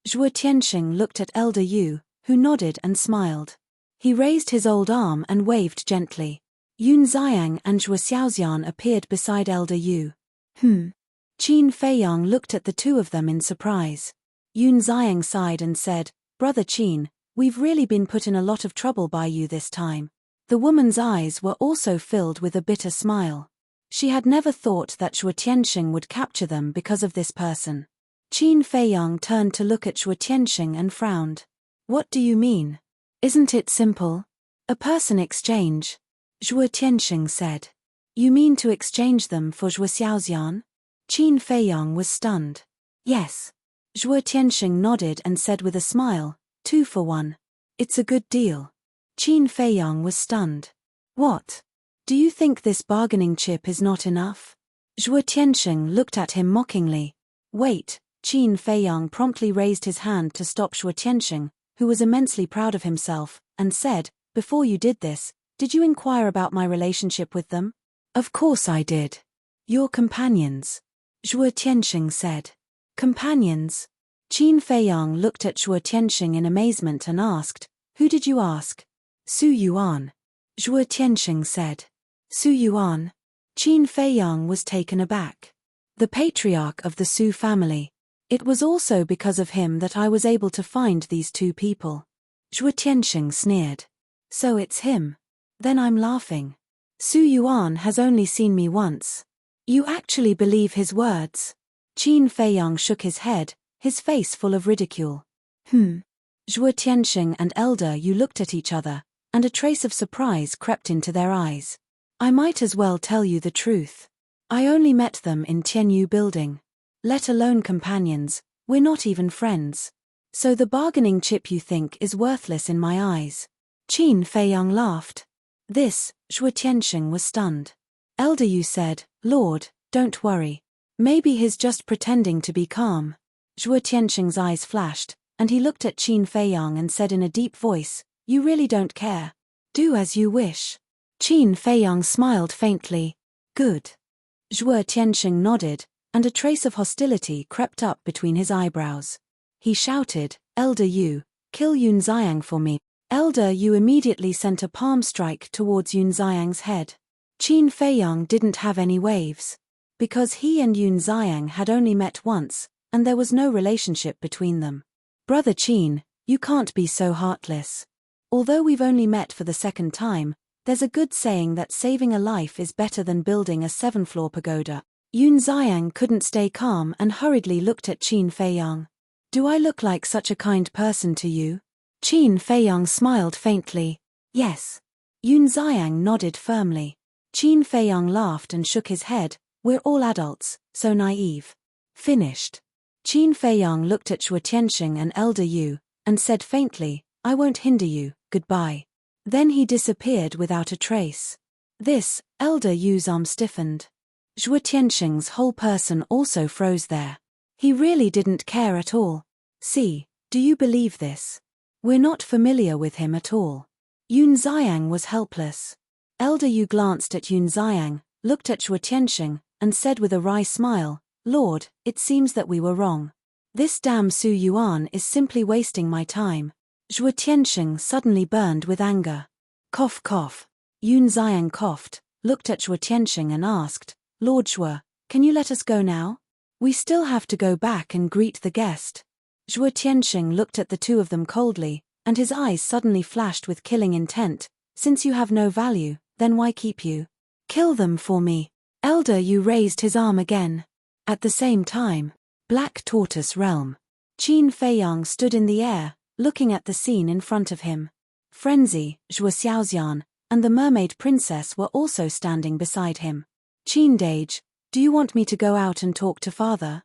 Zhuo Tiansheng looked at Elder Yu, who nodded and smiled. He raised his old arm and waved gently. Yun Xiang and Zhuo Xiaoxian appeared beside Elder Yu. Qin Feiyang looked at the two of them in surprise. Yun Xiang sighed and said, Brother Qin, we've really been put in a lot of trouble by you this time. The woman's eyes were also filled with a bitter smile. She had never thought that Zhuo Tiansheng would capture them because of this person. Qin Feiyang turned to look at Zhuo Tiansheng and frowned. What do you mean? Isn't it simple? A person exchange. Zhuo Tiansheng said. You mean to exchange them for Zhuo Xiaoxian? Qin Feiyang was stunned. Yes. Zhuo Tiansheng nodded and said with a smile, 2 for 1. It's a good deal. Qin Feiyang was stunned. What? Do you think this bargaining chip is not enough? Zhuo Tiansheng looked at him mockingly. Wait, Qin Feiyang promptly raised his hand to stop Zhuo Tiansheng, who was immensely proud of himself, and said, before you did this, did you inquire about my relationship with them? Of course I did. Your companions. Zhuo Tiansheng said. Companions? Qin Feiyang looked at Zhuo Tiansheng in amazement and asked, who did you ask? Su Yuan. Zhuo Tiansheng said. Su Yuan? Qin Feiyang was taken aback. The patriarch of the Su family. It was also because of him that I was able to find these two people. Zhuo Tiansheng sneered. So it's him. Then I'm laughing. Su Yuan has only seen me once. You actually believe his words? Qin Feiyang shook his head, his face full of ridicule. Zhuo Tiansheng and Elder Yu looked at each other, and a trace of surprise crept into their eyes. I might as well tell you the truth. I only met them in Tianyu building. Let alone companions, we're not even friends. So the bargaining chip you think is worthless in my eyes. Qin Feiyang laughed. This, Zhuo Tiansheng was stunned. Elder Yu said, Lord, don't worry. Maybe he's just pretending to be calm. Zhuo Tiansheng's eyes flashed, and he looked at Qin Feiyang and said in a deep voice, you really don't care. Do as you wish. Qin Feiyang smiled faintly. Good. Zhuo Tiansheng nodded, and a trace of hostility crept up between his eyebrows. He shouted, Elder Yu, kill Yun Xiang for me. Elder Yu immediately sent a palm strike towards Yun Xiang's head. Qin Feiyang didn't have any waves. Because he and Yun Xiang had only met once, and there was no relationship between them. Brother Qin, you can't be so heartless. Although we've only met for the second time, there's a good saying that saving a life is better than building a 7-floor pagoda. Yun Xiang couldn't stay calm and hurriedly looked at Qin Feiyang. Do I look like such a kind person to you? Qin Feiyang smiled faintly. Yes. Yun Xiang nodded firmly. Qin Feiyang laughed and shook his head. We're all adults, so naive. Finished. Qin Feiyang looked at Zhuo Tianxing and Elder Yu, and said faintly, I won't hinder you, goodbye. Then he disappeared without a trace. This, Elder Yu's arm stiffened. Zhuo Tianxing's whole person also froze there. He really didn't care at all. See, do you believe this? We're not familiar with him at all. Yun Xiang was helpless. Elder Yu glanced at Yun Xiang, looked at Zhuo Tianxing, and said with a wry smile, Lord, it seems that we were wrong. This damn Su Yuan is simply wasting my time. Zhuo Tianxing suddenly burned with anger. Cough cough. Yun Xiang coughed, looked at Zhuo Tianxing and asked, Lord Zhuo, can you let us go now? We still have to go back and greet the guest. Zhuo Tianxing looked at the two of them coldly, and his eyes suddenly flashed with killing intent. Since you have no value, then why keep you? Kill them for me. Elder Yu raised his arm again. At the same time, Black Tortoise Realm. Qin Feiyang stood in the air, looking at the scene in front of him. Frenzy, Zhuo Xiaoxian, and the mermaid princess were also standing beside him. Qin Dage, do you want me to go out and talk to father?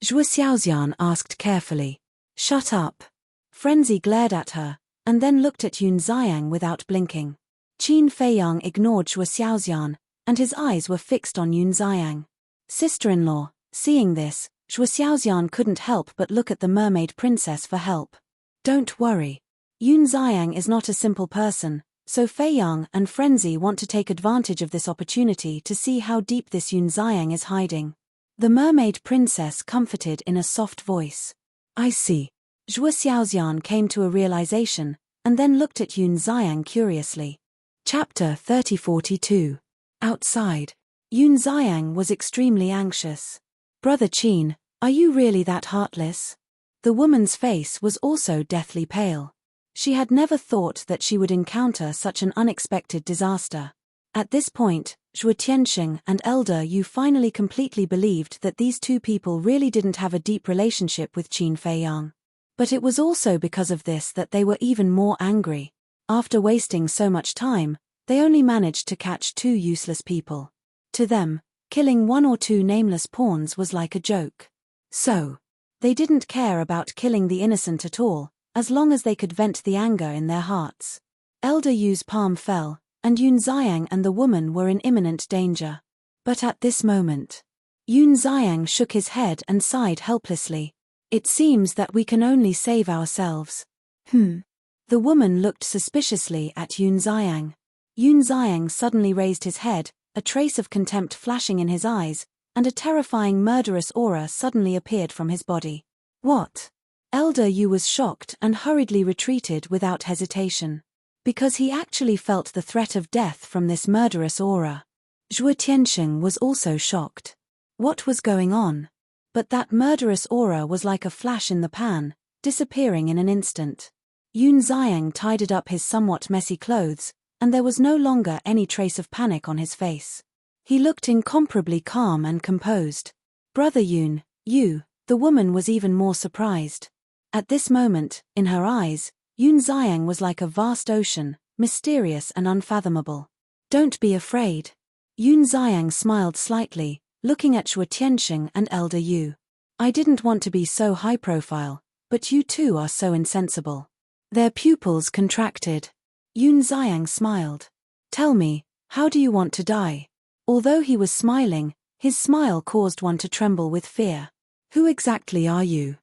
Zhuo Xiaoxian asked carefully. Shut up. Frenzy glared at her, and then looked at Yun Xiang without blinking. Qin Feiyang ignored Zhuo Xiaoxian, and his eyes were fixed on Yun Xiang. Sister-in-law, seeing this, Zhuo Xiaoxian couldn't help but look at the mermaid princess for help. Don't worry. Yun Xiang is not a simple person, so Feiyang and Frenzy want to take advantage of this opportunity to see how deep this Yun Xiang is hiding. The mermaid princess comforted in a soft voice. I see. Zhuo Xiaoxian came to a realization, and then looked at Yun Xiang curiously. Chapter 3042. Outside. Yun Xiang was extremely anxious. Brother Qin, are you really that heartless? The woman's face was also deathly pale. She had never thought that she would encounter such an unexpected disaster. At this point, Zhuo Tianxing and Elder Yu finally completely believed that these two people really didn't have a deep relationship with Qin Feiyang. But it was also because of this that they were even more angry. After wasting so much time, they only managed to catch two useless people. To them, killing one or two nameless pawns was like a joke. So, they didn't care about killing the innocent at all, as long as they could vent the anger in their hearts. Elder Yu's palm fell, and Yun Xiang and the woman were in imminent danger. But at this moment, Yun Xiang shook his head and sighed helplessly. It seems that we can only save ourselves. The woman looked suspiciously at Yun Xiang. Yun Xiang suddenly raised his head, a trace of contempt flashing in his eyes, and a terrifying murderous aura suddenly appeared from his body. What? Elder Yu was shocked and hurriedly retreated without hesitation. Because he actually felt the threat of death from this murderous aura. Zhuo Tianxing was also shocked. What was going on? But that murderous aura was like a flash in the pan, disappearing in an instant. Yun Xiang tidied up his somewhat messy clothes, and there was no longer any trace of panic on his face. He looked incomparably calm and composed. Brother Yun, the woman was even more surprised. At this moment, in her eyes, Yun Xiang was like a vast ocean, mysterious and unfathomable. Don't be afraid. Yun Xiang smiled slightly, looking at Zhuo Tianxing and Elder Yu. I didn't want to be so high profile, but you two are so insensible. Their pupils contracted. Yun Xiang smiled. Tell me, how do you want to die? Although he was smiling, his smile caused one to tremble with fear. Who exactly are you?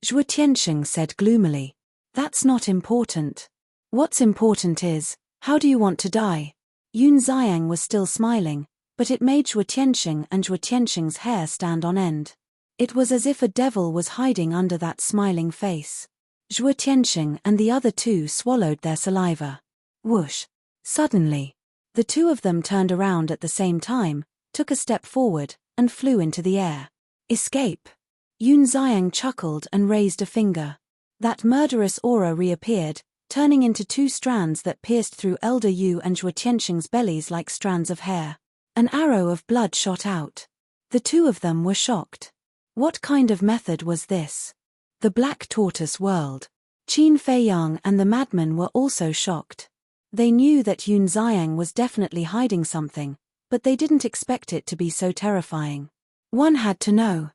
Zhuo Tianxing said gloomily. That's not important. What's important is, how do you want to die? Yun Xiang was still smiling, but it made Zhuo Tianxing and Zhuo Tianxing's hair stand on end. It was as if a devil was hiding under that smiling face. Zhuo Tianxing and the other two swallowed their saliva. Whoosh! Suddenly, the two of them turned around at the same time, took a step forward, and flew into the air. Escape! Yun Xiang chuckled and raised a finger. That murderous aura reappeared, turning into two strands that pierced through Elder Yu and Zhuo Tianxing's bellies like strands of hair. An arrow of blood shot out. The two of them were shocked. What kind of method was this? The Black Tortoise whirled. Qin Feiyang and the madman were also shocked. They knew that Yun Xiang was definitely hiding something, but they didn't expect it to be so terrifying. One had to know.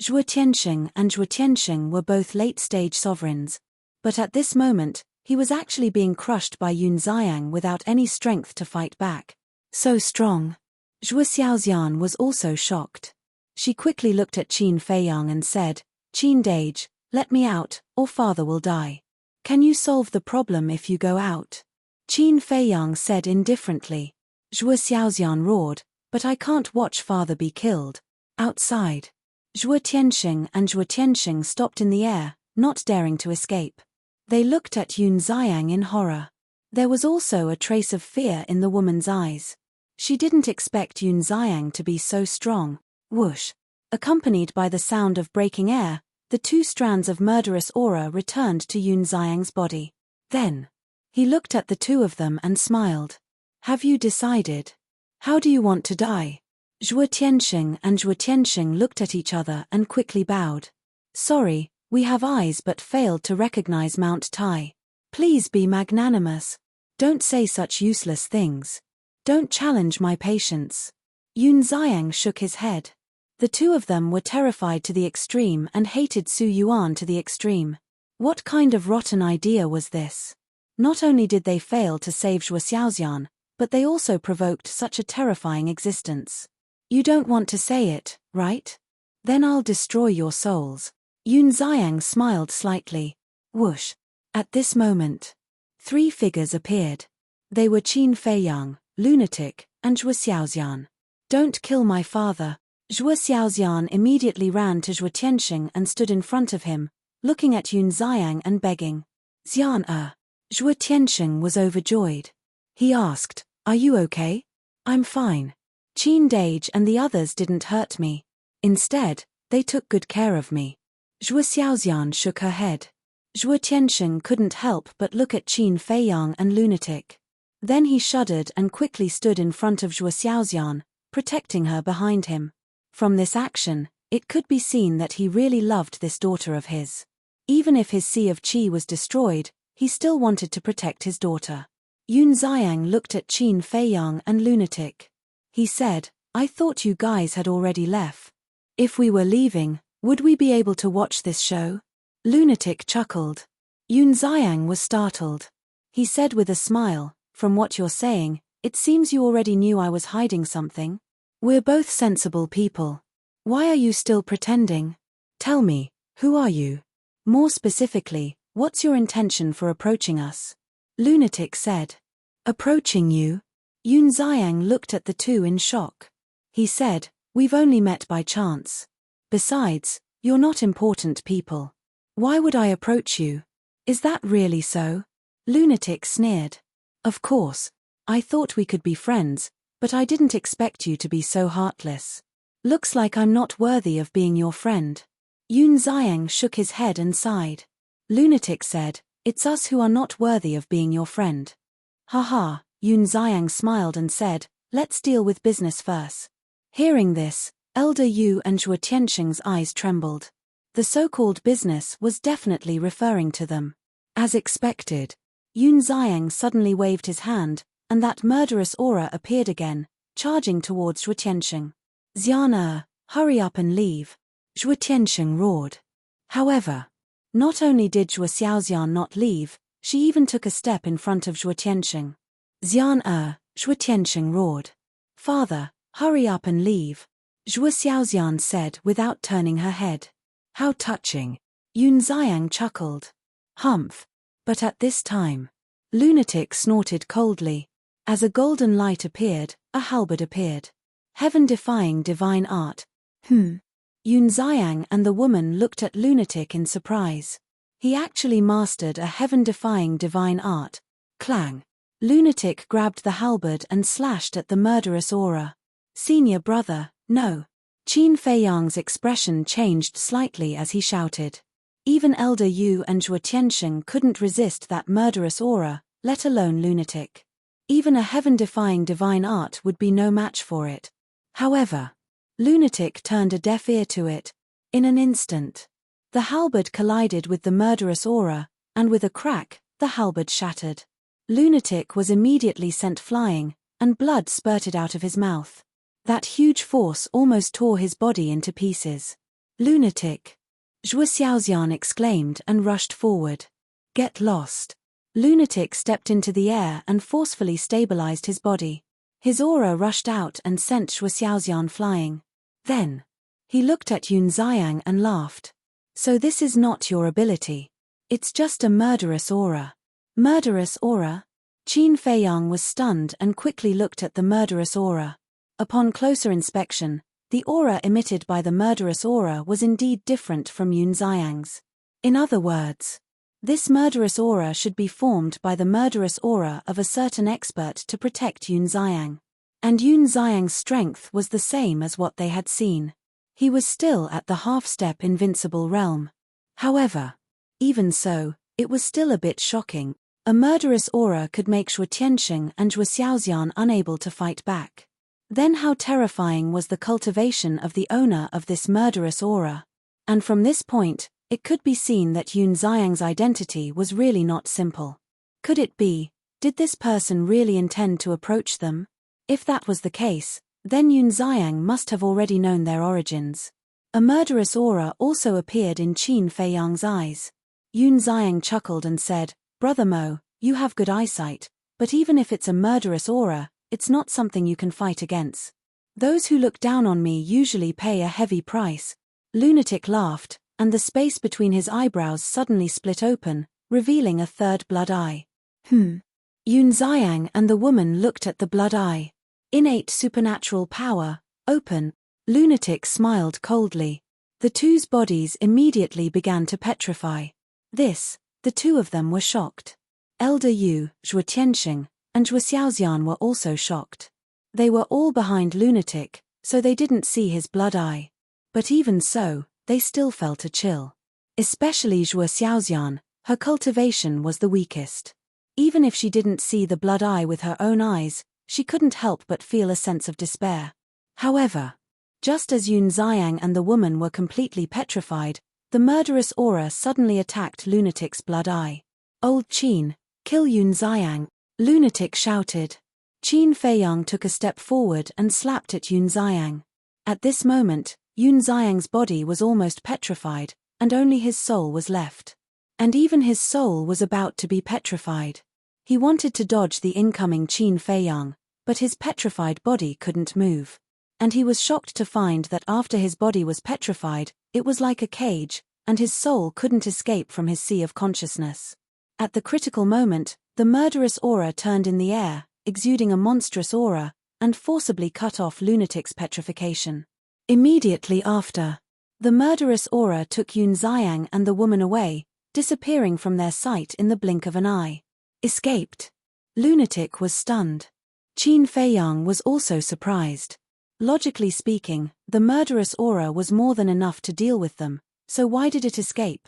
Zhuo Tianxing and Zhuo Tianxing were both late-stage sovereigns, but at this moment, he was actually being crushed by Yun Xiang without any strength to fight back. So strong. Zhuo Xiaoxian was also shocked. She quickly looked at Qin Feiyang and said, "Qin Dage, let me out, or father will die. Can you solve the problem if you go out?" Qin Feiyang said indifferently. Zhuo Xiaoxian roared, "But I can't watch father be killed." Outside. Zhuo Tianxing and Zhuo Tianxing stopped in the air, not daring to escape. They looked at Yun Xiang in horror. There was also a trace of fear in the woman's eyes. She didn't expect Yun Xiang to be so strong. Whoosh! Accompanied by the sound of breaking air, the two strands of murderous aura returned to Yun Xiang's body. Then, he looked at the two of them and smiled. "Have you decided? How do you want to die?" Zhuo Tianxing and Zhuo Tianxing looked at each other and quickly bowed. "Sorry, we have eyes but failed to recognize Mount Tai. Please be magnanimous. Don't say such useless things. Don't challenge my patience." Yun Xiang shook his head. The two of them were terrified to the extreme and hated Su Yuan to the extreme. What kind of rotten idea was this? Not only did they fail to save Zhuo Xiaoxian, but they also provoked such a terrifying existence. "You don't want to say it, right? Then I'll destroy your souls." Yun Xiang smiled slightly. Whoosh! At this moment, three figures appeared. They were Qin Feiyang, Lunatic, and Zhuo Xiaoxian. "Don't kill my father." Zhuo Xiaoxian immediately ran to Zhuo Tianxing and stood in front of him, looking at Yun Xiang and begging. "Xian Zhuo Tianxing was overjoyed. He asked, "Are you okay?" "I'm fine. Qin Dage and the others didn't hurt me. Instead, they took good care of me." Zhuo Xiaoxian shook her head. Zhuo Tianxing couldn't help but look at Qin Feiyang and Lunatic. Then he shuddered and quickly stood in front of Zhuo Xiaoxian, protecting her behind him. From this action, it could be seen that he really loved this daughter of his. Even if his Sea of Qi was destroyed, he still wanted to protect his daughter. Yun Xiang looked at Qin Feiyang and Lunatic. He said, "I thought you guys had already left. If we were leaving, would we be able to watch this show?" Lunatic chuckled. Yun Xiang was startled. He said with a smile, "From what you're saying, it seems you already knew I was hiding something. We're both sensible people. Why are you still pretending? Tell me, who are you? More specifically, what's your intention for approaching us?" Lunatic said. "Approaching you?" Yun Xiang looked at the two in shock. He said, "We've only met by chance. Besides, you're not important people. Why would I approach you? Is that really so?" Lunatic sneered. "Of course. I thought we could be friends, but I didn't expect you to be so heartless. Looks like I'm not worthy of being your friend." Yun Xiang shook his head and sighed. Lunatic said, "It's us who are not worthy of being your friend." "Haha," Yun Xiang smiled and said, "Let's deal with business first." Hearing this, Elder Yu and Zhuo Tianxing's eyes trembled. The so-called business was definitely referring to them. As expected, Yun Xiang suddenly waved his hand, and that murderous aura appeared again, charging towards Zhuo Tianxing. "Xian hurry up and leave," Zhuo Tianxing roared. However, not only did Zhuo Xiaoxian not leave, she even took a step in front of Zhuo Tianxing. "Xian Zhuo Tianxing roared. "Father, hurry up and leave," Zhuo Xiaoxian said without turning her head. "How touching," Yun Xiang chuckled. "Humph." But at this time, Lunatic snorted coldly. As a golden light appeared, a halberd appeared. Heaven-defying divine art. Yun Xiang and the woman looked at Lunatic in surprise. He actually mastered a heaven-defying divine art. Clang. Lunatic grabbed the halberd and slashed at the murderous aura. "Senior brother, no. Qin Feiyang's expression changed slightly as he shouted. Even Elder Yu and Zhuo Tianxing couldn't resist that murderous aura, let alone lunatic. Even a heaven-defying divine art would be no match for it. However, lunatic turned a deaf ear to it. In an instant, the halberd collided with the murderous aura, and with a crack, the halberd shattered. Lunatic was immediately sent flying, and blood spurted out of his mouth. That huge force almost tore his body into pieces. Lunatic! Zhuo Xiaoxian exclaimed and rushed forward. Get lost. Lunatic stepped into the air and forcefully stabilized his body. His aura rushed out and sent Zhuo Xiaoxian flying. Then, he looked at Yun Xiang and laughed. So this is not your ability. It's just a murderous aura. Murderous aura? Qin Feiyang was stunned and quickly looked at the murderous aura. Upon closer inspection, the aura emitted by the murderous aura was indeed different from Yun Xiang's. In other words, this murderous aura should be formed by the murderous aura of a certain expert to protect Yun Xiang. And Yun Xiang's strength was the same as what they had seen. He was still at the half-step invincible realm. However, even so, it was still a bit shocking. A murderous aura could make Zhuo Tianxing and Zhuo Xiaoxian unable to fight back. Then how terrifying was the cultivation of the owner of this murderous aura. And from this point, it could be seen that Yun Xiang's identity was really not simple. Could it be, did this person really intend to approach them? If that was the case, then Yun Xiang must have already known their origins. A murderous aura also appeared in Qin Feiyang's eyes. Yun Xiang chuckled and said, Brother Mo, you have good eyesight, but even if it's a murderous aura, it's not something you can fight against. Those who look down on me usually pay a heavy price. Lunatic laughed, and the space between his eyebrows suddenly split open, revealing a third blood eye. Yun Xiang and the woman looked at the blood eye. Innate supernatural power, open. Lunatic smiled coldly. The two's bodies immediately began to petrify. The two of them were shocked. Elder Yu, Zhuo Tianxing, and Zhuo Xiaoxian were also shocked. They were all behind Lunatic, so they didn't see his blood eye. But even so, they still felt a chill. Especially Zhuo Xiaoxian, her cultivation was the weakest. Even if she didn't see the blood eye with her own eyes, she couldn't help but feel a sense of despair. However, just as Yun Xiang and the woman were completely petrified, the murderous aura suddenly attacked Lunatic's blood eye. Old Qin, kill Yun Xiang, Lunatic shouted. Qin Feiyang took a step forward and slapped at Yun Xiang. At this moment, Yun Xiang's body was almost petrified, and only his soul was left. And even his soul was about to be petrified. He wanted to dodge the incoming Qin Feiyang, but his petrified body couldn't move. And he was shocked to find that after his body was petrified, it was like a cage, and his soul couldn't escape from his sea of consciousness. At the critical moment, the murderous aura turned in the air, exuding a monstrous aura, and forcibly cut off Lunatic's petrification. Immediately after, the murderous aura took Yun Xiang and the woman away, disappearing from their sight in the blink of an eye. Escaped. Lunatic was stunned. Qin Feiyang was also surprised. Logically speaking, the murderous aura was more than enough to deal with them, so why did it escape?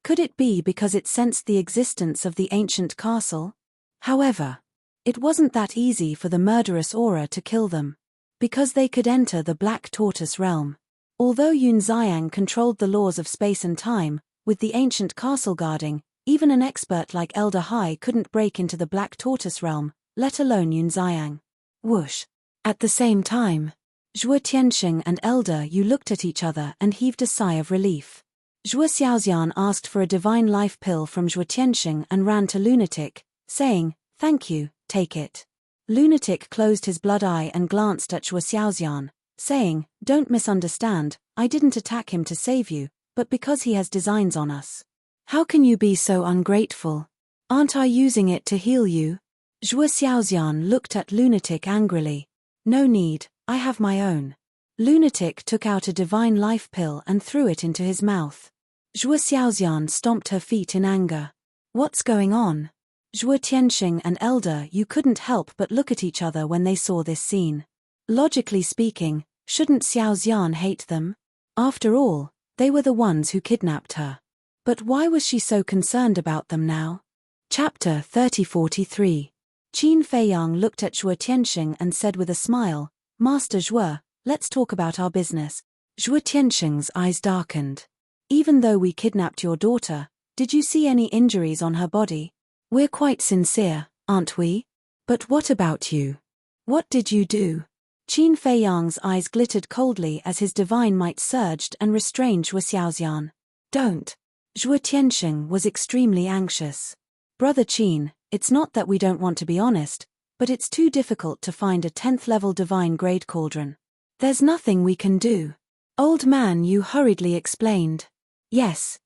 Could it be because it sensed the existence of the ancient castle? However, it wasn't that easy for the murderous aura to kill them. Because they could enter the Black Tortoise realm. Although Yun Xiang controlled the laws of space and time, with the ancient castle guarding, even an expert like Elder Hai couldn't break into the Black Tortoise realm, let alone Yun Xiang. Whoosh! At the same time, Zhuo Tianxing and Elder Yu looked at each other and heaved a sigh of relief. Zhuo Xiaoxian asked for a divine life pill from Zhuo Tianxing and ran to Lunatic, saying, "Thank you, take it." Lunatic closed his blood eye and glanced at Zhuo Xiaoxian, saying, "Don't misunderstand, I didn't attack him to save you, but because he has designs on us. How can you be so ungrateful? Aren't I using it to heal you?" Zhuo Xiaoxian looked at Lunatic angrily. "No need, I have my own." Lunatic took out a divine life pill and threw it into his mouth. Zhuo Xiaoxian stomped her feet in anger. What's going on? Zhuo Tianxing and Elder Yu couldn't help but look at each other when they saw this scene. Logically speaking, Shouldn't Xiao Xian hate them? After all, they were the ones who kidnapped her. But why was she so concerned about them now? Chapter 3043. Qin Feiyang looked at Zhuo Tianxing and said with a smile, Master Zhuo, let's talk about our business. Zhuo Tianxing's eyes darkened. Even though we kidnapped your daughter, did you see any injuries on her body? We're quite sincere, aren't we? But what about you? What did you do? Qin Feiyang's eyes glittered coldly as his divine might surged and restrained Zhuo Xiaoxian. Don't. Zhuo Tianxing was extremely anxious. Brother Qin, it's not that we don't want to be honest, but it's too difficult to find a 10th level divine grade cauldron. There's nothing we can do. Old man Yu hurriedly explained. Yes.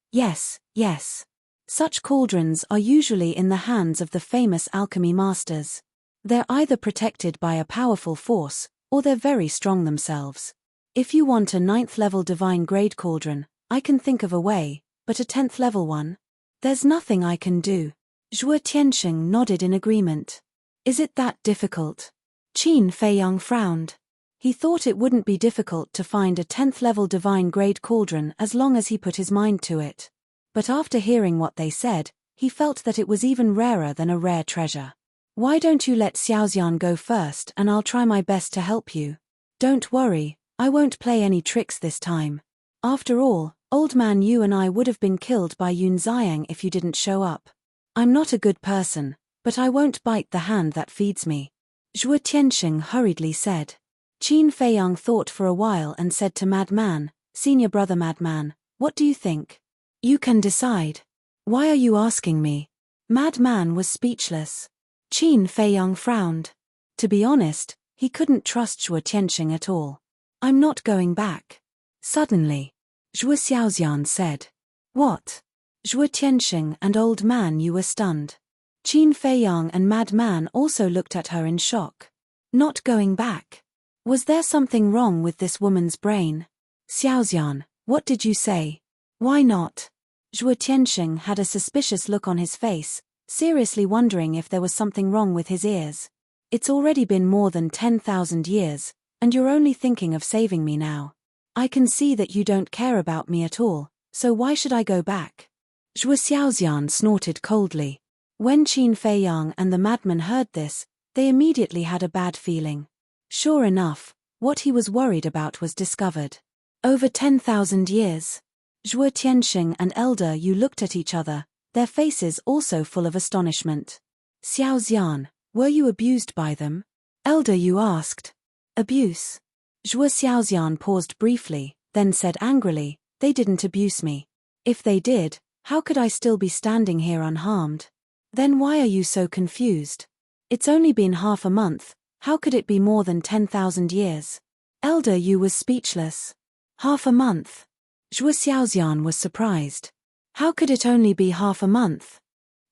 Such cauldrons are usually in the hands of the famous alchemy masters. They're either protected by a powerful force, or they're very strong themselves. If you want a 9th level divine grade cauldron, I can think of a way, but a 10th level one? There's nothing I can do. Zhuo Tianxing nodded in agreement. Is it that difficult? Qin Feiyang frowned. He thought it wouldn't be difficult to find a 10th level divine grade cauldron as long as he put his mind to it. But after hearing what they said, he felt that it was even rarer than a rare treasure. Why don't you let Xiaoxian go first and I'll try my best to help you? Don't worry, I won't play any tricks this time. After all, old man Yu and I would have been killed by Yun Xiang if you didn't show up. I'm not a good person, but I won't bite the hand that feeds me. Zhuo Tianxing hurriedly said. Qin Feiyang thought for a while and said to Madman, Senior Brother Madman, what do you think? You can decide. Why are you asking me? Madman was speechless. Qin Feiyang frowned. To be honest, he couldn't trust Zhuo Tianxing at all. I'm not going back. Suddenly, Zhuo Xiaoxian said. What? Zhuo Tianxing and old man Yu were stunned. Qin Feiyang and Madman also looked at her in shock. Not going back. Was there something wrong with this woman's brain? Xiaoxian, what did you say? Why not? Zhuo Tianxing had a suspicious look on his face, seriously wondering if there was something wrong with his ears. It's already been more than 10,000 years, and you're only thinking of saving me now. I can see that you don't care about me at all, so why should I go back? Zhuo Xiaoxian snorted coldly. When Qin Feiyang and the madman heard this, they immediately had a bad feeling. Sure enough, what he was worried about was discovered. Over 10,000 years. Zhuo Tianxing and Elder Yu looked at each other, their faces also full of astonishment. Xiao Xian, were you abused by them? Elder Yu asked. Abuse? Zhuo Xiaoxian paused briefly, then said angrily, they didn't abuse me. If they did, how could I still be standing here unharmed? Then why are you so confused? It's only been half a month, how could it be more than 10,000 years? Elder Yu was speechless. Half a month? Zhuo Xiaoxian was surprised. How could it only be half a month?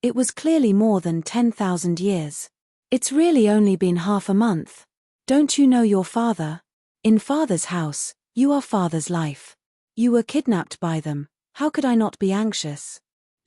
It was clearly more than 10,000 years. It's really only been half a month. Don't you know your father? In father's house, you are father's life. You were kidnapped by them, how could I not be anxious?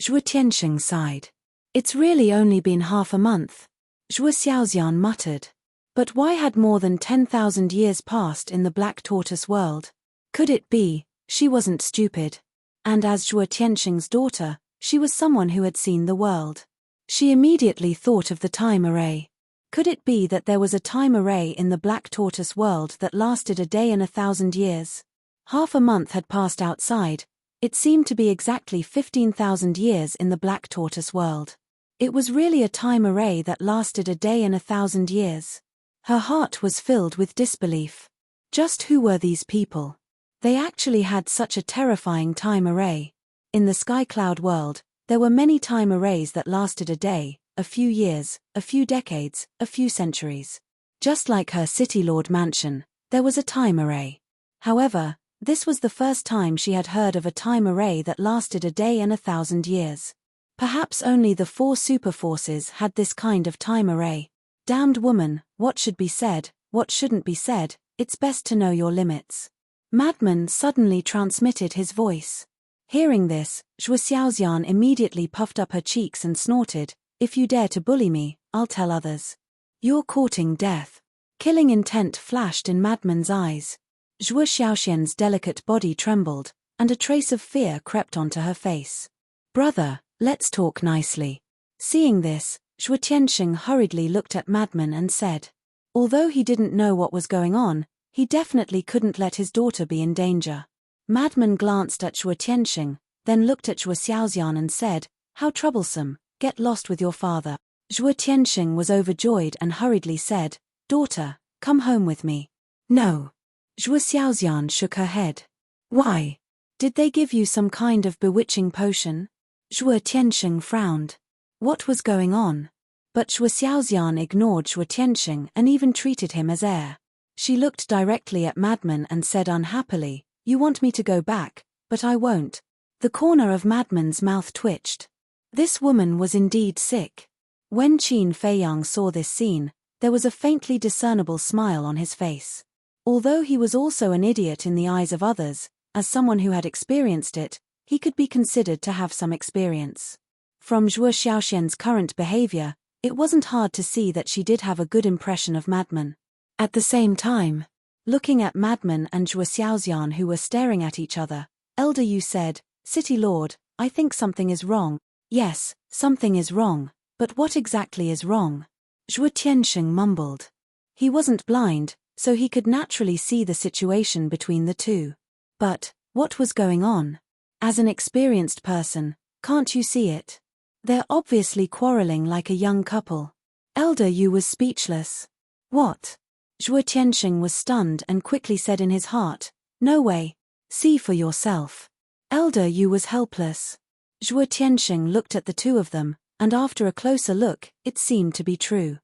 Zhuo Tianxing sighed. It's really only been half a month. Zhuo Xiaoxian muttered. But why had more than 10,000 years passed in the Black Tortoise world? Could it be, she wasn't stupid? And as Zhuo Tianxing's daughter, she was someone who had seen the world. She immediately thought of the time array. Could it be that there was a time array in the Black Tortoise world that lasted a day and 1,000 years? Half a month had passed outside. It seemed to be exactly 15,000 years in the Black Tortoise world. It was really a time array that lasted a day and 1,000 years. Her heart was filled with disbelief. Just who were these people? They actually had such a terrifying time array. In the Sky Cloud world, there were many time arrays that lasted a day, a few years, a few decades, a few centuries. Just like her City Lord mansion, there was a time array. However, this was the first time she had heard of a time array that lasted a day and 1,000 years. Perhaps only the 4 superforces had this kind of time array. Damned woman, what should be said, what shouldn't be said, it's best to know your limits. Madman suddenly transmitted his voice. Hearing this, Zhuo Xiaoxian immediately puffed up her cheeks and snorted, if you dare to bully me, I'll tell others. You're courting death. Killing intent flashed in Madman's eyes. Zhuo Xiaoxian's delicate body trembled, and a trace of fear crept onto her face. Brother, let's talk nicely. Seeing this, Zhuo Tianxing hurriedly looked at Madman and said. Although he didn't know what was going on, he definitely couldn't let his daughter be in danger. Madman glanced at Zhuo Tianxing, then looked at Zhuo Xiaoxian and said, How troublesome, get lost with your father. Zhuo Tianxing was overjoyed and hurriedly said, Daughter, come home with me. No. Zhuo Xiaoxian shook her head. Why? Did they give you some kind of bewitching potion? Zhuo Tianxing frowned. What was going on? But Zhuo Xiaoxian ignored Zhuo Tianxing and even treated him as heir. She looked directly at Madman and said unhappily, You want me to go back, but I won't. The corner of Madman's mouth twitched. This woman was indeed sick. When Qin Feiyang saw this scene, there was a faintly discernible smile on his face. Although he was also an idiot in the eyes of others, as someone who had experienced it, he could be considered to have some experience. From Zhuo Xiaoxian's current behavior, it wasn't hard to see that she did have a good impression of Madman. At the same time, looking at Madman and Zhuo Xiaoxian who were staring at each other, Elder Yu said, City Lord, I think something is wrong. Yes, something is wrong, but what exactly is wrong? Zhuo Tianxing mumbled. He wasn't blind, so he could naturally see the situation between the two. But, what was going on? As an experienced person, can't you see it? They're obviously quarreling like a young couple. Elder Yu was speechless. What? Zhuo Tianxing was stunned and quickly said in his heart, No way. See for yourself. Elder Yu was helpless. Zhuo Tianxing looked at the two of them, and after a closer look, it seemed to be true.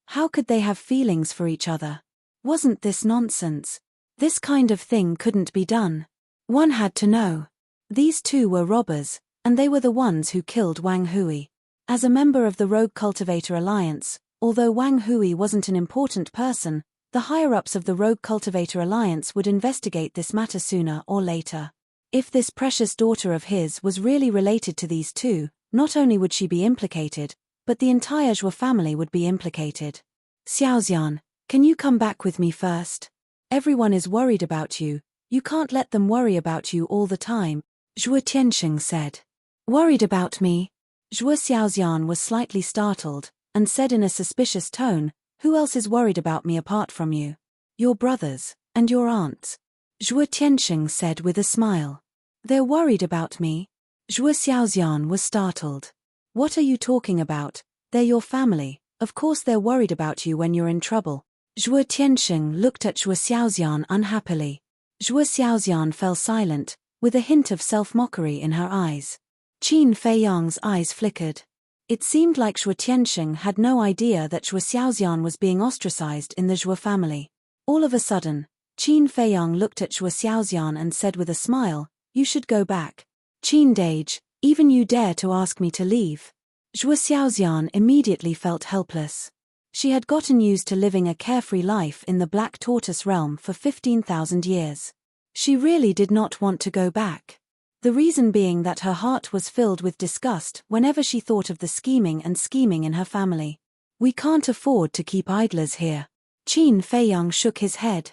How could they have feelings for each other? Wasn't this nonsense? This kind of thing couldn't be done. One had to know. These two were robbers, and they were the ones who killed Wang Hui. As a member of the Rogue Cultivator Alliance, although Wang Hui wasn't an important person, the higher-ups of the Rogue Cultivator Alliance would investigate this matter sooner or later. If this precious daughter of his was really related to these two, not only would she be implicated, but the entire Zhuo family would be implicated. Xiaoxian, can you come back with me first? Everyone is worried about you. You can't let them worry about you all the time, Zhuo Tianxing said. Worried about me? Zhuo Xiaoxian was slightly startled, and said in a suspicious tone, Who else is worried about me apart from you? Your brothers, and your aunts. Zhuo Tianxing said with a smile. They're worried about me? Zhuo Xiaoxian was startled. What are you talking about? They're your family, of course they're worried about you when you're in trouble. Zhuo Tianxing looked at Zhuo Xiaoxian unhappily. Zhuo Xiaoxian fell silent, with a hint of self-mockery in her eyes. Qin Feiyang's eyes flickered. It seemed like Zhuo Tianxing had no idea that Zhuo Xiaoxian was being ostracized in the Zhuo family. All of a sudden, Qin Feiyang looked at Zhuo Xiaoxian and said with a smile, You should go back. Qin Dage, even you dare to ask me to leave? Zhuo Xiaoxian immediately felt helpless. She had gotten used to living a carefree life in the Black Tortoise realm for 15,000 years. She really did not want to go back. The reason being that her heart was filled with disgust whenever she thought of the scheming in her family. We can't afford to keep idlers here. Qin Feiyang shook his head.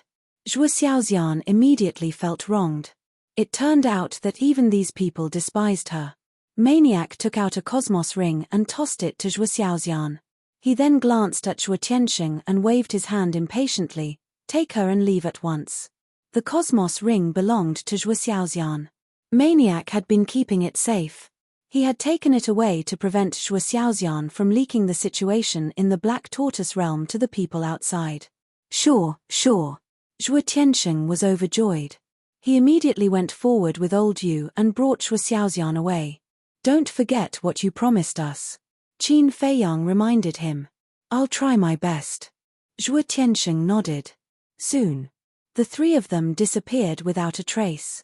Zhuo Xiaoxian immediately felt wronged. It turned out that even these people despised her. Maniac took out a cosmos ring and tossed it to Zhuo Xiaoxian. He then glanced at Zhuo Tianxing and waved his hand impatiently, Take her and leave at once. The cosmos ring belonged to Zhuo Xiaoxian. Maniac had been keeping it safe. He had taken it away to prevent Zhuo Xiaoxian from leaking the situation in the Black Tortoise realm to the people outside. Sure. Zhuo Tianxing was overjoyed. He immediately went forward with old Yu and brought Zhuo Xiaoxian away. Don't forget what you promised us. Qin Feiyang reminded him. I'll try my best. Zhuo Tianxing nodded. Soon, the three of them disappeared without a trace.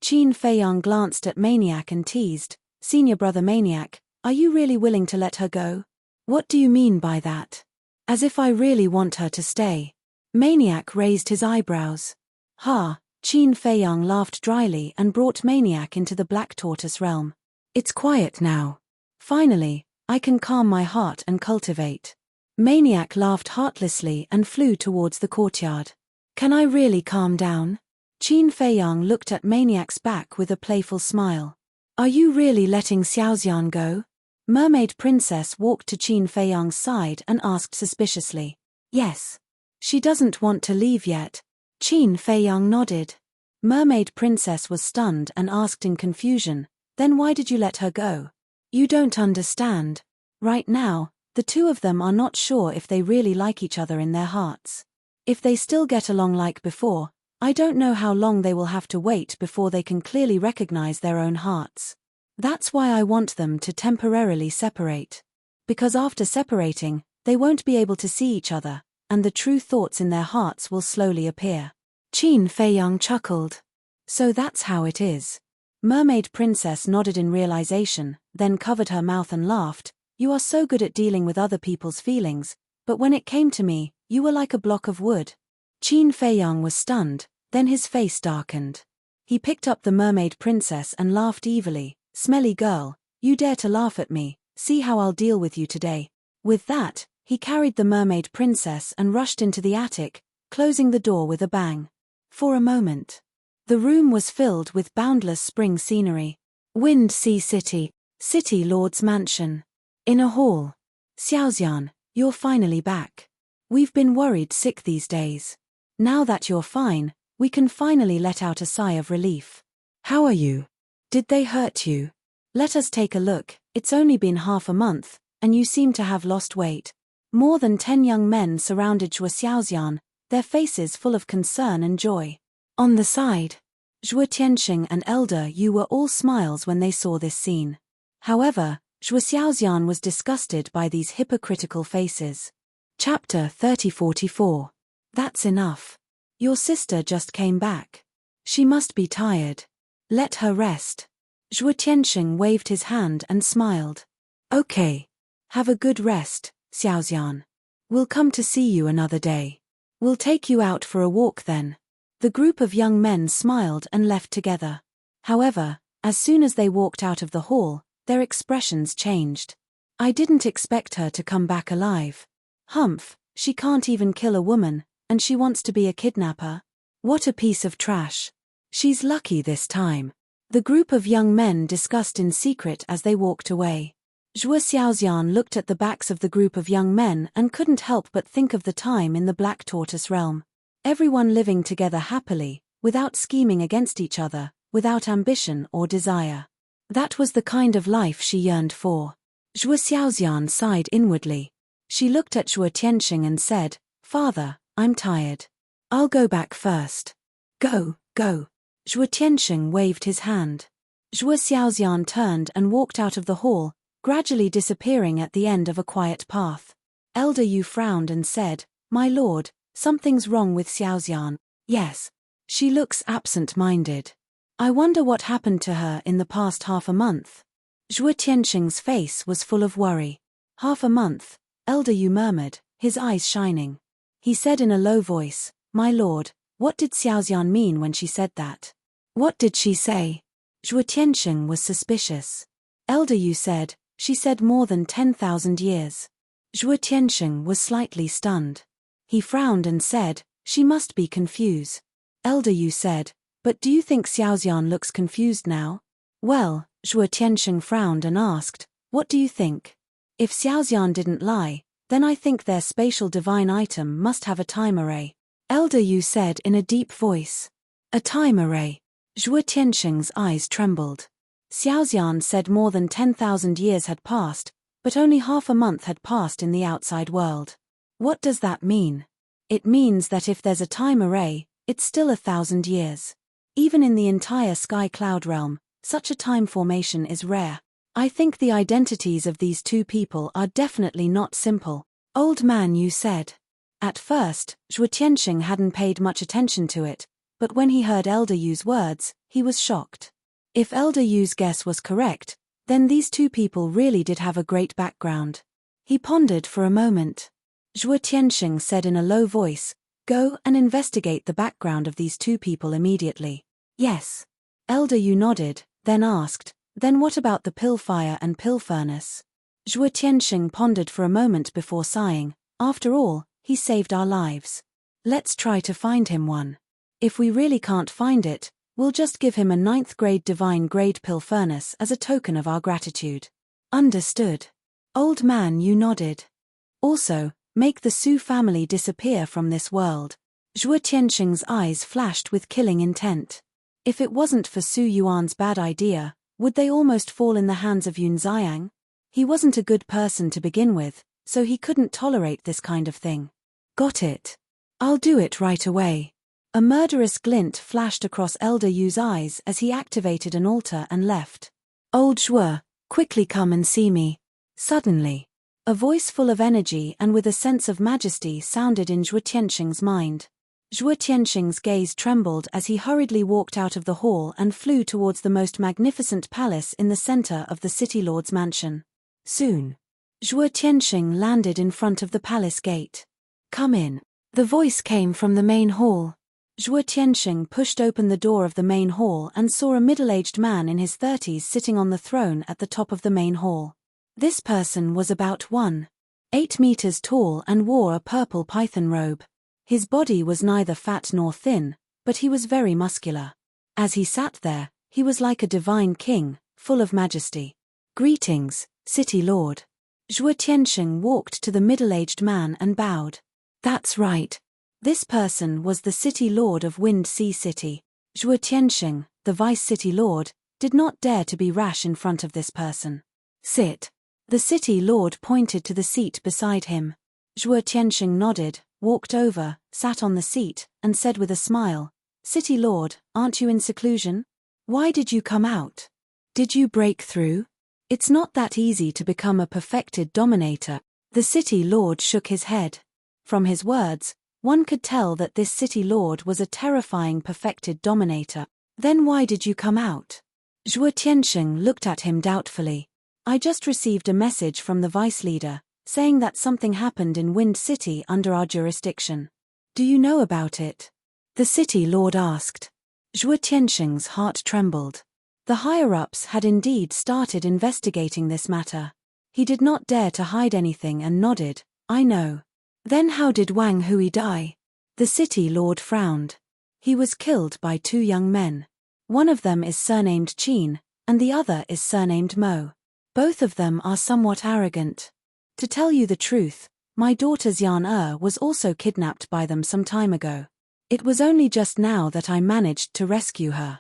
Qin Feiyang glanced at Maniac and teased, Senior Brother Maniac, are you really willing to let her go? What do you mean by that? As if I really want her to stay. Maniac raised his eyebrows. Ha, Qin Feiyang laughed dryly and brought Maniac into the Black Tortoise realm. It's quiet now. Finally, I can calm my heart and cultivate. Maniac laughed heartlessly and flew towards the courtyard. Can I really calm down? Qin Feiyang looked at Maniac's back with a playful smile. Are you really letting Xiaoxian go? Mermaid Princess walked to Qin Feiyang's side and asked suspiciously. Yes. She doesn't want to leave yet. Qin Feiyang nodded. Mermaid Princess was stunned and asked in confusion, then why did you let her go? You don't understand. Right now, the two of them are not sure if they really like each other in their hearts. If they still get along like before, I don't know how long they will have to wait before they can clearly recognize their own hearts. That's why I want them to temporarily separate. Because after separating, they won't be able to see each other, and the true thoughts in their hearts will slowly appear. Qin Feiyang chuckled. So that's how it is. Mermaid Princess nodded in realization, then covered her mouth and laughed. You are so good at dealing with other people's feelings, but when it came to me, you were like a block of wood. Qin Feiyang was stunned, then his face darkened. He picked up the Mermaid Princess and laughed evilly. Smelly girl, you dare to laugh at me, see how I'll deal with you today. With that, he carried the Mermaid Princess and rushed into the attic, closing the door with a bang. For a moment, the room was filled with boundless spring scenery. Wind Sea City, City Lord's Mansion. In a hall. Xiaoxian, you're finally back. We've been worried sick these days. Now that you're fine, we can finally let out a sigh of relief. How are you? Did they hurt you? Let us take a look. It's only been half a month, and you seem to have lost weight. More than 10 young men surrounded Zhuo Xiaoxian, their faces full of concern and joy. On the side, Zhuo Tianxing and Elder Yu were all smiles when they saw this scene. However, Zhuo Xiaoxian was disgusted by these hypocritical faces. Chapter 3044. That's enough. Your sister just came back. She must be tired. Let her rest. Zhuo Tianxing waved his hand and smiled. Okay. Have a good rest, Xiaoxian. We'll come to see you another day. We'll take you out for a walk then. The group of young men smiled and left together. However, as soon as they walked out of the hall, their expressions changed. I didn't expect her to come back alive. Humph, she can't even kill a woman, and she wants to be a kidnapper? What a piece of trash. She's lucky this time. The group of young men discussed in secret as they walked away. Zhuo Xiaoxian looked at the backs of the group of young men and couldn't help but think of the time in the Black Tortoise realm. Everyone living together happily, without scheming against each other, without ambition or desire. That was the kind of life she yearned for. Zhuo Xiaoxian sighed inwardly. She looked at Zhuo Tianxing and said, Father, I'm tired. I'll go back first. Go, go. Zhuo Tianxing waved his hand. Zhuo Xiaoxian turned and walked out of the hall, gradually disappearing at the end of a quiet path. Elder Yu frowned and said, My lord, something's wrong with Xiaoxian. Yes. She looks absent-minded. I wonder what happened to her in the past half a month. Zhuo Tianxing's face was full of worry. Half a month, Elder Yu murmured, his eyes shining. He said in a low voice, My lord, what did Xiaoxian mean when she said that? What did she say? Zhuo Tianxing was suspicious. Elder Yu said, She said more than 10,000 years. Zhuo Tianxing was slightly stunned. He frowned and said, She must be confused. Elder Yu said, But do you think Xiaoxian looks confused now? Well, Zhuo Tianxing frowned and asked, What do you think? If Xiaoxian didn't lie, then I think their spatial divine item must have a time array. Elder Yu said in a deep voice. A time array. Zhuo Tianxing's eyes trembled. Xiaoxian said more than 10,000 years had passed, but only half a month had passed in the outside world. What does that mean? It means that if there's a time array, it's still 1,000 years. Even in the entire sky cloud realm, such a time formation is rare. I think the identities of these two people are definitely not simple. Old man Yu said. At first, Zhuo Tianxing hadn't paid much attention to it, but when he heard Elder Yu's words, he was shocked. If Elder Yu's guess was correct, then these two people really did have a great background. He pondered for a moment. Zhuo Tianxing said in a low voice, Go and investigate the background of these two people immediately. Yes. Elder Yu nodded, then asked, Then what about the pill fire and pill furnace? Zhuo Tianxing pondered for a moment before sighing, After all, he saved our lives. Let's try to find him one. If we really can't find it, we'll just give him a 9th grade divine grade pill furnace as a token of our gratitude. Understood. Old man, you nodded. Also, make the Su family disappear from this world. Zhuo Tianxing's eyes flashed with killing intent. If it wasn't for Su Yuan's bad idea, would they almost fall in the hands of Yun Xiang? He wasn't a good person to begin with, so he couldn't tolerate this kind of thing. Got it. I'll do it right away. A murderous glint flashed across Elder Yu's eyes as he activated an altar and left. Old Zhuo, quickly come and see me. Suddenly, a voice full of energy and with a sense of majesty sounded in Zhuo Tianxing's mind. Zhuo Tianxing's gaze trembled as he hurriedly walked out of the hall and flew towards the most magnificent palace in the center of the city lord's mansion. Soon, Zhuo Tianxing landed in front of the palace gate. Come in. The voice came from the main hall. Zhuo Tianxing pushed open the door of the main hall and saw a middle-aged man in his 30s sitting on the throne at the top of the main hall. This person was about 1.8 meters tall and wore a purple python robe. His body was neither fat nor thin, but he was very muscular. As he sat there, he was like a divine king, full of majesty. Greetings, City Lord. Zhuo Tianxing walked to the middle-aged man and bowed. That's right. This person was the City Lord of Wind Sea City. Zhuo Tianxing, the Vice City Lord, did not dare to be rash in front of this person. Sit. The City Lord pointed to the seat beside him. Zhuo Tianxing nodded, walked over, sat on the seat, and said with a smile, City Lord, aren't you in seclusion? Why did you come out? Did you break through? It's not that easy to become a perfected dominator. The City Lord shook his head. From his words, one could tell that this City Lord was a terrifying perfected dominator. Then why did you come out? Zhuo Tianxing looked at him doubtfully. I just received a message from the vice leader, saying that something happened in Wind City under our jurisdiction. Do you know about it? The City Lord asked. Zhuo Tianxing's heart trembled. The higher-ups had indeed started investigating this matter. He did not dare to hide anything and nodded, I know. Then how did Wang Hui die? The City Lord frowned. He was killed by 2 young men. One of them is surnamed Qin, and the other is surnamed Mo. Both of them are somewhat arrogant. To tell you the truth, my daughter Xian was also kidnapped by them some time ago. It was only just now that I managed to rescue her.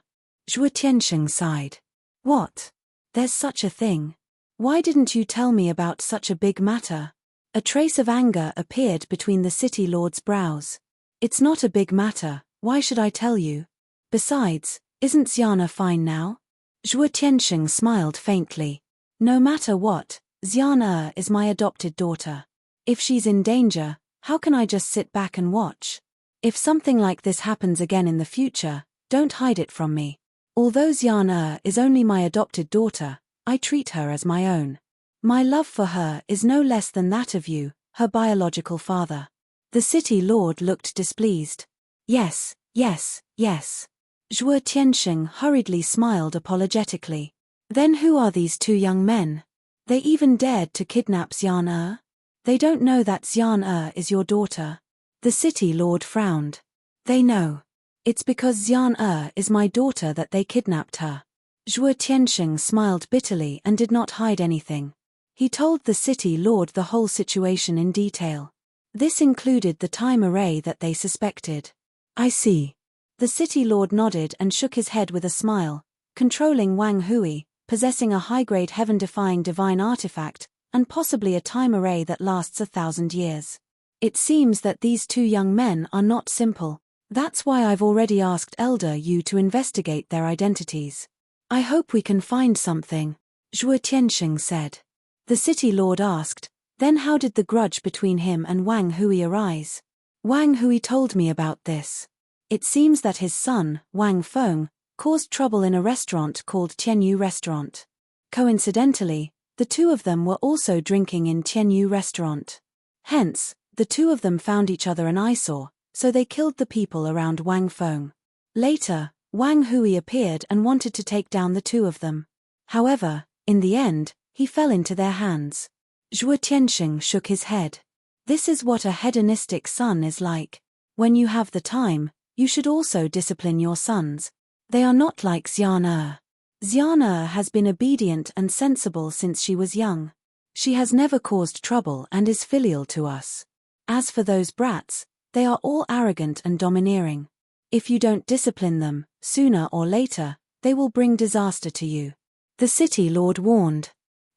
Zhuo Tianxing sighed. What? There's such a thing. Why didn't you tell me about such a big matter? A trace of anger appeared between the City Lord's brows. It's not a big matter, why should I tell you? Besides, isn't Xiana fine now? Zhuo Tianxing smiled faintly. No matter what, Xiana is my adopted daughter. If she's in danger, how can I just sit back and watch? If something like this happens again in the future, don't hide it from me. Although Xiana is only my adopted daughter, I treat her as my own. My love for her is no less than that of you, her biological father. The City Lord looked displeased. Yes, yes, yes. Zhuo Tianxing hurriedly smiled apologetically. Then who are these 2 young men? They even dared to kidnap Xian. They don't know that Xian is your daughter. The City Lord frowned. They know. It's because Xian is my daughter that they kidnapped her. Zhuo Tianxing smiled bitterly and did not hide anything. He told the City Lord the whole situation in detail. This included the time array that they suspected. I see. The City Lord nodded and shook his head with a smile, controlling Wang Hui, possessing a high-grade heaven-defying divine artifact, and possibly a time array that lasts 1,000 years. It seems that these 2 young men are not simple. That's why I've already asked Elder Yu to investigate their identities. I hope we can find something, Zhuo Tianxing said. The City Lord asked, then how did the grudge between him and Wang Hui arise? Wang Hui told me about this. It seems that his son, Wang Feng, caused trouble in a restaurant called Tianyu Restaurant. Coincidentally, the 2 of them were also drinking in Tianyu Restaurant. Hence, the 2 of them found each other an eyesore, so they killed the people around Wang Feng. Later, Wang Hui appeared and wanted to take down the 2 of them. However, in the end, he fell into their hands. Zhuo Tianxing shook his head. This is what a hedonistic son is like. When you have the time, you should also discipline your sons. They are not like Xian. Xian has been obedient and sensible since she was young. She has never caused trouble and is filial to us. As for those brats, they are all arrogant and domineering. If you don't discipline them, sooner or later, they will bring disaster to you. The city lord warned.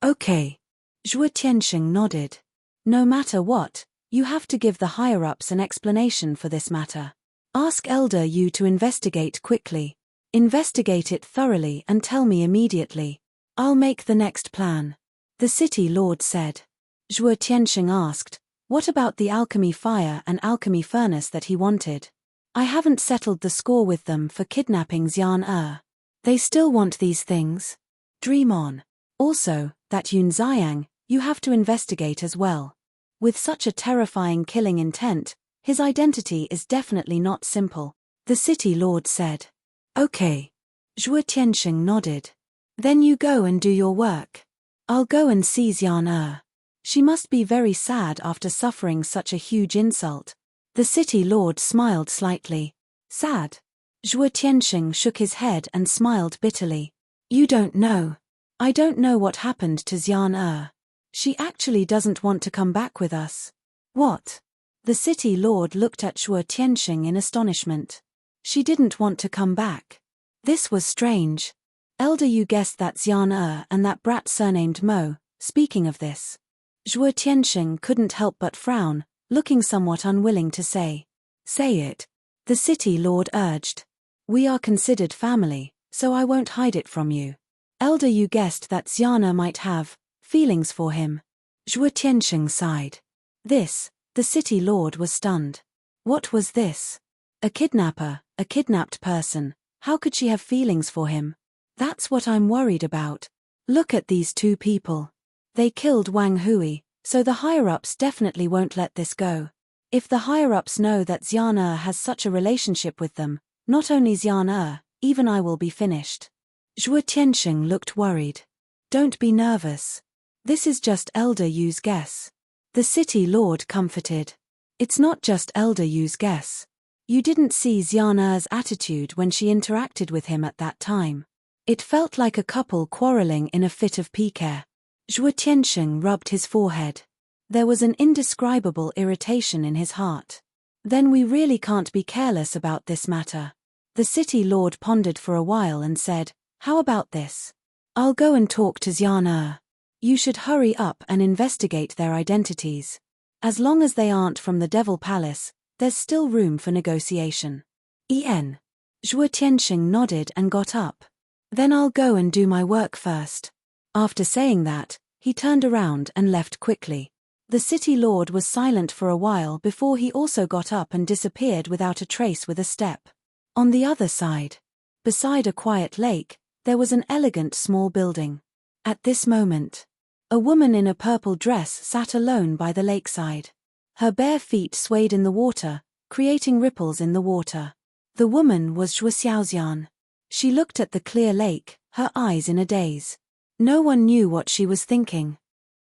Okay. Zhuo Tianxing nodded. No matter what, you have to give the higher-ups an explanation for this matter. Ask Elder Yu to investigate quickly. Investigate it thoroughly and tell me immediately. I'll make the next plan. The city lord said. Zhuo Tianxing asked, what about the alchemy fire and alchemy furnace that he wanted? I haven't settled the score with them for kidnapping Xian. They still want these things? Dream on. Also, that Yun Xiang, you have to investigate as well. With such a terrifying killing intent, his identity is definitely not simple, the city lord said. Okay. Zhuo Tianxing nodded. Then you go and do your work. I'll go and see Xian. She must be very sad after suffering such a huge insult. The city lord smiled slightly. Sad? Zhuo Tianxing shook his head and smiled bitterly. You don't know. I don't know what happened to Xian. She actually doesn't want to come back with us. What? The city lord looked at Zhuo Tianxing in astonishment. She didn't want to come back. This was strange. Elder Yu guessed that Xian and that brat surnamed Mo. Speaking of this, Zhuo Tianxing couldn't help but frown, looking somewhat unwilling to say. Say it. The city lord urged. We are considered family, so I won't hide it from you. Elder Yu guessed that Xian might have feelings for him. Zhuo Tianxing sighed. This, the city lord was stunned. What was this? A kidnapper, a kidnapped person, how could she have feelings for him? That's what I'm worried about. Look at these two people. They killed Wang Hui, so the higher-ups definitely won't let this go. If the higher-ups know that Xian has such a relationship with them, not only Xian, even I will be finished. Zhuo Tianxing looked worried. Don't be nervous. This is just Elder Yu's guess. The city lord comforted. It's not just Elder Yu's guess. You didn't see Xian's attitude when she interacted with him at that time. It felt like a couple quarreling in a fit of pique. Zhuo Tianxing rubbed his forehead. There was an indescribable irritation in his heart. Then we really can't be careless about this matter. The city lord pondered for a while and said, how about this? I'll go and talk to Xian. You should hurry up and investigate their identities. As long as they aren't from the Devil Palace, there's still room for negotiation. Zhuo Tianxing nodded and got up. Then I'll go and do my work first. After saying that, he turned around and left quickly. The city lord was silent for a while before he also got up and disappeared without a trace with a step. On the other side, beside a quiet lake, there was an elegant small building. At this moment, a woman in a purple dress sat alone by the lakeside. Her bare feet swayed in the water, creating ripples in the water. The woman was Zhuo Xiaoxian. She looked at the clear lake, her eyes in a daze. No one knew what she was thinking.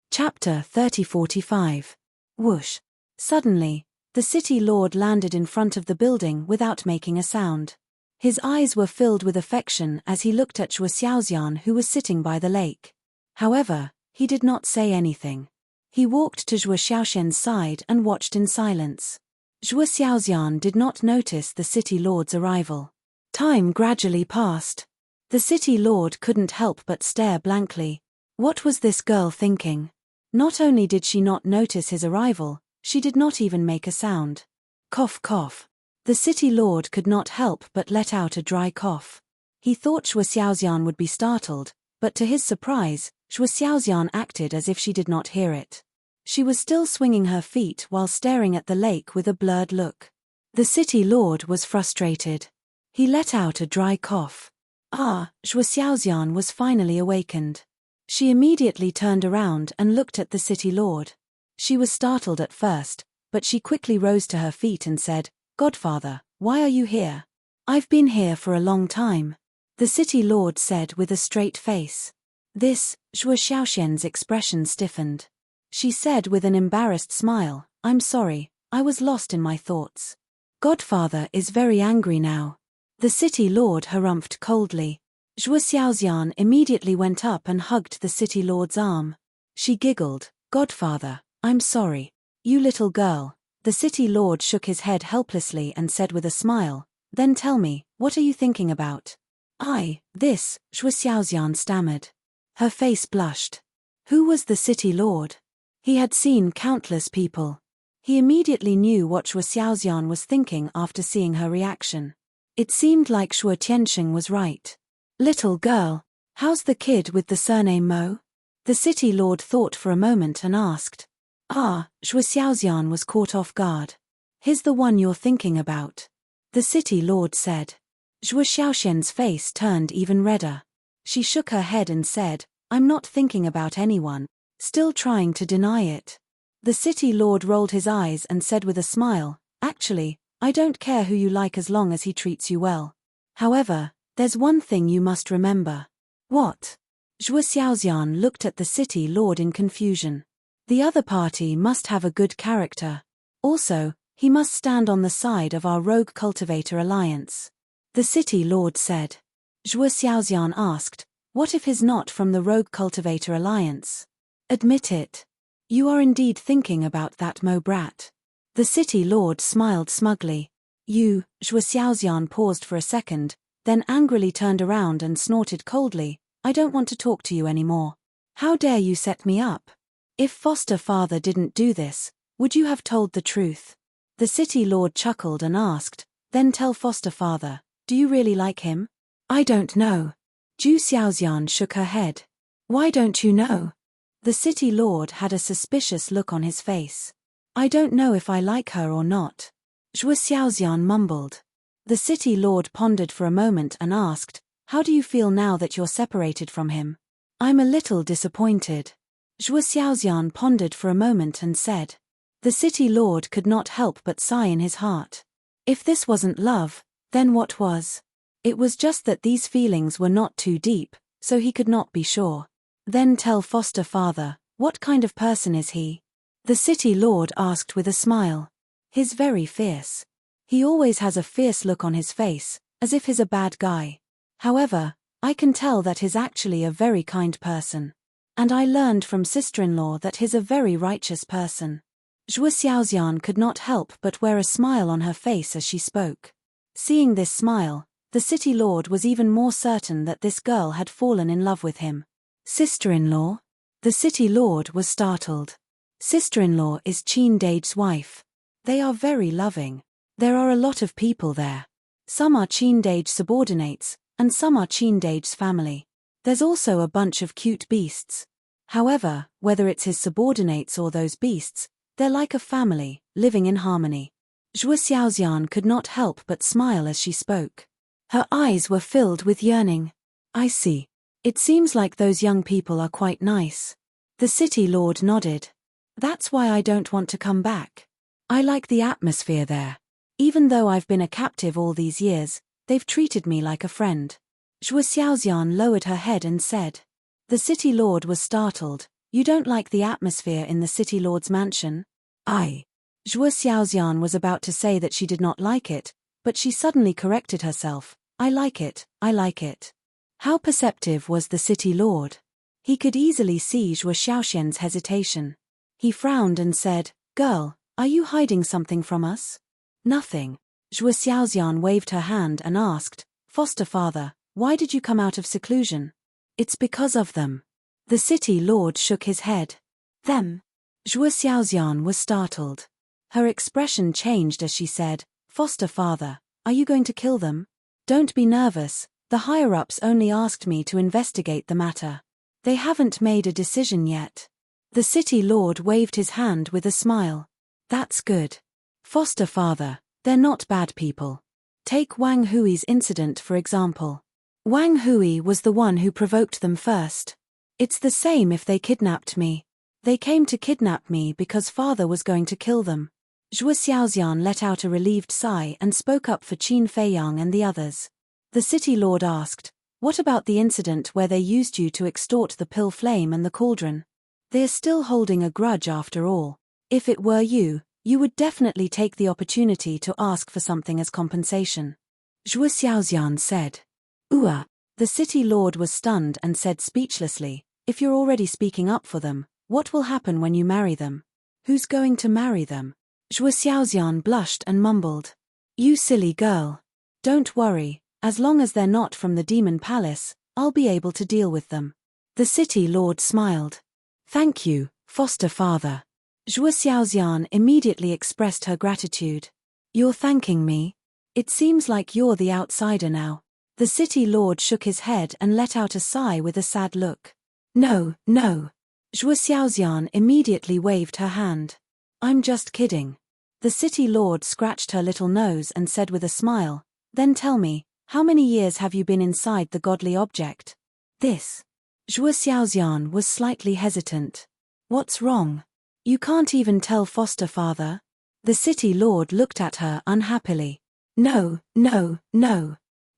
Chapter 3045. Whoosh. Suddenly, the city lord landed in front of the building without making a sound. His eyes were filled with affection as he looked at Zhuo Xiaoxian, who was sitting by the lake. However, he did not say anything. He walked to Zhuo Xiaoxian's side and watched in silence. Zhuo Xiaoxian did not notice the city lord's arrival. Time gradually passed. The city lord couldn't help but stare blankly. What was this girl thinking? Not only did she not notice his arrival, she did not even make a sound. Cough cough. The city lord could not help but let out a dry cough. He thought Zhuo Xiaoxian would be startled, but to his surprise, Zhuo Xiaoxian acted as if she did not hear it. She was still swinging her feet while staring at the lake with a blurred look. The city lord was frustrated. He let out a dry cough. Zhuo Xiaoxian was finally awakened. She immediately turned around and looked at the city lord. She was startled at first, but she quickly rose to her feet and said, Godfather, why are you here? I've been here for a long time. The city lord said with a straight face. This, Zhuo Xiaoxian's expression stiffened. She said with an embarrassed smile, I'm sorry, I was lost in my thoughts. Godfather is very angry now. The city lord harumphed coldly. Zhuo Xiaoxian immediately went up and hugged the city lord's arm. She giggled, Godfather, I'm sorry. You little girl. The city lord shook his head helplessly and said with a smile, then tell me, what are you thinking about? This, Zhuo Xiaoxian stammered. Her face blushed. Who was the city lord? He had seen countless people. He immediately knew what Zhuo Xiaoxian was thinking after seeing her reaction. It seemed like Shuo Tianxing was right. Little girl, how's the kid with the surname Mo? The city lord thought for a moment and asked. Zhuo Xiaoxian was caught off guard. He's the one you're thinking about. The city lord said. Zhuo Xiaoxian's face turned even redder. She shook her head and said, I'm not thinking about anyone, still trying to deny it. The city lord rolled his eyes and said with a smile, actually, I don't care who you like as long as he treats you well. However, there's one thing you must remember. What? Zhuo Xiaoxian looked at the city lord in confusion. The other party must have a good character. Also, he must stand on the side of our rogue cultivator alliance. The city lord said. Zhuo Xiaoxian asked, what if he's not from the rogue cultivator alliance? Admit it. You are indeed thinking about that Mo brat. The city lord smiled smugly. You, Zhuo Xiaoxian paused for a second, then angrily turned around and snorted coldly, I don't want to talk to you anymore. How dare you set me up? If foster father didn't do this, would you have told the truth? The city lord chuckled and asked, then tell foster father, do you really like him? I don't know. Zhu Xiaoxian shook her head. Why don't you know? The city lord had a suspicious look on his face. I don't know if I like her or not. Zhuo Xiaoxian mumbled. The city lord pondered for a moment and asked, how do you feel now that you're separated from him? I'm a little disappointed. Zhuo Xiaoxian pondered for a moment and said. The city lord could not help but sigh in his heart. If this wasn't love, then what was? It was just that these feelings were not too deep, so he could not be sure. Then tell foster father, what kind of person is he? The city lord asked with a smile. He's very fierce. He always has a fierce look on his face, as if he's a bad guy. However, I can tell that he's actually a very kind person. And I learned from sister-in-law that he's a very righteous person. Zhuo Xiaoxian could not help but wear a smile on her face as she spoke. Seeing this smile, the city lord was even more certain that this girl had fallen in love with him. Sister-in-law? The city lord was startled. Sister-in-law is Qin Dage's wife. They are very loving. There are a lot of people there. Some are Qin Dage subordinates, and some are Qin Dage's family. There's also a bunch of cute beasts. However, whether it's his subordinates or those beasts, they're like a family, living in harmony. Zhuo Xiaoxian could not help but smile as she spoke. Her eyes were filled with yearning. I see. It seems like those young people are quite nice. The city lord nodded. That's why I don't want to come back. I like the atmosphere there. Even though I've been a captive all these years, they've treated me like a friend. Zhuo Xiaoxian lowered her head and said. The city lord was startled. You don't like the atmosphere in the city lord's mansion? Zhuo Xiaoxian was about to say that she did not like it, but she suddenly corrected herself. I like it, I like it. How perceptive was the city lord? He could easily see Zhuo Xiaoxian's hesitation. He frowned and said, Girl, are you hiding something from us? Nothing. Zhuo Xiaoxian waved her hand and asked, Foster father, why did you come out of seclusion? It's because of them. The city lord shook his head. Them? Zhuo Xiaoxian was startled. Her expression changed as she said, Foster father, are you going to kill them? Don't be nervous, the higher-ups only asked me to investigate the matter. They haven't made a decision yet. The city lord waved his hand with a smile. That's good. Foster father, they're not bad people. Take Wang Hui's incident for example. Wang Hui was the one who provoked them first. It's the same if they kidnapped me. They came to kidnap me because father was going to kill them. Zhuo Xiaoxian let out a relieved sigh and spoke up for Qin Feiyang and the others. The city lord asked, what about the incident where they used you to extort the pill flame and the cauldron? They're still holding a grudge after all. If it were you, You would definitely take the opportunity to ask for something as compensation. Zhuo Xiaoxian said. The city lord was stunned and said speechlessly, if you're already speaking up for them, what will happen when you marry them? Who's going to marry them? Zhuo Xiaoxian blushed and mumbled. You silly girl. Don't worry, as long as they're not from the demon palace, I'll be able to deal with them. The city lord smiled. Thank you, foster father. Zhuo Xiaoxian immediately expressed her gratitude. You're thanking me? It seems like you're the outsider now. The city lord shook his head and let out a sigh with a sad look. No. Zhuo Xiaoxian immediately waved her hand. I'm just kidding. The city lord scratched her little nose and said with a smile, then tell me, how many years have you been inside the godly object? This. Zhuo Xiaoxian was slightly hesitant. What's wrong? You can't even tell foster father? The city lord looked at her unhappily. No. Zhuo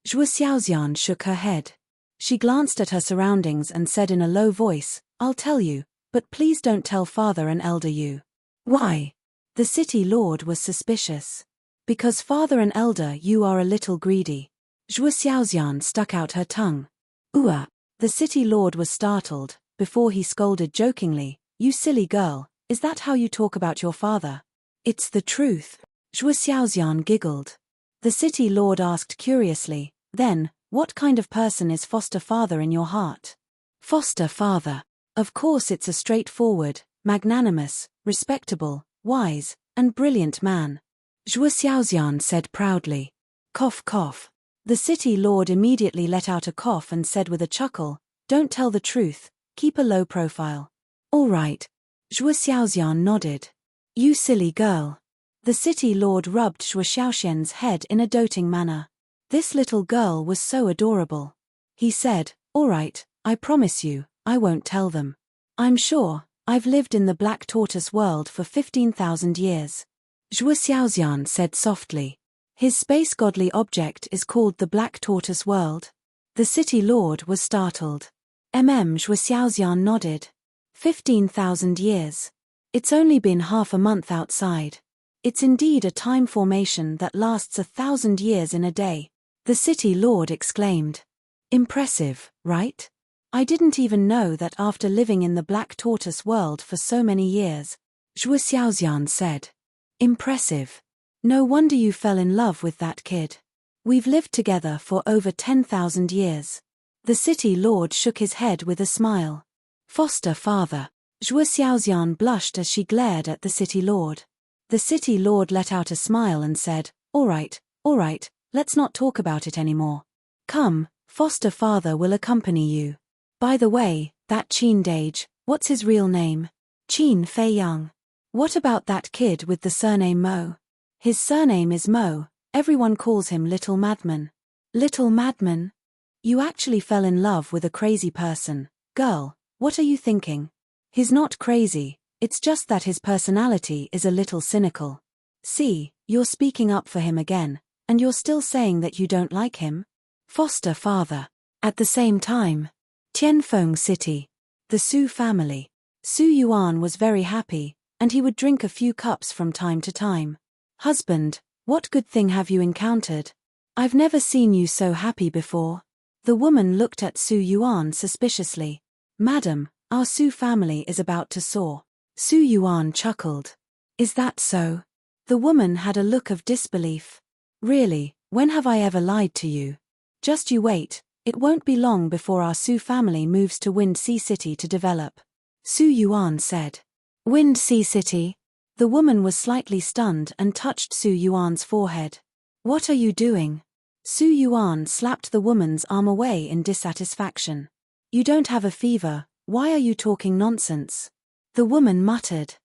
Xiaoxian shook her head. She glanced at her surroundings and said in a low voice, I'll tell you, but please don't tell father and elder you. Why? The city lord was suspicious. Because father and elder you are a little greedy. Zhuo Xiaoxian stuck out her tongue. The city lord was startled, before he scolded jokingly, you silly girl, is that how you talk about your father? It's the truth. Zhuo Xiaoxian giggled. The city lord asked curiously, then, what kind of person is foster father in your heart? Foster father. Of course it's a straightforward, magnanimous, respectable, wise, and brilliant man. Zhuo Xiaoxian said proudly. Cough cough. The city lord immediately let out a cough and said with a chuckle, don't tell the truth, keep a low profile. All right. Zhuo Xiaoxian nodded. You silly girl. The city lord rubbed Zhuo Xiaoxian's head in a doting manner. This little girl was so adorable. He said, all right, I promise you, I won't tell them. I'm sure, I've lived in the Black Tortoise world for 15,000 years. Zhuo Xiaoxian said softly. His space godly object is called the Black Tortoise world. The city lord was startled. Zhuo Xiaoxian nodded. 15,000 years. It's only been half a month outside. It's indeed a time formation that lasts 1,000 years in a day. The city lord exclaimed. Impressive, right? I didn't even know that after living in the Black Tortoise world for so many years. Zhuo Xiaoxian said. Impressive. No wonder you fell in love with that kid. We've lived together for over 10,000 years. The city lord shook his head with a smile. Foster father. Zhuo Xiaoxian blushed as she glared at the city lord. The city lord let out a smile and said, all right, let's not talk about it anymore. Come, foster father will accompany you. By the way, that Qin Dage, what's his real name? Qin Fei Yang. What about that kid with the surname Mo? His surname is Mo, everyone calls him Little Madman. Little Madman? You actually fell in love with a crazy person. Girl, what are you thinking? He's not crazy, it's just that his personality is a little cynical. See, you're speaking up for him again, and you're still saying that you don't like him? Foster father. At the same time, Tianfeng City. The Su family. Su Yuan was very happy, and he would drink a few cups from time to time. Husband, what good thing have you encountered? I've never seen you so happy before. The woman looked at Su Yuan suspiciously. Madam, our Su family is about to soar. Su Yuan chuckled. Is that so? The woman had a look of disbelief. Really, when have I ever lied to you? Just you wait, it won't be long before our Su family moves to Wind Sea City to develop. Su Yuan said. Wind Sea City? The woman was slightly stunned and touched Su Yuan's forehead. What are you doing? Su Yuan slapped the woman's arm away in dissatisfaction. You don't have a fever, why are you talking nonsense? The woman muttered.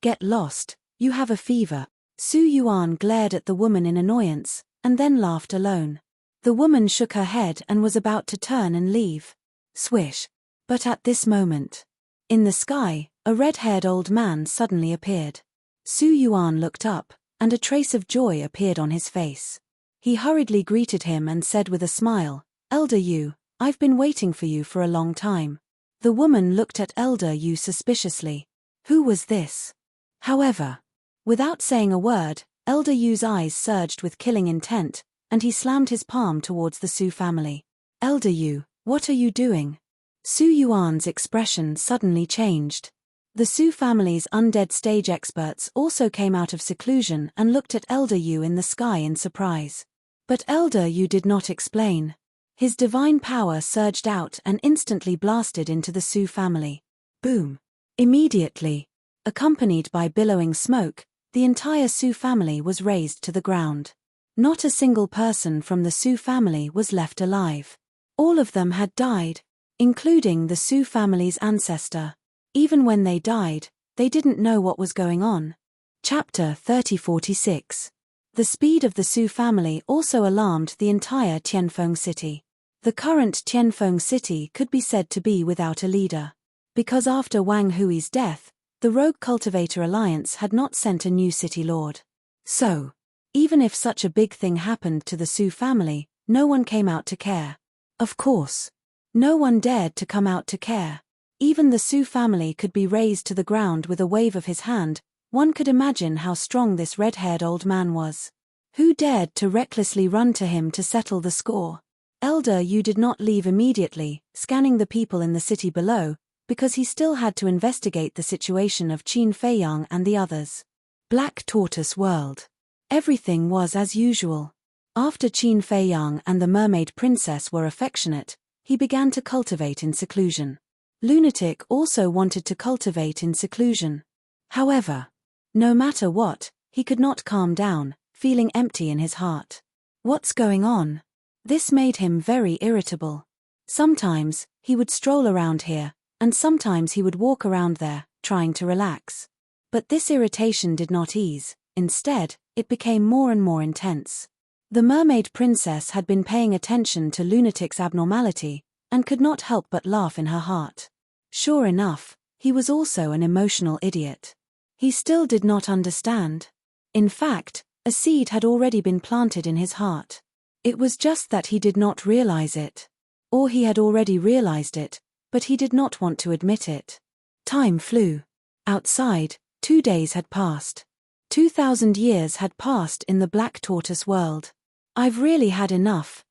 Get lost, you have a fever. Su Yuan glared at the woman in annoyance, and then laughed alone. The woman shook her head and was about to turn and leave. Swish. But at this moment, in the sky, a red-haired old man suddenly appeared. Su Yuan looked up, and a trace of joy appeared on his face. He hurriedly greeted him and said with a smile, Elder Yu, I've been waiting for you for a long time. The woman looked at Elder Yu suspiciously. Who was this? However, Without saying a word, Elder Yu's eyes surged with killing intent, and he slammed his palm towards the Su family. Elder Yu, what are you doing? Su Yuan's expression suddenly changed. The Su family's undead stage experts also came out of seclusion and looked at Elder Yu in the sky in surprise. But Elder Yu did not explain. His divine power surged out and instantly blasted into the Su family. Boom! Immediately, accompanied by billowing smoke, the entire Su family was razed to the ground. Not a single person from the Su family was left alive. All of them had died, including the Su family's ancestor. Even when they died, they didn't know what was going on. Chapter 3046. The speed of the Su family also alarmed the entire Tianfeng city. The current Tianfeng city could be said to be without a leader. Because after Wang Hui's death, the Rogue Cultivator Alliance had not sent a new city lord. So, even if such a big thing happened to the Su family, no one came out to care. Of course, no one dared to come out to care. Even the Su family could be razed to the ground with a wave of his hand. One could imagine how strong this red-haired old man was. Who dared to recklessly run to him to settle the score? Elder Yu did not leave immediately, scanning the people in the city below, because he still had to investigate the situation of Qin Feiyang and the others. Black Tortoise World. Everything was as usual. After Qin Feiyang and the mermaid princess were affectionate, he began to cultivate in seclusion. Lunatic also wanted to cultivate in seclusion. However, no matter what, he could not calm down, feeling empty in his heart. What's going on? This made him very irritable. Sometimes, he would stroll around here, and sometimes he would walk around there, trying to relax. But this irritation did not ease. Instead, it became more and more intense. The mermaid princess had been paying attention to Lunatic's abnormality, and could not help but laugh in her heart. Sure enough, he was also an emotional idiot. He still did not understand. In fact, a seed had already been planted in his heart. It was just that he did not realize it. Or he had already realized it, but he did not want to admit it. Time flew. Outside, 2 days had passed. 2,000 years had passed in the Black Tortoise world. I've really had enough,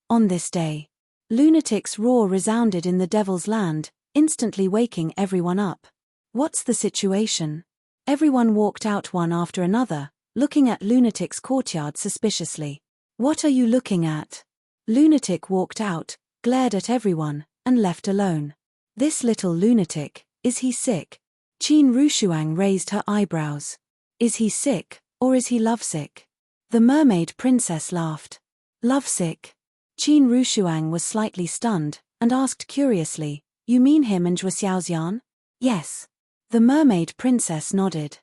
on this day. Lunatic's roar resounded in the Devil's Land, instantly waking everyone up. What's the situation? Everyone walked out one after another, looking at Lunatic's courtyard suspiciously. What are you looking at? Lunatic walked out, glared at everyone, and left alone. This little lunatic, is he sick? Qin Rushuang raised her eyebrows. Is he sick, or is he lovesick? The mermaid princess laughed. Lovesick? Qin Rushuang was slightly stunned, and asked curiously, you mean him and Zhuo Xiaoxian? Yes. The mermaid princess nodded.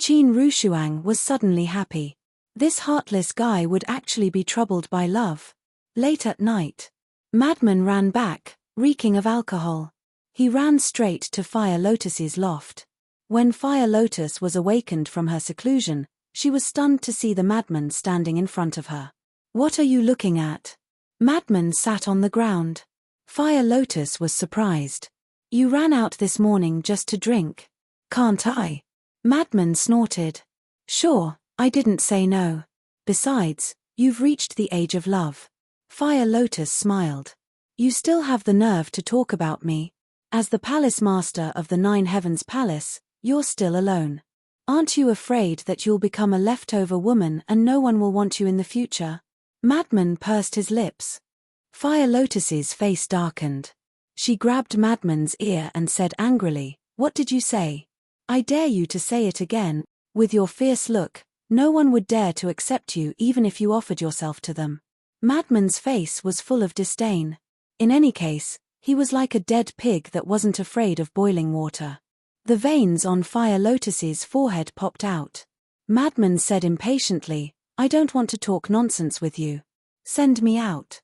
Qin Rushuang was suddenly happy. This heartless guy would actually be troubled by love. Late at night, Madman ran back, reeking of alcohol. He ran straight to Fire Lotus's loft. When Fire Lotus was awakened from her seclusion, she was stunned to see the madman standing in front of her. What are you looking at? Madman sat on the ground. Fire Lotus was surprised. You ran out this morning just to drink. Can't I? Madman snorted. Sure, I didn't say no. Besides, you've reached the age of love. Fire Lotus smiled. You still have the nerve to talk about me. As the palace master of the 9 Heavens Palace, you're still alone. Aren't you afraid that you'll become a leftover woman and no one will want you in the future? Madman pursed his lips. Fire Lotus's face darkened. She grabbed Madman's ear and said angrily, what did you say? I dare you to say it again. With your fierce look, no one would dare to accept you even if you offered yourself to them. Madman's face was full of disdain. In any case, he was like a dead pig that wasn't afraid of boiling water. The veins on Fire Lotus's forehead popped out. Madman said impatiently, I don't want to talk nonsense with you. Send me out.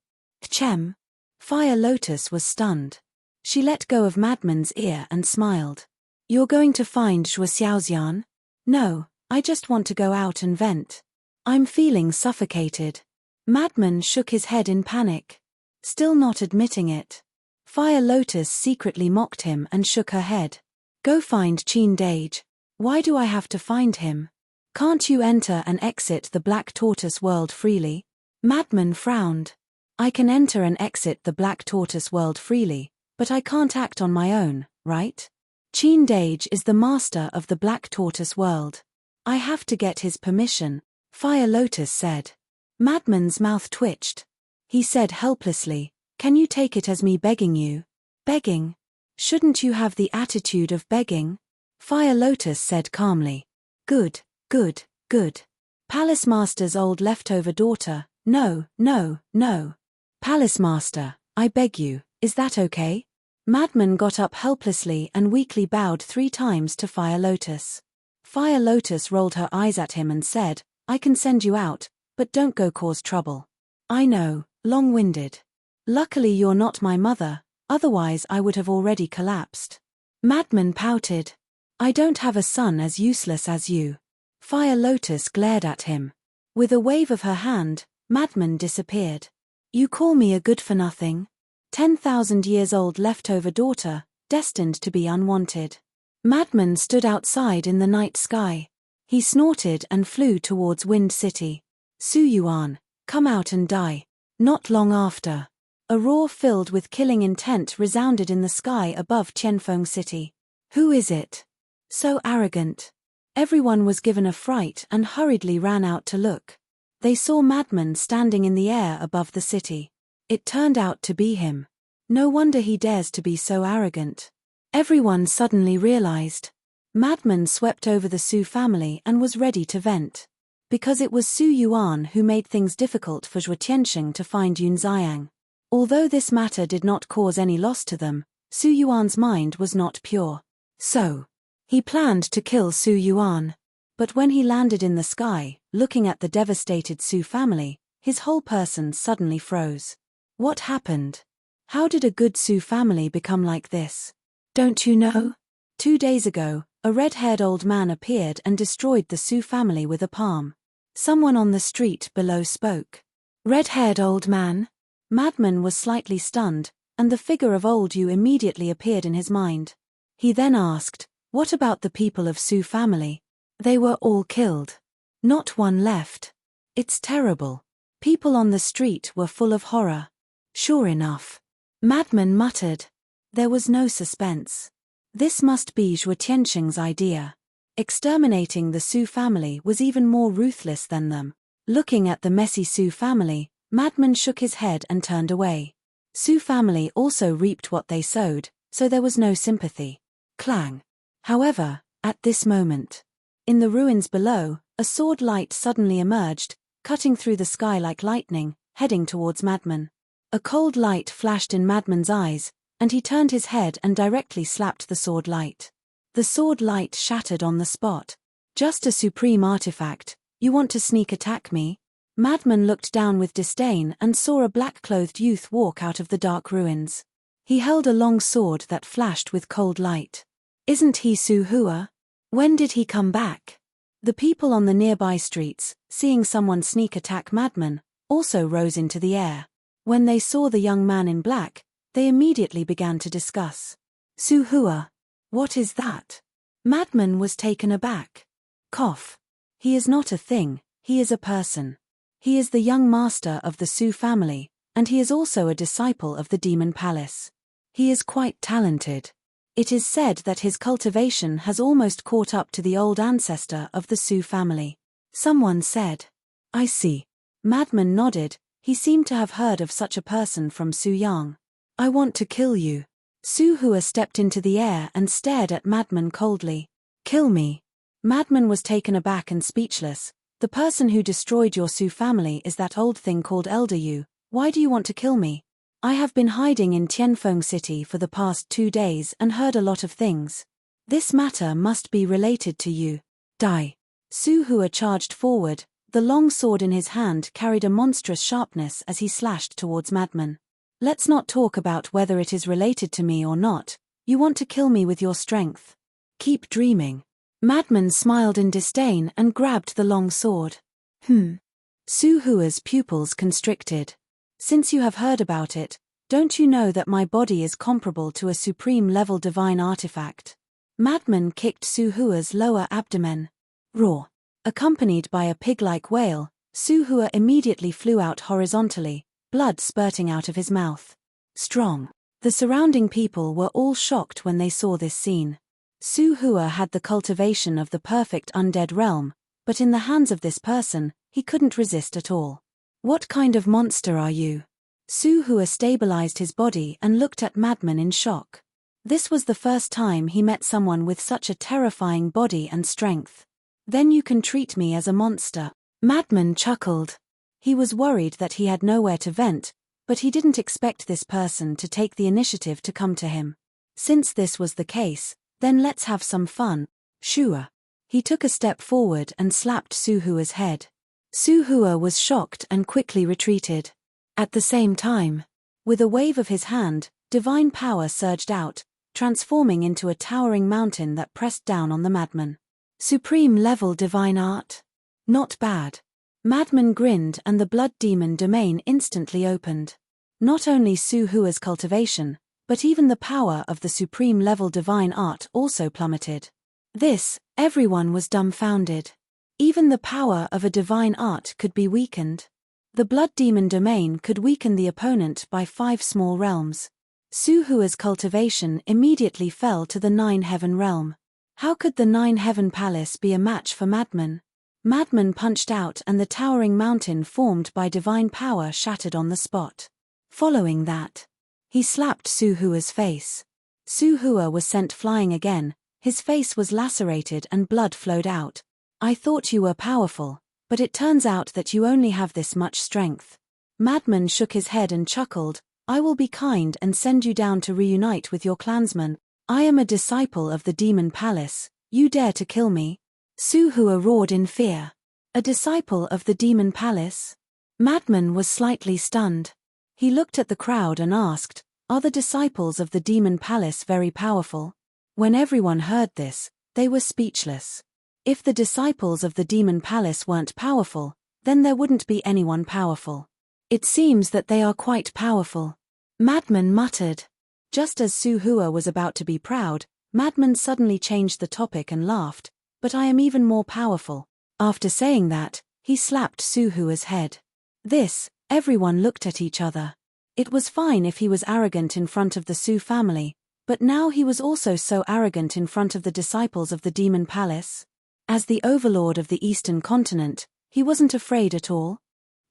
Chem. Fire Lotus was stunned. She let go of Madman's ear and smiled. You're going to find Zhuo Xiaoxian? No, I just want to go out and vent. I'm feeling suffocated. Madman shook his head in panic. Still not admitting it. Fire Lotus secretly mocked him and shook her head. Go find Qin Dage. Why do I have to find him? Can't you enter and exit the Black Tortoise world freely? Madman frowned. I can enter and exit the Black Tortoise world freely, but I can't act on my own, right? Qin Dage is the master of the Black Tortoise world. I have to get his permission, Fire Lotus said. Madman's mouth twitched. He said helplessly, can you take it as me begging you? Begging? Shouldn't you have the attitude of begging? Fire Lotus said calmly. Good, good, good. Palace Master's old leftover daughter, no, no, no. Palace Master, I beg you, is that okay? Madman got up helplessly and weakly bowed 3 times to Fire Lotus. Fire Lotus rolled her eyes at him and said, I can send you out, but don't go cause trouble. I know, long-winded. Luckily you're not my mother, otherwise I would have already collapsed. Madman pouted. I don't have a son as useless as you. Fire Lotus glared at him. With a wave of her hand, Madman disappeared. You call me a good-for-nothing? 10,000 years old leftover daughter, destined to be unwanted. Madman stood outside in the night sky. He snorted and flew towards Wind City. Su Yuan, come out and die. Not long after, a roar filled with killing intent resounded in the sky above Qianfeng City. Who is it? So arrogant. Everyone was given a fright and hurriedly ran out to look. They saw Madman standing in the air above the city. It turned out to be him. No wonder he dares to be so arrogant. Everyone suddenly realized. Madman swept over the Su family and was ready to vent. Because it was Su Yuan who made things difficult for Zhuo Tianxing to find Yun Xiang. Although this matter did not cause any loss to them, Su Yuan's mind was not pure. So, he planned to kill Su Yuan. But when he landed in the sky, looking at the devastated Su family, his whole person suddenly froze. What happened? How did a good Su family become like this? Don't you know? 2 days ago, a red-haired old man appeared and destroyed the Su family with a palm. Someone on the street below spoke. Red-haired old man? Madman was slightly stunned, and the figure of old Yu immediately appeared in his mind. He then asked, what about the people of Su family? They were all killed. Not one left. It's terrible. People on the street were full of horror. Sure enough. Madman muttered. There was no suspense. This must be Zhuo Tianxing's idea. Exterminating the Su family was even more ruthless than them. Looking at the messy Su family, Madman shook his head and turned away. Su family also reaped what they sowed, so there was no sympathy. Clang. However, at this moment, in the ruins below, a sword light suddenly emerged, cutting through the sky like lightning, heading towards Madman. A cold light flashed in Madman's eyes, and he turned his head and directly slapped the sword light. The sword light shattered on the spot. Just a supreme artifact, you want to sneak attack me? Madman looked down with disdain and saw a black-clothed youth walk out of the dark ruins. He held a long sword that flashed with cold light. Isn't he Su Hua? When did he come back? The people on the nearby streets, seeing someone sneak attack Madman, also rose into the air. When they saw the young man in black, they immediately began to discuss. Su Hua. What is that? Madman was taken aback. Cough. He is not a thing, he is a person. He is the young master of the Su family, and he is also a disciple of the Demon Palace. He is quite talented. It is said that his cultivation has almost caught up to the old ancestor of the Su family. Someone said. I see. Madman nodded, he seemed to have heard of such a person from Su Yang. I want to kill you. Su Hua stepped into the air and stared at Madman coldly. Kill me. Madman was taken aback and speechless. The person who destroyed your Su family is that old thing called Elder Yu. Why do you want to kill me? I have been hiding in Qianfeng City for the past 2 days and heard a lot of things. This matter must be related to you. Die. Su Hua charged forward, the long sword in his hand carried a monstrous sharpness as he slashed towards Madman. Let's not talk about whether it is related to me or not. You want to kill me with your strength. Keep dreaming. Madman smiled in disdain and grabbed the long sword. Su Hua's pupils constricted. Since you have heard about it, don't you know that my body is comparable to a supreme-level divine artifact? Madman kicked Su Hua's lower abdomen. Roar. Accompanied by a pig-like wail, Su-hua immediately flew out horizontally, blood spurting out of his mouth. Strong. The surrounding people were all shocked when they saw this scene. Su-hua had the cultivation of the perfect undead realm, but in the hands of this person, he couldn't resist at all. What kind of monster are you? Su-hua stabilized his body and looked at Madman in shock. This was the first time he met someone with such a terrifying body and strength. Then you can treat me as a monster. Madman chuckled. He was worried that he had nowhere to vent, but he didn't expect this person to take the initiative to come to him. Since this was the case, then let's have some fun. Shua. He took a step forward and slapped Su-hua's head. Su-hua was shocked and quickly retreated. At the same time, with a wave of his hand, divine power surged out, transforming into a towering mountain that pressed down on the madman. Supreme level divine art? Not bad. Madman grinned and the blood demon domain instantly opened. Not only Su-hua's cultivation, but even the power of the supreme level divine art also plummeted. Everyone was dumbfounded. Even the power of a divine art could be weakened. The blood demon domain could weaken the opponent by 5 small realms. Su-hua's cultivation immediately fell to the 9 heaven realm. How could the 9 heaven palace be a match for Madman? Madman punched out and the towering mountain formed by divine power shattered on the spot. Following that, he slapped Su-hua's face. Su-hua was sent flying again, his face was lacerated and blood flowed out. I thought you were powerful, but it turns out that you only have this much strength. Madman shook his head and chuckled, I will be kind and send you down to reunite with your clansmen. I am a disciple of the demon palace, you dare to kill me? Su-hua roared in fear. A disciple of the demon palace? Madman was slightly stunned. He looked at the crowd and asked, are the disciples of the demon palace very powerful? When everyone heard this, they were speechless. If the disciples of the demon palace weren't powerful, then there wouldn't be anyone powerful. It seems that they are quite powerful. Madman muttered. Just as Su-hua was about to be proud, Madman suddenly changed the topic and laughed, but I am even more powerful. After saying that, he slapped Su-hua's head. Everyone looked at each other. It was fine if he was arrogant in front of the Su family, but now he was also so arrogant in front of the disciples of the demon palace. As the overlord of the eastern continent, he wasn't afraid at all.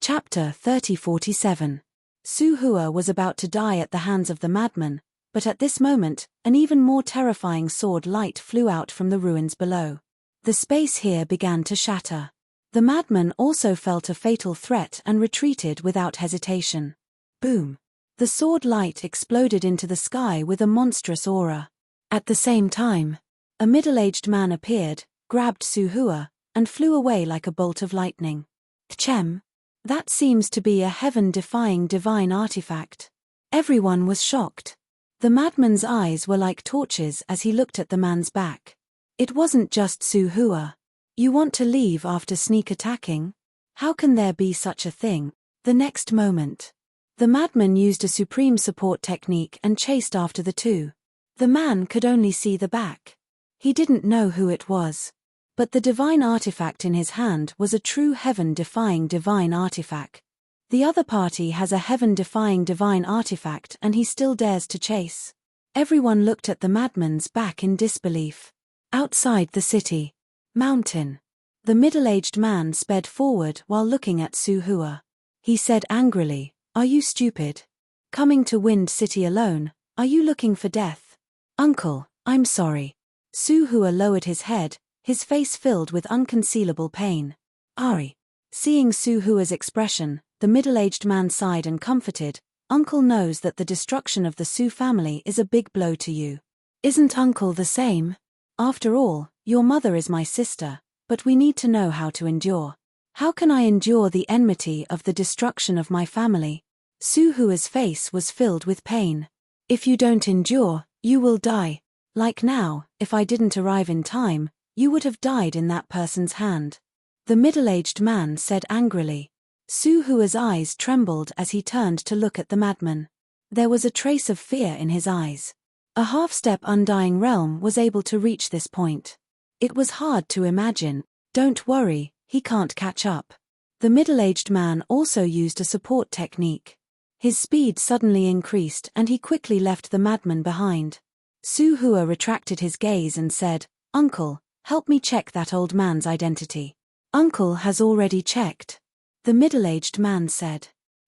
Chapter 3047. Su-hua was about to die at the hands of the madman, but at this moment, an even more terrifying sword light flew out from the ruins below. The space here began to shatter. The madman also felt a fatal threat and retreated without hesitation. Boom! The sword light exploded into the sky with a monstrous aura. At the same time, a middle-aged man appeared, grabbed Su-hua, and flew away like a bolt of lightning. Tchem! That seems to be a heaven-defying divine artifact. Everyone was shocked. The madman's eyes were like torches as he looked at the man's back. It wasn't just Su-hua. You want to leave after sneak attacking? How can there be such a thing? The next moment, the madman used a supreme support technique and chased after the two. The man could only see the back. He didn't know who it was. But the divine artifact in his hand was a true heaven-defying divine artifact. The other party has a heaven-defying divine artifact and he still dares to chase. Everyone looked at the madman's back in disbelief. Outside the city. Mountain. The middle-aged man sped forward while looking at Su-hua. He said angrily, "Are you stupid? Coming to Wind City alone, are you looking for death?" "Uncle, I'm sorry." Su-hua lowered his head, his face filled with unconcealable pain. "Ari." Seeing Su-hua's expression, the middle-aged man sighed and comforted, "Uncle knows that the destruction of the Su family is a big blow to you. Isn't Uncle the same? After all, your mother is my sister, but we need to know how to endure. How can I endure the enmity of the destruction of my family?" Su-hua's face was filled with pain. "If you don't endure, you will die. Like now, if I didn't arrive in time, you would have died in that person's hand." The middle-aged man said angrily. Su-hua's eyes trembled as he turned to look at the madman. There was a trace of fear in his eyes. A half-step undying realm was able to reach this point. It was hard to imagine. Don't worry, he can't catch up. The middle-aged man also used a support technique. His speed suddenly increased and he quickly left the madman behind. Su Hua retracted his gaze and said, "Uncle, help me check that old man's identity." "Uncle has already checked," the middle-aged man said.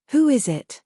"Who is it?"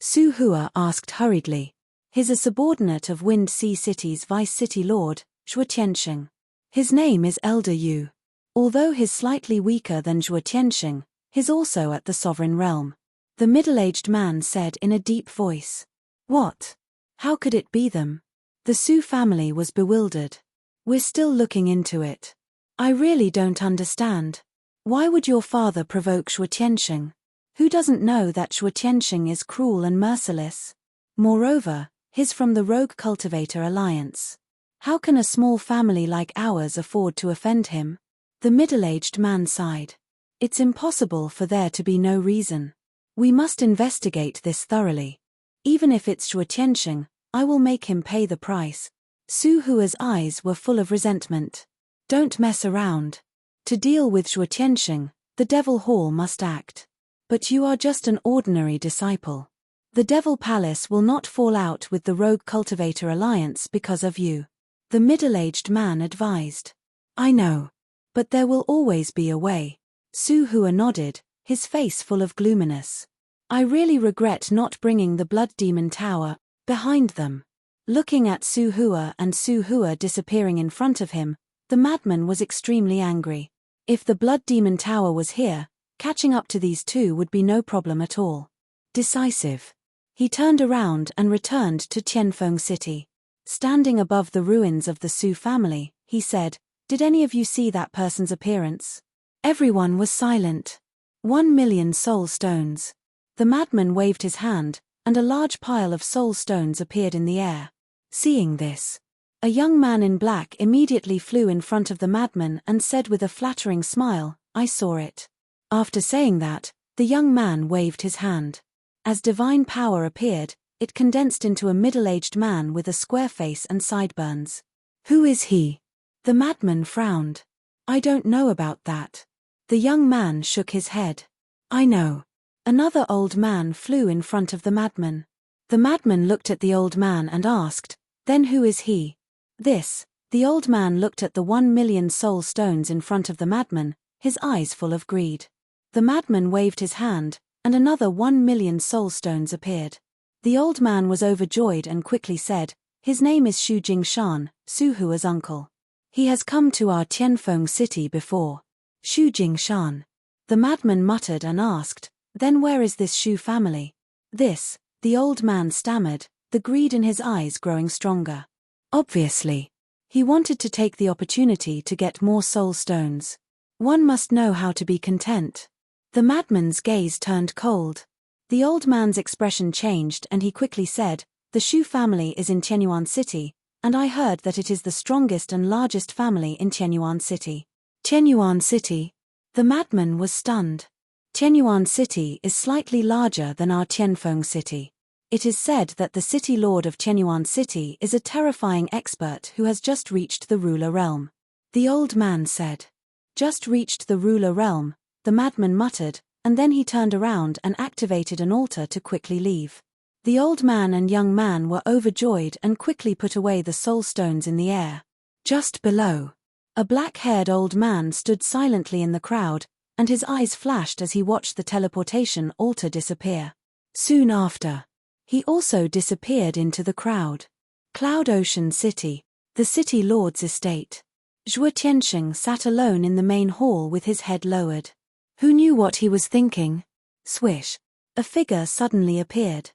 Su Hua asked hurriedly. "He's a subordinate of Wind Sea City's Vice City Lord, Zhuo Tianxing. His name is Elder Yu. Although he's slightly weaker than Zhuo Tianxing, he's also at the sovereign realm," the middle-aged man said in a deep voice. "What? How could it be them?" The Su family was bewildered. "We're still looking into it. I really don't understand. Why would your father provoke Zhuo Tianxing? Who doesn't know that Zhuo Tianxing is cruel and merciless? Moreover, he's from the Rogue Cultivator Alliance. How can a small family like ours afford to offend him?" The middle-aged man sighed. "It's impossible for there to be no reason. We must investigate this thoroughly. Even if it's Zhuo Tianxing, I will make him pay the price." Su Hua's eyes were full of resentment. "Don't mess around. To deal with Zhuo Tianxing, the Devil Hall must act. But you are just an ordinary disciple. The Devil Palace will not fall out with the Rogue Cultivator Alliance because of you," the middle-aged man advised. "I know. But there will always be a way." Su Hua nodded, his face full of gloominess. "I really regret not bringing the Blood Demon Tower behind them." Looking at Su Hua and Su Hua disappearing in front of him, the madman was extremely angry. If the Blood Demon Tower was here, catching up to these two would be no problem at all. Decisive. He turned around and returned to Tianfeng City. Standing above the ruins of the Su family, he said, "Did any of you see that person's appearance?" Everyone was silent. 1,000,000 soul stones. The madman waved his hand, and a large pile of soul stones appeared in the air. Seeing this, a young man in black immediately flew in front of the madman and said with a flattering smile, "I saw it." After saying that, the young man waved his hand. As divine power appeared, it condensed into a middle-aged man with a square face and sideburns. "Who is he?" The madman frowned. "I don't know about that." The young man shook his head. "I know." Another old man flew in front of the madman. The madman looked at the old man and asked, "Then who is he?" The old man looked at the 1,000,000 soul stones in front of the madman, his eyes full of greed. The madman waved his hand, and another 1,000,000 soul stones appeared. The old man was overjoyed and quickly said, "His name is Xu Jingshan, Su Hua's uncle. He has come to our Tianfeng city before." Xu Jingshan. The madman muttered and asked, "Then where is this Xu family?" The old man stammered, the greed in his eyes growing stronger. Obviously. He wanted to take the opportunity to get more soul stones. One must know how to be content. The madman's gaze turned cold. The old man's expression changed and he quickly said, "The Xu family is in Tianyuan City, and I heard that it is the strongest and largest family in Tianyuan City." Tianyuan City? The madman was stunned. Tianyuan City is slightly larger than our Tianfeng City. It is said that the city lord of Tianyuan City is a terrifying expert who has just reached the ruler realm. The old man said. "Just reached the ruler realm," the madman muttered, and then he turned around and activated an altar to quickly leave. The old man and young man were overjoyed and quickly put away the soul stones in the air. Just below, a black-haired old man stood silently in the crowd, and his eyes flashed as he watched the teleportation altar disappear. Soon after, he also disappeared into the crowd. Cloud Ocean City, the city lord's estate. Zhuo Tianxing sat alone in the main hall with his head lowered. Who knew what he was thinking? Swish. A figure suddenly appeared.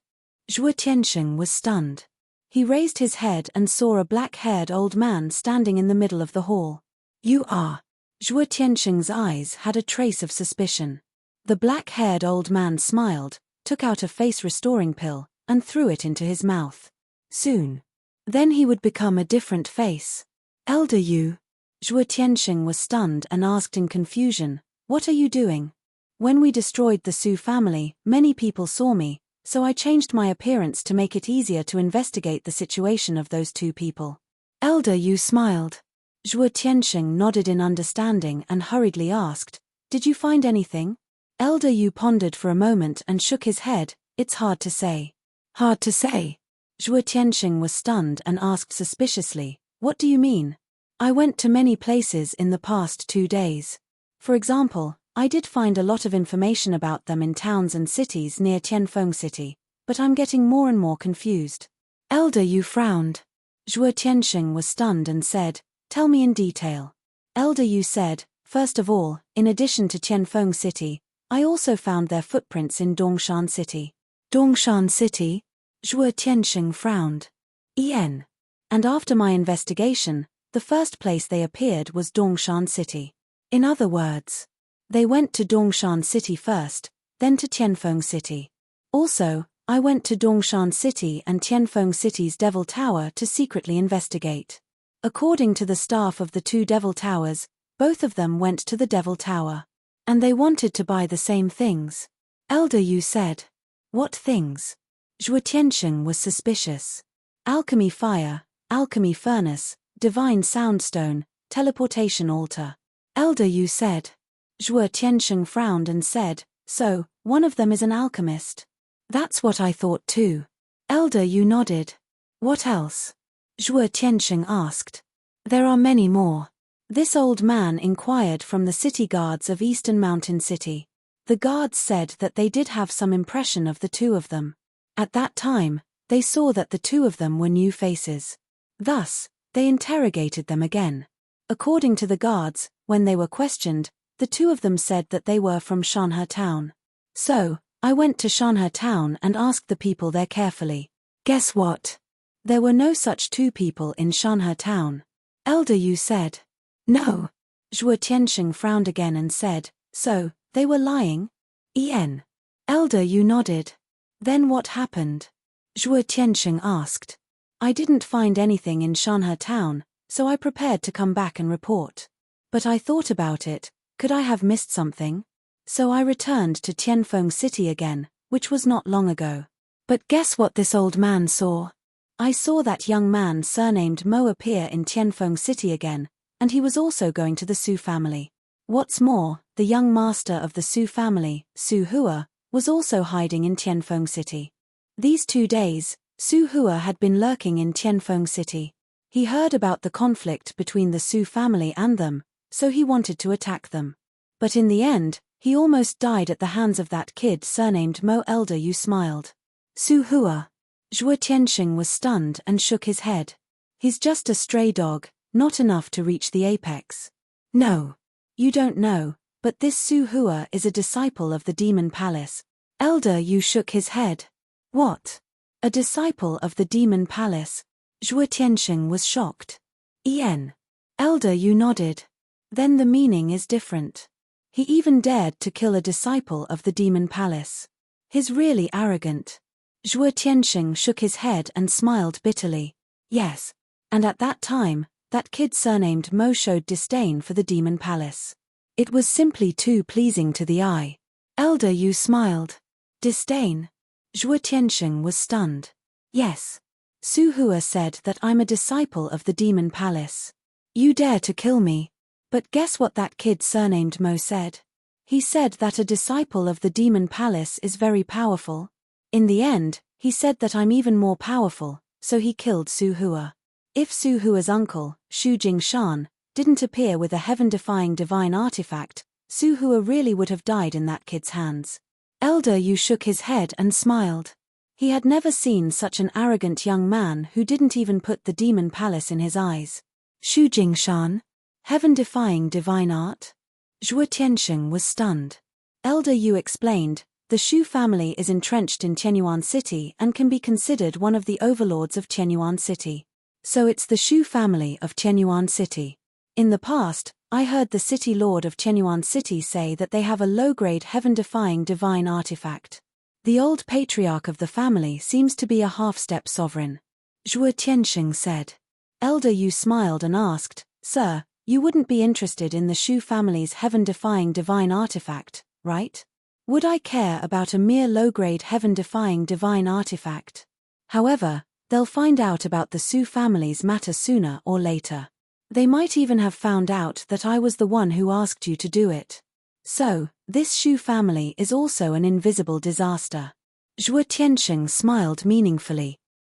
Zhuo Tianxing was stunned. He raised his head and saw a black-haired old man standing in the middle of the hall. "You are..." Zhuo Tianxing's eyes had a trace of suspicion. The black-haired old man smiled, took out a face-restoring pill, and threw it into his mouth. Soon. Then he would become a different face. "Elder Yu." Zhuo Tianxing was stunned and asked in confusion, "What are you doing?" "When we destroyed the Su family, many people saw me, so I changed my appearance to make it easier to investigate the situation of those two people." Elder Yu smiled. Zhuo Tianxing nodded in understanding and hurriedly asked, "Did you find anything?" Elder Yu pondered for a moment and shook his head. "It's hard to say." "Hard to say?" Zhuo Tianxing was stunned and asked suspiciously, "What do you mean?" "I went to many places in the past 2 days. For example, I did find a lot of information about them in towns and cities near Tianfeng City, but I'm getting more and more confused." Elder Yu frowned. Zhuo Tianxing was stunned and said, "Tell me in detail." Elder Yu said, "First of all, in addition to Tianfeng City, I also found their footprints in Dongshan City." "Dongshan City?" Zhuo Tianxing frowned. "En. And after my investigation, the first place they appeared was Dongshan City. In other words, they went to Dongshan City first, then to Tianfeng City. Also, I went to Dongshan City and Tianfeng City's Devil Tower to secretly investigate. According to the staff of the 2 Devil Towers, both of them went to the Devil Tower. And they wanted to buy the same things." Elder Yu said. "What things?" Zhuo Tianxing was suspicious. "Alchemy fire, alchemy furnace, divine soundstone, teleportation altar." Elder Yu said. Zhuo Tianxing frowned and said, "So, one of them is an alchemist." "That's what I thought too." Elder Yu nodded. "What else?" Zhuo Tianxing asked. "There are many more." This old man inquired from the city guards of Eastern Mountain City. The guards said that they did have some impression of the 2 of them. At that time, they saw that the 2 of them were new faces. Thus, they interrogated them again. According to the guards, when they were questioned, the 2 of them said that they were from Shanhe Town. "So, I went to Shanhe Town and asked the people there carefully. Guess what? There were no such 2 people in Shanhe Town." Elder Yu said. "No." Zhuo Tianxing frowned again and said, "So, they were lying?" En. Elder Yu nodded. "Then what happened?" Zhuo Tianxing asked. "I didn't find anything in Shanhe Town, so I prepared to come back and report. But I thought about it, could I have missed something? So I returned to Tianfeng City again, which was not long ago. But guess what this old man saw? I saw that young man surnamed Mo appear in Tianfeng City again, and he was also going to the Su family. What's more, the young master of the Su family, Su Hua, was also hiding in Tianfeng City. These 2 days, Su Hua had been lurking in Tianfeng City. He heard about the conflict between the Su family and them, so he wanted to attack them. But in the end, he almost died at the hands of that kid surnamed Mo." Elder Yu smiled. "Su Hua." Zhuo Tianxing was stunned and shook his head. "He's just a stray dog, not enough to reach the apex." "No. You don't know, but this Su Hua is a disciple of the Demon Palace." Elder Yu shook his head. "What? A disciple of the Demon Palace?" Zhuo Tianxing was shocked. En. Elder Yu nodded. "Then the meaning is different. He even dared to kill a disciple of the Demon Palace. He's really arrogant." Zhuo Tianxing shook his head and smiled bitterly. "Yes. And at that time, that kid surnamed Mo showed disdain for the Demon Palace. It was simply too pleasing to the eye." Elder Yu smiled. "Disdain?" Zhuo Tianxing was stunned. "Yes. Su Hua said that I'm a disciple of the Demon Palace. You dare to kill me. But guess what that kid surnamed Mo said? He said that a disciple of the Demon Palace is very powerful. In the end, he said that I'm even more powerful, so he killed Su Hua. If Su Hua's uncle, Shu Jingshan, didn't appear with a heaven-defying divine artifact, Su Hua really would have died in that kid's hands." Elder Yu shook his head and smiled. He had never seen such an arrogant young man who didn't even put the Demon Palace in his eyes. Shu Jingshan? Heaven-defying divine art? Zhuo Tianxing was stunned. Elder Yu explained, the Shu family is entrenched in Tianyuan City and can be considered one of the overlords of Tianyuan City. So it's the Shu family of Tianyuan City. In the past, I heard the city lord of Tianyuan City say that they have a low-grade heaven-defying divine artifact. The old patriarch of the family seems to be a half-step sovereign. Zhuo Tianxing said. Elder Yu smiled and asked, "Sir, you wouldn't be interested in the Shu family's heaven-defying divine artifact, right? Would I care about a mere low-grade heaven-defying divine artifact? However, they'll find out about the Su family's matter sooner or later." They might even have found out that I was the one who asked you to do it. So, this Shu family is also an invisible disaster. Zhuo Tiansheng smiled meaningfully.